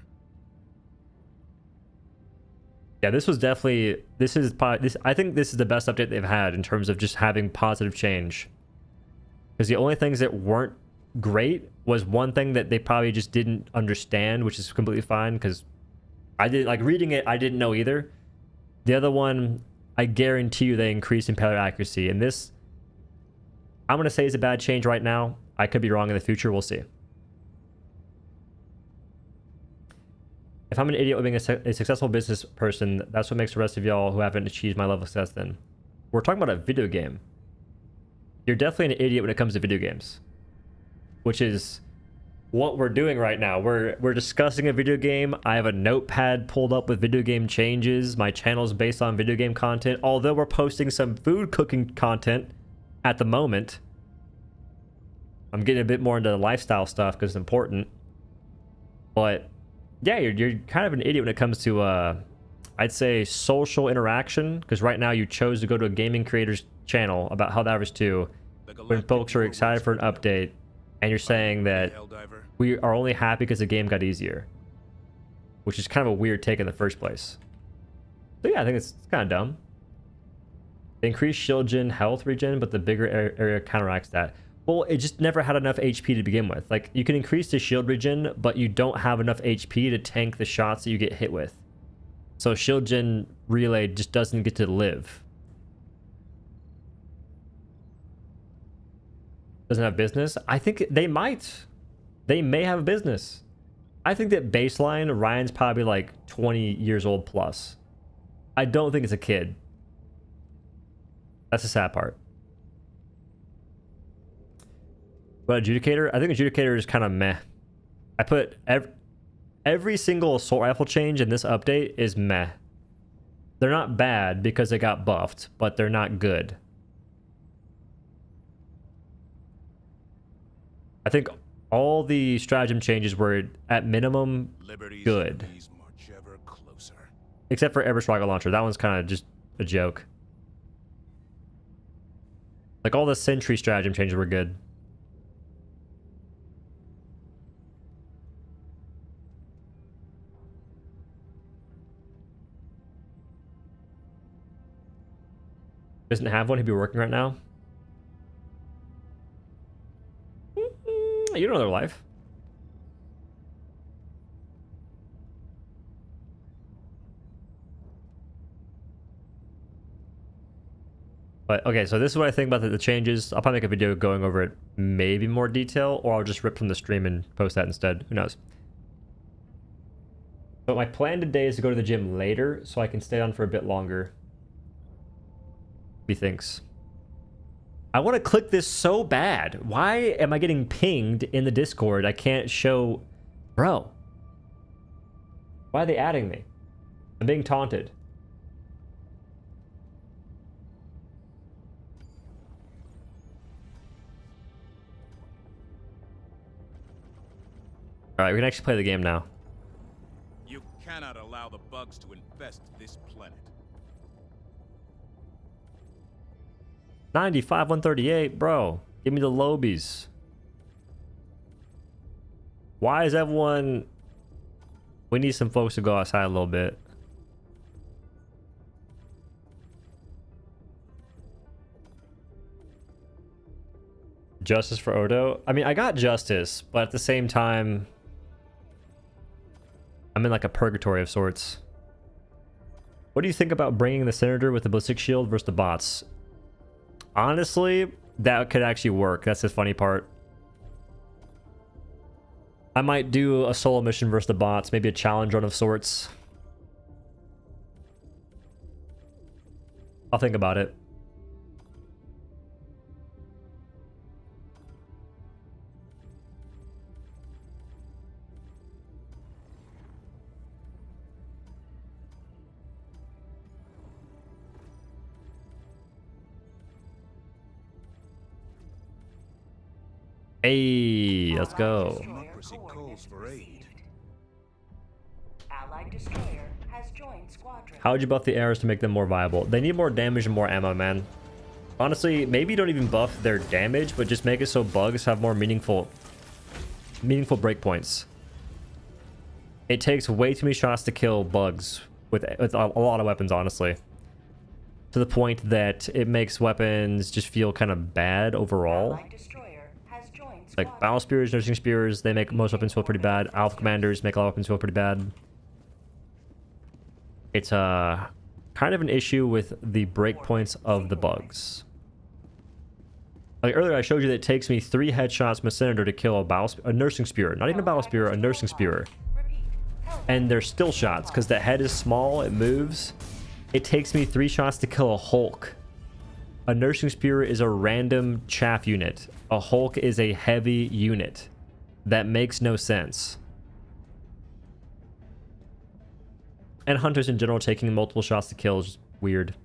Yeah, this was definitely, I think this is the best update they've had in terms of just having positive change. Because the only things that weren't great was one thing that they probably just didn't understand, which is completely fine because I did, like, reading it, I didn't know either. The other one, I guarantee you they increased impaler accuracy. And this, I'm going to say is a bad change right now. I could be wrong in the future. We'll see. If I'm an idiot with being a successful business person, that's what makes the rest of y'all who haven't achieved my level of success then. We're talking about a video game. You're definitely an idiot when it comes to video games. Which is what we're doing right now. We're discussing a video game. I have a notepad pulled up with video game changes. My channel's based on video game content. Although we're posting some food cooking content at the moment. I'm getting a bit more into the lifestyle stuff because it's important. But yeah, you're kind of an idiot when it comes to, I'd say, social interaction. Because right now you chose to go to a gaming creator's channel about Helldivers 2 when folks are excited for an update. And you're saying that we are only happy because the game got easier. Which is kind of a weird take in the first place. So yeah, I think it's kind of dumb. They increase shield gen health regen, but the bigger area counteracts that. Well, it just never had enough HP to begin with. Like, you can increase the shield regen, but you don't have enough HP to tank the shots that you get hit with. So shield gen relay just doesn't get to live. Doesn't have business? I think they might. They may have a business. I think that baseline, Ryan's probably like 20 years old plus. I don't think it's a kid. That's the sad part. But Adjudicator? I think Adjudicator is kind of meh. I put every single assault rifle change in this update is meh. They're not bad because they got buffed, but they're not good. I think all the stratagem changes were at minimum good. Except for Everest Rocket Launcher. That one's kind of just a joke. Like, all the Sentry stratagem changes were good. Doesn't have one, he'd be working right now. You don't know their life. But okay, so this is what I think about the changes. I'll probably make a video going over it, maybe more detail, or I'll just rip from the stream and post that instead. Who knows? But my plan today is to go to the gym later so I can stay on for a bit longer. He thinks. I want to click this so bad. Why am I getting pinged in the Discord? I can't show... Bro. Why are they adding me? I'm being taunted. Alright, we can actually play the game now. You cannot allow the bugs to infest this planet. 95, 138, bro. Give me the lobies. Why is everyone... We need some folks to go outside a little bit. Justice for Odo? I mean, I got justice, but at the same time... I'm in like a purgatory of sorts. What do you think about bringing the Senator with the ballistic shield versus the bots? Honestly, that could actually work. That's the funny part. I might do a solo mission versus the bots, maybe a challenge run of sorts. I'll think about it. Hey, let's go. Democracy calls for aid. Allied destroyer has joined squadron. How would you buff the arrows to make them more viable? They need more damage and more ammo, man. Honestly, maybe don't even buff their damage, but just make it so bugs have more meaningful breakpoints. It takes way too many shots to kill bugs with a lot of weapons, honestly. To the point that it makes weapons just feel kind of bad overall. Like battle spears, nursing spears, they make most weapons feel pretty bad. Alpha commanders make a lot of weapons feel pretty bad. It's kind of an issue with the breakpoints of the bugs. Like earlier, I showed you that it takes me 3 headshots from a Senator to kill a nursing spear. Not even a battle spear, a nursing spear. And they're still shots because the head is small, it moves. It takes me 3 shots to kill a Hulk. A nursing spear is a random chaff unit. A Hulk is a heavy unit. That makes no sense. And hunters in general taking multiple shots to kill is just weird.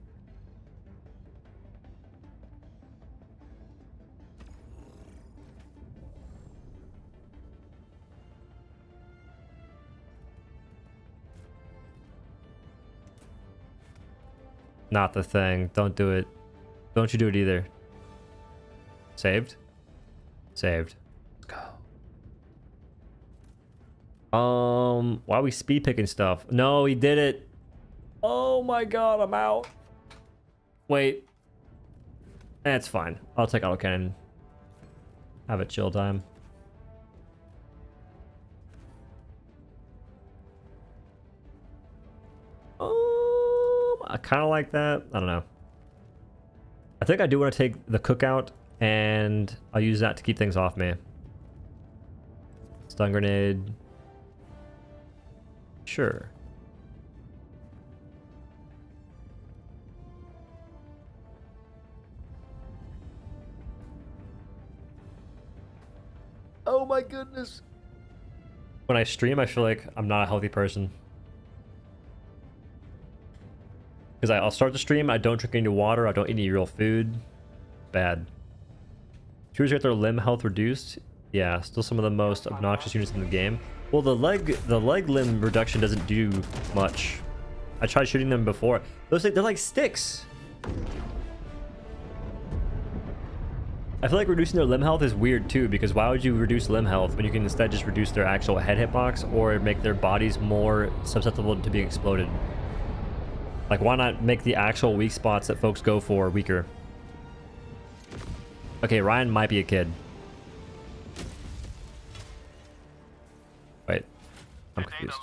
Not the thing. Don't do it. Don't you do it either. Saved? Saved. Let's go. Why are we speed picking stuff? No, he did it. Oh my god, I'm out. Wait. That's fine. I'll take autocannon. Have a chill time. I kind of like that. I don't know. I think I do want to take the cookout, and I'll use that to keep things off me. Stun grenade. Sure. Oh my goodness. When I stream, I feel like I'm not a healthy person. Because I'll start the stream, I don't drink any water, I don't eat any real food. Bad. Heroes get their limb health reduced. Yeah, still some of the most obnoxious units in the game. Well, the leg limb reduction doesn't do much. I tried shooting them before. Those things, they're like sticks. I feel like reducing their limb health is weird too, because why would you reduce limb health when you can instead just reduce their actual head hitbox or make their bodies more susceptible to being exploded? Like, why not make the actual weak spots that folks go for weaker? Okay, Ryan might be a kid. Wait. I'm confused.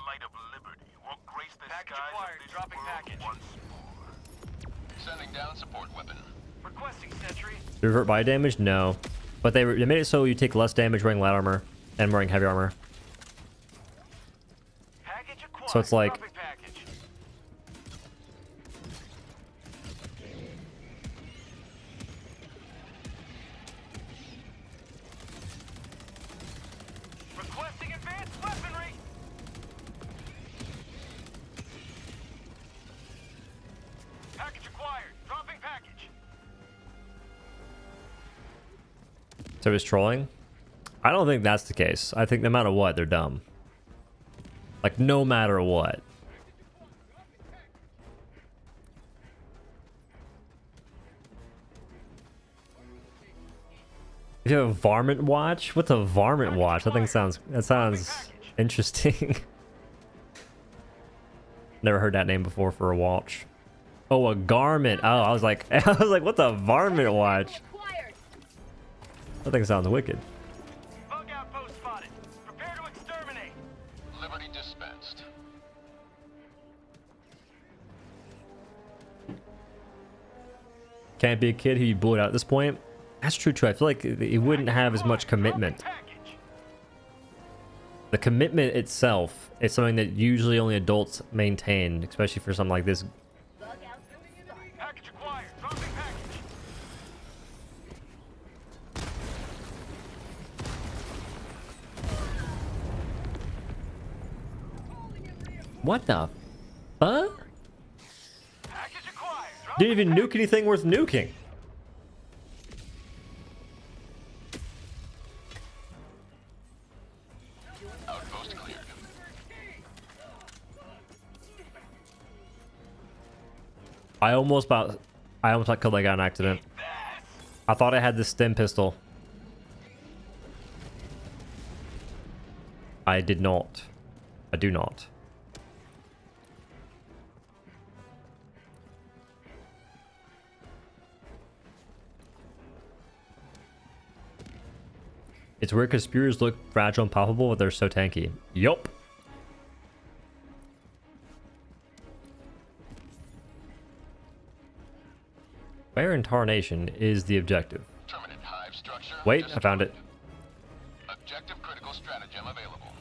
Sending down support weapon. Requesting Sentry. Revert body damage? No. But they made it so you take less damage wearing light armor and wearing heavy armor. So it's like, Dropping package. Requesting advanced weaponry. Package acquired. Dropping package. so he's trolling. I don't think that's the case. I think no matter what, they're dumb. Like, no matter what. If you have a varmint watch? What's a varmint watch? That sounds interesting. Never heard that name before for a watch. Oh, a garment. Oh, I was like, what's a varmint watch? That thing sounds wicked. Bug outpost spotted. Prepare to exterminate. Liberty dispensed. Can't be a kid who you bullied out at this point. That's true too. I feel like he wouldn't have as much commitment. Package. The commitment itself is something that usually only adults maintain, especially for something like this. Package acquired. Dropping package. What the fuck? Package acquired. Didn't even nuke anything worth nuking. Outpost cleared. I almost got killed like on accident. I thought I had the stem pistol. I did not. I do not. It's weird because spears look fragile and palpable, but they're so tanky. Yup. Where in tarnation is the objective? Permanent hive structure. Wait, I found it. Objective critical stratagem available.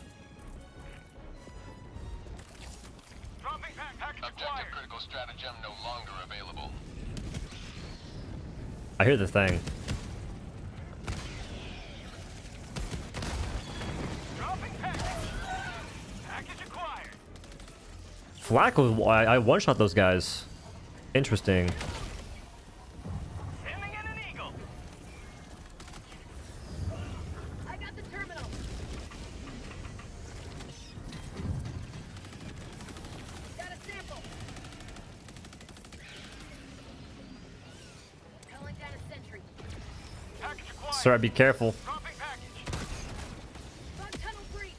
Dropping package objective critical stratagem no longer available. I hear the thing. Dropping package. Package acquired. Flak was I one-shot those guys. Interesting. Sending in an eagle. I got the terminal. Got a sample. Calling down a sentry. Package acquired. Sir, be careful. Dropping package. Bug tunnel breach.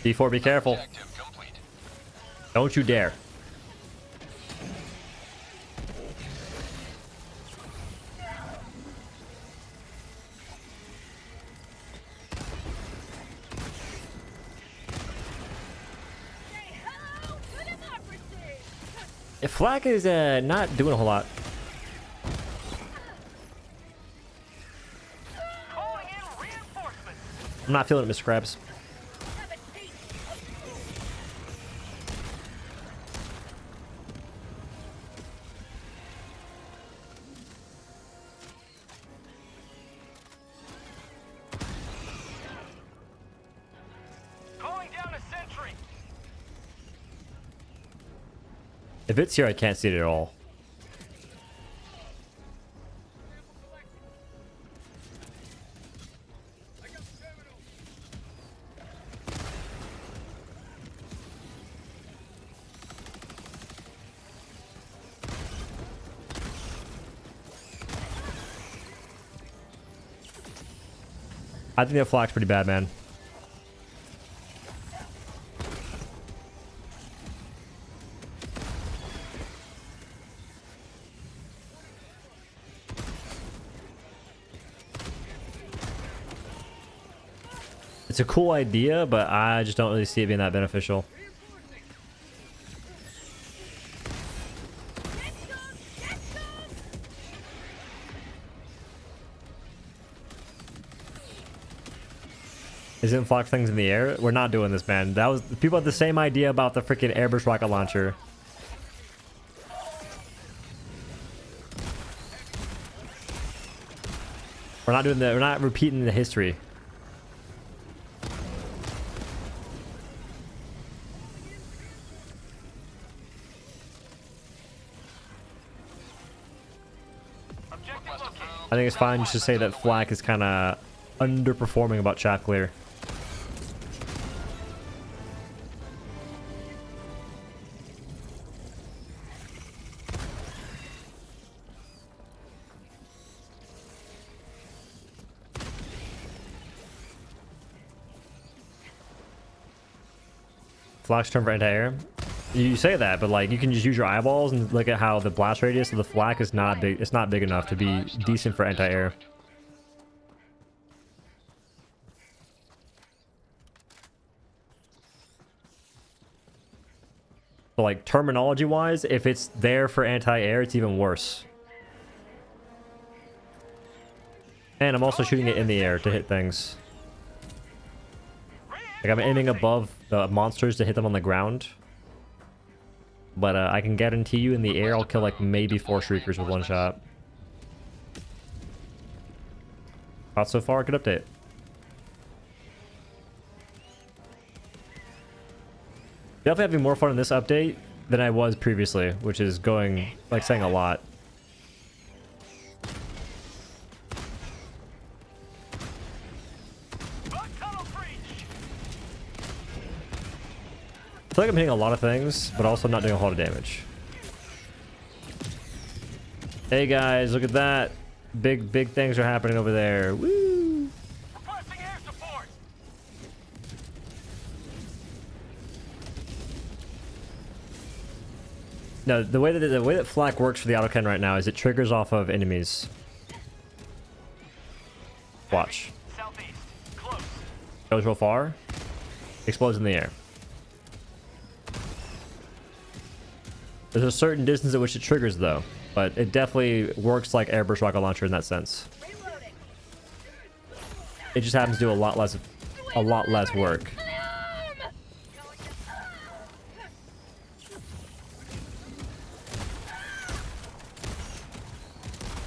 D4, be careful. Objective complete. Don't you dare. Say hello to democracy. If Flak is not doing a whole lot. Calling in reinforcements. I'm not feeling it, Mr. Krabs. Have a taste. Calling down a sentry. If it's here, I can't see it at all. I think that Flak's pretty bad, man. It's a cool idea, but I just don't really see it being that beneficial. Isn't flak things in the air? We're not doing this, man. That was people had the same idea about the freaking airburst rocket launcher. We're not doing that. We're not repeating the history. I think it's fine just to say that flak is kind of underperforming about chat clear. Flak's turn for anti-air. You say that, but like you can just use your eyeballs and look at how the blast radius of the flak is not big. It's not big enough to be decent for anti-air. So like terminology wise, if it's there for anti-air, it's even worse. And I'm also shooting it in the air to hit things. Like I'm aiming above the monsters to hit them on the ground. But I can guarantee you in the air I'll kill like maybe 4 shriekers with one shot. Thoughts so far? Good update. Definitely having more fun in this update than I was previously, which is going, like, saying a lot. I feel like I'm hitting a lot of things, but also not doing a whole lot of damage. Hey guys, look at that. Big things are happening over there. Woo! Requesting air support. No, the way that flak works for the autocannon right now is it triggers off of enemies. Watch. Southeast. Close. Goes real far. Explodes in the air. There's a certain distance at which it triggers though, but it definitely works like airburst rocket launcher in that sense. It just happens to do a lot less work.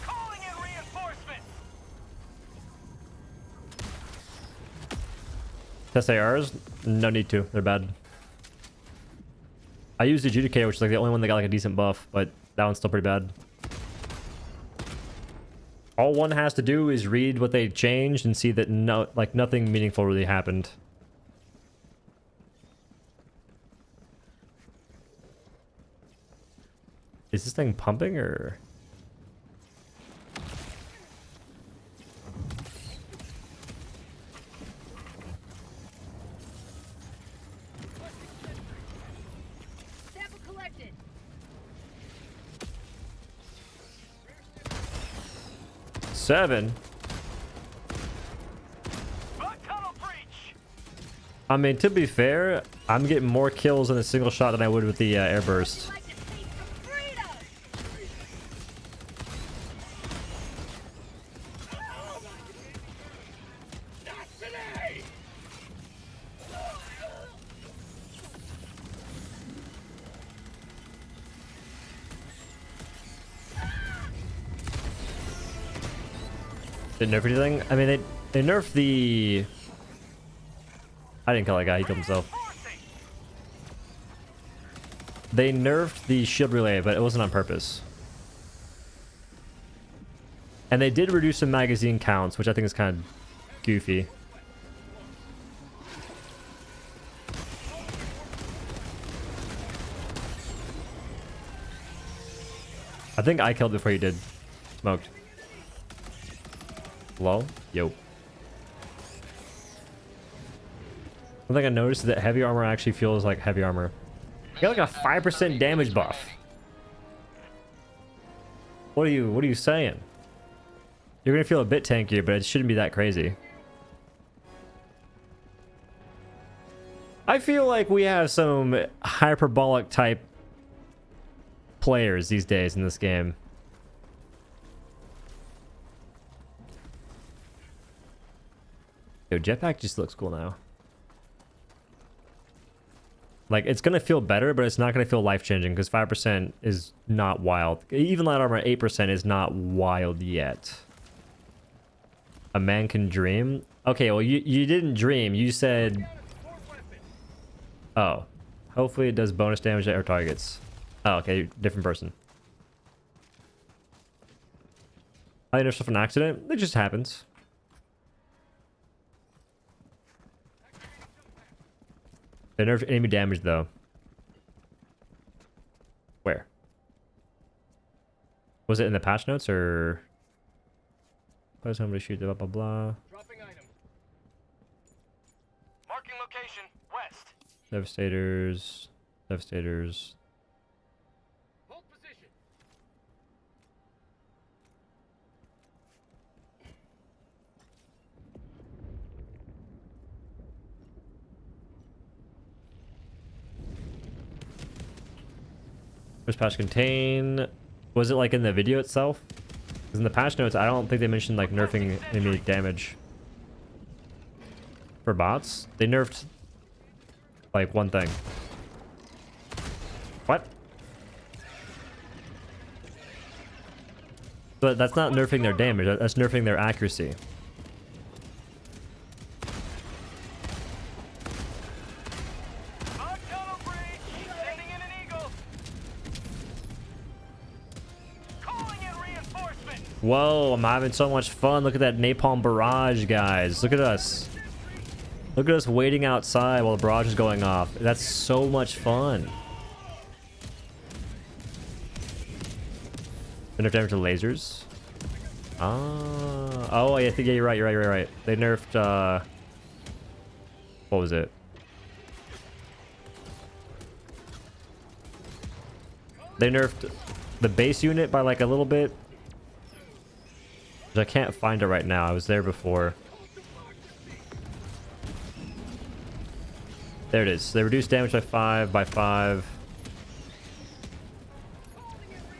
Calling in reinforcements. Test ARs? No need to. They're bad. I used Adjudicator, which is like the only one that got like a decent buff, but that one's still pretty bad. All one has to do is read what they changed and see that nothing meaningful really happened. Is this thing pumping or? Sample collected. Seven. Tunnel breach. I mean, to be fair, I'm getting more kills in a single shot than I would with the airburst. Like to taste some freedom. Not today. Didn't nerf anything? I mean, they nerfed the... I didn't kill that guy, he killed himself. They nerfed the shield relay, but it wasn't on purpose. And they did reduce some magazine counts, which I think is kind of goofy. I think I killed before you did. Smoked. Hello? Yo. One thing I noticed is that heavy armor actually feels like heavy armor. You got like a 5% damage buff. What are you saying? You're gonna feel a bit tankier, but it shouldn't be that crazy. I feel like we have some hyperbolic type players these days in this game. Yo, jetpack just looks cool now. Like, it's gonna feel better, but it's not gonna feel life-changing because 5% is not wild. Even light armor at 8% is not wild yet. A man can dream? Okay, well, you didn't dream. You said... Oh. Hopefully it does bonus damage to air targets. Oh, okay, different person. I know stuff an accident. It just happens. They nerfed enemy damage though. Where? Was it in the patch notes or? Why somebody shoot blah blah blah? Dropping item. Marking location west. Devastators. Devastators. Hold position. First patch contain. Was it like in the video itself? Because in the patch notes, I don't think they mentioned like nerfing enemy damage. For bots, they nerfed like one thing. What? But that's not nerfing their damage, that's nerfing their accuracy. Whoa, I'm having so much fun. Look at that napalm barrage, guys. Look at us. Look at us waiting outside while the barrage is going off. That's so much fun. They nerfed damage to lasers. Ah. Oh, I think yeah, you're right. They nerfed, what was it? They nerfed the base unit by like a little bit. I can't find it right now. I was there before. There it is. They reduced damage by 5.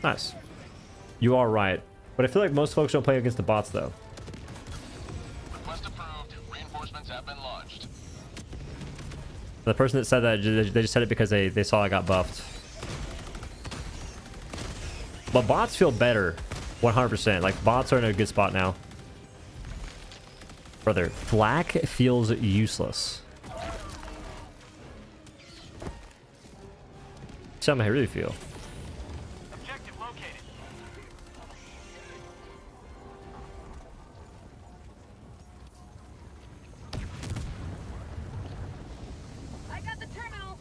Nice. You are right. But I feel like most folks don't play against the bots though. Request approved. Reinforcements have been launched. The person that said that, they just said it because they saw I got buffed. But bots feel better. 100%. Like, bots are in a good spot now. Brother, flak feels useless. Tell me how I really feel. Objective located. I got the terminal.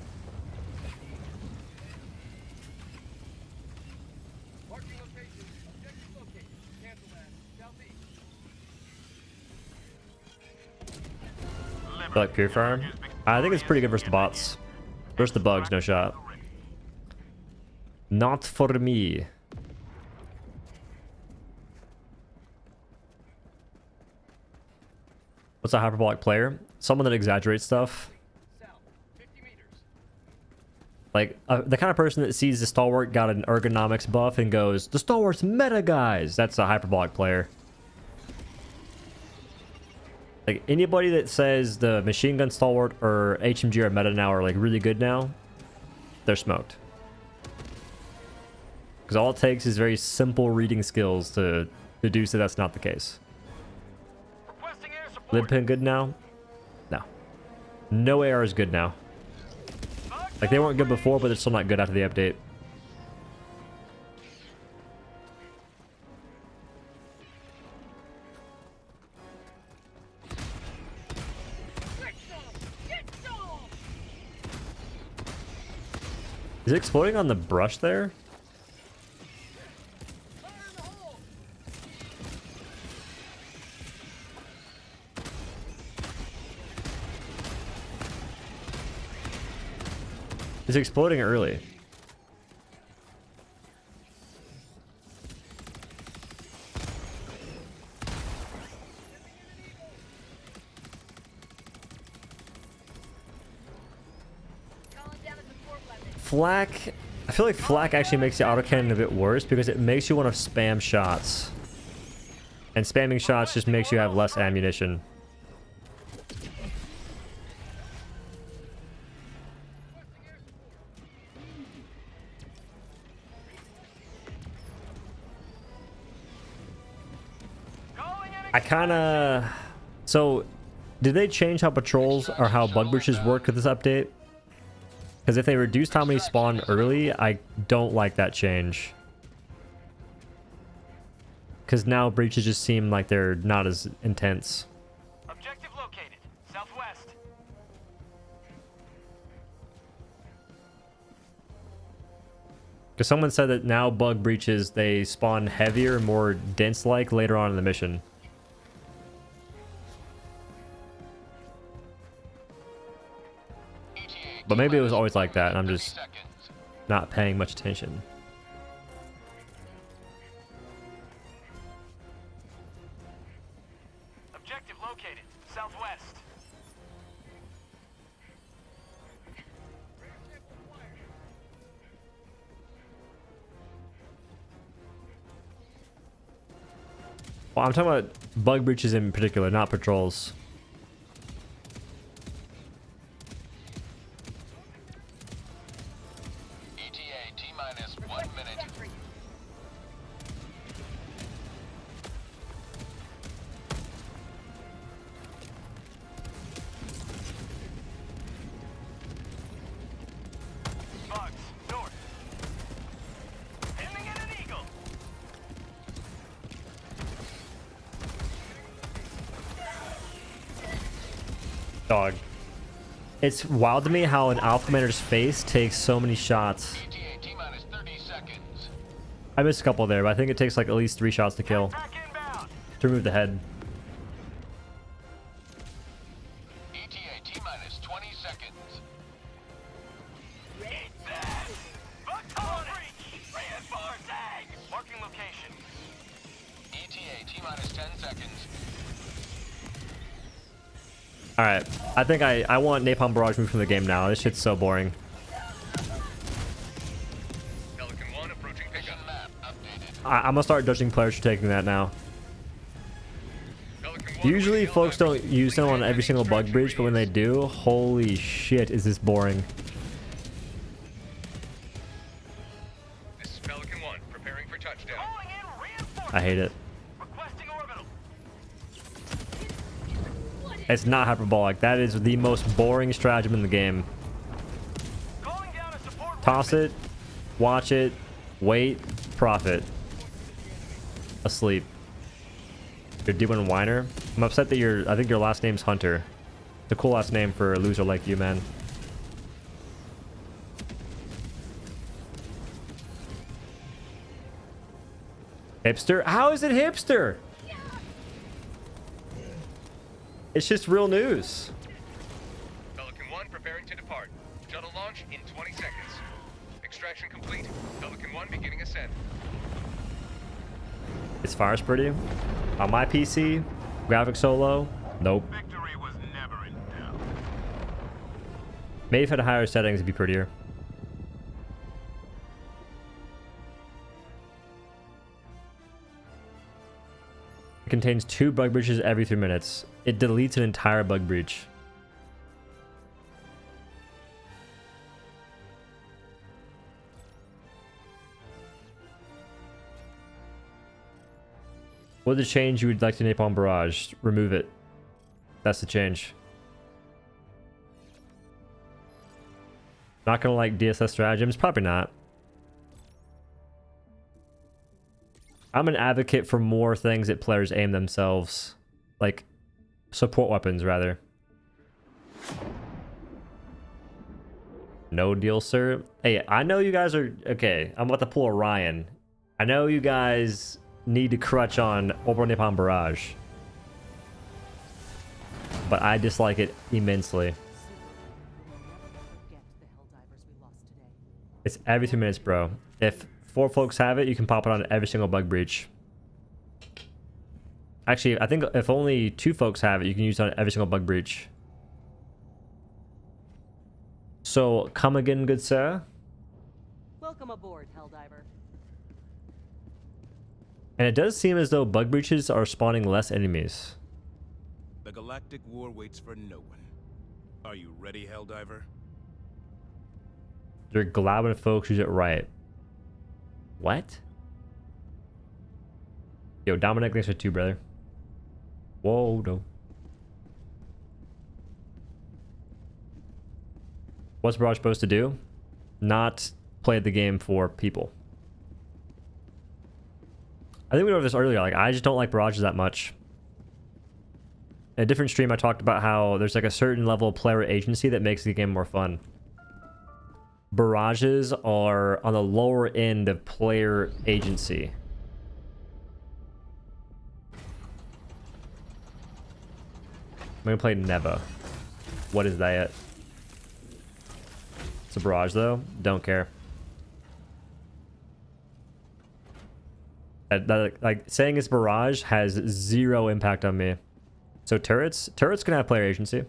Marking location. Objective located. Cancel that. Southeast. Like Pure Farm? I think it's pretty good versus the bots. Versus the bugs, no shot. Not for me. What's a hyperbolic player? Someone that exaggerates stuff. South. 50 meters. Like, the kind of person that sees the stalwart got an ergonomics buff and goes, the stalwart's meta, guys! That's a hyperbolic player. Like, anybody that says the machine gun stalwart or HMG or meta now are like really good now, they're smoked. Because all it takes is very simple reading skills to deduce that that's not the case. Requesting air support. Lib pin good now? No. No AR is good now. Like, they weren't good before, but they're still not good after the update. Is it exploding on the brush there? It's exploding early. Flak, I feel like flak actually makes the autocannon a bit worse because it makes you want to spam shots. And spamming shots just makes you have less ammunition. I kind of... So, did they change how patrols or how bug breaches work with this update? Because if they reduced how many spawn early, I don't like that change. Because now breaches just seem like they're not as intense. Objective located. Southwest. Because someone said that now bug breaches, they spawn heavier, more dense-like later on in the mission. But maybe it was always like that, and I'm just not paying much attention. Objective located. Southwest. Well, I'm talking about bug breaches in particular, not patrols. ETA T-minus 1 minute. Bugs, north. Aiming at an eagle. Dog. It's wild to me how an Alpha Commander's face takes so many shots. ETA T-minus 30 seconds. I missed a couple there, but I think it takes like at least 3 shots to kill. Back inbound. To remove the head. ETA T-minus 20 seconds. Eat this! Bug tunnel breach! Reinforcing! Marking location. ETA T-minus 10 seconds. Alright, I think I want Napalm Barrage moved from the game now. This shit's so boring. Pelican 1 approaching pickup. Map updated. I'm gonna start judging players for taking that now. Pelican 1 Usually awaiting folks don't Helldivers. use them on every single bug Extraction breach, but when they do, holy shit, is this boring. This is Pelican 1 preparing for touchdown. Calling in reinforcements. I hate it. Requesting orbital. It's not hyperbolic. That is the most boring stratagem in the game. Calling down a support Toss weapon. it, watch it, wait, profit. Asleep. You're doing whiner. I'm upset that I think your last name's Hunter. It's a cool last name for a loser like you, man. Hipster? How is it hipster? It's just real news. Pelican 1 preparing to depart. Shuttle launch in 20 seconds. Extraction complete. Pelican 1 beginning ascent. It's Fire's pretty. On my PC, graphics so low, nope. Victory was never in doubt. Maybe if it had higher settings, it'd be prettier. It contains 2 bug breaches every 3 minutes. It deletes an entire bug breach. What's the change you would like to Napalm Barrage? Remove it. That's the change. Not gonna like DSS stratagems? Probably not. I'm an advocate for more things that players aim themselves. Like, support weapons, rather. No deal, sir. Hey, I know you guys are... Okay, I'm about to pull a Ryan. I know you guys need to crutch on Orbital Napalm Barrage. But I dislike it immensely. It's every 2 minutes, bro. If 4 folks have it, you can pop it on every single bug breach. Actually, I think if only 2 folks have it, you can use it on every single bug breach. So, come again, good sir. Welcome aboard, Helldiver. And it does seem as though bug breaches are spawning less enemies. The galactic war waits for no one. Are you ready, Helldiver? They're glad when folks use it right. What? Yo, Dominic, thanks for 2, brother. Whoa, no. What's Barrage supposed to do? Not play the game for people. I think we went over this earlier. Like, I just don't like barrages that much. In a different stream, I talked about how there's like a certain level of player agency that makes the game more fun. Barrages are on the lower end of player agency. I'm gonna play Neva. What is that? It's a barrage though. Don't care. Like saying it's barrage has zero impact on me. So turrets can have player agency.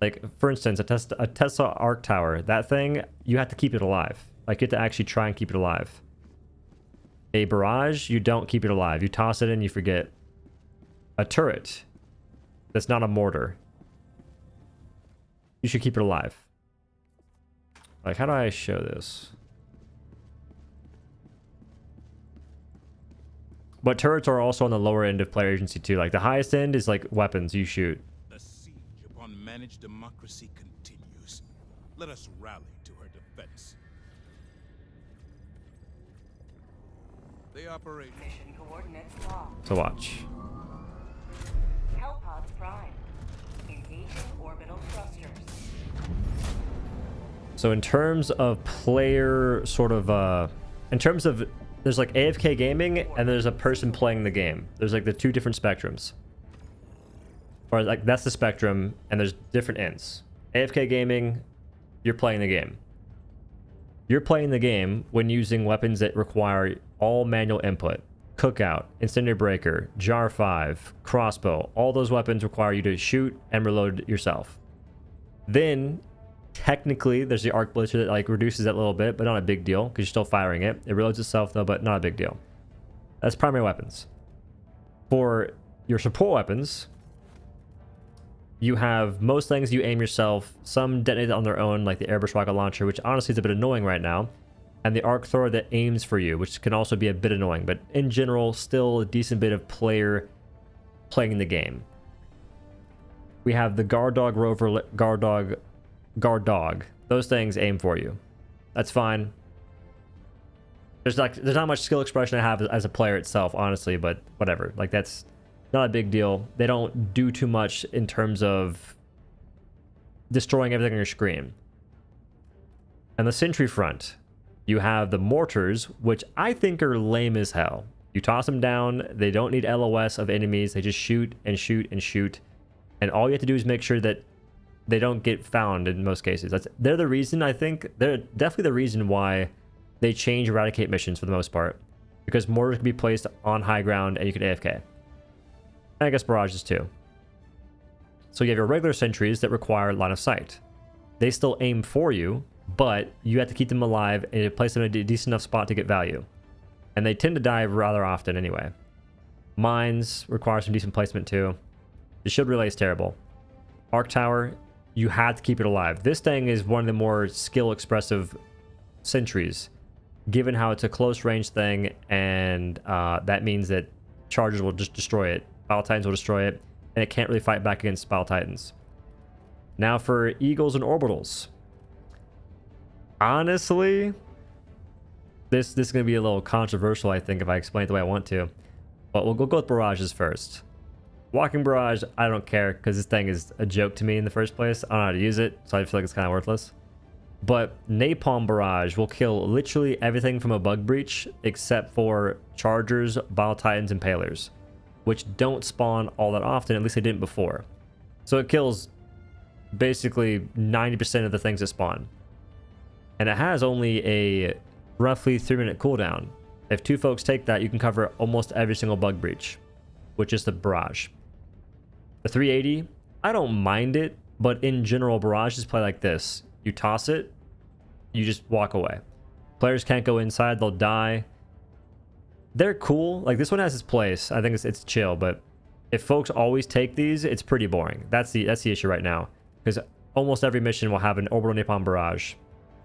Like for instance, a Tesla arc tower. That thing, you have to keep it alive. Like you have to actually try and keep it alive. A barrage, you don't keep it alive. You toss it in, you forget. A turret, that's not a mortar. You should keep it alive. Like, how do I show this? But turrets are also on the lower end of player agency too. Like the highest end is like weapons you shoot. The siege upon managed democracy continues. Let us rally to her defense. They operate. Mission coordinates locked. So watch. Hellpods prime. Engaging orbital thrusters. So in terms of player sort of in terms of, there's like AFK gaming and there's a person playing the game. There's like the two different spectrums. Or like that's the spectrum and there's different ends. AFK gaming, you're playing the game. You're playing the game when using weapons that require all manual input. Cookout, Incendiary Breaker, Jar 5, Crossbow. All those weapons require you to shoot and reload yourself. Then, technically, there's the Arc Blitzer that like reduces that a little bit, but not a big deal because you're still firing it. It reloads itself though, but not a big deal. That's primary weapons. For your support weapons, you have most things you aim yourself. Some detonate on their own, like the Airburst Rocket Launcher, which honestly is a bit annoying right now. And the Arc Thrower that aims for you, which can also be a bit annoying, but in general, still a decent bit of player playing the game. We have the Guard Dog Rover, Guard Dog. Those things aim for you. That's fine. There's not much skill expression I have as a player itself, honestly, but whatever. Like that's not a big deal. They don't do too much in terms of destroying everything on your screen. And the Sentry front. You have the mortars, which I think are lame as hell. You toss them down, they don't need LOS of enemies, they just shoot and shoot and shoot. And all you have to do is make sure that they don't get found in most cases. They're the reason, I think, they're definitely the reason why they change Eradicate missions for the most part. Because mortars can be placed on high ground and you can AFK. And I guess barrages too. So you have your regular sentries that require line of sight. They still aim for you, but you have to keep them alive and place them in a decent enough spot to get value. And they tend to die rather often anyway. Mines require some decent placement too. The shield relay is terrible. Arc Tower, you have to keep it alive. This thing is one of the more skill expressive sentries, given how it's a close range thing, and that means that chargers will just destroy it. Battle Titans will destroy it, and it can't really fight back against Battle Titans. Now for Eagles and Orbitals. Honestly, this is going to be a little controversial, I think, if I explain it the way I want to. But we'll go with barrages first. Walking barrage, I don't care, because this thing is a joke to me in the first place. I don't know how to use it, so I feel like it's kind of worthless. But Napalm Barrage will kill literally everything from a bug breach, except for Chargers, Battle Titans, and Palers, which don't spawn all that often, at least they didn't before. So it kills basically 90% of the things that spawn. And it has only a roughly 3-minute cooldown. If 2 folks take that, you can cover almost every single bug breach, which is the barrage. The 380, I don't mind it, but in general, barrages play like this. You toss it, you just walk away. Players can't go inside, they'll die. They're cool. Like this one has its place. I think it's chill, but if folks always take these, it's pretty boring. That's the issue right now, because almost every mission will have an orbital napalm barrage.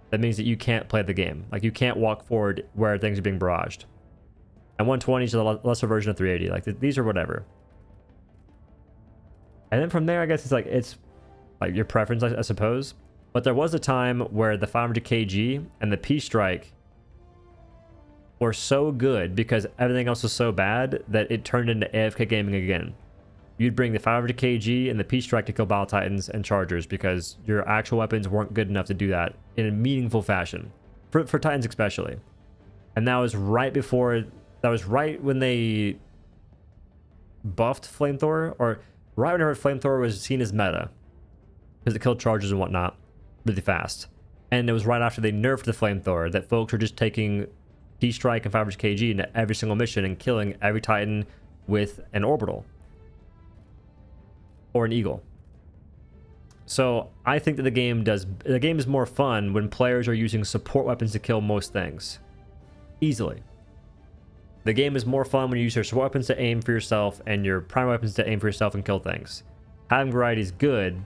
That means that you can't play the game. Like you can't walk forward where things are being barraged. And 120 is a lesser version of 380. Like, these are whatever. And then from there, I guess it's like your preference, I suppose. But there was a time where the 500 kg and the P-Strike were so good because everything else was so bad that it turned into AFK gaming again. You'd bring the 500 kg and the P-Strike to kill Battle Titans and Chargers because your actual weapons weren't good enough to do that in a meaningful fashion. For Titans especially. And that was right when they buffed Flamethrower, or right whenever Flamethrower was seen as meta. Because it killed Chargers and whatnot really fast. And it was right after they nerfed the Flamethrower that folks were just taking P-Strike and 500 kg into every single mission and killing every Titan with an Orbital. Or an Eagle. So I think that the game is more fun when players are using support weapons to kill most things. Easily. The game is more fun when you use your support weapons to aim for yourself and your primary weapons to aim for yourself and kill things. Having variety is good,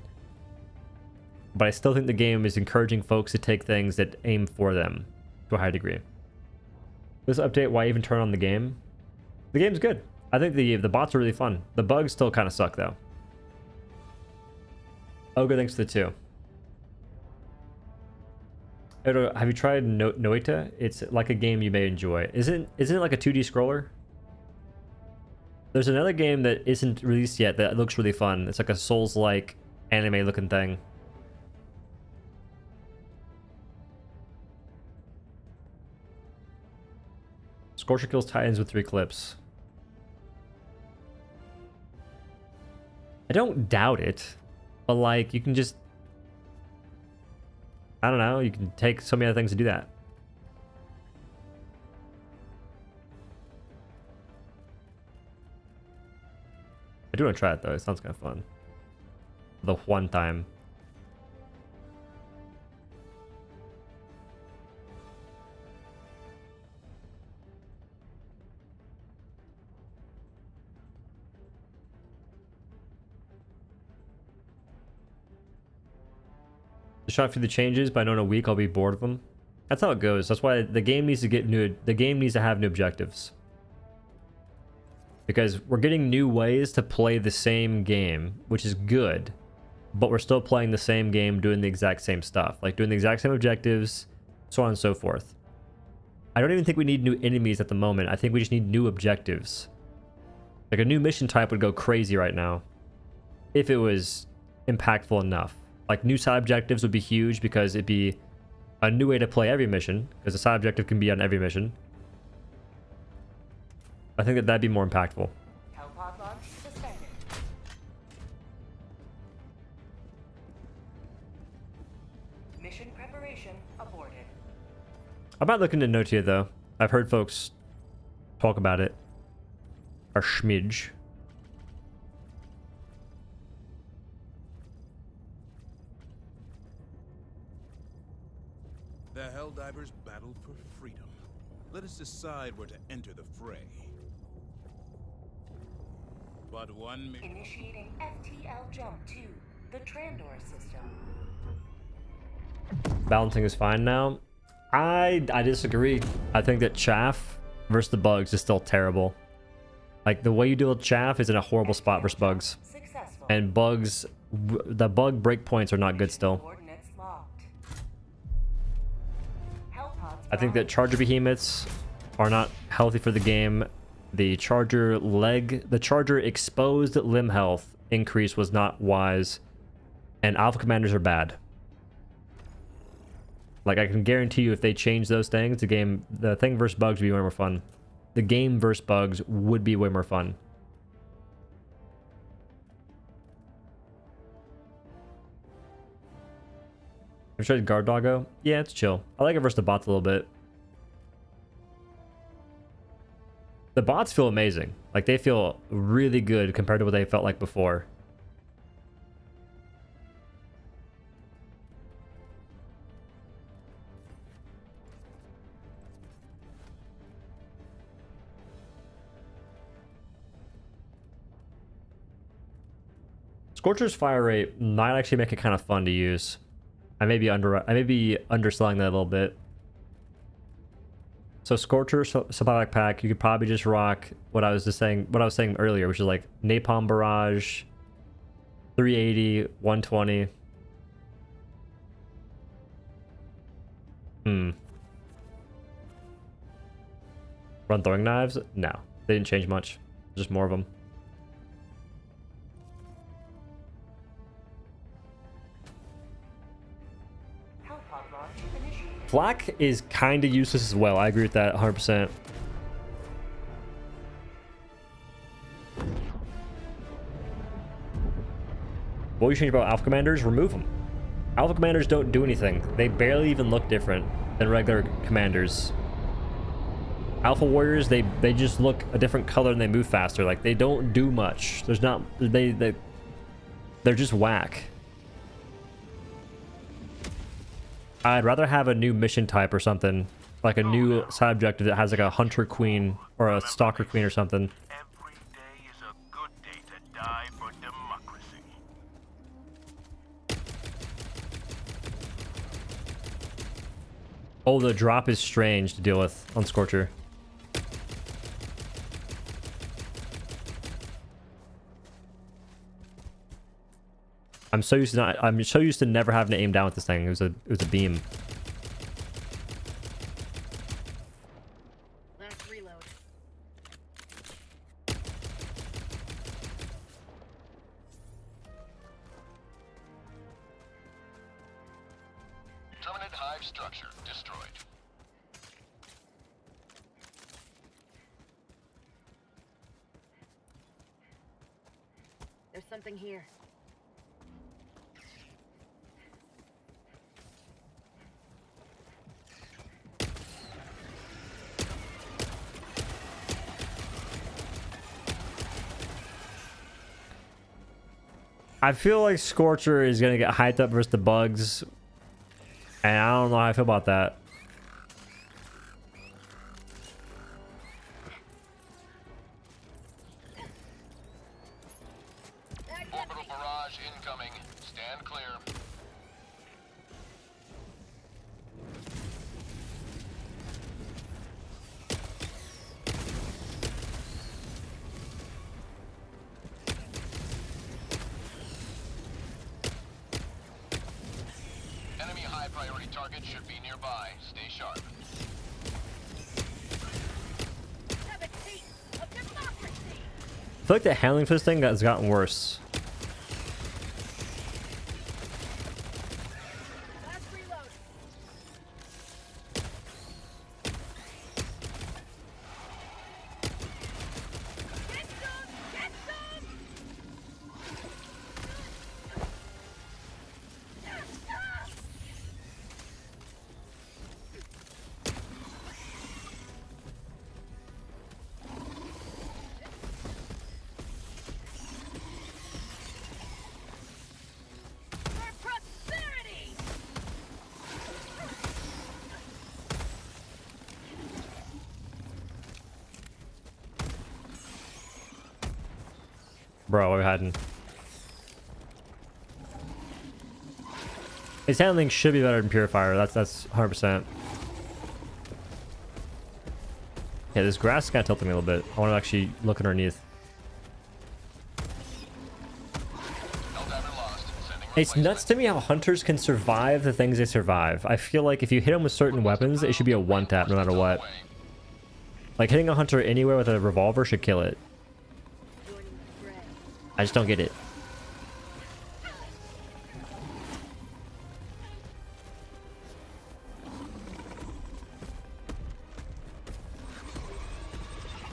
but I still think the game is encouraging folks to take things that aim for them to a high degree. This update, why even turn on the game? The game's good. I think the bots are really fun. The bugs still kind of suck though. Ogre, thanks to the 2. Odo, have you tried Noita? It's like a game you may enjoy. Isn't it like a 2D scroller? There's another game that isn't released yet that looks really fun. It's like a Souls-like anime looking thing. Scorcher kills Titans with 3 clips. I don't doubt it. But like, you can just, I don't know, you can take so many other things to do that. I do want to try it though, it sounds kind of fun. The one time. Shot through the changes, but I know in a week I'll be bored of them. That's how it goes. That's why the game needs to get new. The game needs to have new objectives. Because we're getting new ways to play the same game, which is good, but we're still playing the same game, doing the exact same stuff, like doing the exact same objectives, so on and so forth. I don't even think we need new enemies at the moment. I think we just need new objectives. Like a new mission type would go crazy right now, if it was impactful enough. Like new side objectives would be huge because it'd be a new way to play every mission, because a side objective can be on every mission. I think that'd be more impactful. Hellpod launch suspended. Mission preparation aborted. I'm not looking to Notia though. I've heard folks talk about it. A schmidge. The Helldivers battle for freedom. Let us decide where to enter the fray. But one Initiating FTL jump to the Trandor system. Balancing is fine now. I disagree. I think that chaff versus the bugs is still terrible. Like the way you deal with chaff is in a horrible spot versus bugs. Successful. And bugs, the bug breakpoints are not good still. Coordinates locked. Hellpods I think that charger behemoths are not healthy for the game. The charger exposed limb health increase was not wise. And alpha commanders are bad. Like I can guarantee you if they change those things, the thing versus bugs would be way more fun. The game versus bugs would be way more fun. Have you tried Guard Doggo? Yeah, it's chill. I like it versus the bots a little bit. The bots feel amazing. Like they feel really good compared to what they felt like before. Scorcher's fire rate might actually make it kind of fun to use. I may be underselling that a little bit. So Scorcher supply pack, you could probably just rock what I was saying earlier, which is like Napalm Barrage, 380, 120. Run throwing knives? No, they didn't change much. Just more of them. Flak is kind of useless as well. I agree with that 100%. What you change about Alpha Commanders? Remove them. Alpha Commanders don't do anything. They barely even look different than regular commanders. Alpha Warriors, they just look a different color and they move faster. Like, they don't do much. There's not... They're just whack. I'd rather have a new mission type or something. Like a new side objective that has like a Hunter Queen or a Stalker Queen or something. Every day is a good day to die for democracy. Oh, the drop is strange to deal with on Scorcher. I'm so used to never having to aim down with this thing. It was a beam. Last reload. Terminate hive structure destroyed. There's something here. I feel like Scorcher is going to get hyped up versus the bugs. And I don't know how I feel about that. Orbital barrage incoming. Stand clear. Enemy high priority target should be nearby. Stay sharp. Have a taste of democracy. I feel like the handling for this thing has gotten worse. Last reload. Get some! Get some! For prosperity! Bro, what are we hiding? His handling should be better than Purifier. That's 100%. Yeah, this grass is kind of tilting me a little bit. I want to actually look underneath. Helldiver lost. Sending It's nuts to me how hunters can survive the things they survive. I feel like if you hit them with certain weapons, it should be a one-tap no matter what. Like, hitting a hunter anywhere with a revolver should kill it. Joining the fray. I just don't get it.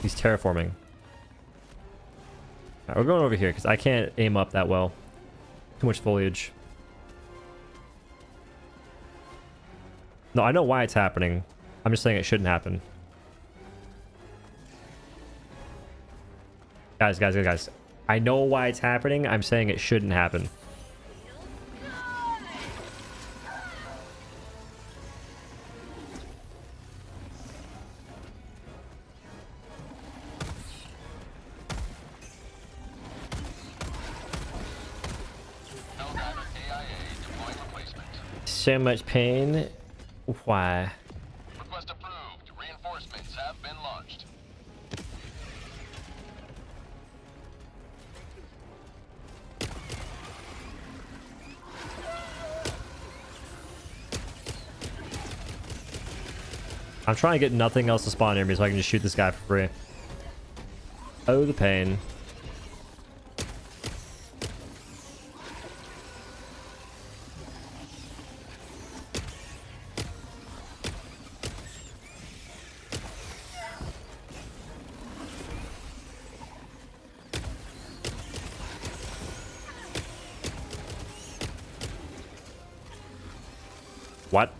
He's terraforming. Alright, we're going over here because I can't aim up that well. Too much foliage. No, I know why it's happening. I'm just saying it shouldn't happen. Guys. I know why it's happening. I'm saying it shouldn't happen. Helldiver AIA deploying replacement. So much pain. Why? Request approved. Reinforcements have been launched. I'm trying to get nothing else to spawn near me so I can just shoot this guy for free. Oh, the pain. What?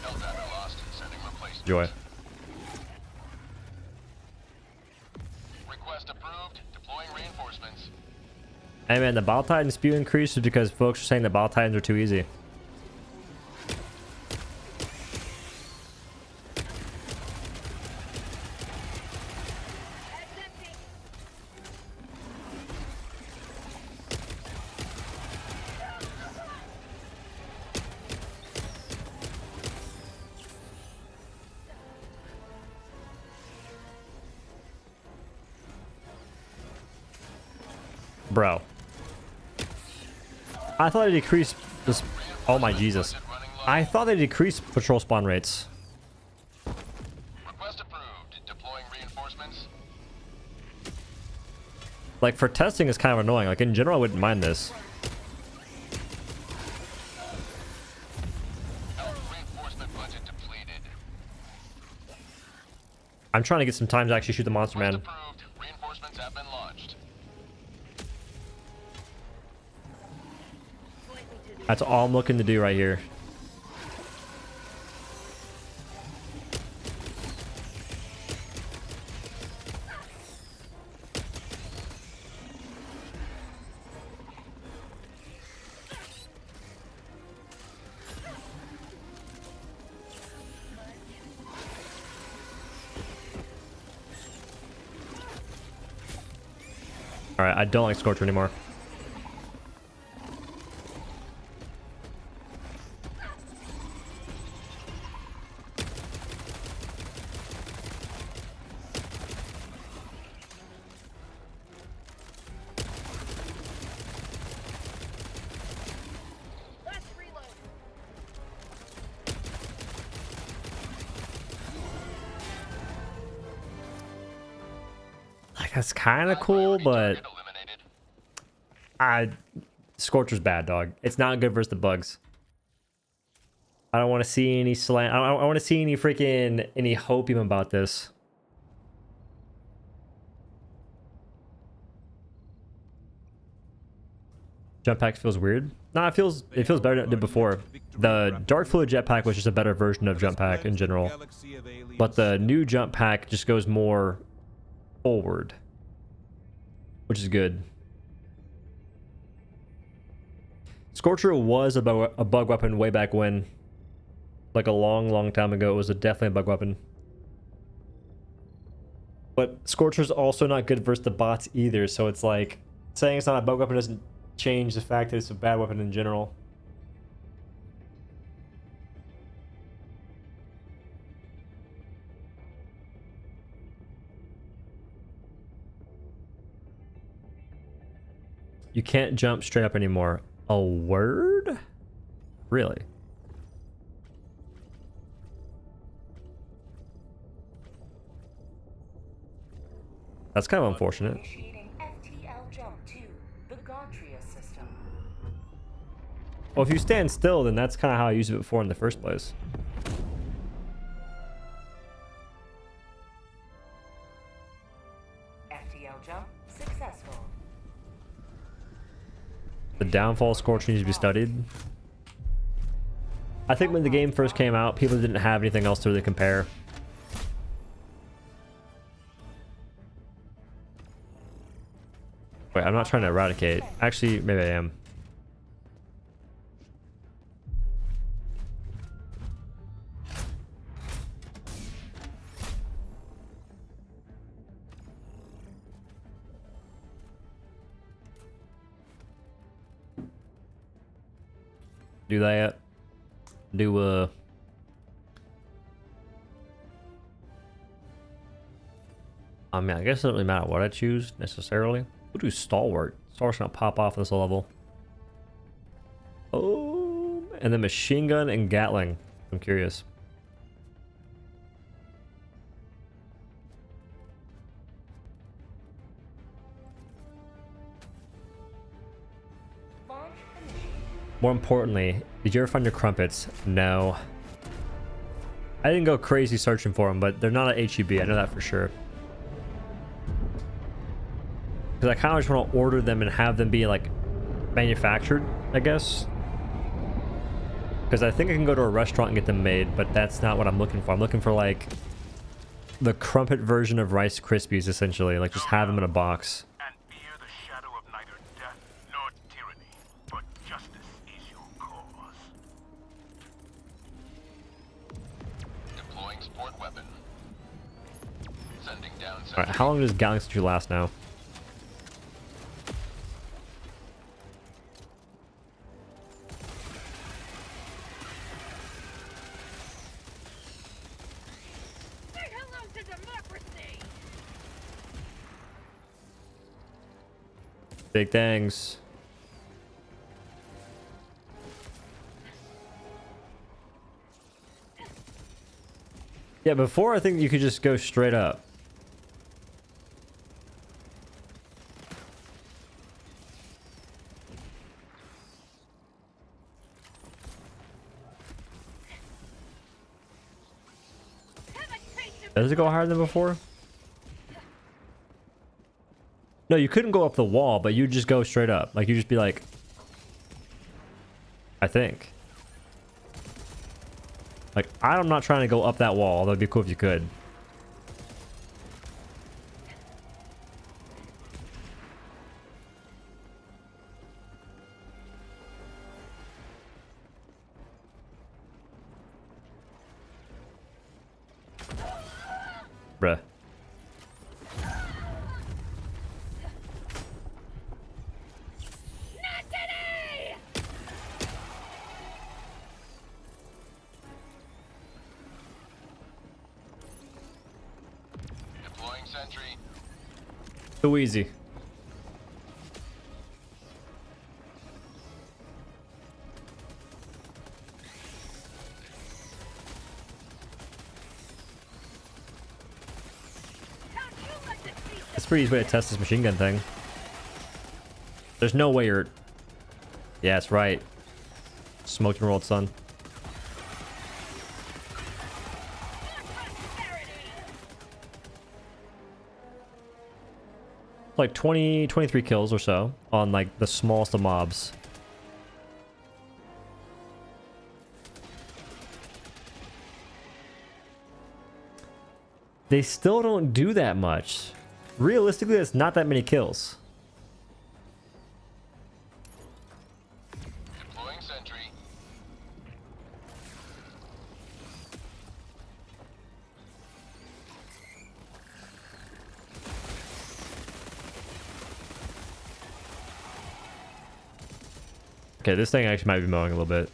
Helldiver lost. Sending replacement. Joy. Request approved. Deploying reinforcements. Hey man, the Battle Titan spew increase is because folks are saying the Battle Titans are too easy. Bro. I thought they decreased this. Oh my Jesus. I thought they decreased patrol spawn rates. Request approved. Deploying reinforcements. Like for testing is kind of annoying. Like in general, I wouldn't mind this. Reinforcement budget depleted. I'm trying to get some time to actually shoot the monster, man. Approved. Reinforcements have been launched. That's all I'm looking to do right here. All right, I don't like Scorcher anymore. Let's reload. Like that's kind of cool, but Scorcher's bad, dog. It's not good versus the bugs. I don't want to see any slant. I don't want to see any freaking hopium about this. Jump pack feels weird. Nah, it feels better than it did before. The Dark Fluid jetpack was just a better version of jump pack in general, but the new jump pack just goes more forward, which is good. Scorcher was a bug weapon way back when, like a long time ago. It was definitely a bug weapon. But Scorcher's also not good versus the bots either, so it's like saying it's not a bug weapon doesn't change the fact that it's a bad weapon in general. You can't jump straight up anymore. A word? Really? That's kind of unfortunate. Initiating FTL jump to the Gautria system. Well, if you stand still, then that's kind of how I used it before in the first place. FTL jump successful. The downfall Scorcher needs to be studied. I think when the game first came out, people didn't have anything else to really compare. Wait, I'm not trying to eradicate. Actually, maybe I am. Do that yet? Do I mean, I guess it doesn't really matter what I choose necessarily. We'll do stalwart. Stalwart's gonna pop off this level. Oh, and then machine gun and Gatling. I'm curious. Launch initiated. More importantly, did you ever find your crumpets? No. I didn't go crazy searching for them, but they're not at HEB. I know that for sure. Because I kind of just want to order them and have them be like manufactured, I guess. Because I think I can go to a restaurant and get them made, but that's not what I'm looking for. I'm looking for like the crumpet version of Rice Krispies, essentially. Like just have them in a box. And fear the shadow of neither death nor tyranny, but justice is your cause. Deploying sport weapon. Sending down. All right, how long does Gatling Sentry last now? Say hello to democracy! Big thanks. Yeah, before I think you could just go straight up. Have a taste of Does it go higher than before? No, you couldn't go up the wall, but you just go straight up. Like you just be like, I think. Like I'm not trying to go up that wall. That'd be cool if you could. Bruh. not today! Deploying sentry. Too easy. Don't you let the beast It's a pretty easy way to test this machine gun thing. There's no way you're... Yeah, that's right. Smoked and rolled, son. prosperity! Like 23 kills or so on like the smallest of mobs. They still don't do that much. Realistically, it's not that many kills. Deploying sentry. Okay, this thing actually might be mowing a little bit.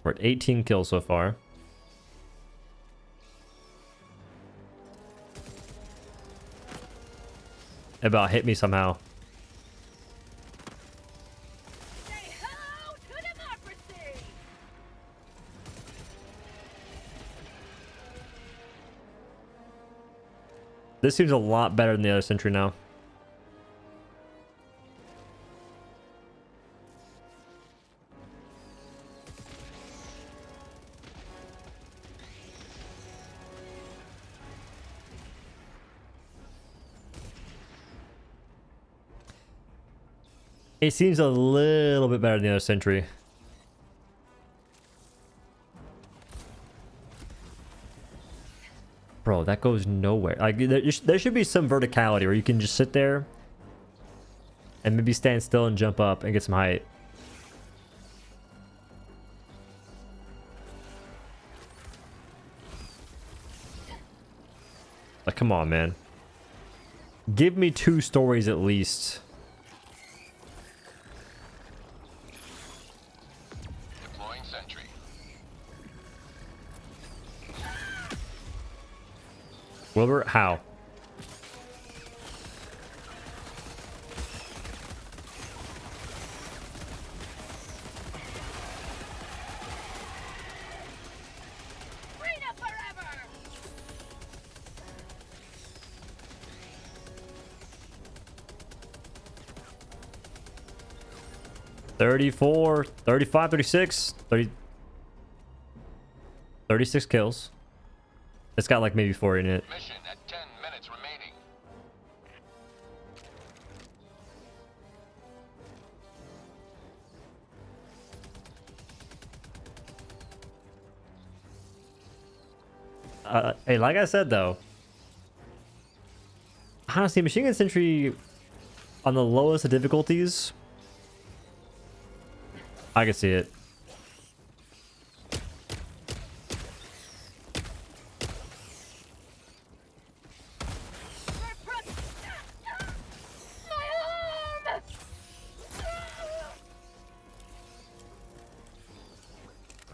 We're at 18 kills so far. It about hit me somehow. Say hello to democracy! This seems a lot better than the other Sentry now. It seems a little bit better than the other Sentry. Bro, that goes nowhere. Like there should be some verticality where you can just sit there and maybe stand still and jump up and get some height. Like, come on, man. Give me 2 stories at least. Deploying Sentry. Wilbur, how? Freedom forever! 34, 35, 36, 30, 36 kills. It's got like maybe 4 in it. Mission at 10 minutes remaining. Hey, like I said though, honestly, Machine Gun Sentry on the lowest of difficulties, I can see it. My arm!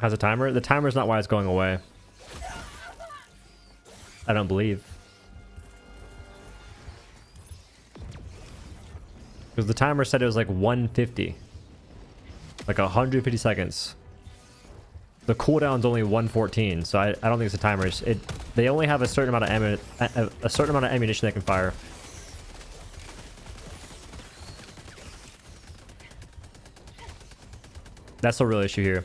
Has a timer? The timer's not why it's going away. I don't believe. Because the timer said it was like 150. Like 150 seconds. The cooldown's only 114, so I don't think it's a timer. They only have a certain amount of a certain amount of ammunition they can fire. That's the real issue here.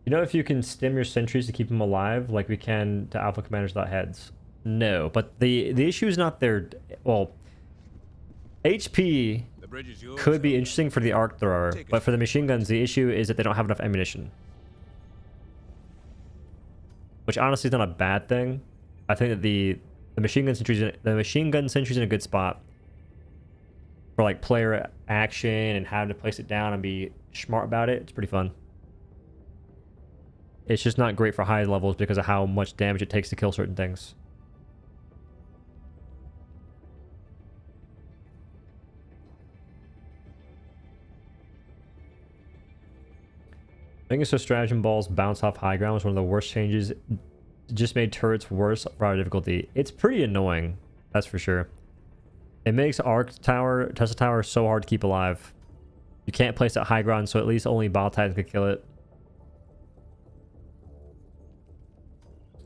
You know if you can stim your sentries to keep them alive like we can to alpha commanders without heads? No, but the issue is not their... Well, HP could be interesting for the arc thrower, but for the machine guns, the issue is that they don't have enough ammunition. Which honestly is not a bad thing. I think that the machine gun sentry's in a good spot for like player action and having to place it down and be smart about it. It's pretty fun. It's just not great for high levels because of how much damage it takes to kill certain things. Making so stratagem balls bounce off high ground was one of the worst changes. It just made turrets worse for our difficulty. It's pretty annoying, that's for sure. It makes Tesla Tower so hard to keep alive. You can't place it high ground, so at least only Bile Titans could kill it.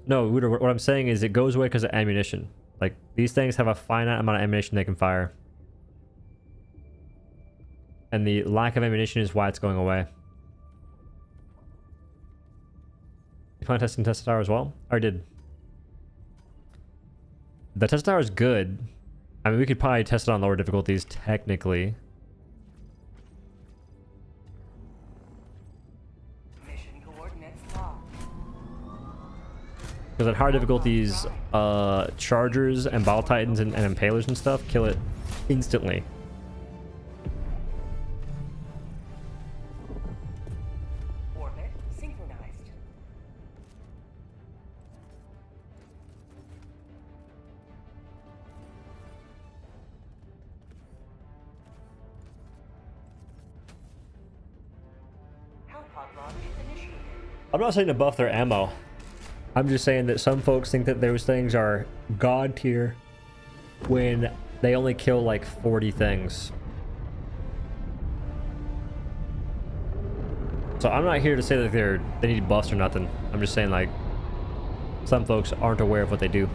No, what I'm saying is it goes away because of ammunition. Like, these things have a finite amount of ammunition they can fire. And the lack of ammunition is why it's going away. You plan testing Tesla Tower as well? I already did. The Tesla Tower is good. I mean, we could probably test it on lower difficulties, technically. Mission coordinates locked. Because at higher difficulties, Chargers and Bile Titans and Impalers and stuff kill it instantly. Orbit synchronized. Hellpod launch initiated. I'm not saying to buff their ammo. I'm just saying that some folks think that those things are god tier when they only kill like 40 things. So I'm not here to say that they need buffs or nothing. I'm just saying like some folks aren't aware of what they do.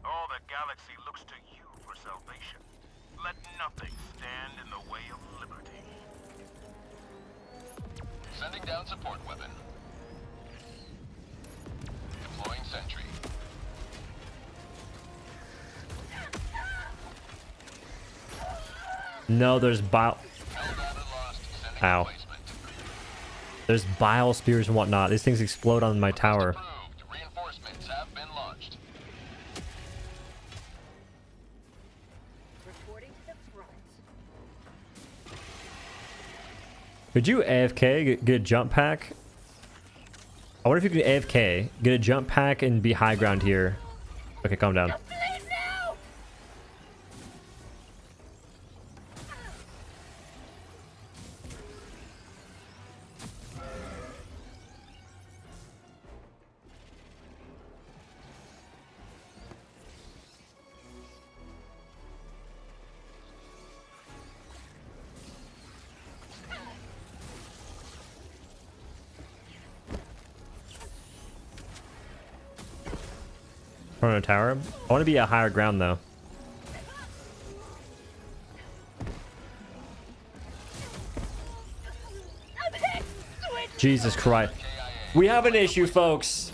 All the galaxy looks to you for salvation. Let nothing stand in the way of liberty. Sending down support weapon. Deploying Sentry. No, there's bile. Ow. Replacement. There's bile spears and whatnot. These things explode on my tower. Approved. Reinforcements have been launched. Reporting to the front. Could you AFK, get a jump pack? I wonder if you can AFK, get a jump pack, and be high ground here. Okay, calm down. Please no! Front of tower. I want to be a higher ground though. I'm hit! Switch! Jesus Christ. We have an issue, folks.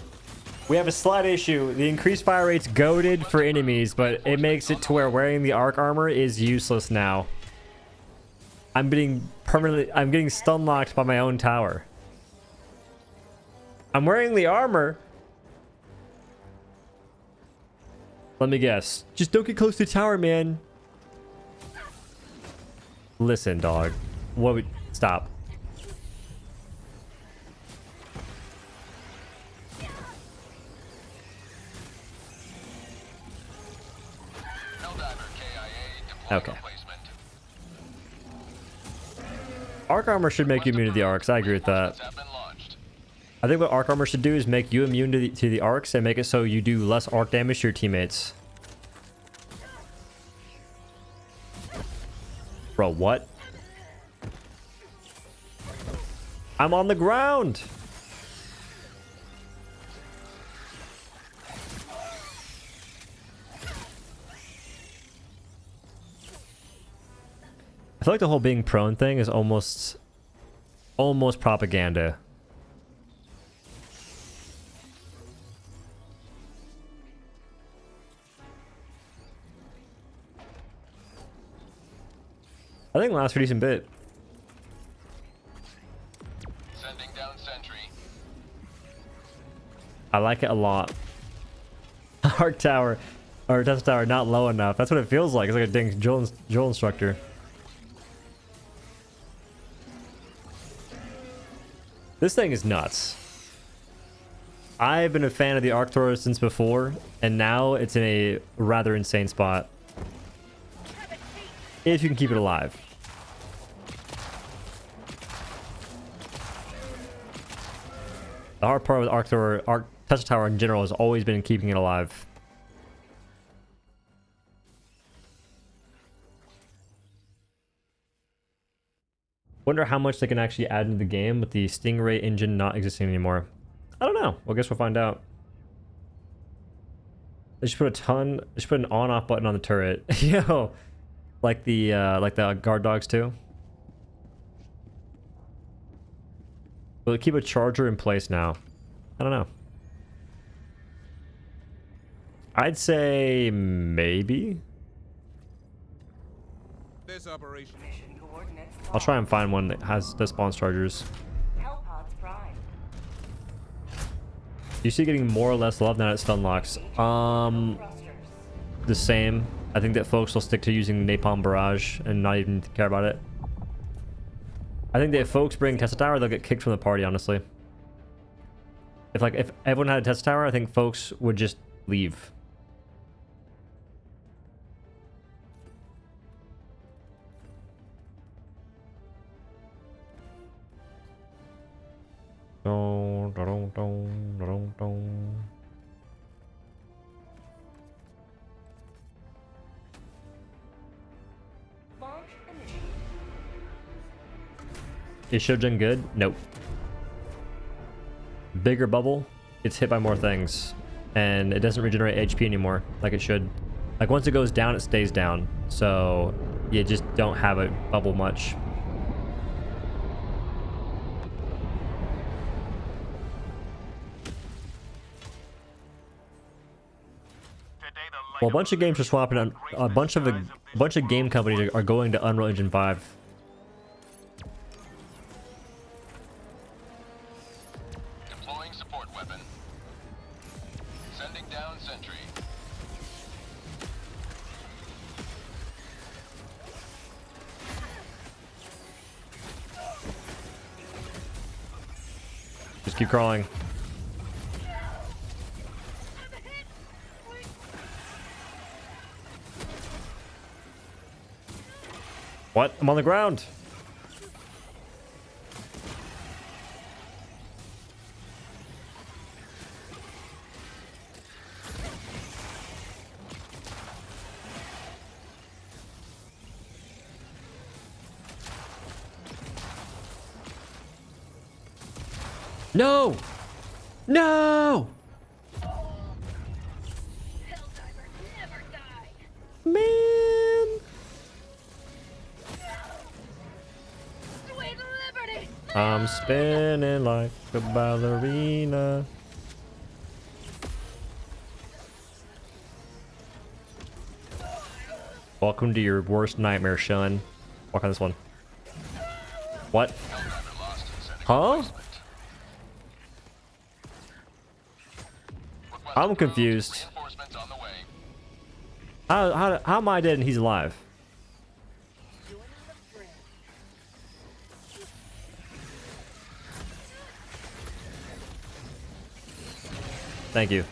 We have a slight issue. The increased fire rate's goaded for enemies, but it makes it to where wearing the arc armor is useless now. I'm getting stun locked by my own tower. I'm wearing the armor. Let me guess. Just don't get close to the tower, man. Listen, dog. What would... Stop. Okay. Arc armor should make you immune to the arcs. I agree with that. I think what arc armor should do is make you immune to the arcs and make it so you do less arc damage to your teammates. Bro, what? I'm on the ground! I feel like the whole being prone thing is almost propaganda. I think lasts for a decent bit. Sending down Sentry. I like it a lot. Arc tower or Tesla tower not low enough. That's what it feels like. It's like a dang drill instructor. This thing is nuts. I've been a fan of the arc thrower since before, and now it's in a rather insane spot. If you can keep it alive. The hard part with arc thrower, Tesla tower in general has always been keeping it alive. Wonder how much they can actually add into the game with the Stingray engine not existing anymore. I don't know. Well, I guess we'll find out. They should put an on-off button on the turret. Yo, like the guard dogs too. Will it keep a charger in place now? I don't know. I'd say maybe. This operation. Mission coordinates. I'll try and find one that spawns chargers. Hellpods Prime. You see getting more or less love now at stun locks. Thrusters. The same. I think that folks will stick to using Napalm Barrage and not even care about it. I think that if folks bring Tesla Tower, they'll get kicked from the party, honestly. If everyone had a Tesla Tower, I think folks would just leave. Launch initiated. Is Shojin good? Nope. Bigger bubble, it's hit by more things. And it doesn't regenerate HP anymore, like it should. Like once it goes down, it stays down. So you just don't have it bubble much. Well, a bunch of games are swapping on. A bunch of game companies are going to Unreal Engine 5. Deploying support weapon. Sending down Sentry. keep crawling. What? I'm on the ground. No! No! Helldivers never die. Man! Sweet liberty. I'm spinning like a ballerina. Welcome to your worst nightmare, Sean. Walk on this one. What? Huh? I'm confused. How am I dead and he's alive? Thank you.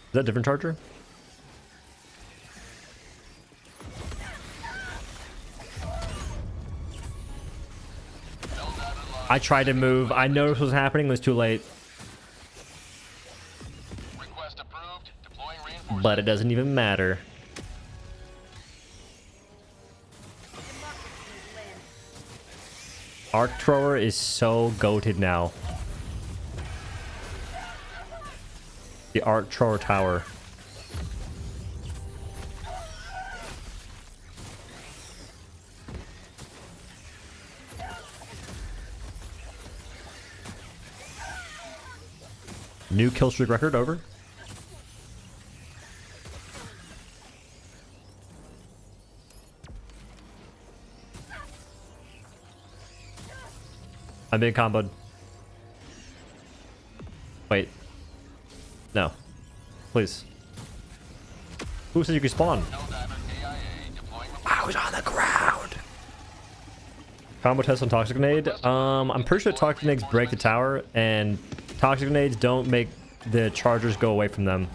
Is that a different charger? I tried to move. I noticed what was happening. It was too late. Request approved. Deploying reinforcements. But it doesn't even matter. Arc thrower is so goated now. The arc thrower tower. New kill streak record over. I'm being comboed. Wait. No. Please. Who said you could spawn? I was on the ground. Combo test on Toxic Grenade. I'm pretty sure Toxic Grenades break the tower, and Toxic Grenades don't make the chargers go away from them.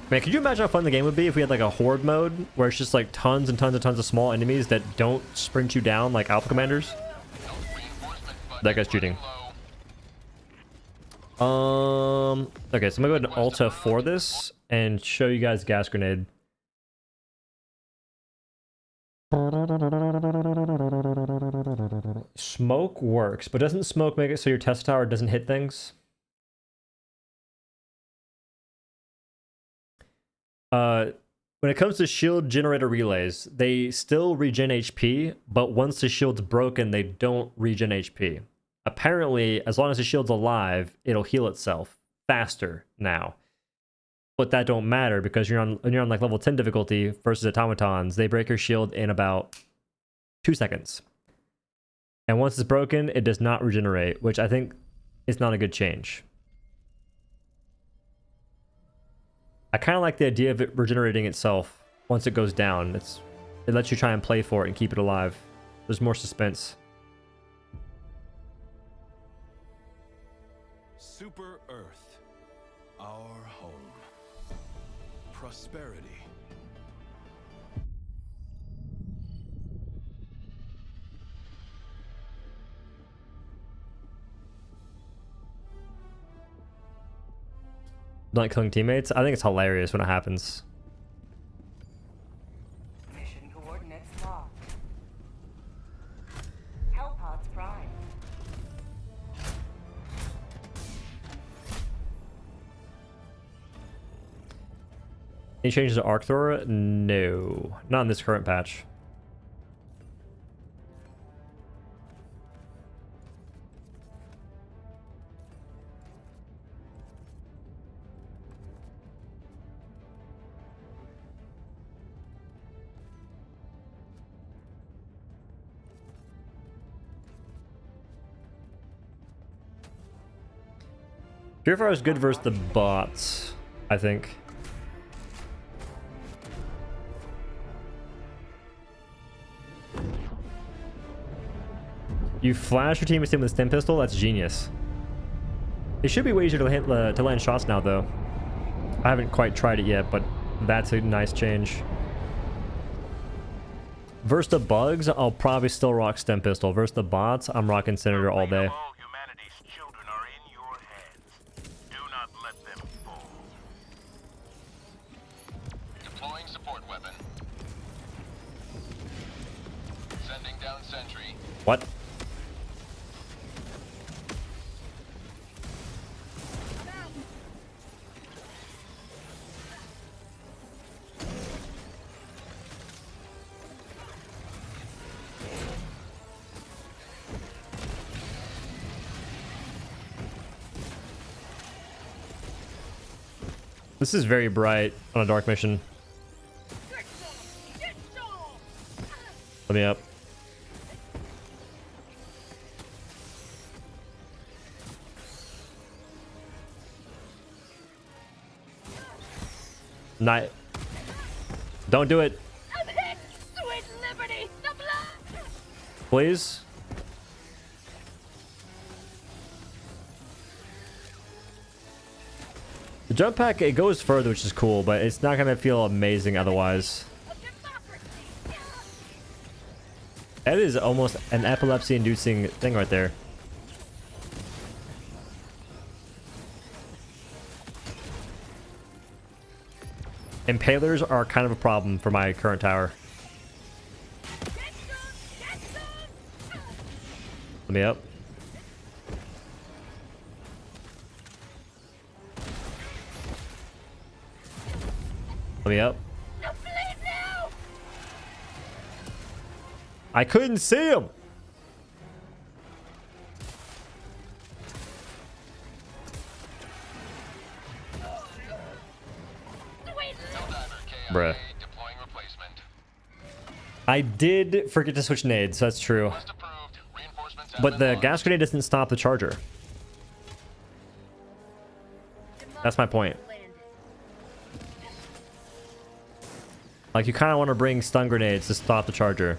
Man, could you imagine how fun the game would be if we had like a horde mode where it's just like tons and tons and tons of small enemies that don't sprint you down like Alpha Commanders? That guy's cheating. Okay, so I'm gonna go ahead and Alta for this and show you guys gas grenade. Smoke works, but doesn't smoke make it so your Tesla tower doesn't hit things? When it comes to shield generator relays, they still regen HP, but once the shield's broken, they don't regen HP. Apparently, as long as the shield's alive, it'll heal itself faster now. But that don't matter because when you're on like level 10 difficulty versus automatons, they break your shield in about 2 seconds. And once it's broken, it does not regenerate, which I think is not a good change. I kind of like the idea of it regenerating itself once it goes down. It lets you try and play for it and keep it alive. There's more suspense. Super Earth, our home. Prosperity. Not killing teammates. I think it's hilarious when it happens. Mission coordinates locked. Hellpods prime. Any changes to Arc Thrower? No. Not in this current patch. Purifier is good versus the bots, I think. You flash your team with a stim pistol? That's genius. It should be way easier to hit to land shots now, though. I haven't quite tried it yet, but that's a nice change. Versus the bugs, I'll probably still rock stim pistol. Versus the bots, I'm rocking Senator all day. All humanity's children are in your hands. Do not let them fall. Deploying support weapon. Sending down Sentry. What? This is very bright on a dark mission. Let me up. Night. Don't do it. I'm hit! Sweet liberty! The blood! Please. The jump pack, it goes further, which is cool, but it's not going to feel amazing otherwise. That is almost an epilepsy-inducing thing right there. Impalers are kind of a problem for my current tower. Let me up. Let me up. I couldn't see him. Bruh. I did forget to switch nades, that's true. But the gas grenade doesn't stop the charger. That's my point. Like, you kind of want to bring stun grenades to stop the charger.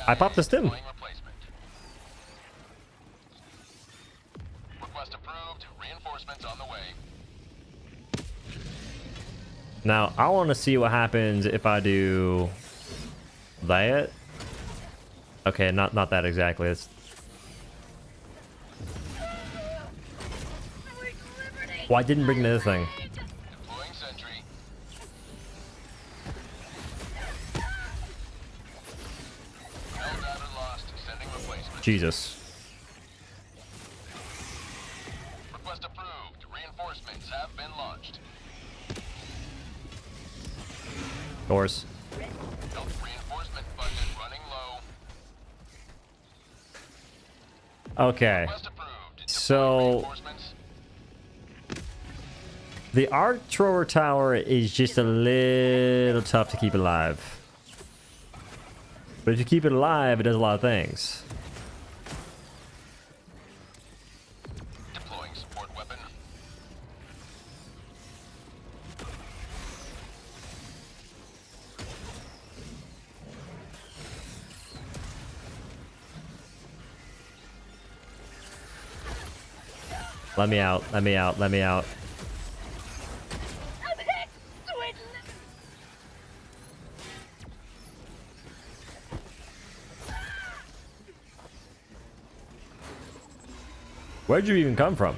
I popped the stim. Request approved. Reinforcements on the way. Now, I want to see what happens if I do that. Okay, not that exactly. It's... Well, I didn't bring the other thing. Deploying Sentry. Helldiver lost. Sending replacement. Jesus. Request approved. Reinforcements have been launched. Doors. Health reinforcement budget running low. Okay. Request approved. So... Reinforcements. The arc thrower tower is just a little tough to keep alive. But if you keep it alive, it does a lot of things. Deploying support weapon. Let me out, let me out, let me out. I'm hit! Sweet liberty! Where'd you even come from?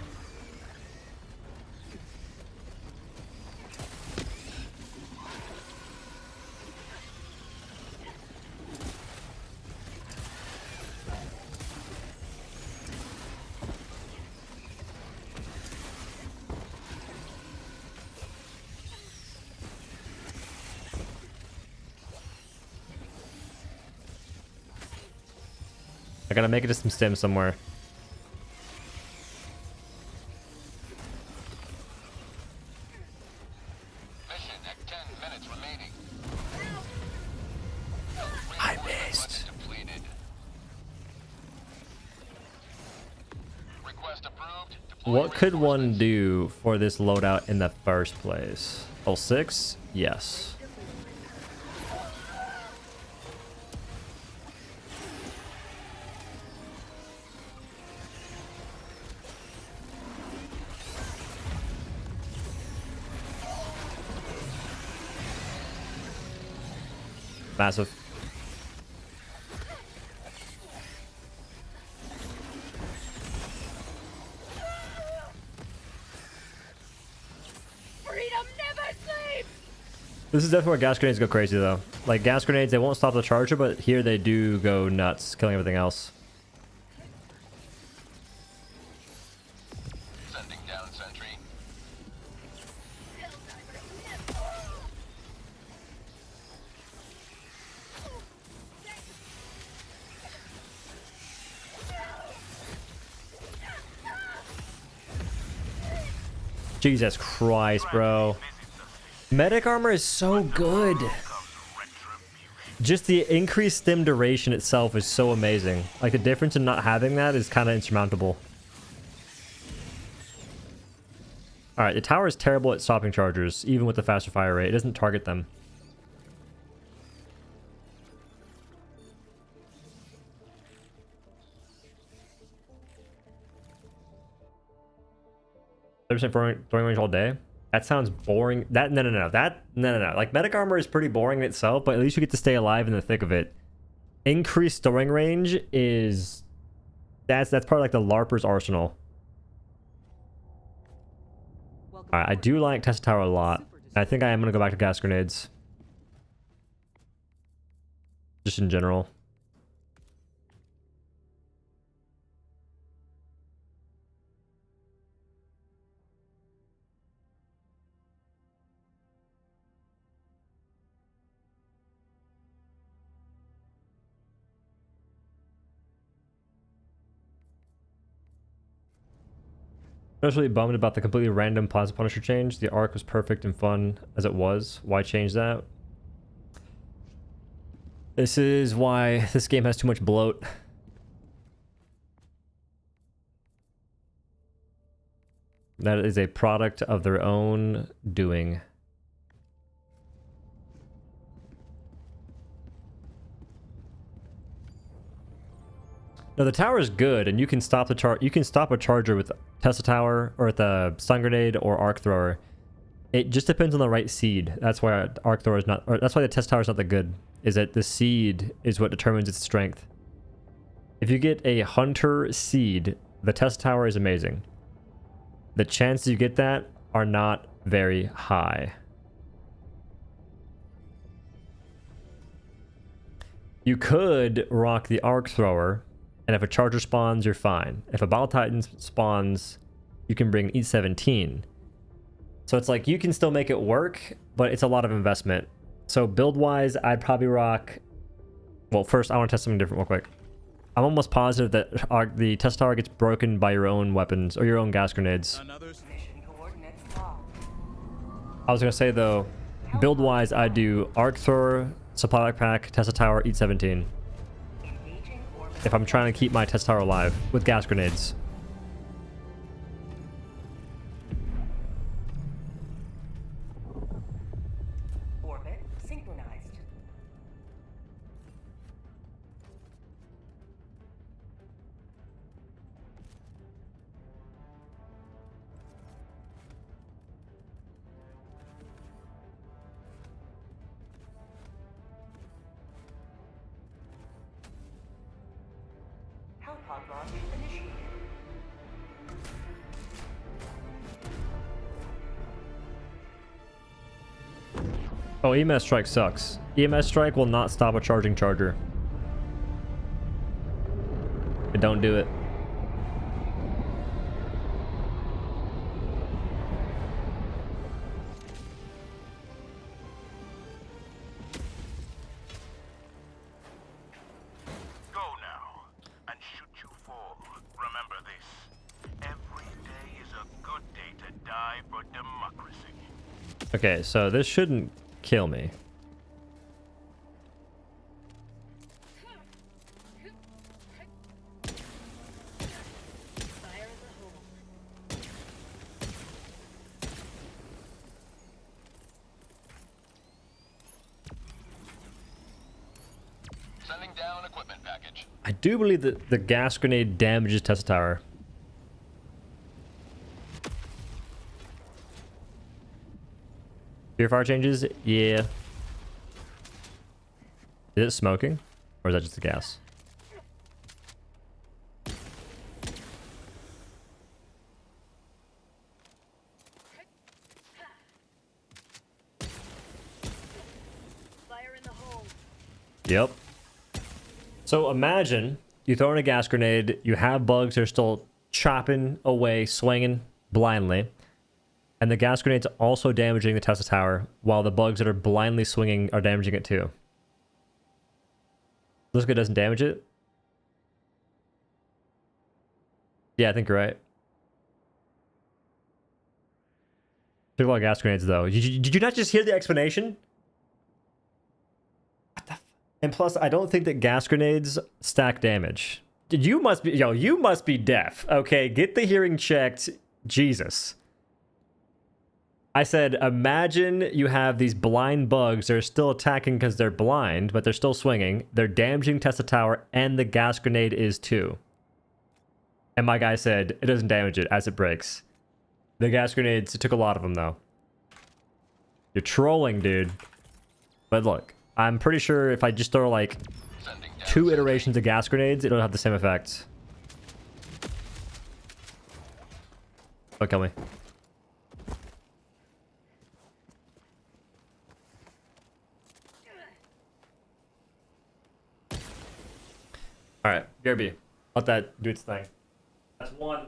I gotta make it to some stim somewhere. Mission at 10 minutes remaining. I missed. Depleted. Request approved. What could one do for this loadout in the first place? Level 6? Yes. Massive. Freedom never sleeps! This is definitely where gas grenades go crazy though. Like gas grenades, they won't stop the charger, but here they do go nuts, killing everything else. Sending down Sentry. Jesus Christ, bro. Medic armor is so good. Just the increased stim duration itself is so amazing. Like the difference in not having that is kind of insurmountable. Alright, the tower is terrible at stopping chargers, even with the faster fire rate. It doesn't target them. Throwing range all day. That sounds boring. That no. Like medic armor is pretty boring in itself, but at least you get to stay alive in the thick of it. Increased throwing range is that's part of like the LARPer's arsenal. Alright, I do like Tesla Tower a lot. I think I am gonna go back to gas grenades. Just in general. I was really bummed about the completely random Plasma Punisher change. The arc was perfect and fun as it was. Why change that? This is why this game has too much bloat. That is a product of their own doing. No, the tower is good, and you can stop the you can stop a charger with Tesla Tower or with a stun grenade or arc thrower. It just depends on the right seed. That's why arc thrower is not, or that's why the Tesla Tower is not that good. Is that the seed is what determines its strength. If you get a hunter seed, the Tesla Tower is amazing. The chances you get that are not very high. You could rock the arc thrower. And if a charger spawns, you're fine. If a Battle Titan spawns, you can bring E17. So it's like you can still make it work, but it's a lot of investment. So build-wise, I'd probably rock... Well, first, I want to test something different real quick. I'm almost positive that the Tesla Tower gets broken by your own weapons or your own gas grenades. Mission coordinates locked. I was going to say, though, build-wise, I'd do Arc Thrower, Supply Backpack, Tesla Tower, E17. If I'm trying to keep my Tesla Tower alive with gas grenades. Orbit synchronized. Pod launch initiated. Oh, EMS strike sucks. EMS strike will not stop a charging charger. Don't do it. Go now and Okay, so this shouldn't kill me. Fire in the hole. Sending down equipment package. I do believe that the gas grenade damages Tesla Tower. Purifier changes? Yeah. Is it smoking? Or is that just the gas? Fire in the hole. Yep. So imagine you throw in a gas grenade, you have bugs that are still chopping away, swinging blindly, and the gas grenade's also damaging the Tesla Tower, while the bugs that are blindly swinging are damaging it too. Looks like it doesn't damage it. Yeah, I think you're right. Took a lot of gas grenades though. Did you not just hear the explanation? What the and plus, I don't think that gas grenades stack damage. You must be, you must be deaf. Okay, get the hearing checked. Jesus. I said, imagine you have these blind bugs that are still attacking because they're blind, but they're still swinging. They're damaging Tesla Tower, and the gas grenade is too. And my guy said, it doesn't damage it as it breaks. The gas grenades, it took a lot of them, though. You're trolling, dude. But look, I'm pretty sure if I just throw, like, 2 iterations of gas grenades, it'll have the same effect. Don't kill me. Alright, BRB. Let that do its thing. That's 1.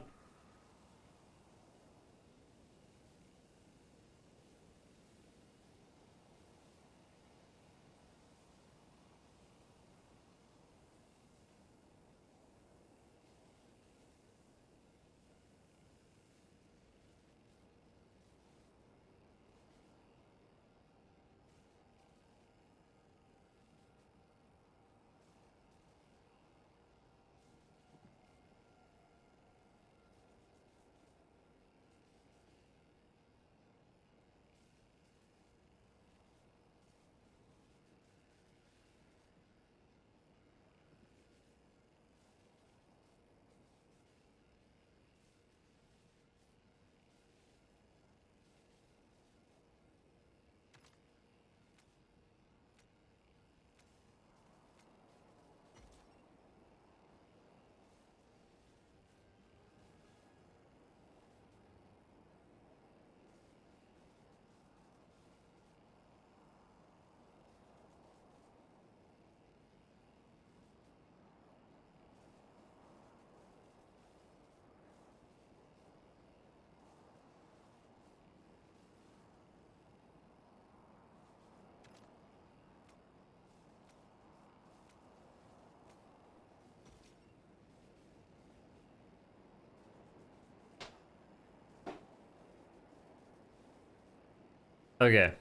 Okay.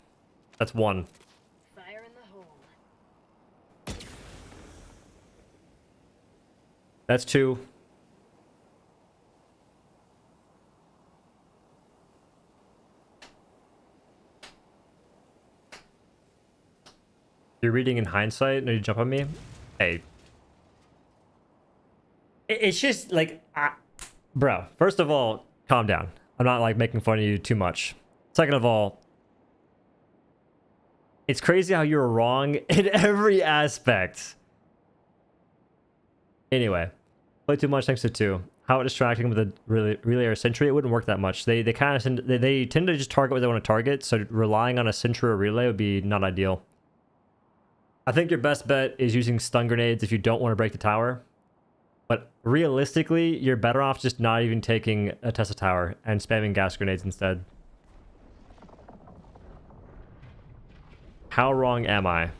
That's 1. Fire in the hole. That's 2. You're reading in hindsight? No, you jump on me? Hey. It's just like, bro, first of all, calm down. I'm not like making fun of you too much. Second of all, it's crazy how you're wrong in every aspect. Anyway, play too much thanks to 2. How about distracting with a relay or sentry? It wouldn't work that much. They kind of they tend to just target what they want to target. So relying on a sentry or relay would be not ideal. I think your best bet is using stun grenades if you don't want to break the tower. But realistically, you're better off just not even taking a Tesla Tower and spamming gas grenades instead. How wrong am I?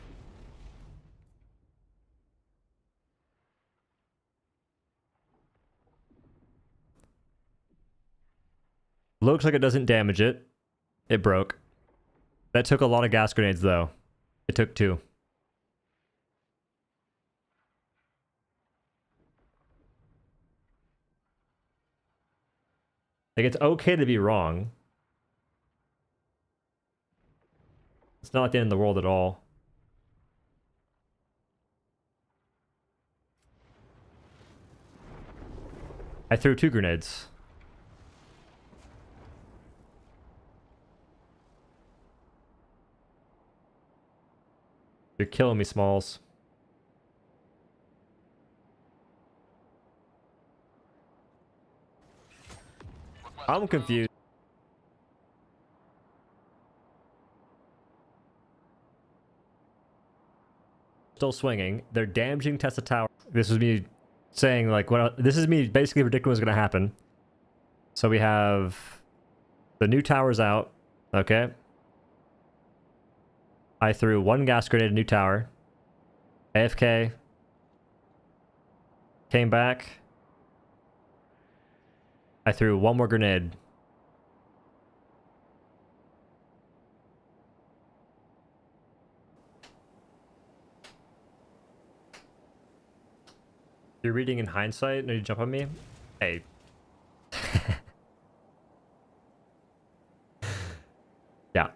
Looks like it doesn't damage it. It broke. That took a lot of gas grenades, though. It took 2. Like, it's okay to be wrong. It's not the end of the world at all. I threw 2 grenades. You're killing me, Smalls. I'm confused. Still swinging. They're damaging Tesla Tower. This is me saying, like, this is me basically predicting what's going to happen. So we have the new towers out. Okay. I threw 1 gas grenade at new tower. AFK. Came back. I threw 1 more grenade. You're reading in hindsight? No, you jump on me? Hey. Yeah.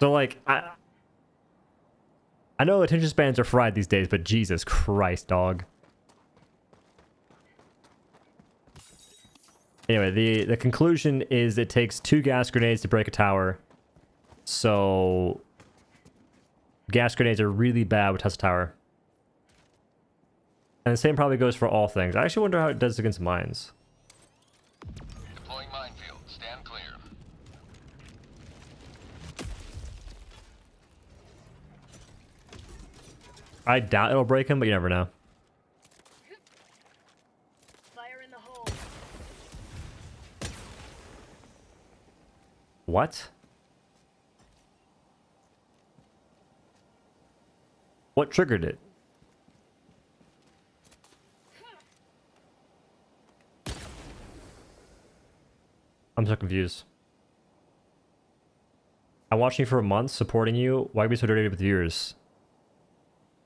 So, like, I know attention spans are fried these days, but Jesus Christ, dog. Anyway, the conclusion is it takes 2 gas grenades to break a tower. So gas grenades are really bad with Tesla Tower. And the same probably goes for all things. I actually wonder how it does against mines. Deploying minefield. Stand clear. I doubt it'll break him, but you never know. Fire in the hole. What? What triggered it? I'm so confused. I'm watching you for a month, supporting you. Why be so dirty with viewers?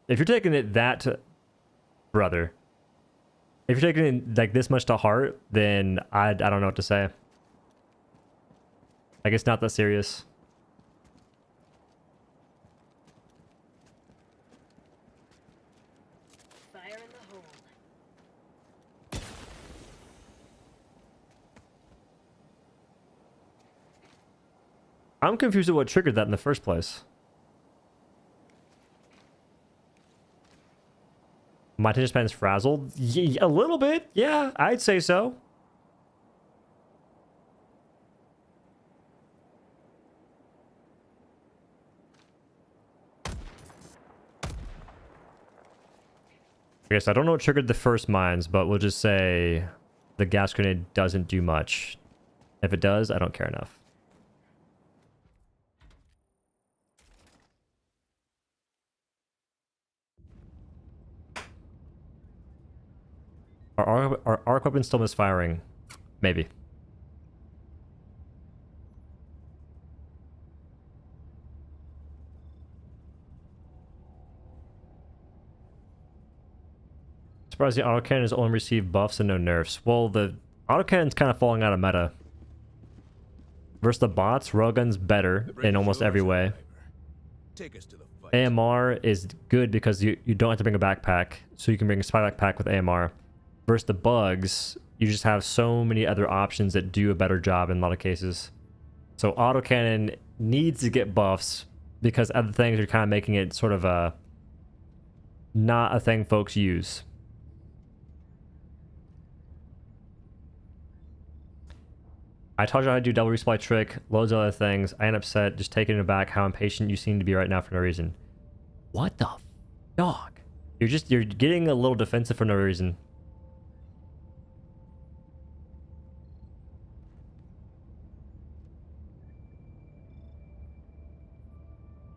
If you're taking it that, brother. If you're taking it like this much to heart, then I don't know what to say. Like, it's not that serious. Fire in the hole. I'm confused at what triggered that in the first place. My attention span is frazzled? A little bit, yeah, I'd say so. I guess I don't know what triggered the first mines, but we'll just say the gas grenade doesn't do much. If it does, I don't care enough. Are arc weapons still misfiring? Maybe. Surprised the autocannon has only received buffs and no nerfs. Well, the autocannon's kind of falling out of meta. Versus the bots, railgun's better in almost every way. Take us to the fight. AMR is good because you don't have to bring a backpack, so you can bring a spy backpack with AMR. Versus the bugs, you just have so many other options that do a better job in a lot of cases. So autocannon needs to get buffs because other things are kind of making it sort of a not a thing folks use. I told you how to do double resupply trick, loads of other things. I end upset, just taking it back how impatient you seem to be right now for no reason. What the dog? You're getting a little defensive for no reason.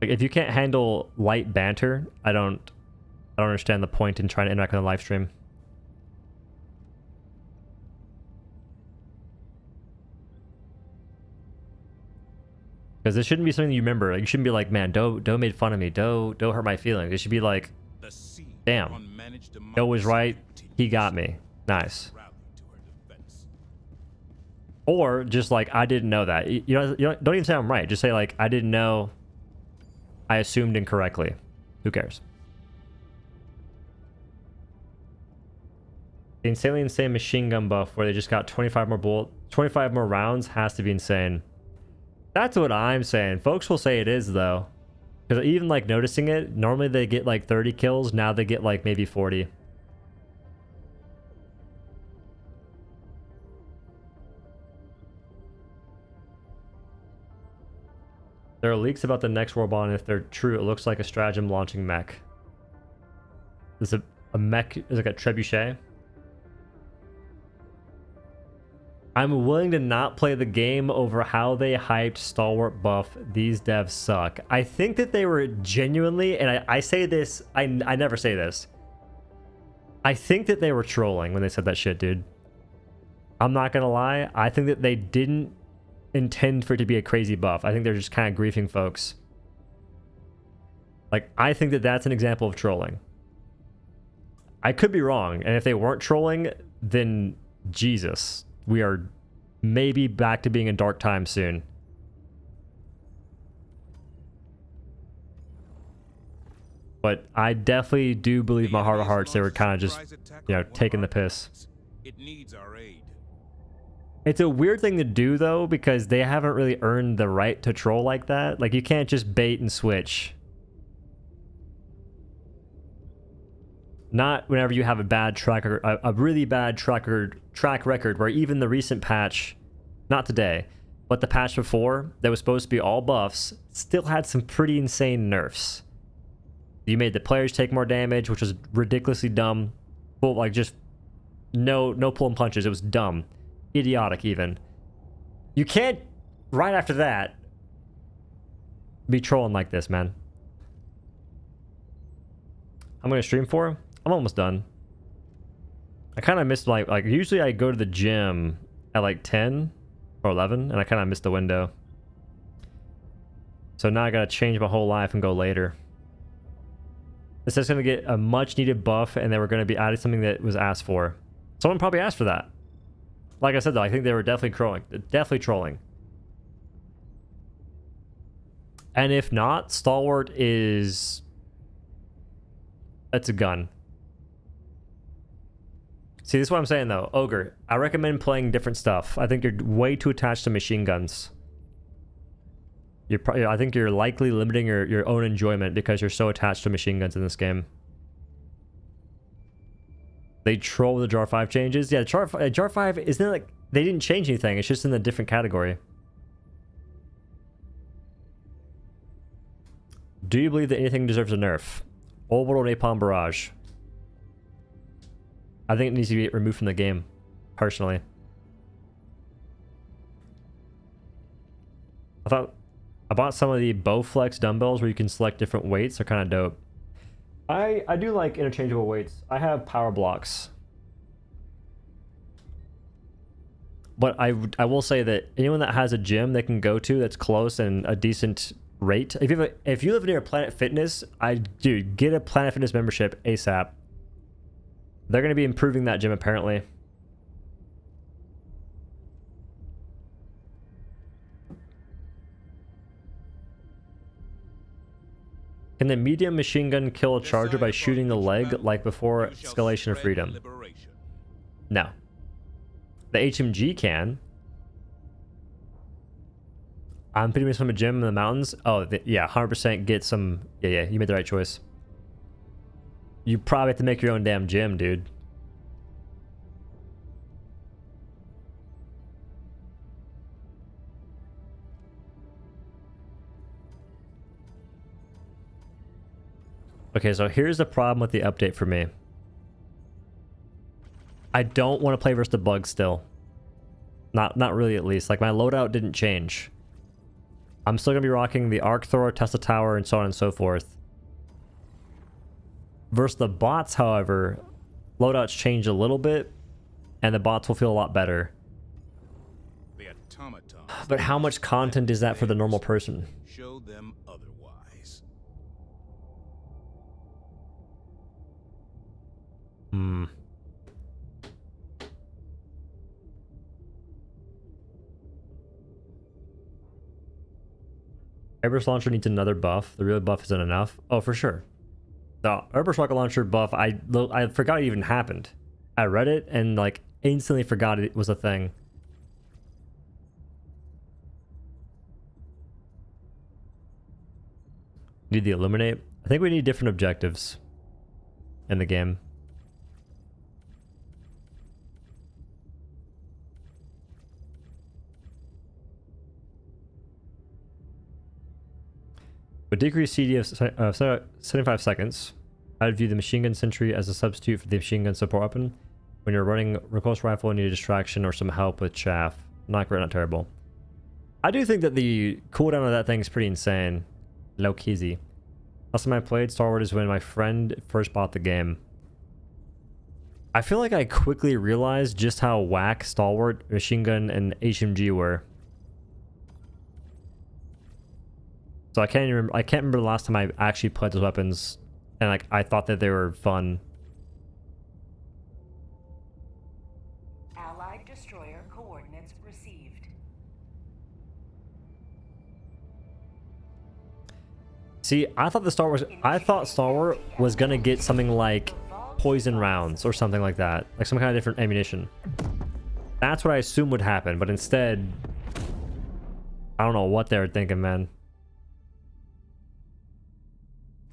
Like, if you can't handle light banter, I don't understand the point in trying to interact on the live stream. Because this shouldn't be something you remember. Like, you shouldn't be like, man, Doe made fun of me. Doe hurt my feelings. It should be like, damn, Doe was right. He got me. Nice. Or just like, I didn't know that. You don't even say I'm right. Just say like, I didn't know. I assumed incorrectly. Who cares? The insanely insane machine gun buff where they just got 25 more rounds has to be insane. That's what I'm saying. Folks will say it is though. Because even like noticing it, normally they get like 30 kills. Now they get like maybe 40. There are leaks about the next war bond. If they're true, it looks like a stratagem launching mech. Is a mech is like a trebuchet. I'm willing to not play the game over how they hyped Stalwart buff. These devs suck. I think that they were genuinely, and I say this, I never say this. I think that they were trolling when they said that shit, dude. I'm not gonna lie. I think that they didn't intend for it to be a crazy buff. I think they're just kind of griefing folks. Like, I think that that's an example of trolling. I could be wrong, and if they weren't trolling, then Jesus, we are maybe back to being in dark times soon. But I definitely do believe my heart of hearts they were kind of just, you know, taking the piss. It needs our aid. It's a weird thing to do though, because they haven't really earned the right to troll like that. Like, you can't just bait and switch. Not whenever you have a bad track record, a really bad track record where even the recent patch, not today, but the patch before that was supposed to be all buffs, still had some pretty insane nerfs. You made the players take more damage, which was ridiculously dumb. Well, like, just no pulling punches. It was dumb. Idiotic even. You can't, right after that, be trolling like this, man. I'm gonna stream for. I'm almost done. I kind of missed like usually I go to the gym at like 10 or 11, and I kind of missed the window. So now I gotta change my whole life and go later. This is gonna get a much needed buff, and they were gonna be adding something that was asked for. Someone probably asked for that. Like I said though, I think they were definitely trolling. And if not, Stalwart is... That's a gun. See, this is what I'm saying though. Ogre, I recommend playing different stuff. I think you're way too attached to machine guns. I think you're likely limiting your own enjoyment because you're so attached to machine guns in this game. They troll the Jar 5 changes. Yeah, Jar 5, isn't it like... They didn't change anything. It's just in a different category. Do you believe that anything deserves a nerf? Orbital Napalm Barrage. I think it needs to be removed from the game, personally. I bought some of the Bowflex dumbbells where you can select different weights. They're kind of dope. I do like interchangeable weights. I have power blocks. But I will say that anyone that has a gym they can go to that's close and a decent rate. If you live near Planet Fitness, dude, get a Planet Fitness membership ASAP. They're going to be improving that gym apparently. Can the medium machine gun kill a charger by shooting the leg like before Escalation of Freedom? No. The HMG can. I'm pretty much from a gym in the mountains. Oh, yeah, 100% get some... Yeah, you made the right choice. You probably have to make your own damn gym, dude. Okay, so here's the problem with the update for me. I don't want to play versus the bugs still. Not really, at least. Like, my loadout didn't change. I'm still going to be rocking the Arc Thrower, Tesla Tower, and so on and so forth. Versus the bots, however, loadouts changed a little bit, and the bots will feel a lot better. The automaton But how much content is that for the normal person? Show them otherwise. Hmm. Airburst launcher needs another buff. The real buff isn't enough. Oh, for sure. The Airburst rocket launcher buff, I forgot it even happened. I read it and like instantly forgot it was a thing. Need the illuminate. I think we need different objectives in the game. With decreased CD of 75 seconds, I'd view the machine gun Sentry as a substitute for the machine gun support weapon. When you're running recourse rifle and need a distraction or some help with chaff. Not great, not terrible. I do think that the cooldown of that thing is pretty insane. Low keyzy. Last time I played Star Wars is when my friend first bought the game. I feel like I quickly realized just how whack Stalwart, Machine Gun, and HMG were. So I can't remember the last time I actually played those weapons, and like I thought that they were fun. Allied destroyer coordinates received. See, I thought Star Wars was gonna get something like poison rounds or something like that, like some kind of different ammunition. That's what I assumed would happen, but instead, I don't know what they were thinking, man.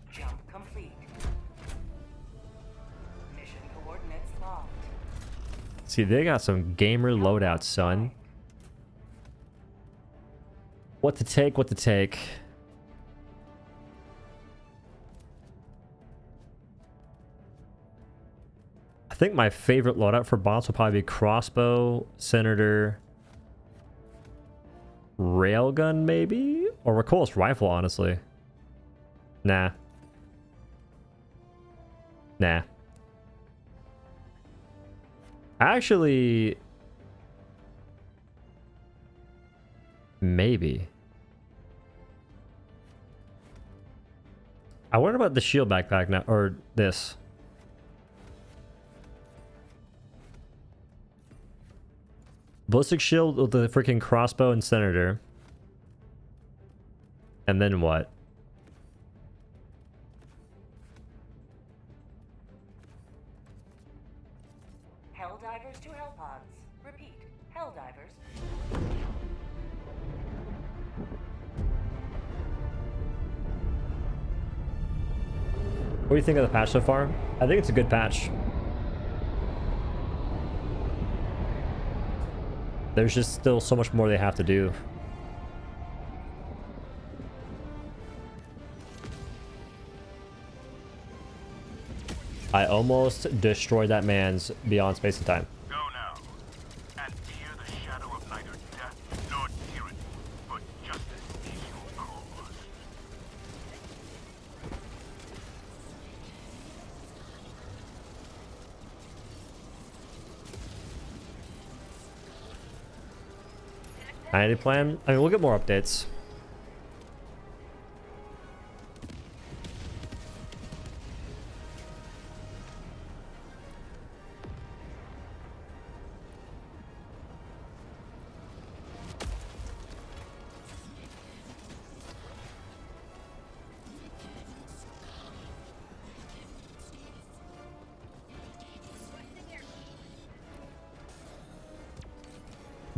Jump complete. Mission coordinates locked. See, they got some gamer loadouts, son. What to take, what to take. I think my favorite loadout for bots will probably be crossbow, senator, railgun maybe? Or recoilless rifle, honestly. Nah. Nah. Actually, maybe. I wonder about the shield backpack now, or this. Ballistic shield with the freaking crossbow and senator. And then what? Helldivers to Hellpods. Repeat. Helldivers. What do you think of the patch so far? I think it's a good patch. There's just still so much more they have to do. I almost destroyed that man's beyond space and time. Go now, and fear the shadow of neither death nor tyranny, but justice is your cause. Any plan? I mean, we'll get more updates.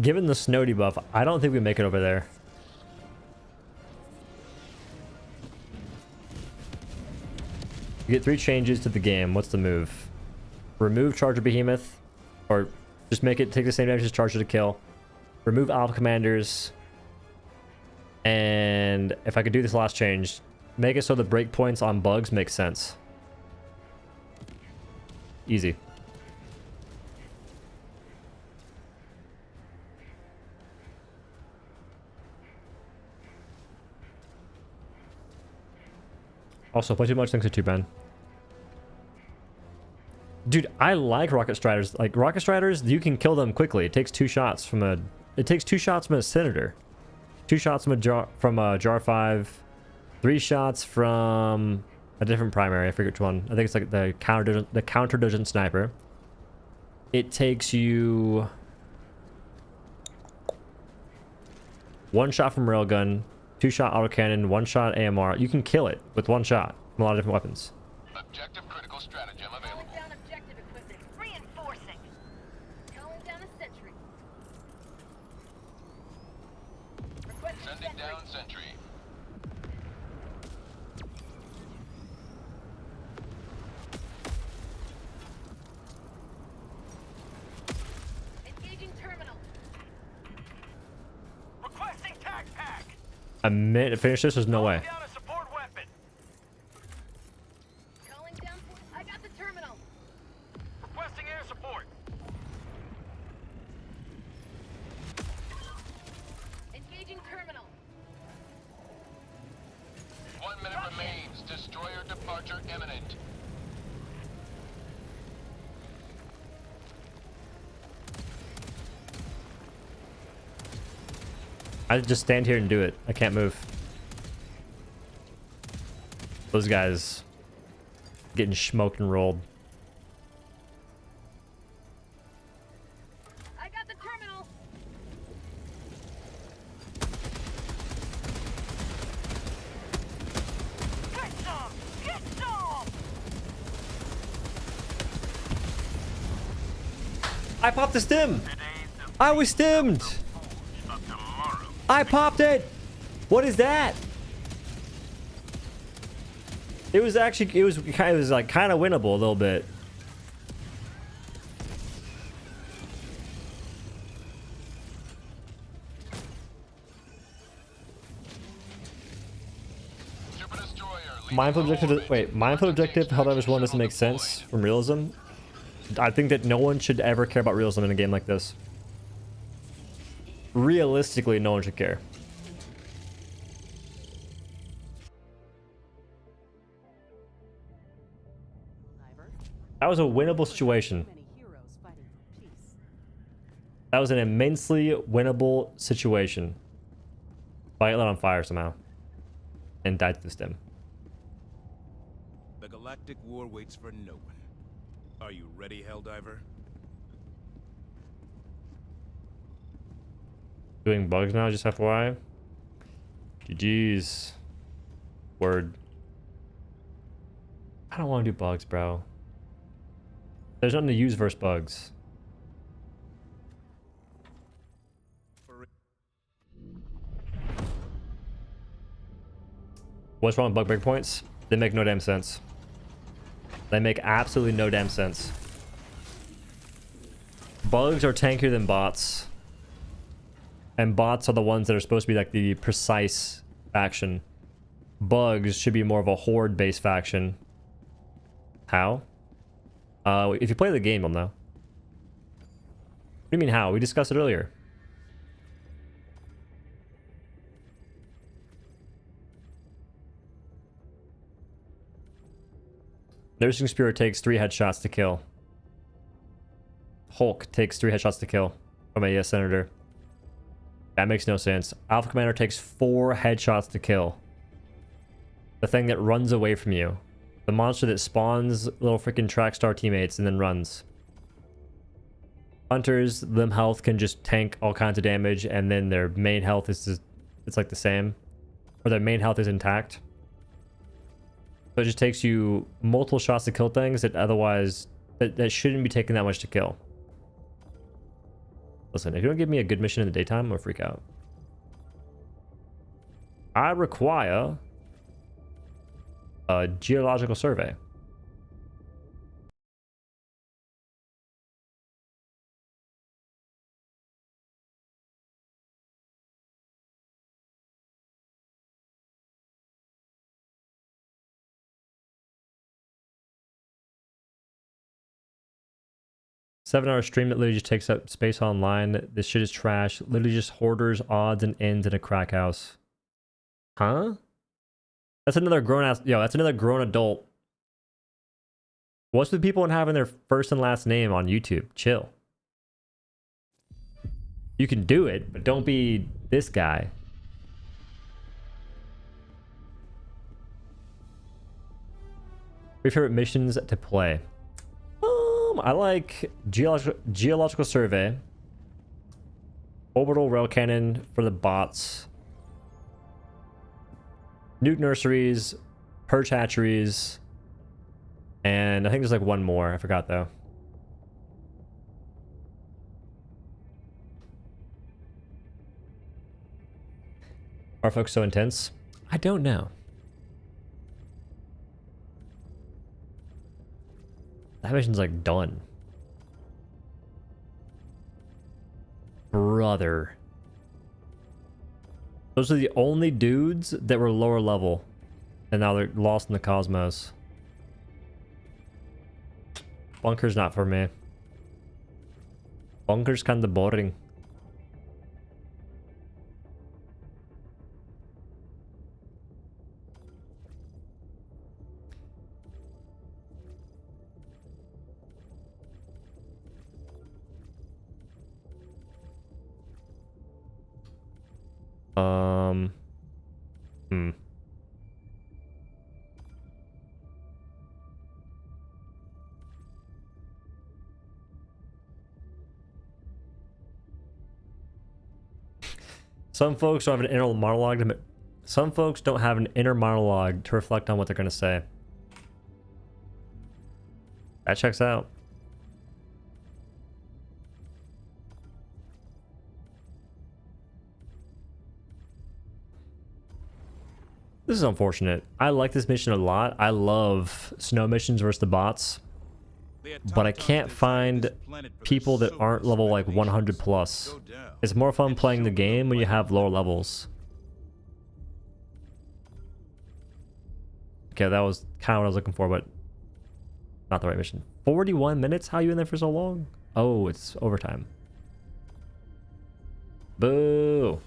Given the snow debuff, I don't think we make it over there. You get 3 changes to the game. What's the move? Remove Charger Behemoth, or just make it take the same damage as Charger to kill. Remove Alpha Commanders. And if I could do this last change, make it so the breakpoints on bugs make sense. Easy. Also, play too much thanks to 2-ban. Dude, I like Rocket Striders. Like, Rocket Striders, you can kill them quickly. It takes 2 shots from a It takes 2 shots from a senator, 2 shots from a jar 5, 3 shots from a different primary. I forget which one. I think it's like the counter dozen sniper. It takes you 1 shot from railgun, 2 shot autocannon, 1 shot AMR. You can kill it with 1 shot from a lot of different weapons. Objective critical stratagem available. Calling down objective equipment. Reinforcing. Calling down a sentry. Requesting Sending down Sentry. Engaging terminal. Requesting tac pack. A minute to finish this? There's no way. Down a support weapon. Calling down. I got the terminal. Requesting air support. Engaging terminal. 1 minute remains. Destroyer departure imminent. I just stand here and do it. I can't move. Those guys getting smoked and rolled. I got the terminal. Get some! Get some! I popped the stim! I was stimmed! I popped it! What is that? It was actually, it was like kind of winnable a little bit. Super destroyer. Mindful objective, wait, mindful objective, Helldivers 1 doesn't make sense from realism. I think that no one should ever care about realism in a game like this. Realistically, no one should care. That was a winnable situation. Many heroes fighting for peace. That was an immensely winnable situation. But I got lit on fire somehow. And died to the stem. The galactic war waits for no one. Are you ready, Helldiver? Doing bugs now, just FYI. GG's. Word. I don't want to do bugs, bro. There's nothing to use versus bugs. What's wrong with bug breakpoints? They make no damn sense. They make absolutely no damn sense. Bugs are tankier than bots. And bots are the ones that are supposed to be like the precise faction. Bugs should be more of a horde-based faction. How? If you play the game, you'll know. What do you mean how? We discussed it earlier. Nursing Spirit takes 3 headshots to kill. Hulk takes 3 headshots to kill from a senator. That makes no sense. Alpha Commander takes 4 headshots to kill. The thing that runs away from you. The monster that spawns little freaking track star teammates and then runs. Hunters, them health can just tank all kinds of damage, and then their main health is just, it's like the same. Or their main health is intact. So it just takes you multiple shots to kill things that otherwise that shouldn't be taking that much to kill. Listen, if you don't give me a good mission in the daytime, I'm gonna freak out. I require a geological survey. Seven-hour stream that literally just takes up space online. This shit is trash. Literally just hoarders, odds, and ends in a crack house. Huh? That's another grown-ass... Yo, that's another grown adult. What's with people and having their first and last name on YouTube? Chill. You can do it, but don't be this guy. Your favorite missions to play? I like geological survey, orbital rail cannon for the bots, nuke nurseries, perch hatcheries, and I think there's like one more. I forgot though. Are folks so intense? I don't know. That mission's like done. Brother. Those are the only dudes that were lower level. And now they're lost in the cosmos. Bunker's not for me. Bunker's kinda boring. Some folks don't have an inner monologue to Some folks don't have an inner monologue to reflect on what they're going to say. That checks out. This is unfortunate. I like this mission a lot. I love snow missions versus the bots. But I can't find people that aren't level like 100 plus. It's more fun playing the game when you have lower levels. Okay, that was kind of what I was looking for, but not the right mission. 41 minutes? How are you in there for so long? Oh, it's overtime. Boo.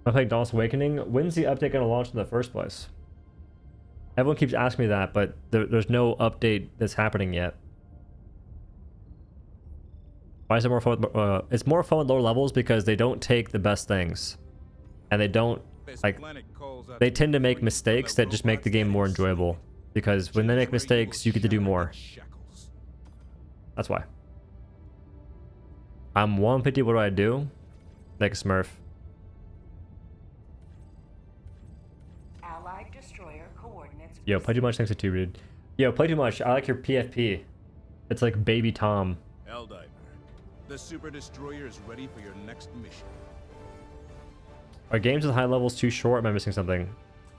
I played Dawn's Awakening. When's the update going to launch in the first place? Everyone keeps asking me that, but there's no update that's happening yet. Why is it more fun with, it's more fun with lower levels because they don't take the best things. And they don't, like, they tend to make mistakes that just make the game more enjoyable. Because when they make mistakes, you get to do more. That's why. I'm 150, what do I do? Make a smurf. Yo, play too much, thanks to two, dude. Yo, play too much. I like your PFP. It's like Baby Tom. Helldiver, the super destroyer is ready for your next mission. Are games with high levels too short? Am I missing something?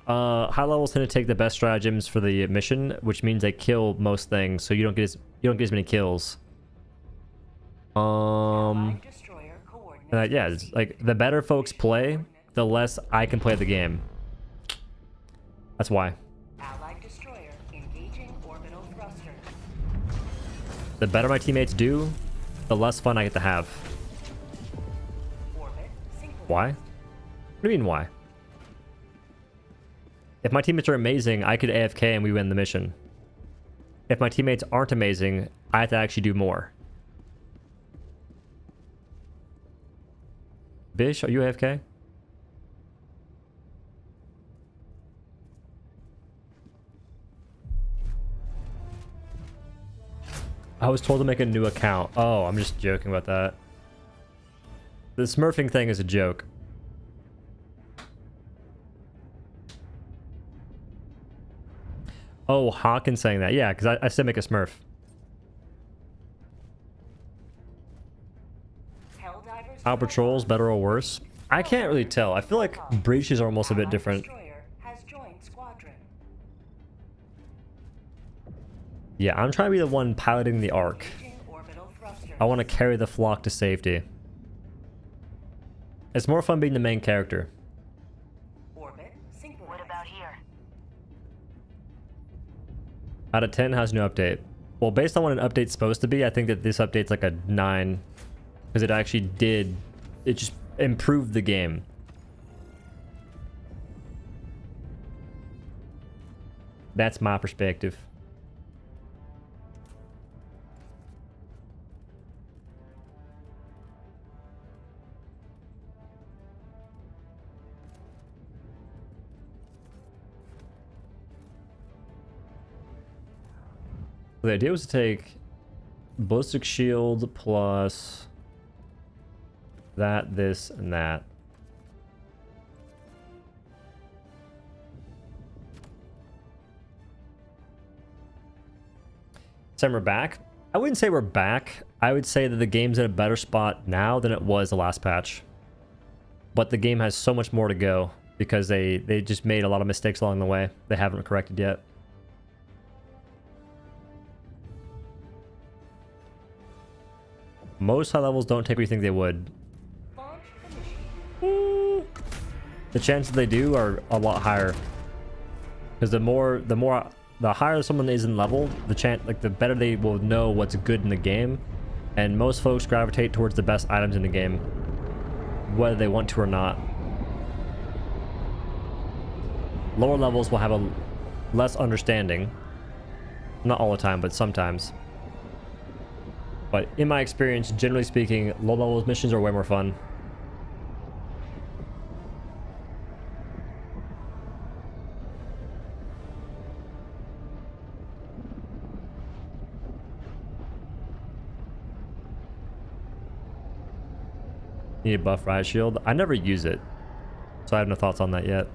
High levels tend to take the best stratagems for the mission, which means they kill most things, so you don't get as many kills. Yeah, it's like the better folks play, the less I can play the game. That's why. The better my teammates do, the less fun I get to have. Why? What do you mean why? If my teammates are amazing, I could AFK and we win the mission. If my teammates aren't amazing, I have to actually do more. Bish, are you AFK? I was told to make a new account. Oh, I'm just joking about that. The smurfing thing is a joke. Oh, Hawkins saying that. Yeah, because I said make a smurf. How patrols, better or worse? I can't really tell. I feel like breaches are almost a bit different. Yeah, I'm trying to be the one piloting the Ark. I want to carry the flock to safety. It's more fun being the main character. What about here? Out of 10, how's new update? Well, based on what an update's supposed to be, I think that this update's like a 9. Because it actually did... It just improved the game. That's my perspective. The idea was to take ballistic shield plus that, this, and that. Saying we're back? I wouldn't say we're back. I would say that the game's in a better spot now than it was the last patch. But the game has so much more to go because they just made a lot of mistakes along the way they haven't corrected yet. Most high levels don't take what you think they would. The chances they do are a lot higher. Because the higher someone is in level, the better they will know what's good in the game. And most folks gravitate towards the best items in the game, whether they want to or not. Lower levels will have a less understanding. Not all the time, but sometimes. But in my experience, generally speaking, low levels missions are way more fun. Need a buff riot shield. I never use it, so I have no thoughts on that yet.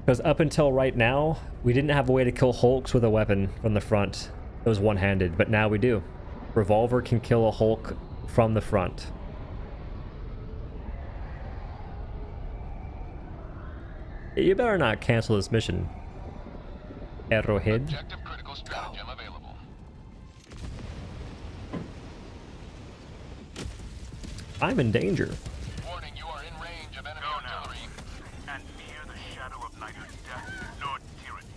Because up until right now, we didn't have a way to kill Hulks with a weapon from the front. It was one-handed, but now we do. Revolver can kill a Hulk from the front. You better not cancel this mission, Arrowhead. Objective critical stratagem available. I'm in danger. Warning, you are in range of enemy artillery. And fear the shadow of neither death nor tyranny,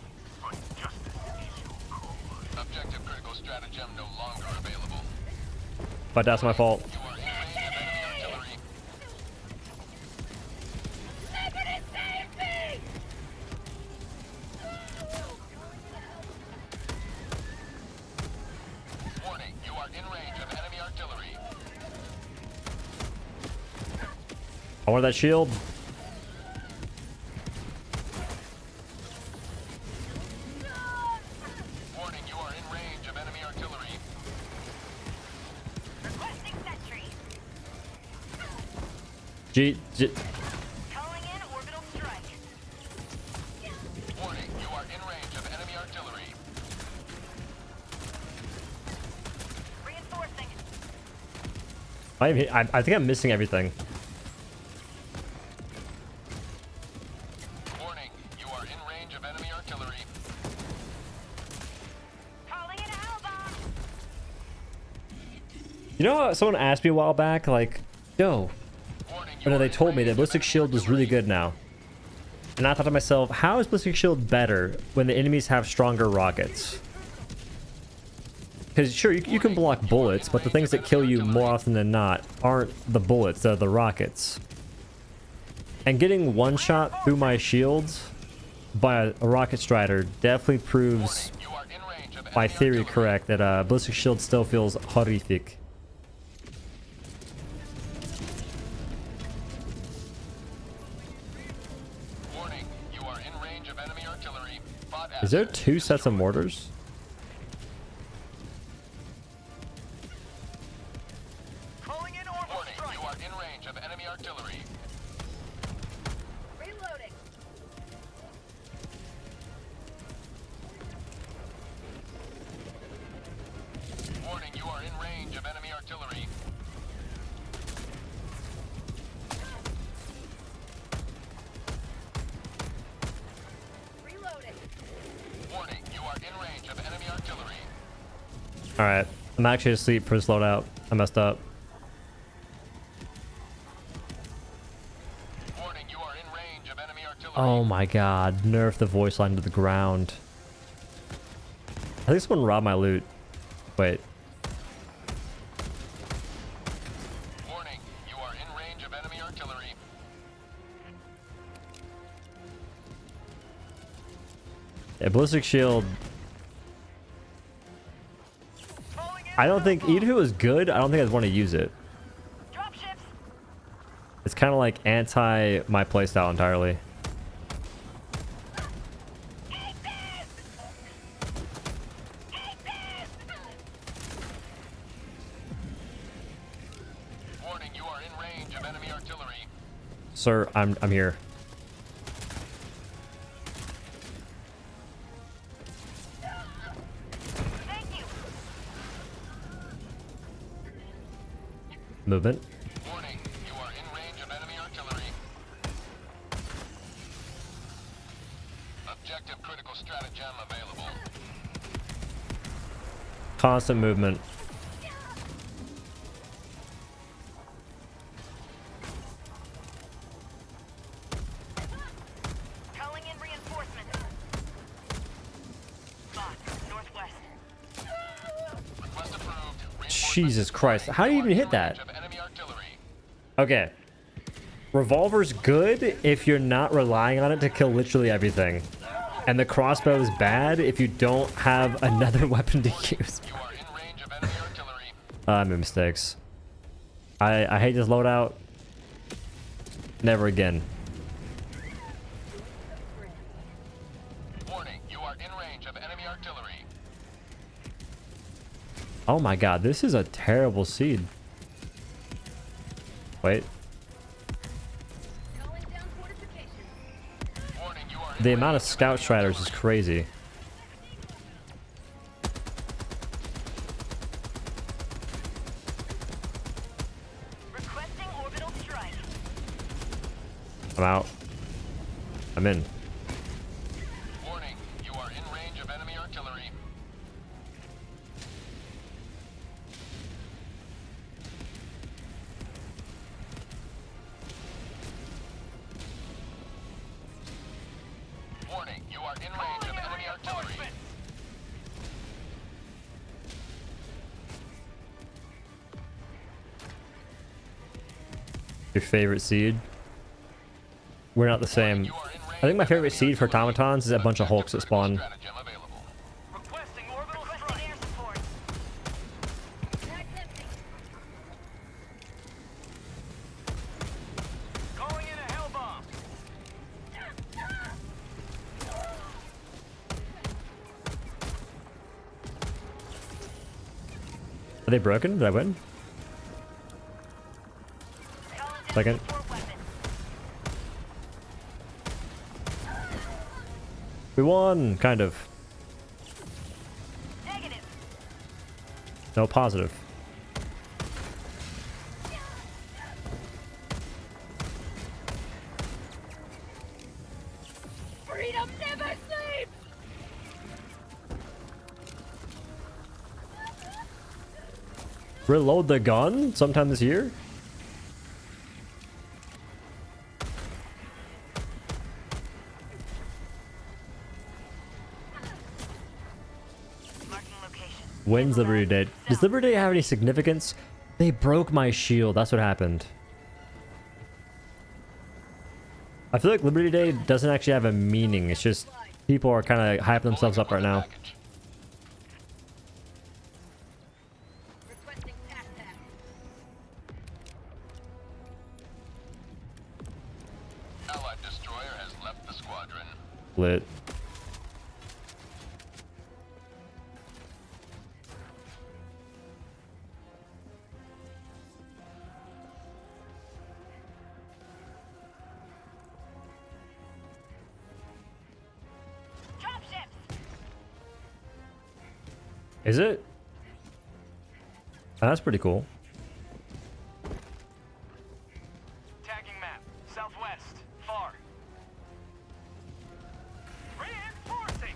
but justice is your call. Objective critical stratagem no longer available. But that's my fault. You are in range of enemy artillery. Somebody save me! Warning, you are in range of enemy artillery. I wanted that shield. Warning, you are in range of enemy artillery. Requesting Sentry. Calling in orbital strike. Warning, you are in range of enemy artillery. Reinforcing. I think I'm missing everything. Warning, you are in range of enemy artillery. Calling in a Hellbomb. You know, someone asked me a while back, like, yo, Warning, you know, they told me that Ballistic Shield was really good now. And I thought to myself, how is Ballistic Shield better when the enemies have stronger rockets? Because sure, you can block bullets, but the things that kill you more often than not aren't the bullets, they're the rockets. And getting one shot through my shields by a rocket strider definitely proves you are in range of my enemy theory artillery. correct, that Ballistic Shield still feels horrific. Warning, you are in range of enemy artillery. Bot Is there asset 2 sets of mortars? Calling in orbital Warning, strike. you are in range of enemy artillery. Reloading. Warning, you are in range of enemy artillery. Reloading. Warning, you are in range of enemy artillery. Alright, I'm actually asleep for this loadout. I messed up. Warning, you are in range of enemy artillery. Oh my god, nerf the voice line to the ground. I think someone robbed my loot. Wait. Warning, you are in range of enemy artillery. Yeah, Ballistic Shield. Calling in I don't think, even if it was good, I don't think I'd want to use it. dropships. It's kind of like anti my playstyle entirely. Sir, I'm here. Movement. Warning, you are in range of enemy artillery. Objective critical stratagem available. Constant movement. Calling in reinforcements. Box, northwest. Request approved. Jesus Christ. How do you even hit that? Of enemy artillery. Okay. Revolver's good if you're not relying on it to kill literally everything. And the crossbow is bad if you don't have another weapon to use. You are in range of enemy artillery. I made mistakes. I hate this loadout. Never again. Warning, you are in range of enemy artillery. Oh my god, this is a terrible seed. Wait. Calling down fortifications. Warning, you are in The range amount of of scout enemy striders is artillery. crazy. Requesting orbital strike. I'm out. I'm in. Warning, you are in range of enemy artillery. Warning, you are in range of enemy artillery. Your favorite seed? We're not the same. You are in range I think my of favorite enemy seed for artillery. automatons is a bunch of hulks that Objective critical spawn. stratagem available. Requesting orbital strike. Air support. Mag's empty. Calling in a hell bomb. Are they broken? Did I win? Calling down Second. support weapon. We won! Kind of. Negative. No, positive. Freedom never sleeps. Reload the gun sometime this year? Marking location. When's Liberty Day? Does Liberty Day have any significance? They broke my shield. That's what happened. I feel like Liberty Day doesn't actually have a meaning. It's just people are kind of hyping themselves up right now. Package. Requesting tac. Allied destroyer has left the squadron. Lit. Drop ships. Is it? That's pretty cool. Tagging map. Southwest. Far. Reinforcing.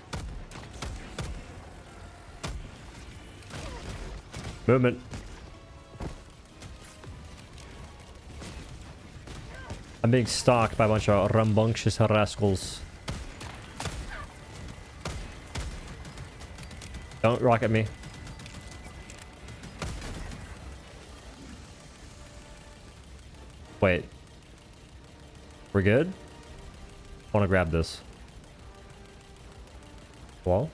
Movement. I'm being stalked by a bunch of rambunctious rascals. Don't rocket me. Wait. We're good? I want to grab this. Well?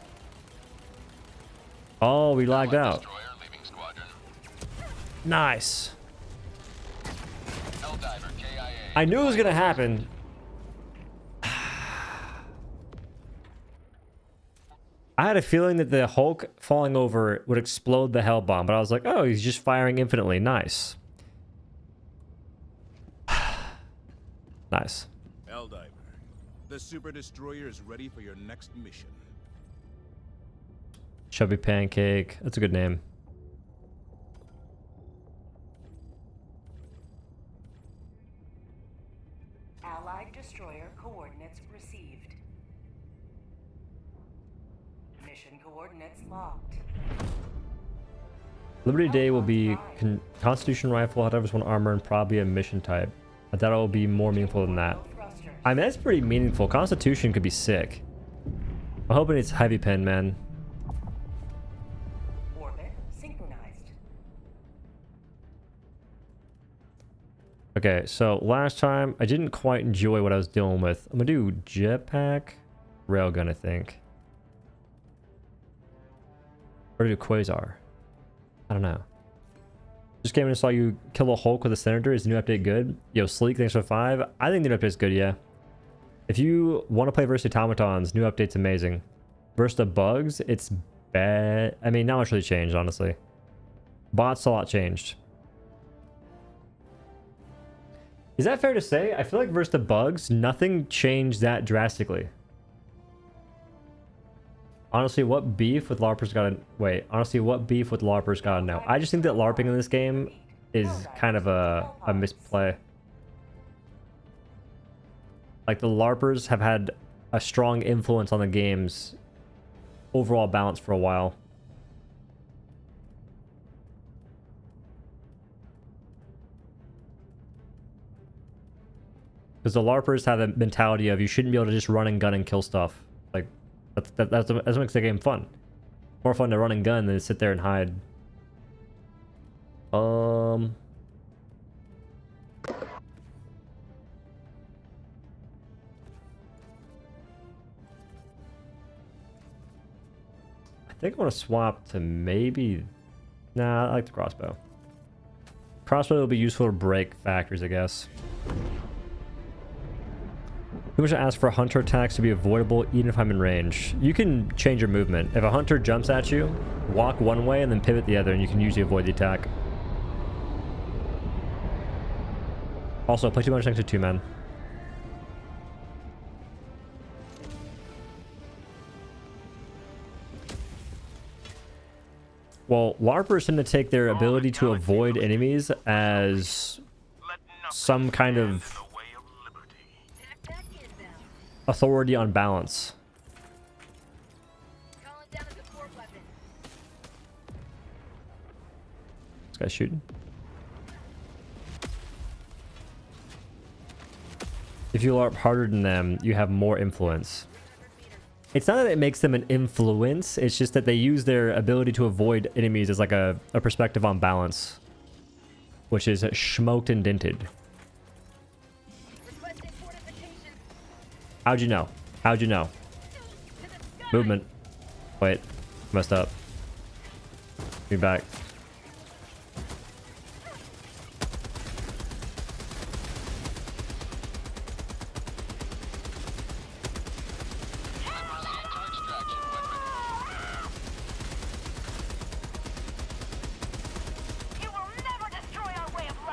Oh, we lagged Allied out. Destroyer leaving squadron. Nice. Helldiver KIA. I knew it was gonna happen. I had a feeling that the Hulk falling over would explode the hell bomb, but I was like, oh, he's just firing infinitely. Nice. Nice. Helldiver, the super destroyer is ready for your next mission. Chubby Pancake. That's a good name. Allied destroyer coordinates received. Mission coordinates locked. Liberty Day will be Constitution Rifle, Helldivers 1 armor, and probably a mission type. I thought it will be more meaningful than that. I mean, that's pretty meaningful. Constitution could be sick. I'm hoping it's heavy pen, man. Orbit synchronized. Okay, so last time I didn't quite enjoy what I was dealing with. I'm gonna do jetpack, railgun, I think. Or do quasar. I don't know. Just came in and saw you kill a Hulk with a Senator. Is the new update good? Yo, Sleek, thanks for 5. I think the new update's good, yeah. If you want to play versus automatons, new update's amazing. Versus the bugs, it's bad. I mean, not much really changed, honestly. Bots, a lot changed. Is that fair to say? I feel like versus the bugs, nothing changed that drastically. Honestly, what beef with LARPers gotta... Wait, honestly, what beef with LARPers gotta know? I just think that LARPing in this game is kind of a misplay. Like, the LARPers have had a strong influence on the game's overall balance for a while. Because the LARPers have the mentality of you shouldn't be able to just run and gun and kill stuff. Like, that's what makes the game fun. More fun to run and gun than to sit there and hide. I think I want to swap to maybe... Nah, I like the crossbow. Crossbow will be useful to break factories, I guess. People should ask for hunter attacks to be avoidable even if I'm in range. You can change your movement. If a hunter jumps at you, walk one way and then pivot the other, and you can usually avoid the attack. Also, play too much next to 2 men. Well, LARPers tend to take their ability to avoid enemies as some kind of authority on balance. This guy's shooting. If you LARP harder than them, you have more influence. It's not that it makes them an influence, it's just that they use their ability to avoid enemies as like a perspective on balance. Which is smoked and dented. How'd you know? How'd you know? Movement. Wait. Messed up. Be back.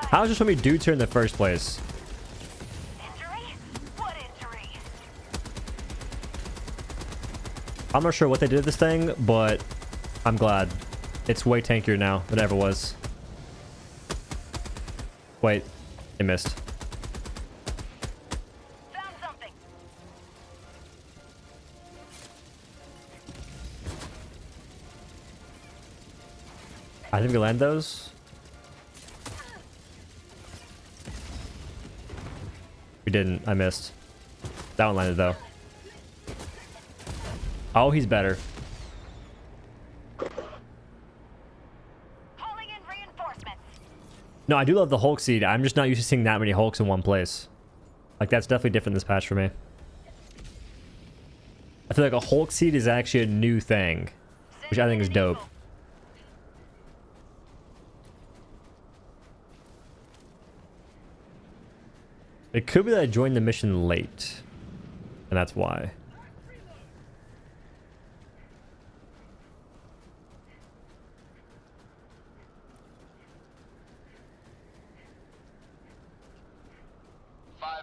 How is there so many dudes here in the first place? I'm not sure what they did to this thing, but I'm glad. It's way tankier now than it ever was. Wait, it missed. Found something. I think we land those. We didn't. I missed. That one landed though. Oh, he's better. Calling in reinforcements. No, I do love the Hulk seed. I'm just not used to seeing that many Hulks in one place. Like, that's definitely different this patch for me. I feel like a Hulk seed is actually a new thing, which I think is dope. It could be that I joined the mission late, and that's why.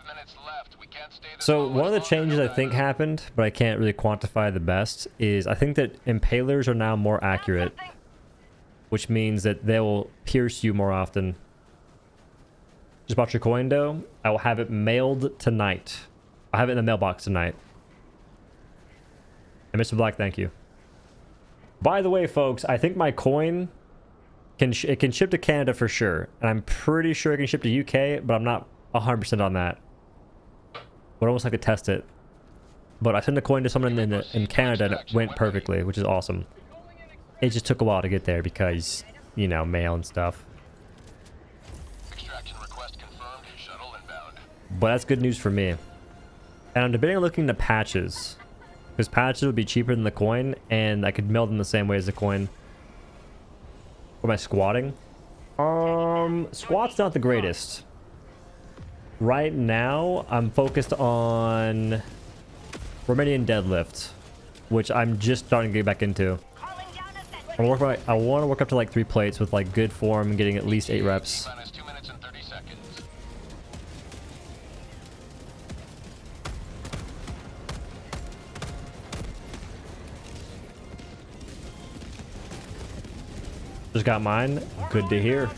minutes left. We can't stay this So long one of the much changes longer, I think Helldivers. happened, but I can't really quantify the best, is I think that impalers are now more accurate, which means that they will pierce you more often. Just bought your coin though. I will have it mailed tonight. I'll have it in the mailbox tonight. And Mr. Black, thank you. By the way, folks, I think my coin can ship to Canada for sure, and I'm pretty sure it can ship to UK, but I'm not 100% on that. Would almost like to test it. But I sent a coin to someone in Canada and it went perfectly, which is awesome. It just took a while to get there because, you know, mail and stuff. Extraction request confirmed. Shuttle inbound. But that's good news for me. And I'm debating on looking into patches, because patches would be cheaper than the coin, and I could mail them the same way as the coin. Or am I squatting? Squat's not the greatest. Right now, I'm focused on Romanian deadlift, which I'm just starting to get back into. I want to work up to like 3 plates with like good form and getting at least 8 reps. Minus 2 minutes and 30 seconds. Just got mine. Good to hear.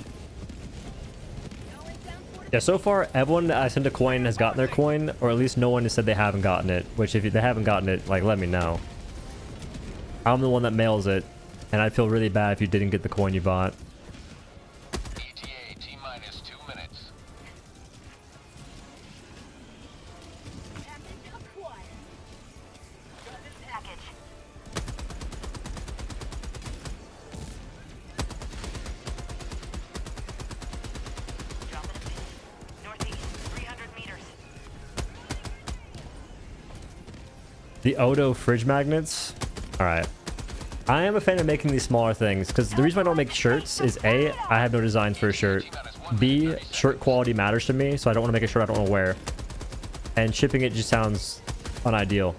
Yeah, so far everyone that I sent a coin has gotten their coin, or at least no one has said they haven't gotten it. Which if they haven't gotten it, like, let me know. I'm the one that mails it, and I'd feel really bad if you didn't get the coin you bought. ETA T minus 2 minutes. The Odo fridge magnets. All right. I am a fan of making these smaller things because the reason I don't make shirts is A, I have no designs for a shirt. B, shirt quality matters to me, so I don't want to make a shirt I don't want to wear. And shipping it just sounds unideal.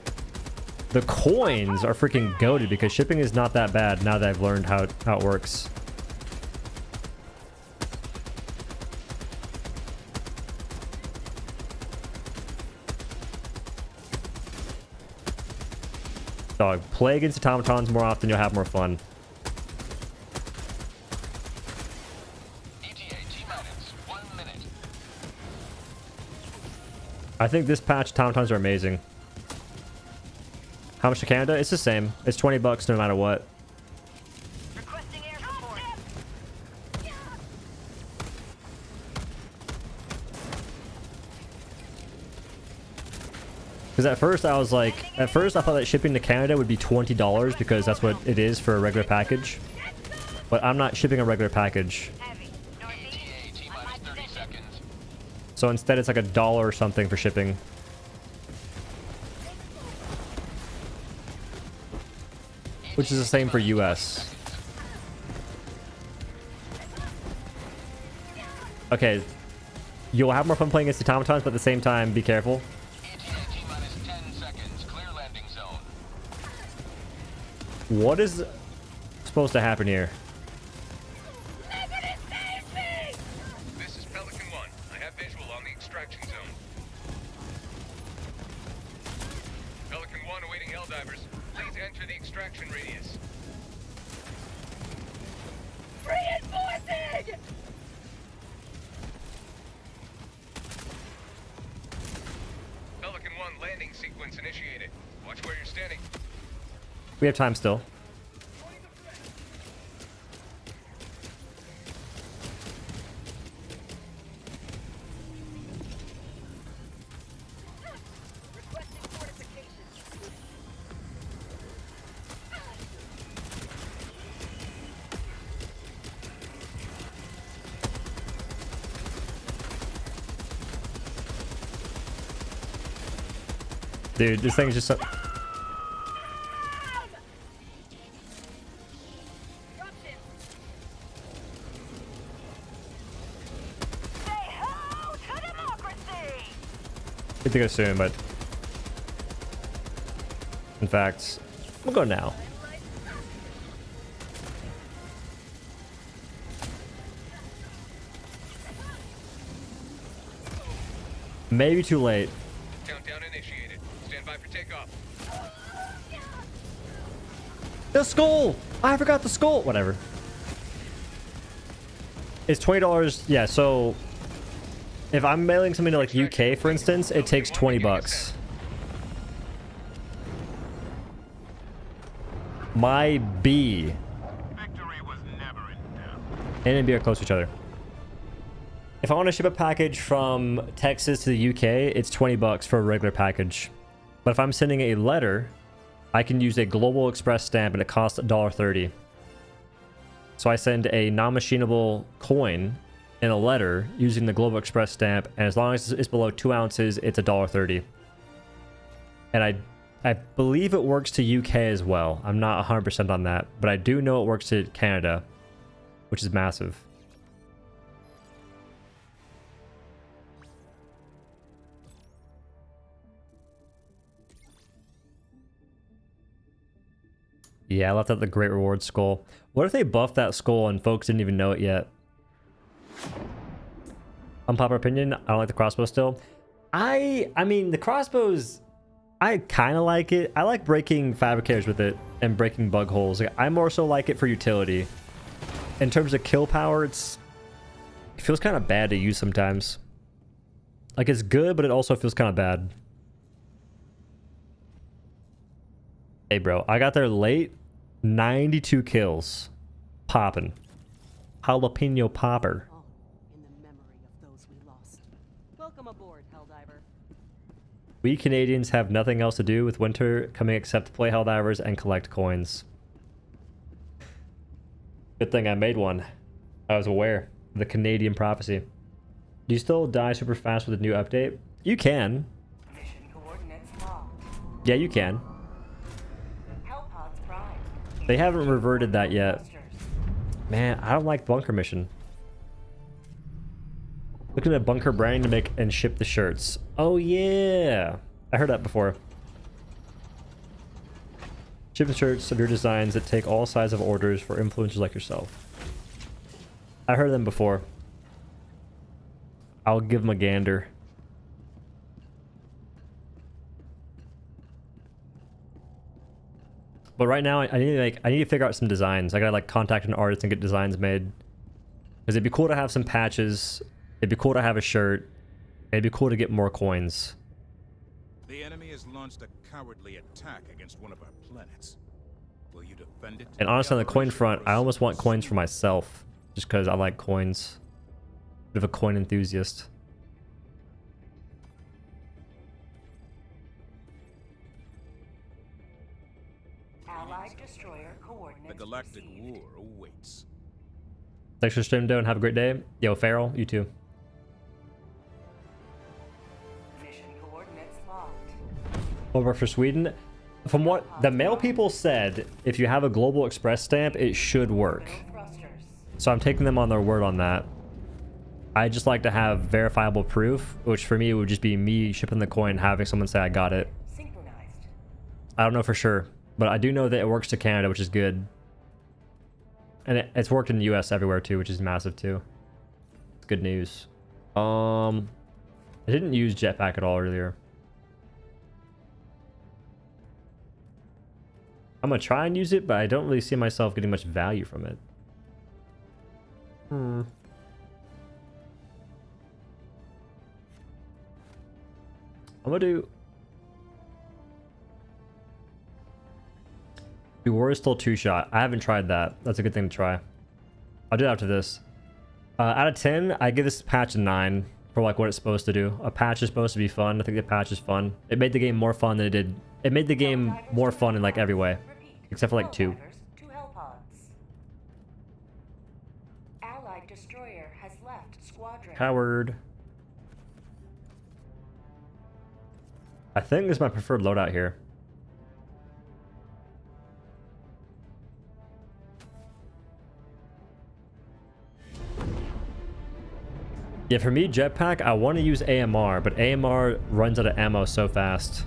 The coins are freaking goated because shipping is not that bad now that I've learned how it works. Dog, play against automatons more often, you'll have more fun. ETA T minus 1 minute. I think this patch automatons are amazing. How much to Canada? It's the same. It's 20 bucks no matter what. Requesting air support. Because at first I was like, I thought that shipping to Canada would be $20 because that's what it is for a regular package. But I'm not shipping a regular package. ETA T minus 30 seconds. So instead it's like $1 or something for shipping. Which is the same for US. Okay. You'll have more fun playing against the automatons, but at the same time, be careful. ETA T minus 10 seconds. Clear landing zone. What is supposed to happen here? This is Pelican 1. I have visual on the extraction zone. Pelican 1 awaiting Helldivers. Please enter the extraction radius. Reinforcing! Pelican 1 landing sequence initiated. Watch where you're standing. We have time still. Requesting fortification. Dude, this thing's just so... Say ho to democracy! Good to go soon, but... In fact, we'll go now. Maybe too late. Countdown initiated. Stand by for takeoff. The skull! I forgot the skull! Whatever. It's $20. Yeah, so if I'm mailing something to like UK, for instance, it takes 20 bucks. My B. Victory was never in doubt. A and B are close to each other. If I want to ship a package from Texas to the UK, it's 20 bucks for a regular package. But if I'm sending a letter, I can use a Global Express stamp and it costs $1.30. So I send a non-machinable coin in a letter using the Global Express stamp, and as long as it's below 2 ounces, it's $1.30. And I believe it works to UK as well. I'm not 100% on that, but I do know it works to Canada, which is massive. Yeah, I left out the Great Reward skull. What if they buffed that skull and folks didn't even know it yet? Unpopular opinion, I don't like the crossbow still. I mean, the crossbows, I kind of like it. I like breaking fabricators with it and breaking bug holes. Like, I more so like it for utility. In terms of kill power, it feels kind of bad to use sometimes. Like, it's good, but it also feels kind of bad. Hey, bro, I got there late. 92 kills. Poppin'. Jalapeno popper. All in the memory of those we lost. Welcome aboard, Helldiver. We Canadians have nothing else to do with winter coming except to play Helldivers and collect coins. Good thing I made one. I was aware of the Canadian prophecy. Do you still die super fast with a new update? You can. Mission coordinates locked. Yeah, you can. Hellpods prime. They haven't reverted that yet. Thrusters. Man, I don't like bunker mission. Looking at bunker branding to make and ship the shirts. Oh yeah, I heard that before. Ship the shirts of your designs that take all sides of orders for influencers like yourself. I heard them before. I'll give them a gander. But right now, I need to figure out some designs. I gotta like contact an artist and get designs made. Because it'd be cool to have some patches. It'd be cool to have a shirt. It'd be cool to get more coins. The enemy has launched a cowardly attack against one of our planets. Will you defend it? And honestly, on the coin front, I almost want coins for myself. Just because I like coins. Bit of a coin enthusiast. Allied destroyer coordinates. The galactic received. war awaits. Thanks for streaming, and have a great day. Yo, Farrell, you too. Mission coordinates locked. Over for Sweden. From what the mail people said, if you have a Global Express stamp, it should work. Middle thrusters. So I'm taking them on their word on that. I just like to have verifiable proof, which for me would just be me shipping the coin and having someone say I got it. Synchronized. I don't know for sure, but I do know that it works to Canada, which is good. And it's worked in the US everywhere too, which is massive too. It's good news. I didn't use jetpack at all earlier. I'm gonna try and use it, but I don't really see myself getting much value from it. I'm gonna do War is still 2-shot. I haven't tried that. That's a good thing to try. I'll do that after this. Out of 10, I give this patch a 9 for like what it's supposed to do. A patch is supposed to be fun. I think the patch is fun. It made the game more fun than it did. It made the game more fun in like every way, Repeat. except for like 2. Helldivers to Hellpods. Allied destroyer has left squadron. Coward. I think this is my preferred loadout here. Yeah, for me, jetpack, I want to use AMR, but AMR runs out of ammo so fast.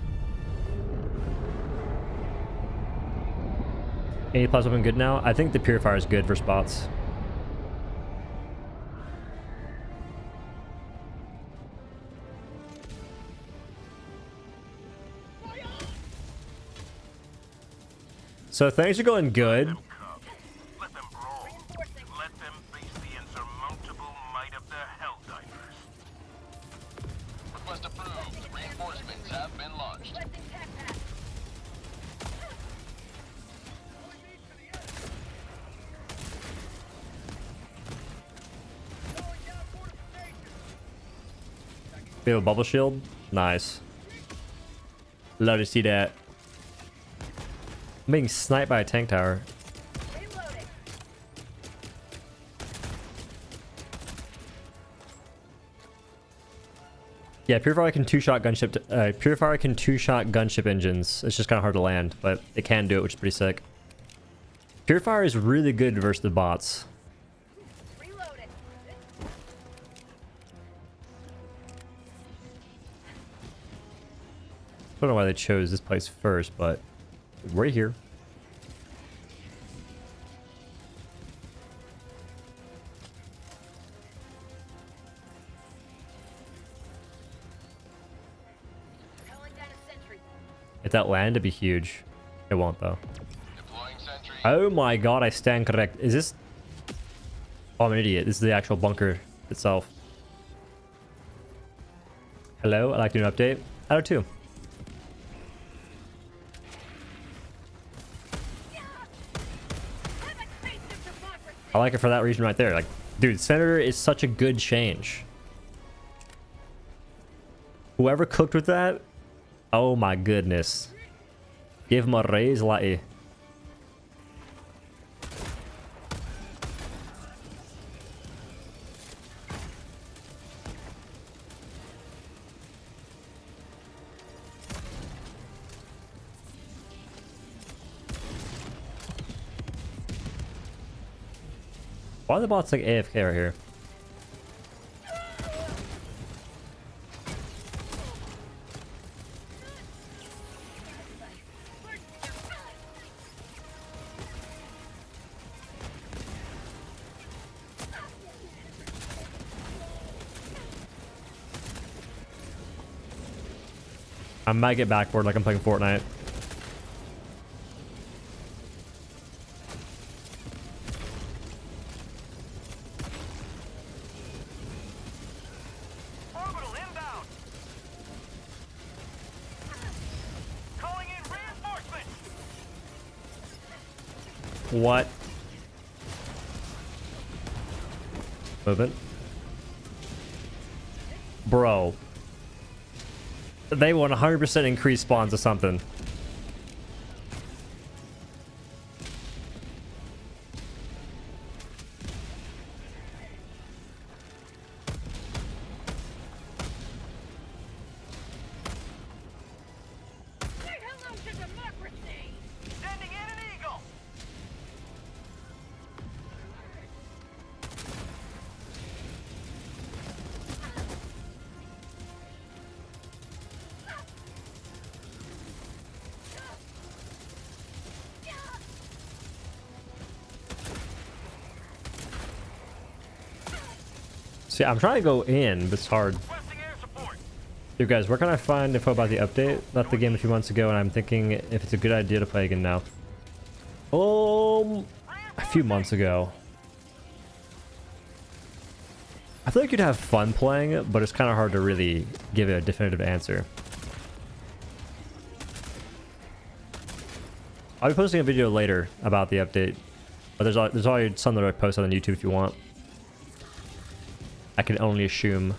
A plus weapon good now? I think the purifier is good for spots. So things are going good. Let them brawl. Let them face the insurmountable might of the Helldivers. Request approved. Reinforcements have been launched. We have a bubble shield. Nice. Love to see that. I'm being sniped by a tank tower. Yeah, Purifier can two-shot gunship. Purifier can two-shot gunship engines. It's just kind of hard to land, but it can do it, which is pretty sick. Purifier is really good versus the bots. I don't know why they chose this place first, but we're here. If that landed, it'd be huge. It won't though. Deploying Sentry. Oh my god, I stand correct. Is this... Oh, I'm an idiot. This is the actual bunker itself. Hello, I'd like to do an update. I do too. I like it for that reason right there. Like, dude, Senator is such a good change. Whoever cooked with that, oh my goodness. Give him a raise, Latte. Why are the bots like AFK right here? I might get backward like I'm playing Fortnite. Orbital inbound. Calling in reinforcements. What? Movement. Bro. They want 100% increase spawns or something. Say hello to democracy! Sending in an eagle. See, I'm trying to go in, but it's hard. Requesting air support. You guys, where can I find info about the update? Left the game a few months ago, and I'm thinking if it's a good idea to play again now. A few months ago. I feel like you'd have fun playing it, but it's kind of hard to really give it a definitive answer. I'll be posting a video later about the update, but there's already some that I posted on YouTube if you want. I can only assume.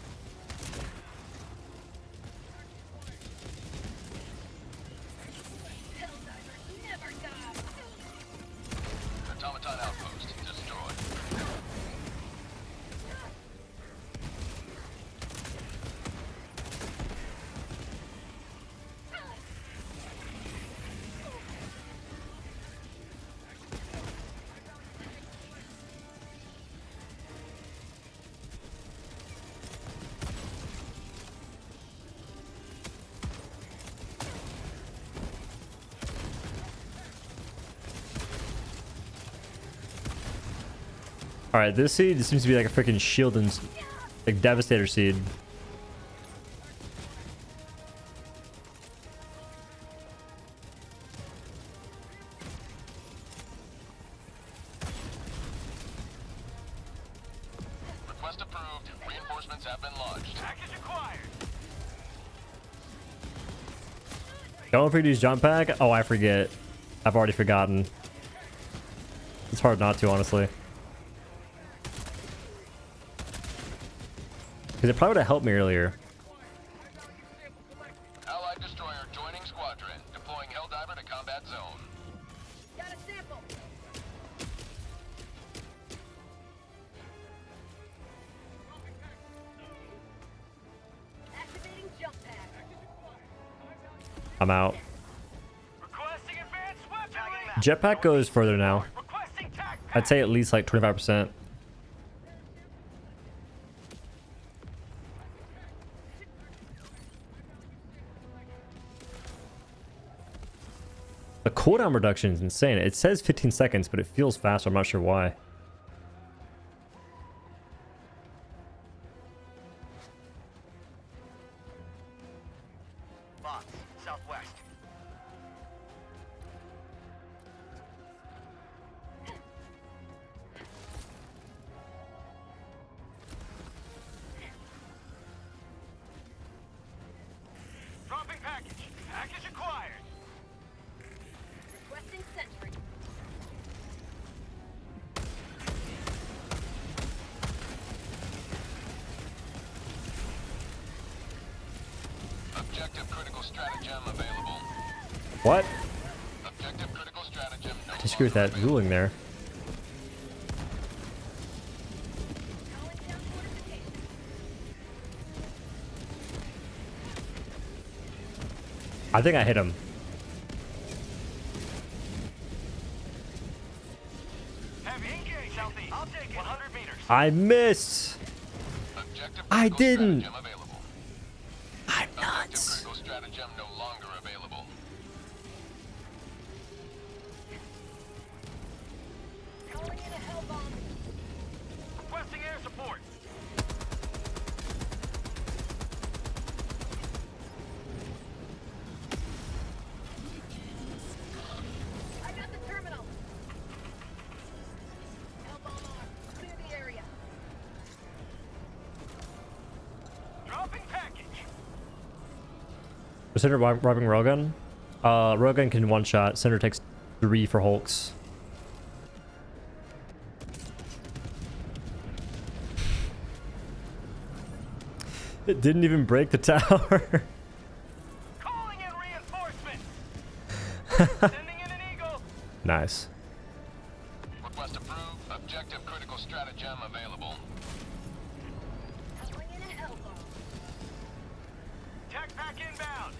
Automaton outpost destroyed. Alright, this seed seems to be like a freaking shield and like Devastator seed. Request approved. Reinforcements have been launched. Package acquired. Going for these jump pack? Oh, I forget. I've already forgotten. It's hard not to, honestly. Because it probably would have helped me earlier. Allied destroyer joining squadron. Deploying Helldiver to combat zone. Got a sample. Activating jump pad. I'm out. Requesting advanced weapon. Jetpack goes further now. Requesting tac. I'd say at least like 25%. The cooldown reduction is insane. It says 15 seconds, but it feels faster. I'm not sure why. Box, southwest. Dropping package. Package acquired. Requesting Sentry. Objective critical stratagem available. What? Objective critical stratagem. No I disagree with that ruling there. Calling down fortification. I think I hit him. Have engaged. Southeast. I'll take it. 100 meters. I missed. Objective I critical didn't. stratagem available. I'm Objective nuts. critical stratagem no longer available. Calling in a hell bomb. Requesting air support. I got the terminal. Hell bomb armed. Clear the area. Dropping package. Consider robbing Rogan. Rogan can one shot. Cinder takes 3 for Hulks. It didn't even break the tower. Calling in reinforcements. Sending in an eagle. Nice. Request approved. Objective critical stratagem available. Calling in a hell bomb. Tac pack inbound.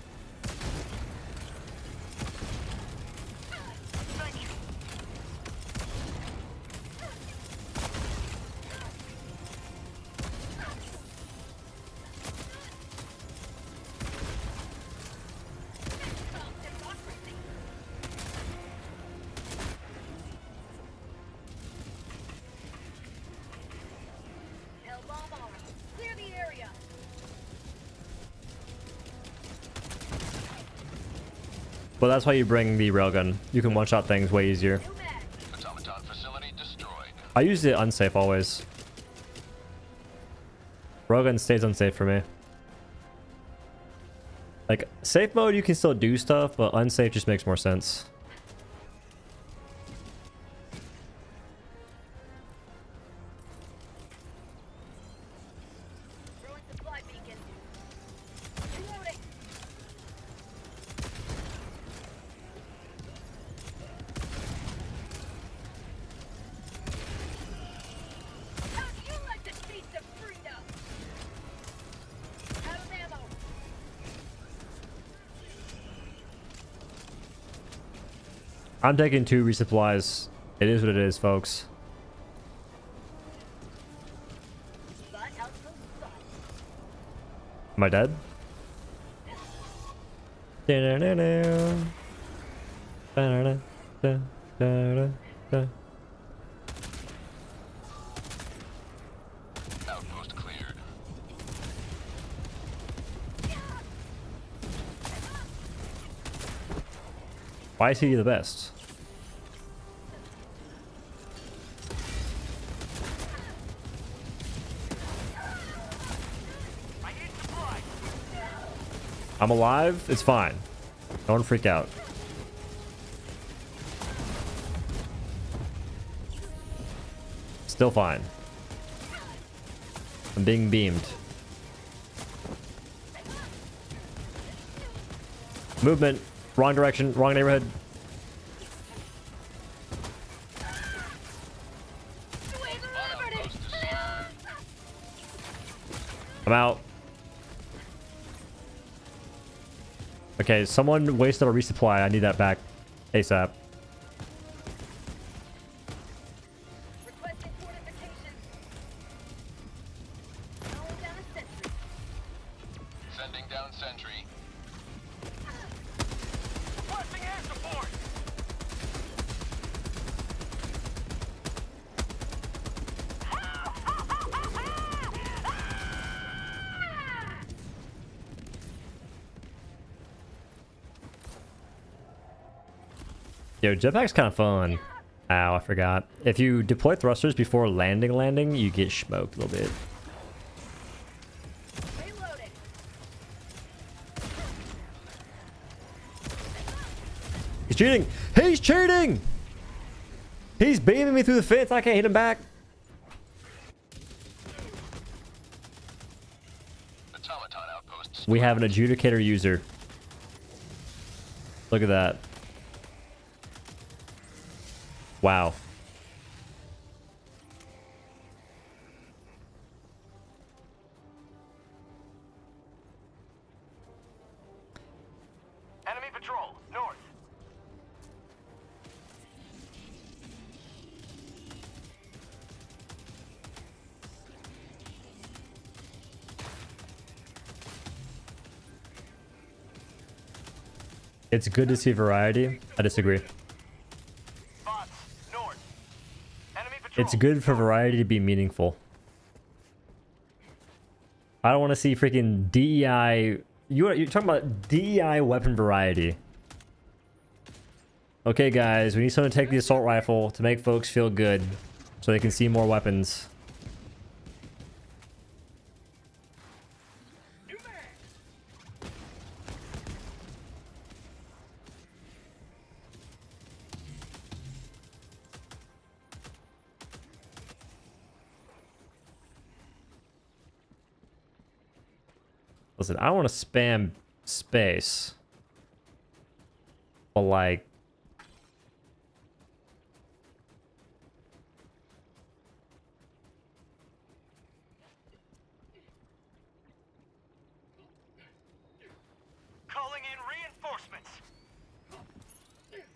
Thank you. Democracy. Hell bomb armed. Clear the area. Well, that's why you bring the railgun. You can one shot things way easier. New mag. Automaton facility destroyed. I use it unsafe always. Rogan stays unsafe for me. Like, safe mode, you can still do stuff, but unsafe just makes more sense. Throwing supply beacon. Reloading. How do you like the taste of freedom? Out of ammo. I'm taking 2 resupplies. It is what it is, folks. But outpost spotted. Am I dead? Outpost cleared. Why is he the best? I'm alive. It's fine. Don't freak out. Still fine. I'm being beamed. Movement. Wrong direction. Wrong neighborhood. I'm out. Okay, someone wasted a resupply. I need that back ASAP. Requesting fortifications. Calling down a sentry. Sending down Sentry. Requesting air support. Yo, jetpack's kind of fun. Ow, I forgot. If you deploy thrusters before landing, you get smoked a little bit. Reloading. He's cheating! He's cheating! He's beaming me through the fence. I can't hit him back. Automaton outposts. We have an adjudicator user. Look at that. Wow. Enemy patrol, north. It's good to see variety. I disagree. Bots, north. Enemy patrol. It's good for variety to be meaningful. I don't want to see freaking DEI. You're talking about DEI weapon variety. Okay, guys, we need someone to take the assault rifle to make folks feel good so they can see more weapons. Listen, I want to spam space, but like, Calling in reinforcements.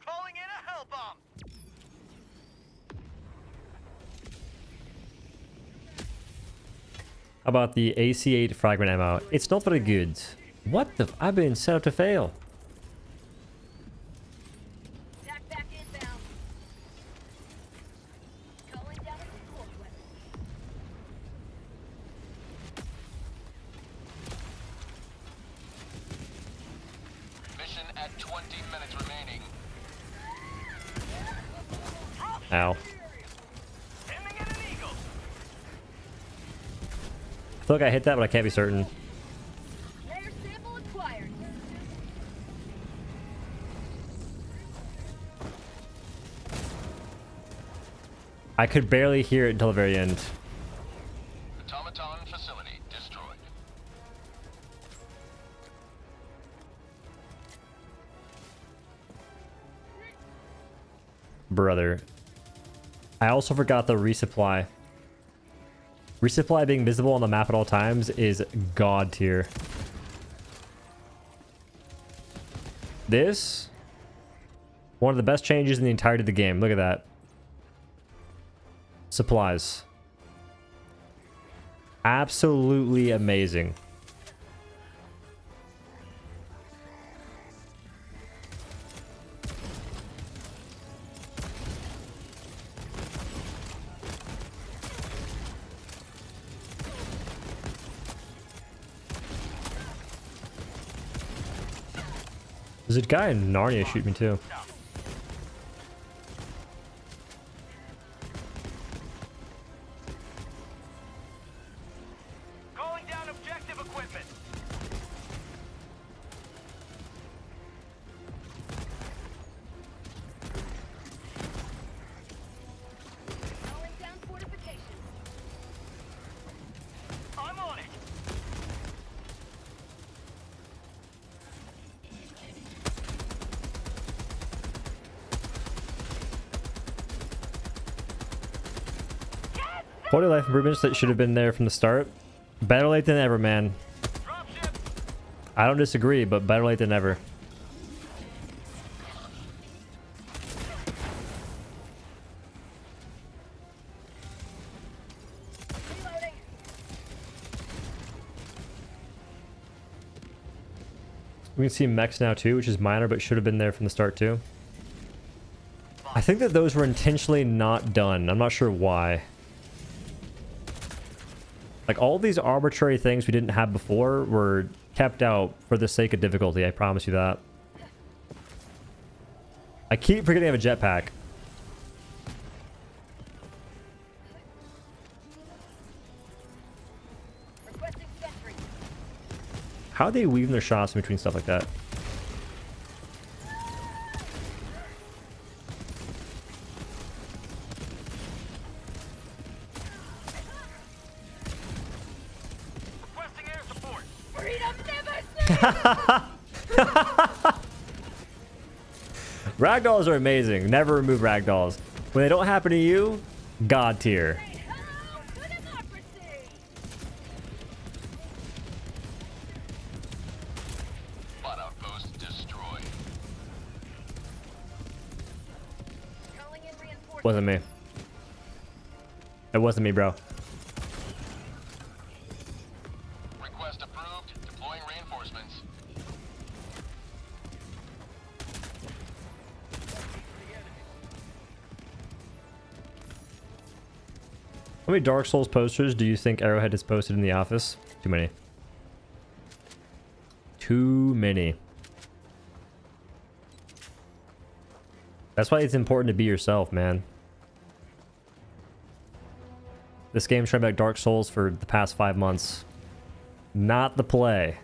Calling in a hell bomb. how about the AC-8 fragment ammo? It's not very good. What the? I've been set up to fail. Attack back inbound. Calling down a support weapon. Mission at 20 minutes remaining. Ow. Aiming at an eagle. I feel like I hit that, but I can't be certain. Rare sample acquired. I could barely hear it until the very end. Automaton facility destroyed. Brother. I also forgot the resupply. Resupply being visible on the map at all times is god tier. This, one of the best changes in the entirety of the game. Look at that. Supplies. Absolutely amazing. There's a guy in Narnia shoot me too. Calling down objective equipment. Quality of life improvements that should have been there from the start. Better late than ever, man. I don't disagree, but better late than never. We can see mechs now too, which is minor, but should have been there from the start too. I think that those were intentionally not done. I'm not sure why. Like, all these arbitrary things we didn't have before were kept out for the sake of difficulty, I promise you that. I keep forgetting I have a jetpack. Requesting Sentry. How are they weaving their shots in between stuff like that? Requesting air support. Freedom never sleeps! Ragdolls are amazing. Never remove ragdolls. When they don't happen to you, God tier. Hello to democracy! Bot outpost destroyed. Calling in reinforcements. Wasn't me. It wasn't me, bro. Request approved. Deploying reinforcements. How many Dark Souls posters do you think Arrowhead has posted in the office? Too many. Too many. That's why it's important to be yourself, man. This game's trying to make Dark Souls for the past 5 months. Not the play.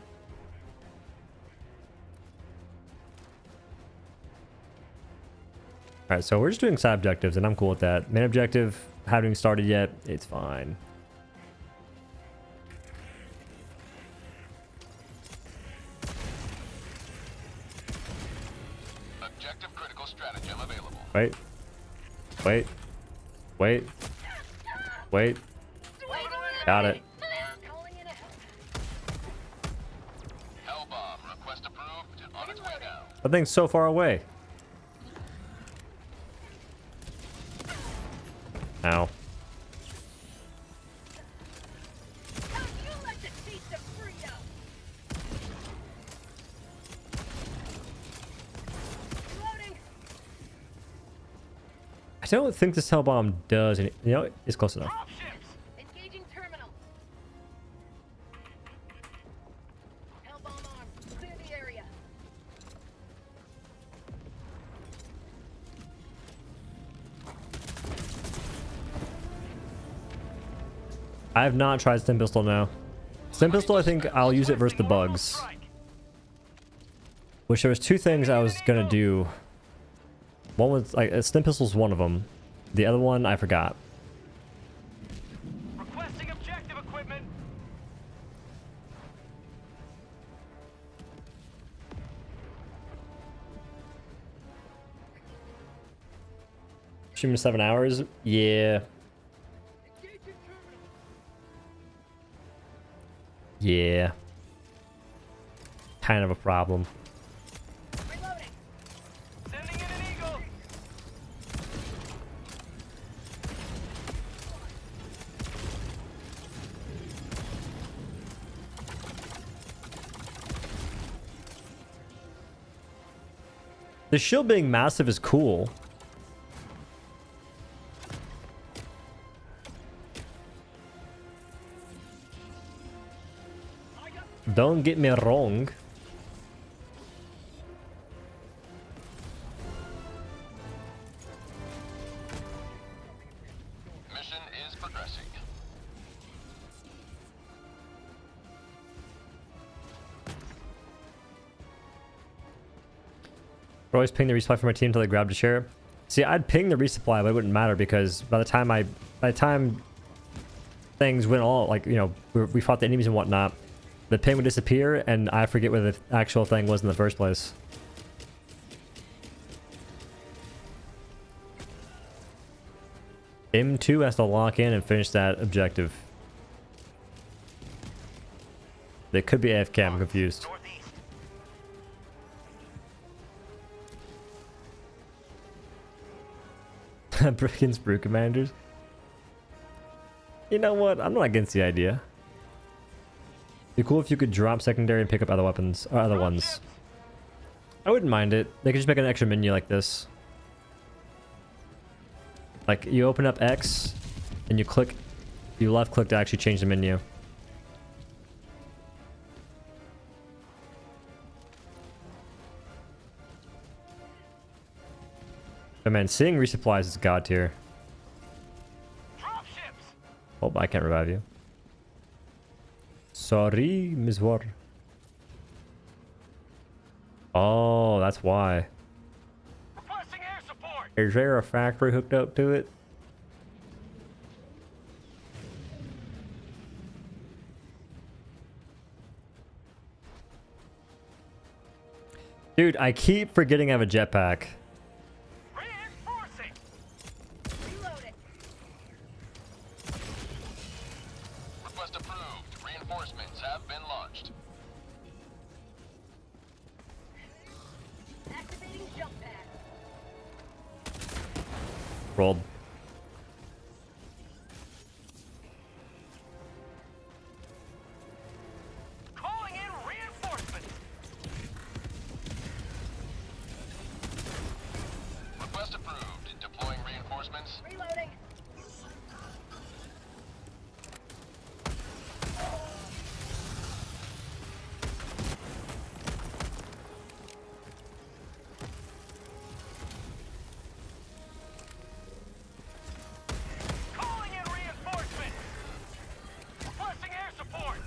Alright, so we're just doing side objectives, and I'm cool with that. Main objective, haven't started yet. It's fine. Objective critical stratagem available. Wait. Wait. Wait. Wait. Got it. Calling in a Hellbomb. Request approved. On its way down. That thing's so far away. Ow. How'd you like to taste of freedom? Reloading. I don't think this hell bomb does any. You know, it's close enough. Engaging terminal. Hellbomb armed. Clear the area. I have not tried Stim Pistol now. Stim Pistol, I think I'll use it versus the bugs. Which there was 2 things I was gonna do. One was like Stim Pistol's one of them. The other one I forgot. Requesting objective equipment. Streaming 7 hours? Yeah. Yeah. Kind of a problem. Reloading. Sending in an eagle. The shield being massive is cool. Don't get me wrong. Mission is progressing. I always ping the resupply for my team until they grabbed a share. See, I'd ping the resupply, but it wouldn't matter because by the time things went all like, you know, we fought the enemies and whatnot, the ping would disappear and I forget where the actual thing was in the first place. M2 has to lock in and finish that objective. They could be AFK, I'm confused. Against brew commanders. You know what? I'm not against the idea. It'd be cool if you could drop secondary and pick up other weapons or other ones. I wouldn't mind it. They could just make an extra menu like this. Like you open up X and you left click to actually change the menu. But man, seeing resupplies is god tier. Oh, I can't revive you. Sorry, Ms. War. Oh, that's why. Requesting air support. Is there a factory hooked up to it? Dude, I keep forgetting I have a jetpack. Reinforcing. Reloading. Request approved. Reinforcements have been launched. Activating jump pad. Rolled. Calling in reinforcements. Request approved. Deploying reinforcements. Reloading. Calling in reinforcements. Requesting air support.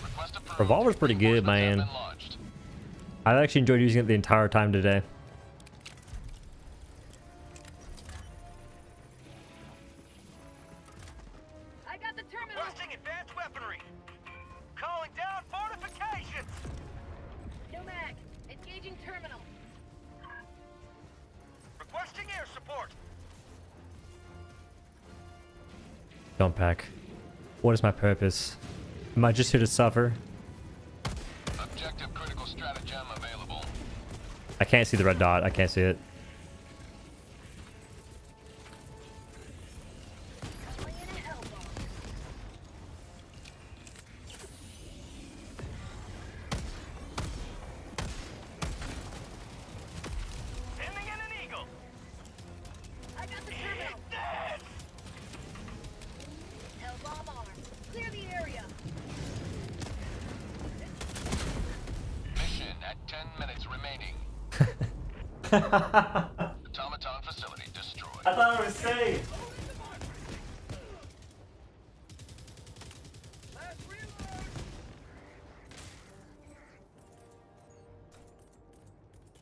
Request approved. Revolver's pretty good, Reinforcements have man. been launched. I've actually enjoyed using it the entire time today. I got the terminal. Requesting advanced weaponry. Calling down fortifications. New mag. Engaging terminal. Requesting air support. Jump pack. What is my purpose? Am I just here to suffer? Objective critical stratagem available. I can't see the red dot. I can't see it. Calling in an elbow. Sending in an eagle. I got the terminal. Hell bomb arm. Clear the area. Mission at 10 minutes remaining. Automaton facility destroyed. I thought I was safe.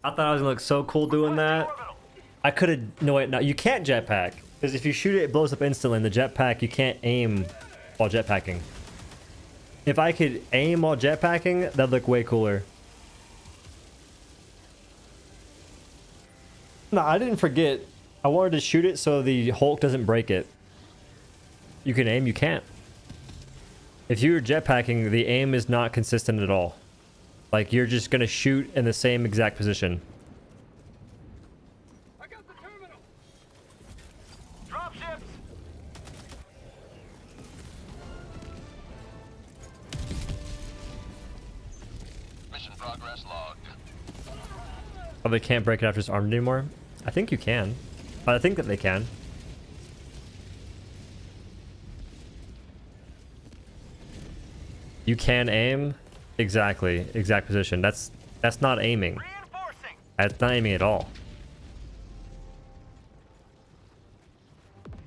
I thought I was gonna look so cool doing that. I could have. No, wait, no, you can't jetpack. Because if you shoot it, it blows up instantly. In the jetpack, you can't aim while jetpacking. If I could aim while jetpacking, that'd look way cooler. No, I didn't forget. I wanted to shoot it so the Hulk doesn't break it. You can aim, you can't. If you're jetpacking, the aim is not consistent at all. Like, you're just gonna shoot in the same exact position. I got the terminal. Dropships. Mission progress logged. Oh, they can't break it after it's armed anymore? I think you can. I think that they can. You can aim. Exactly. Exact position. That's not aiming. Reinforcing. That's not aiming at all.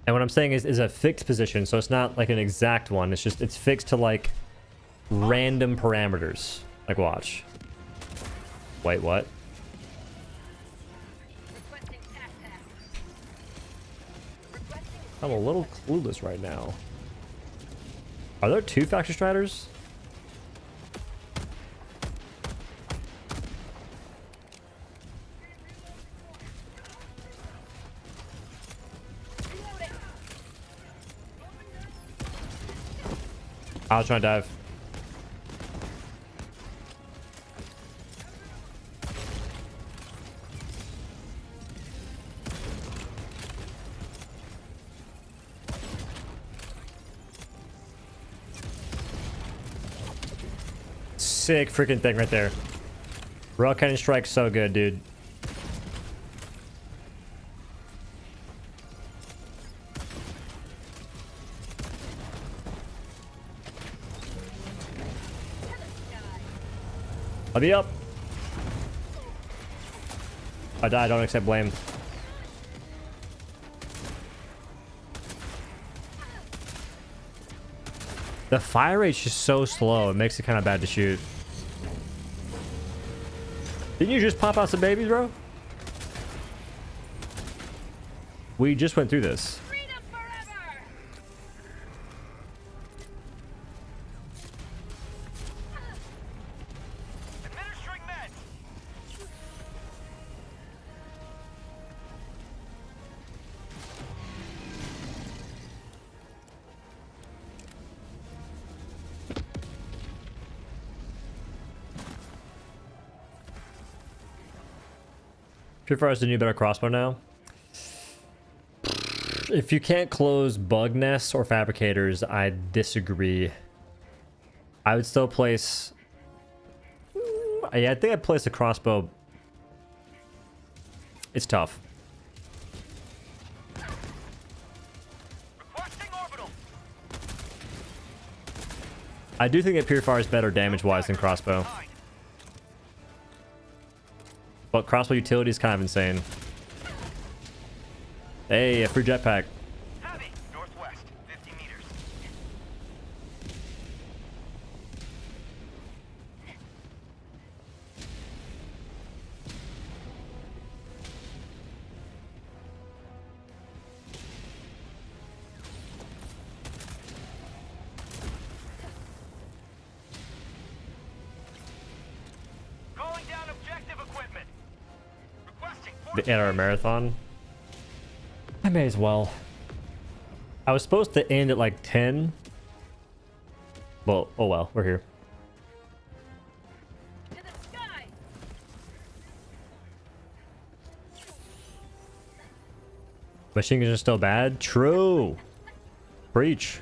And what I'm saying is a fixed position, so it's not like an exact one. It's just, it's fixed to like random parameters. Like, watch. Wait, what? Requesting tac. Requesting. I'm a little clueless right now. Are there two factor striders? I was trying to dive. Sick freaking thing right there. Rail cannon strike, so good, dude. I'll be up. I die, don't accept blame. The fire rate's just so slow, it makes it kind of bad to shoot. Didn't you just pop out some babies, bro? We just went through this. Freedom forever! Administering meds. Purifier is the new better crossbow now. If you can't close bug nests or fabricators, I disagree. I would still place... Yeah, I think I'd place the crossbow. It's tough. Requesting orbital. I do think that Purifier is better damage-wise than crossbow. But crossbow utility is kind of insane. Hey, a free jetpack. Heavy. Northwest. 50 meters. Calling down objective equipment. Requesting The NR marathon. I may as well. I was supposed to end at like 10. Well, oh well, we're here. To the sky! Machine guns are still bad? True. Preach.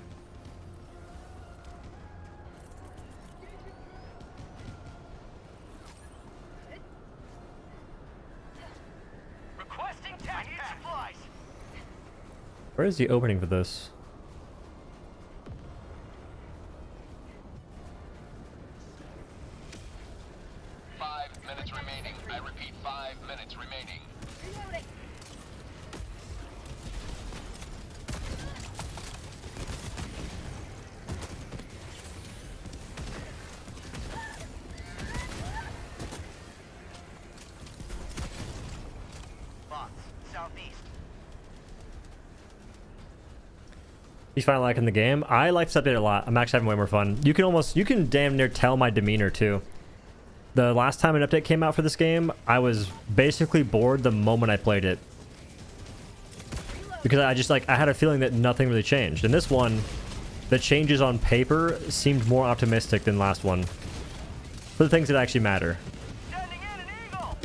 Requesting tac supplies. Where is the opening for this? Five minutes remaining. I repeat, 5 minutes remaining. Reloading! Bots, southeast. He's finally liking the game. I like this update a lot. I'm actually having way more fun. You can damn near tell my demeanor too. The last time an update came out for this game, I was basically bored the moment I played it. Because I had a feeling that nothing really changed. And this one, the changes on paper seemed more optimistic than last one. For the things that actually matter. Sending in an eagle.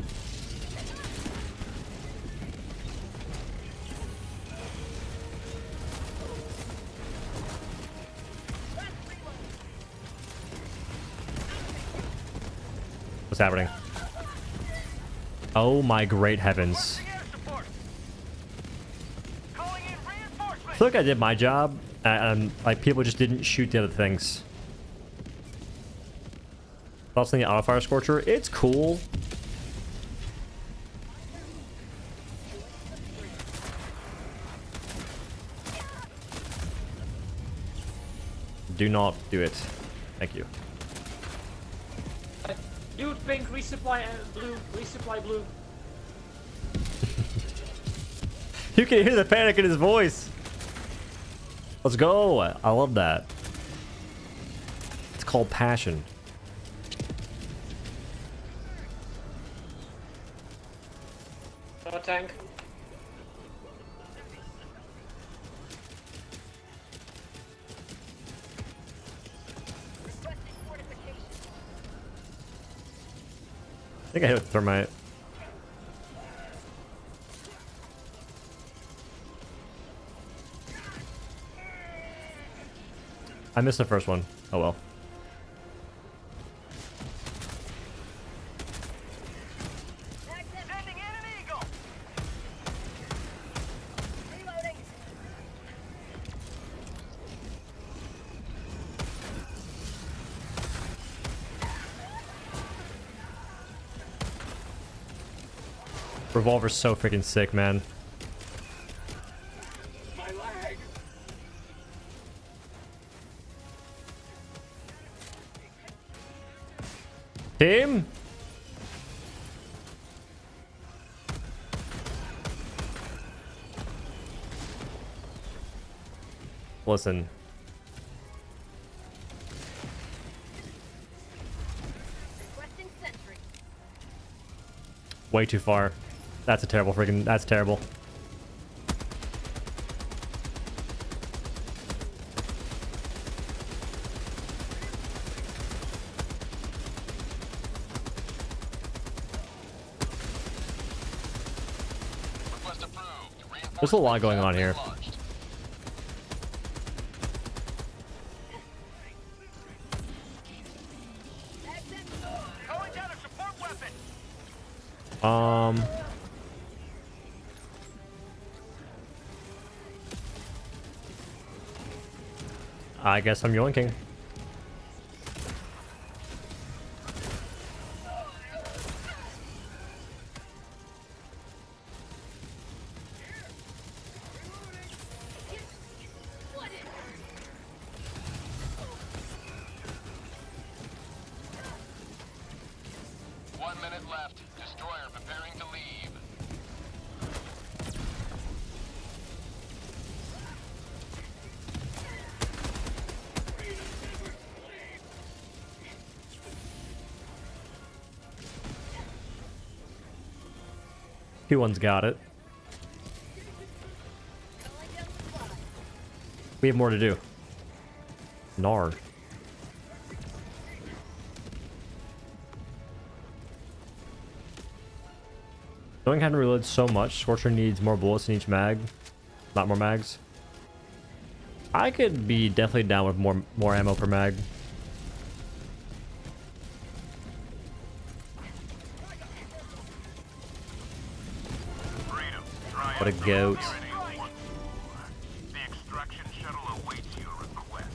What's happening? Oh my great heavens. Air support. Calling in I reinforcements. feel like I did my job, and like people just didn't shoot the other things. Thoughts on the auto fire scorcher? It's cool. Do not do it. Thank you. Dude, pink, resupply blue, resupply blue. You can hear the panic in his voice. Let's go. I love that. It's called passion. No tank. think I hit with thermite. I missed the first one. Oh well. Sending in an eagle. Reloading. Revolver's so freaking sick, man. My leg. Team? Listen. Requesting Sentry. Way too far. That's a terrible freaking... That's terrible. Request approved. There's a lot going on here. Launched. Calling down a support weapon. I guess I'm yoinking. What is? 1 minute left. Destroyer preparing to leave. Q1's got it. Calling down supply. We have more to do. Nar. Going ahead and reload so much. Scorcher needs more bullets in each mag. Not more mags. I could be definitely down with more ammo per mag. Freedom. What a goat. The extraction shuttle awaits your request.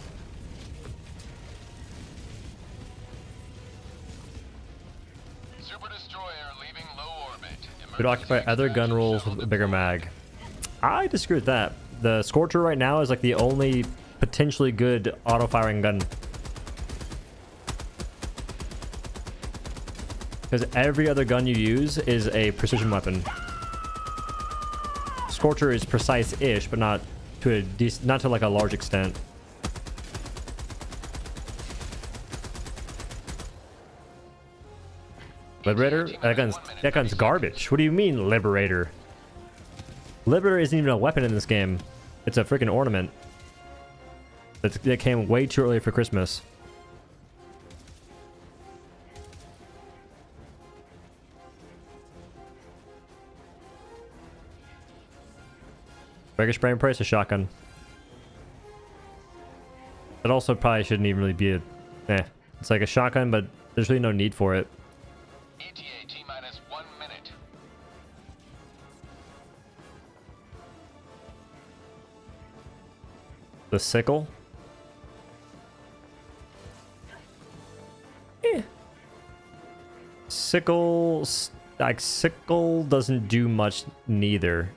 Super destroyer leaving low orbit. Could occupy other gun rolls with a bigger mag. I disagree with that. The Scorcher right now is like the only potentially good auto-firing gun. Because every other gun you use is a precision weapon. Scorcher is precise-ish, but not to a not to like a large extent. Liberator? That gun's garbage. What do you mean, Liberator? Liberator isn't even a weapon in this game. It's a freaking ornament. That came way too early for Christmas. Regular spray and price a shotgun. It also probably shouldn't even really be a... It's like a shotgun, but there's really no need for it. ETA T-minus 1 minute. The sickle? Sickle doesn't do much neither.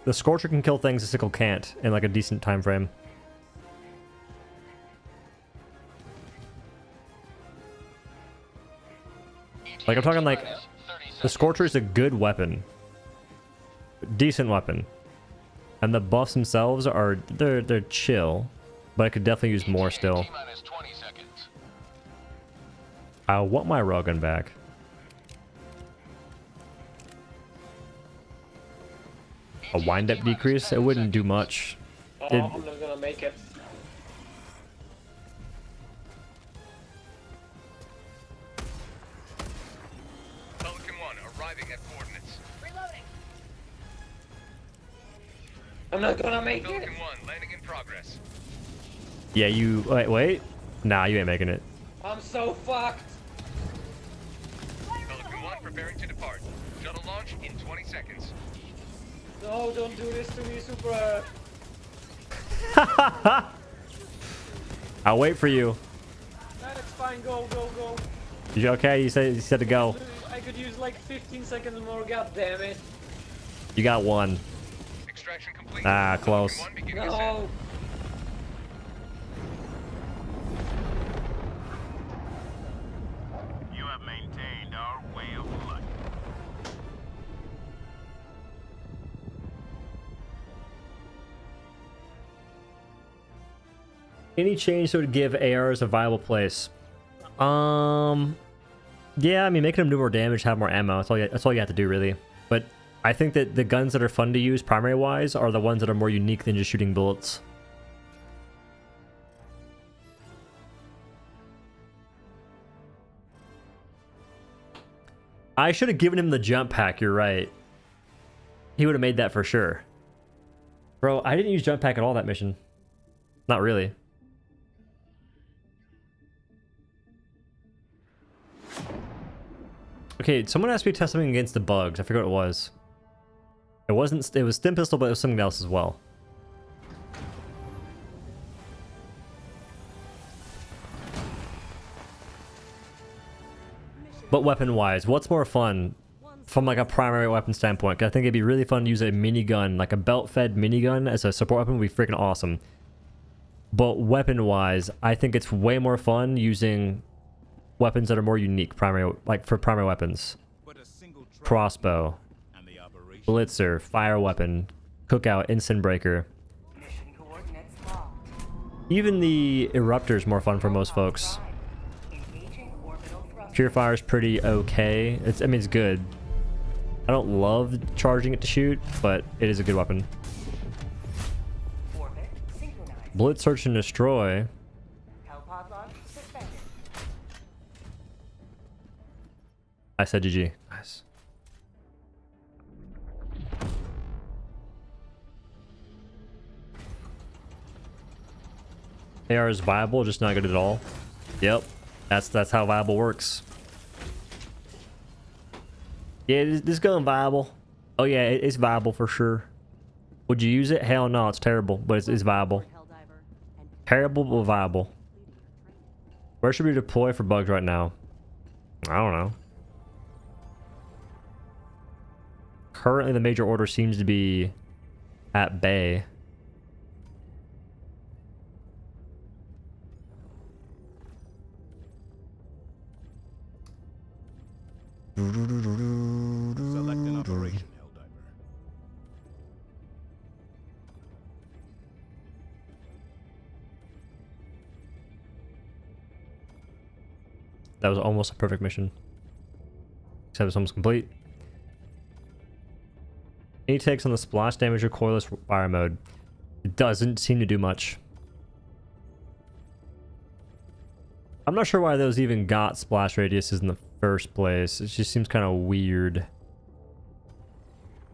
The Scorcher can kill things the sickle can't in like a decent time frame. Like I'm talking like the Scorcher is a good weapon. Decent weapon. And the buffs themselves are they're chill, but I could definitely use more still. T-minus 20 seconds. I want my railgun back. A wind-up decrease? It wouldn't do much. Oh, It- I'm not gonna make it. I'm not gonna make it. Pelican 1, landing in progress. Yeah, you... Wait. Nah, you ain't making it. I'm so fucked. Pelican 1 preparing to depart. Shuttle launch in 20 seconds. No, don't do this to me, Super. I'll wait for you. That's fine, go. You okay? You said to go. I could use like 15 seconds more, god damn it. You got one. Extraction complete. Ah, close. Pelican 1 beginning ascent. No. You have maintained our way of life. Any change that would give ARs a viable place? Yeah, I mean, making them do more damage, have more ammo. That's all you have to do, really. But I think that the guns that are fun to use primary-wise are the ones that are more unique than just shooting bullets. I should have given him the jump pack, you're right. He would have made that for sure. Bro, I didn't use jump pack at all that mission. Not really. Okay, someone asked me to test something against the bugs. I forget what it was. It was stim pistol, but it was something else as well. But weapon-wise, what's more fun from like a primary weapon standpoint? 'Cause I think it'd be really fun to use a minigun, like a belt-fed minigun as a support weapon would be freaking awesome. But weapon-wise, I think it's way more fun using weapons that are more unique, primary, like for primary weapons. Crossbow, blitzer, fire weapon, cookout, instant breaker. Mission coordinates locked. Even the eruptor is more fun for most folks. Engaging orbital thrust. Purifier is pretty okay. I mean, it's good. I don't love charging it to shoot, but it is a good weapon. Orbit synchronized. Blitz, search, and destroy. Hellpod launch suspended. I said GG. Nice. AR is viable, just not good at all. Yep, that's how viable works. Yeah, this gun viable. Oh yeah, it's viable for sure. Would you use it? Hell no, it's terrible, but it's viable. Helldiver, and Terrible but viable. Where should we deploy for bugs right now? I don't know. Currently, the major order seems to be at Bay. Select an operation, Helldiver. That was almost a perfect mission. Except it's almost complete. Any takes on the splash damage recoilless fire mode? It doesn't seem to do much. I'm not sure why those even got splash radiuses in the first place. It just seems kind of weird.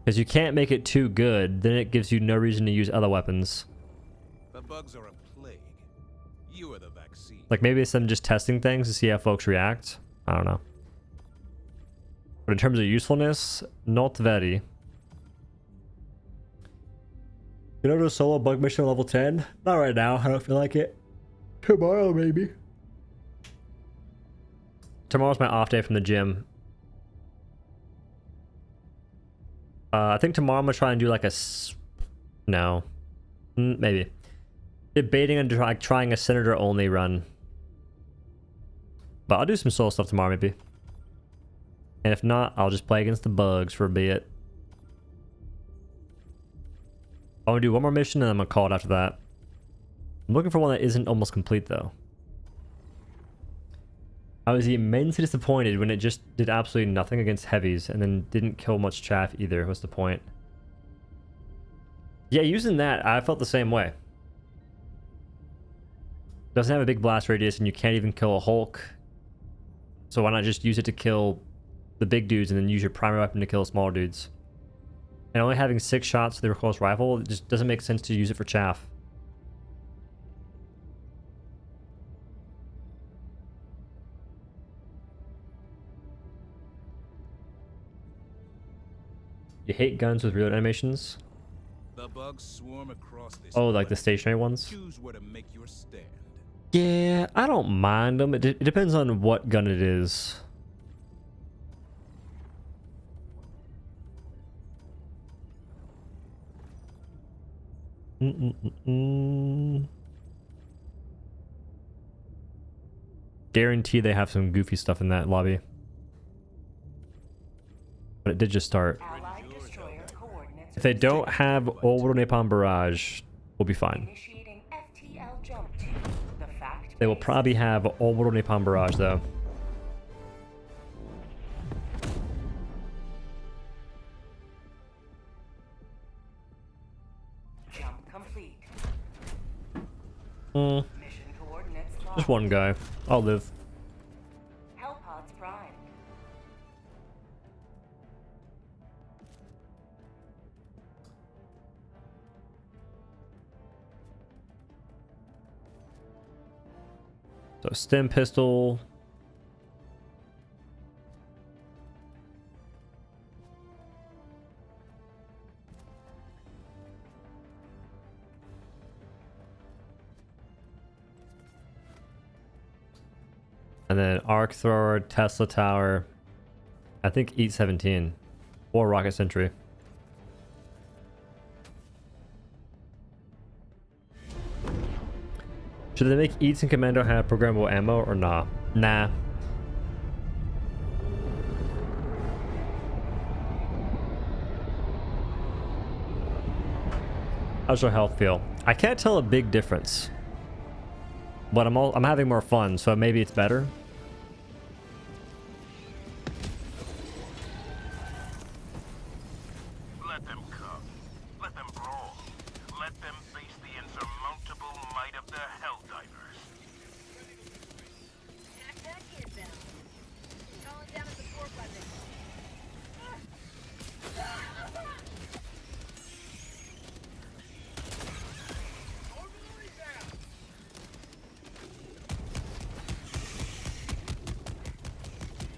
Because you can't make it too good, then it gives you no reason to use other weapons. The bugs are a plague. You are the vaccine. Like maybe it's them just testing things to see how folks react. I don't know. But in terms of usefulness, not very. You know, do a solo bug mission level 10? Not right now. I don't feel like it. Tomorrow, maybe. Tomorrow's my off day from the gym. I think tomorrow I'm gonna try and do like a... No. Maybe. Debating on trying a senator only run. But I'll do some solo stuff tomorrow, maybe. And if not, I'll just play against the bugs for a bit. I'm gonna do one more mission and I'm gonna call it after that. I'm looking for one that isn't almost complete though. I was immensely disappointed when it just did absolutely nothing against heavies and then didn't kill much chaff either. What's the point? Yeah, using that, I felt the same way. Doesn't have a big blast radius and you can't even kill a Hulk. So why not just use it to kill the big dudes and then use your primary weapon to kill smaller dudes? And only having 6 shots to the recoilless rifle, it just doesn't make sense to use it for chaff. You hate guns with reload animations? The bugs swarm across this Oh, like the planet. stationary ones? Choose where to make your stand. Yeah, I don't mind them. It depends on what gun it is. Guarantee they have some goofy stuff in that lobby. But it did just start. Allied destroyer coordinates. If they don't have orbital napalm barrage, we'll be fine. Initiating FTL jump to the fact. They will probably have orbital napalm barrage though. Jump complete. Mm, Mission coordinates just locked. one guy. I'll live. Hellpods primed. So stem pistol. And then arc thrower, Tesla tower. I think Eat 17 or rocket sentry. Should they make Eats and Commando have programmable ammo or nah? Nah. How's your health feel? I can't tell a big difference, but I'm having more fun, so maybe it's better. Let them come. Let them brawl. Let them face the insurmountable might of the Helldivers. Attack inbound. Calling down a support weapon.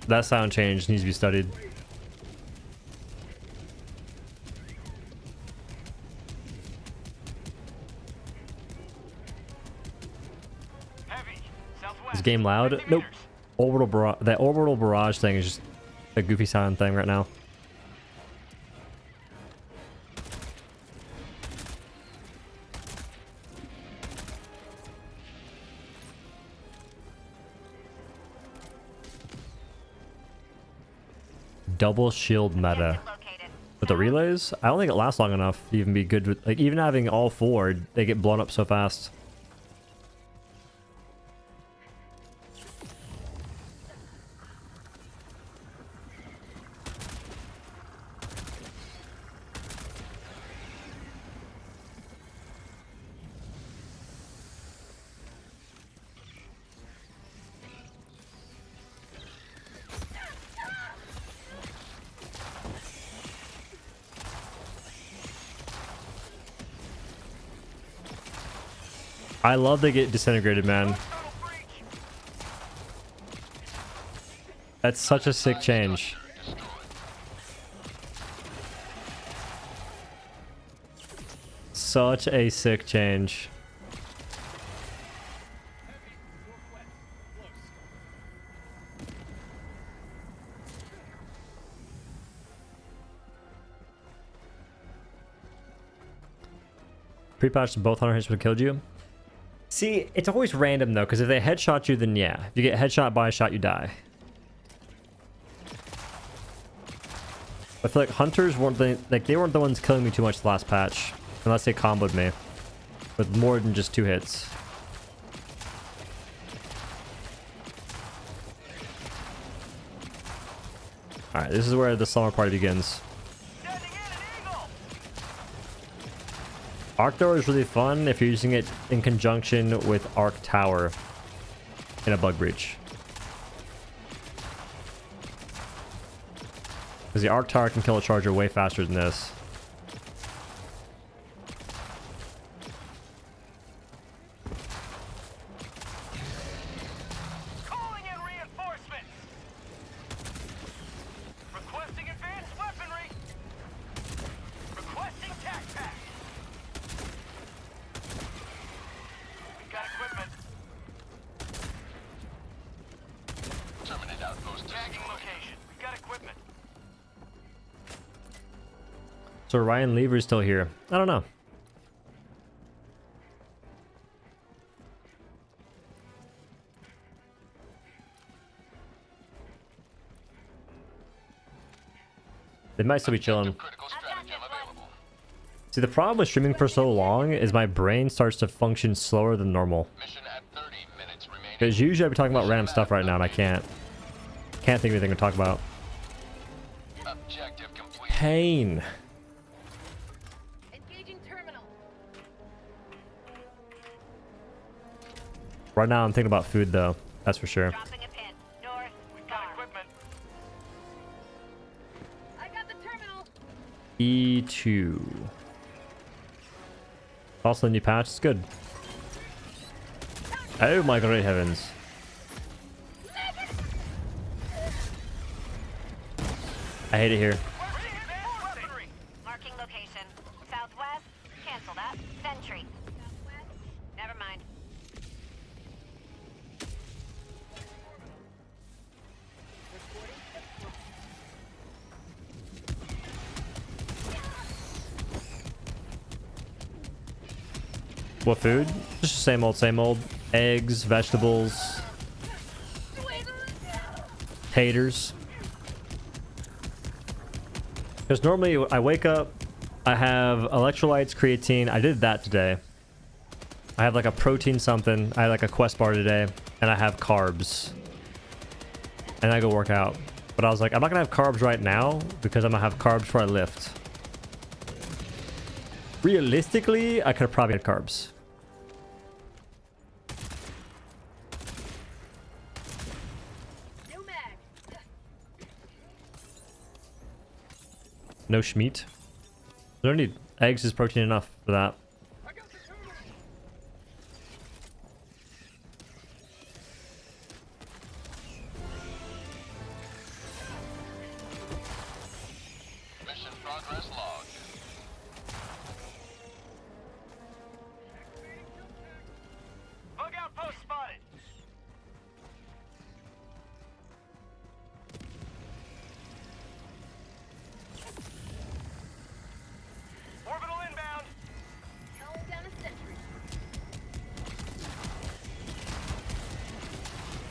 That sound change needs to be studied. Heavy. Southwest. Is game loud? 50 Nope. meters. That orbital barrage thing is just a goofy sound thing right now. Double shield meta. With the relays, I don't think it lasts long enough to even be good with, like, even having all 4, they get blown up so fast. I love they get disintegrated, man. That's such a sick change. Such a sick change. Pre-patch both hunter hits would have killed you. See, it's always random though, because if they headshot you, then yeah. If you get headshot by a shot, you die. I feel like hunters weren't they weren't the ones killing me too much the last patch, unless they comboed me with more than just 2 hits. All right, this is where the summer party begins. Arc Thrower is really fun if you're using it in conjunction with Arc Tower in a bug breach. Because the Arc Tower can kill a charger way faster than this. So Ryan Lever's still here. I don't know. They might still be chilling. Critical stratagem available. See, the problem with streaming for so long is my brain starts to function slower than normal. Mission at 30 minutes remaining. Because usually I'd be talking about random stuff right now and I can't. Can't think of anything to talk about. Objective complete. Pain. Engaging terminal. Right now I'm thinking about food though. That's for sure. Dropping a pin. North. We've got equipment. I got the terminal. E2. Also the new patch. It's good. Oh my great heavens. I hate it here. Marking location. Southwest. Cancel that. Sentry. Never mind. What food? Just the same old, same old. Eggs, vegetables, taters. Because normally I wake up, I have electrolytes, creatine. I did that today. I have like a protein something. I had like a quest bar today, and I have carbs. And I go work out. But I was like, I'm not gonna have carbs right now because I'm gonna have carbs before I lift. Realistically, I could have probably had carbs. New mag. No schmeat. I don't need eggs is protein enough for that. Mission progress logged. Bug outpost spotted. Orbital inbound. Calling down a sentry.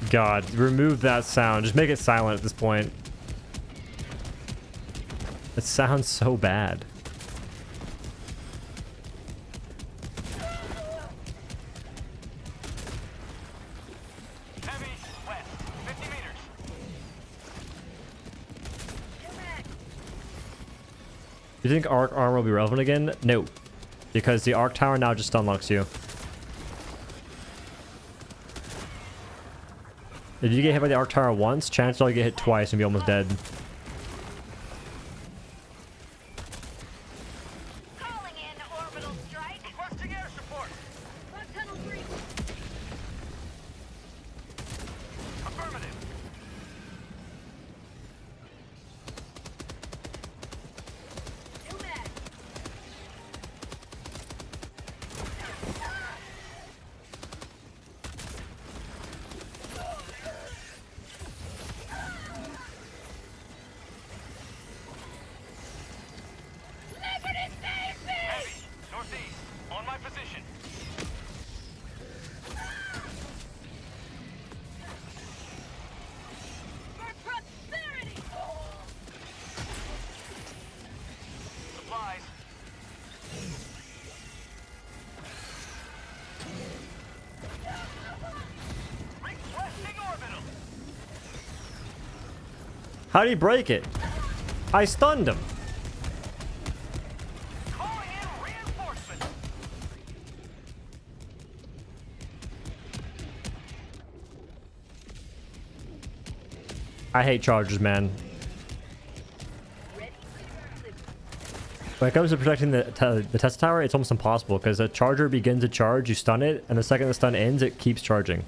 God, remove that sound. Just make it silent at this point. It sounds so bad. Heavy west. 50 meters. New mag. You think arc armor will be relevant again? No. Because the arc tower now just unlocks you. If you get hit by the arc tower once, chances are you get hit twice and be almost dead. Calling in orbital strike. Requesting air support. Bug tunnel 3. Affirmative. New mag. Heavy. Northeast. On my position. For prosperity. Supplies. Requesting orbital. How'd he break it? I stunned him. Calling in reinforcements. I hate chargers, man. When it comes to protecting the Tesla tower, it's almost impossible because a charger begins to charge, you stun it, and the second the stun ends, it keeps charging.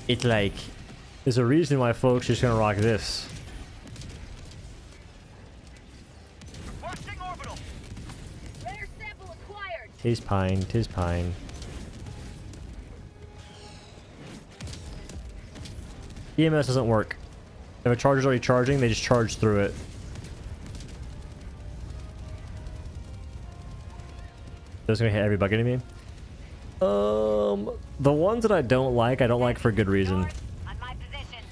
It's like, there's a reason why folks are just gonna rock this. Requesting orbital. Rare sample acquired. Tis pine, tis pine. EMS doesn't work. If a charger's already charging, they just charge through it. That's gonna hit every bug enemy. The ones that I don't like for good reason. North, on my position.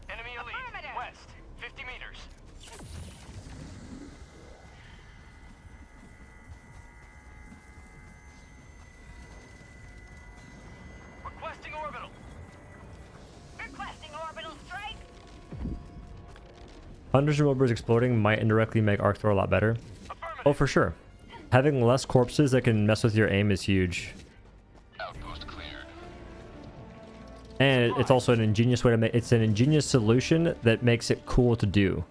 Enemy elite. Affirmative. West. 50 meters. Requesting orbital. Requesting orbital strike. Hundreds of rovers exploding might indirectly make Arc Throw a lot better. Oh, for sure. Having less corpses that can mess with your aim is huge. Outpost cleared. And it's also an ingenious way to make it's an ingenious solution that makes it cool to do.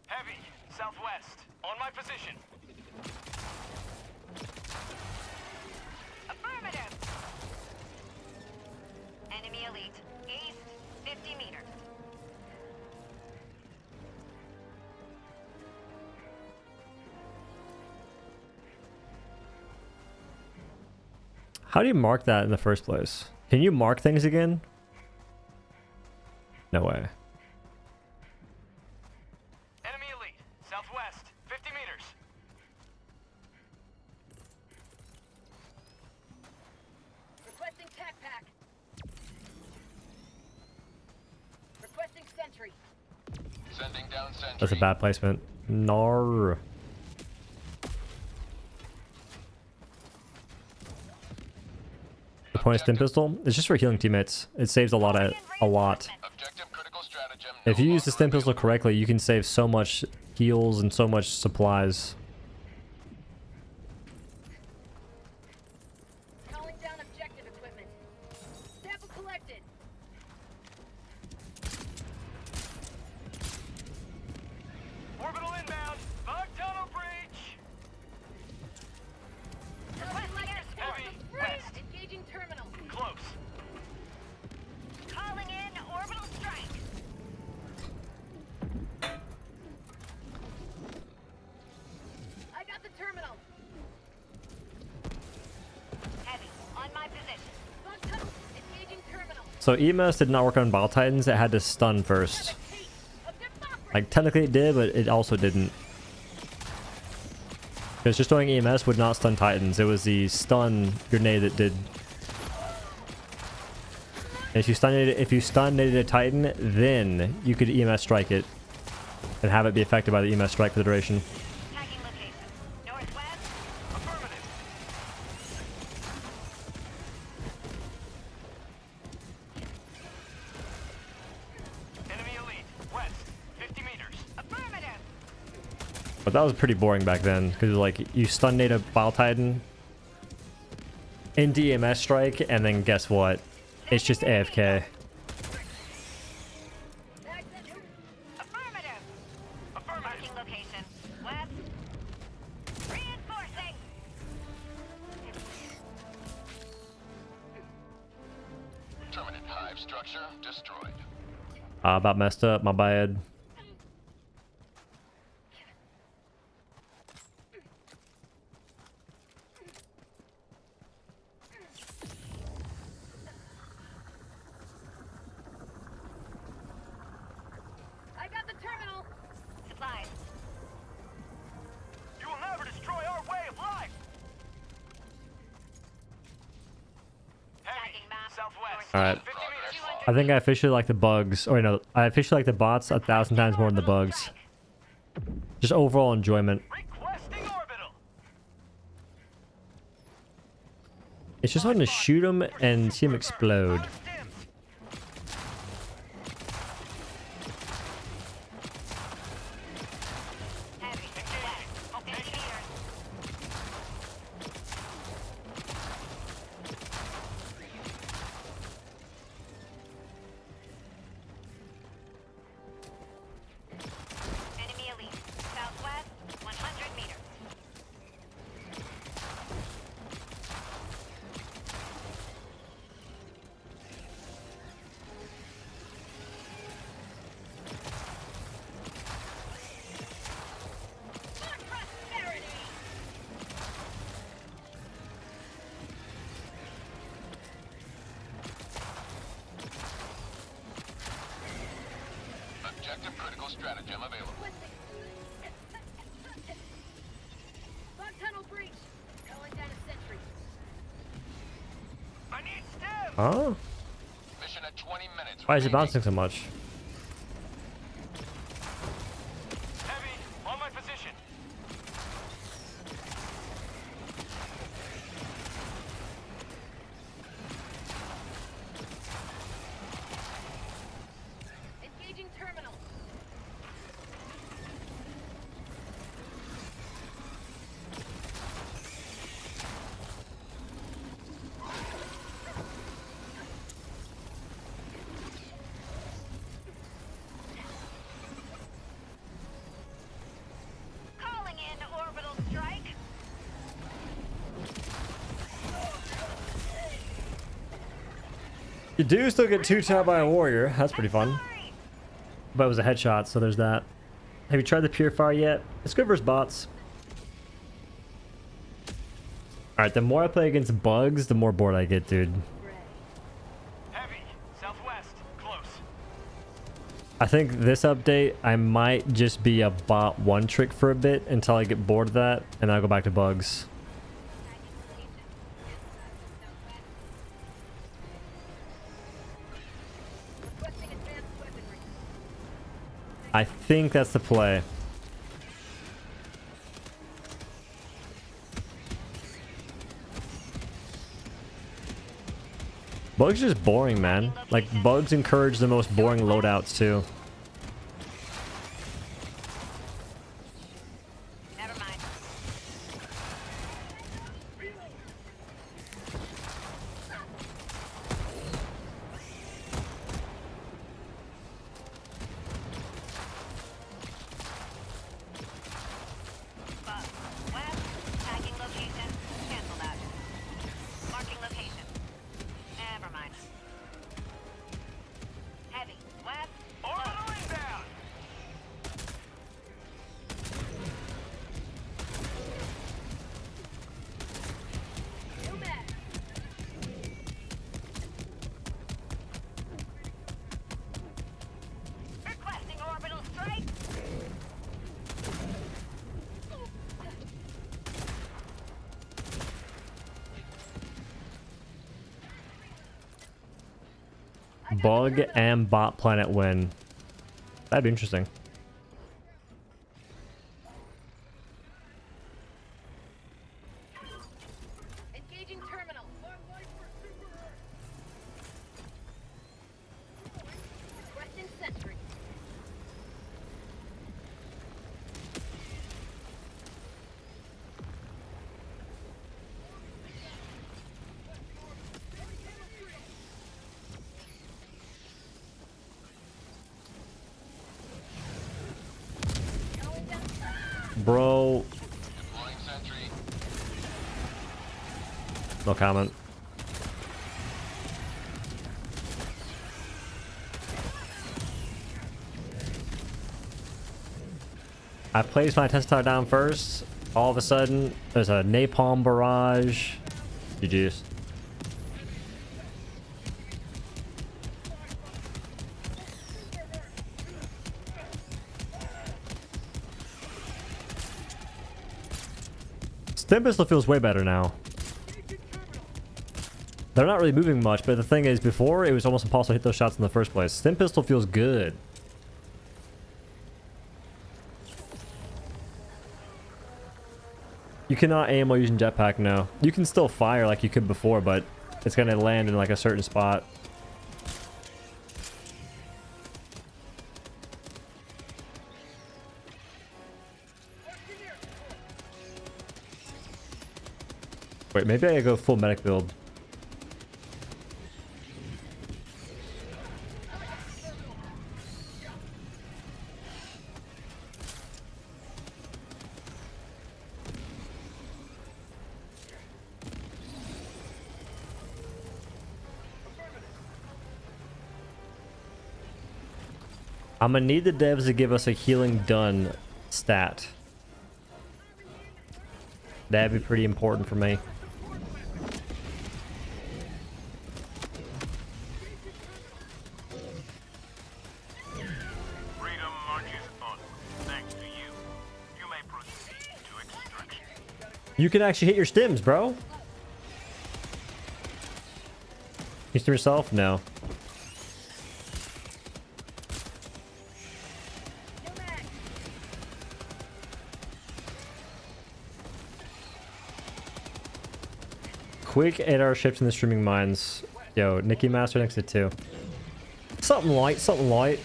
Heavy. Southwest. On my position. Affirmative. Enemy elite. East, 50 meters. How do you mark that in the first place? Can you mark things again? No way. Enemy elite. Southwest. 50 meters. Requesting tac pack. Requesting sentry. Sending down Sentry. That's a bad placement. Nar. The point of stim pistol is just for healing teammates. It saves a lot. Objective critical stratagem. If you use the stim pistol available. correctly, you can save so much heals and so much supplies. Calling down objective equipment. Sample collected. Orbital inbound. Bug tunnel breach. Heavy. West. Engaging terminal. Close. Calling in orbital strike. I got the terminal. Heavy. On my position. Bug tunnel. Engaging terminal. So EMS did not work on Bile Titans. It had to stun first. Taste of democracy. Like technically it did, but it also didn't. Because just doing EMS would not stun Titans. It was the stun grenade that did. If you stun-nated a Titan, then you could EMS strike it and have it be affected by the EMS strike for the duration. Tagging location. Northwest. Affirmative. Enemy elite. West. 50 meters. Affirmative. But that was pretty boring back then, because like you stun-nade a Bile Titan into EMS strike, and then guess what? It's just AFK. Affirmative. Affirmative. Marking location. West. Reinforcing. Terminate hive structure destroyed. About messed up, my bad. I got the terminal. Supplies. You will never destroy our way of life. Heavy. Tagging map. Southwest. All right. 50 meters. I think I officially like the bugs. Or no, I officially like the bots 1,000 times more than the bugs. Just overall enjoyment. Requesting orbital. It's just fun to shoot them and see them explode. Heavy. West. 50 meters. Enemy elite. Southwest. 100 meters. Objective critical stratagem available. Bug tunnel breach. Calling down a sentry. I need stim. Huh? Mission at 20 minutes. Why is it remaining. bouncing so much? Heavy, on my position. Engaging terminal. Calling in orbital strike. You do still get 2-tapped by a warrior. That's pretty fun. But it was a headshot, so there's that. Have you tried the purifier yet? It's good versus bots. Alright, the more I play against bugs, the more bored I get, dude. Heavy, southwest, close. I think this update, I might just be a bot one trick for a bit until I get bored of that, and I'll go back to bugs. Requesting advanced weaponry. I think that's the play. Bugs are just boring, man. Like, bugs encourage the most boring loadouts, too. Never mind. West, tagging location. Cancel that. Marking location. Never mind. Heavy, west. Orbital inbound. New med. Requesting orbital strike. Bug and bot planet win. That'd be interesting. Engaging terminal. Requesting sentry. Bro, Deploying sentry. no comment. I placed my test tower down first. All of a sudden, there's a napalm barrage. GG's. Stim pistol feels way better now. They're not really moving much, but the thing is, before it was almost impossible to hit those shots in the first place. Stim pistol feels good. You cannot aim while using jetpack now. You can still fire like you could before, but it's gonna land in like a certain spot. Wait, maybe I go full medic build. I'm gonna need the devs to give us a healing done stat. That'd be pretty important for me. Freedom You can actually hit your stims, bro. You stim yourself? No. Quick 8-hour shift in the streaming mines. Yo, Nikki Master next to 2. Something light, something light.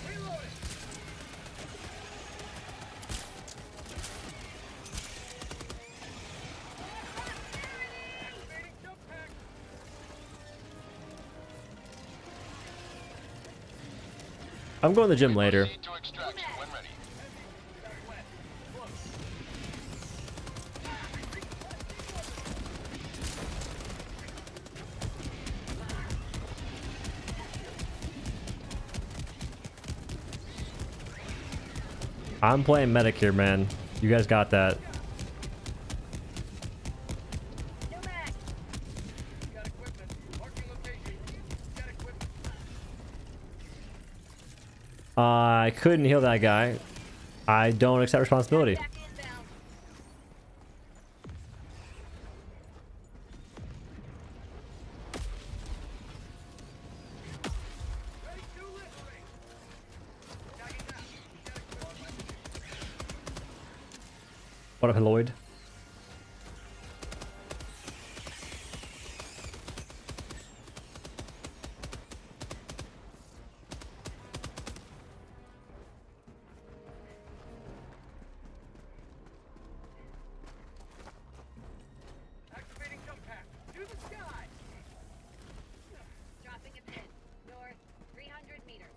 I'm going to the gym later. I'm playing medic here, man. You guys got that. I couldn't heal that guy. I don't accept responsibility. What up, Lloyd? Activating jump pack. To the sky. Dropping a pin. North 300 meters.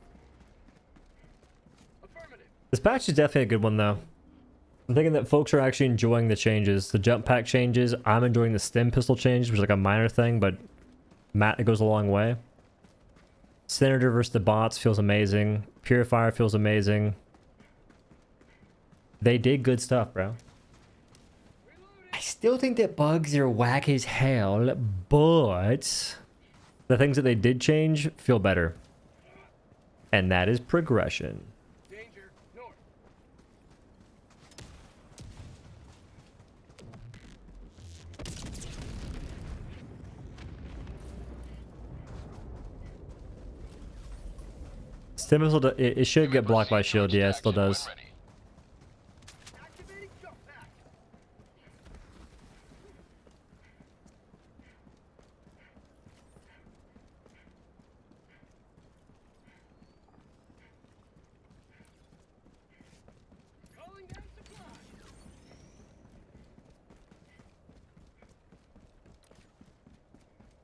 Affirmative. This patch is definitely a good one, though. I'm thinking that folks are actually enjoying the changes. The jump pack changes. I'm enjoying the stim pistol change, which is like a minor thing, but it goes a long way. Senator versus the bots feels amazing. Purifier feels amazing. They did good stuff, bro. I still think that bugs are whack as hell, but the things that they did change feel better. And that is progression. Stim missile, it should get blocked by shield. Yeah, it still does.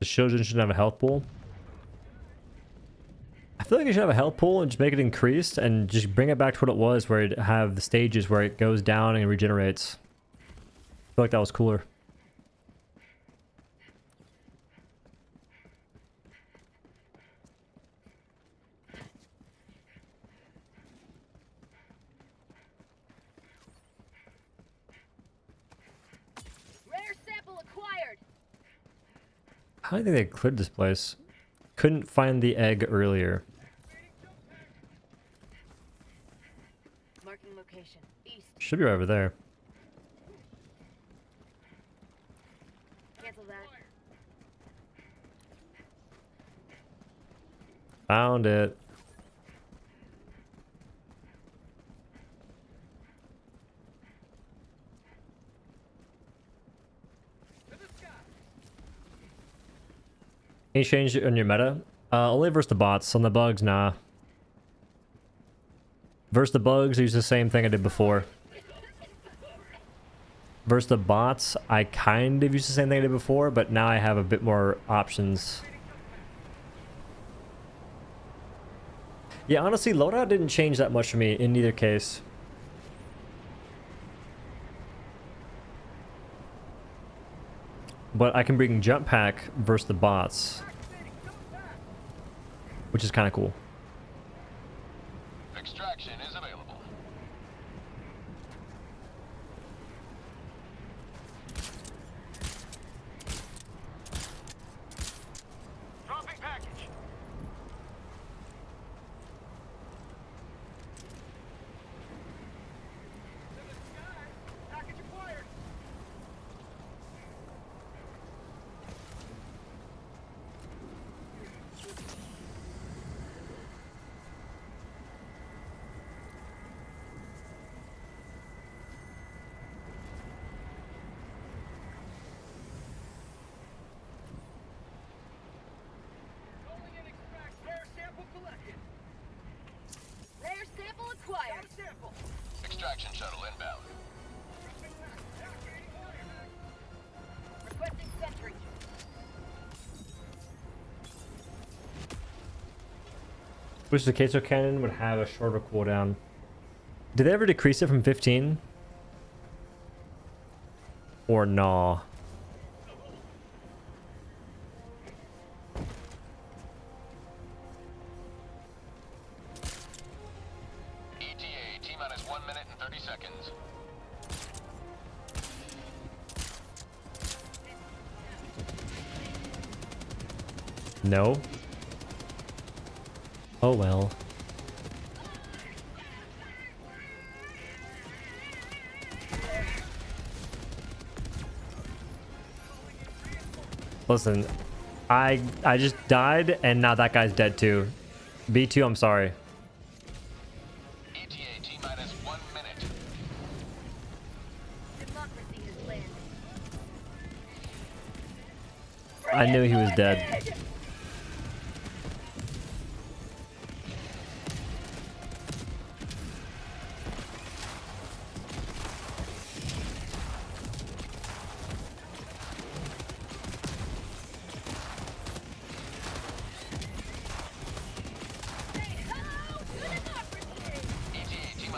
The children should have a health pool. I feel like you should have a health pool and just make it increased and just bring it back to what it was, where it have the stages where it goes down and regenerates. I feel like that was cooler. Rare sample acquired. How do you think they cleared this place? Couldn't find the egg earlier. Marking location. East. Should be right over there. Cancel that. Found it. Any change on your meta? Only versus the bots. On the bugs, nah. Versus the bugs, I use the same thing I did before. Versus the bots, I kind of used the same thing I did before, but now I have a bit more options. Yeah, honestly, loadout didn't change that much for me in either case. But I can bring jump pack versus the bots, which is kind of cool. Extraction is available. Dropping package. To the sky. Package acquired. Which the queso cannon would have a shorter cooldown. Did they ever decrease it from 15? Or nah? ETA, T-minus 1 minute and 30 seconds. No. Oh well. Listen, I just died and now that guy's dead too. B2, I'm sorry. ETA, T-minus 1 minute. Democracy has landed. I knew he was dead.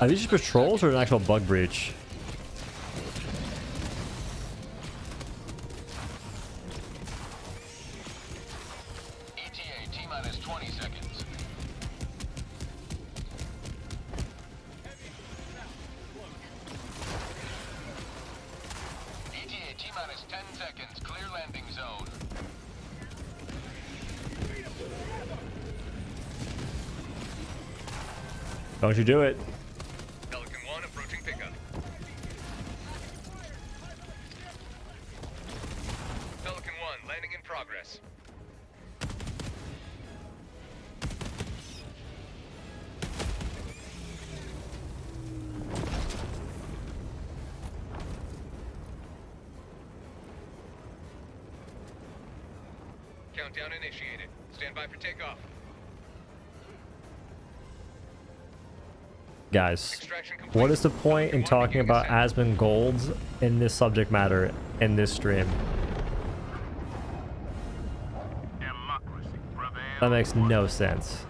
Are these just patrols or an actual bug breach? ETA, T-minus 20 seconds. ETA, T-minus 10 seconds. Clear landing zone. Don't you do it. Pelican 1 approaching pickup. Pelican 1 landing in progress. Countdown initiated. Stand by for takeoff. Guys, what is the point in talking about Asmon Golds in this subject matter in this stream? That makes no sense.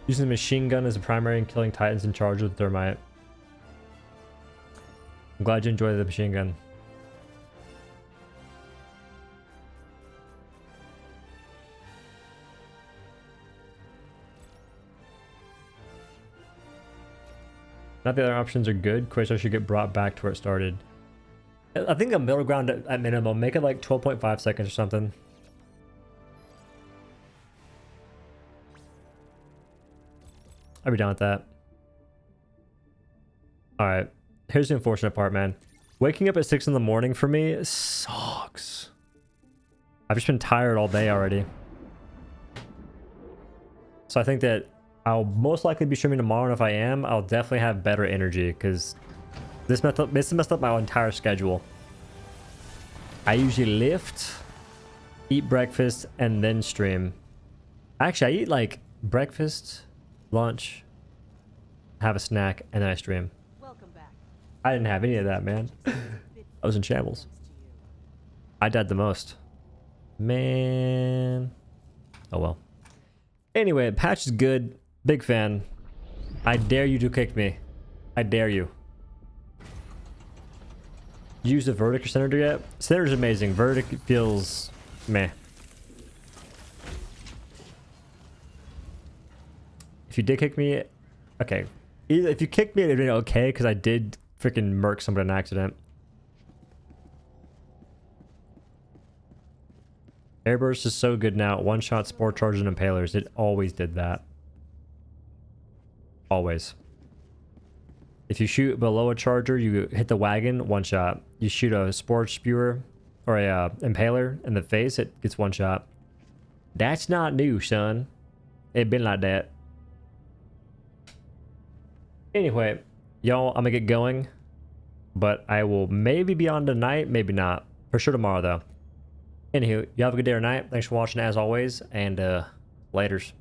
Using the machine gun as a primary and killing titans in charge with thermite. I'm glad you enjoyed the machine gun. Not the other options are good. Queso should get brought back to where it started. I think a middle ground at minimum. Make it like 12.5 seconds or something. I'd be down with that. Alright. Here's the unfortunate part, man. Waking up at 6 in the morning for me sucks. I've just been tired all day already. So I think that I'll most likely be streaming tomorrow, and if I am, I'll definitely have better energy, because this messed up my entire schedule. I usually lift, eat breakfast, and then stream. Actually, I eat like breakfast, lunch, have a snack, and then I stream. Welcome back. I didn't have any of that, man. I was in shambles. I died the most. Man. Oh well. Anyway, patch is good. Big fan. I dare you to kick me. I dare you. Use the Verdict or Senator yet? Senator's amazing. Verdict feels meh. If you did kick me, okay. If you kicked me, it'd been okay, because I did freaking murk somebody on accident. Airburst is so good now. One-shot spore charges and impalers. It always did that. Always. If you shoot below a charger, you hit the wagon, one shot. You shoot a spore spewer or a impaler in the face, it gets one shot. That's not new, son. It been like that. Anyway, y'all, I'm gonna get going, but I will maybe be on tonight, maybe not. For sure tomorrow, though. Anywho, you have a good day or night. Thanks for watching, as always, and laters.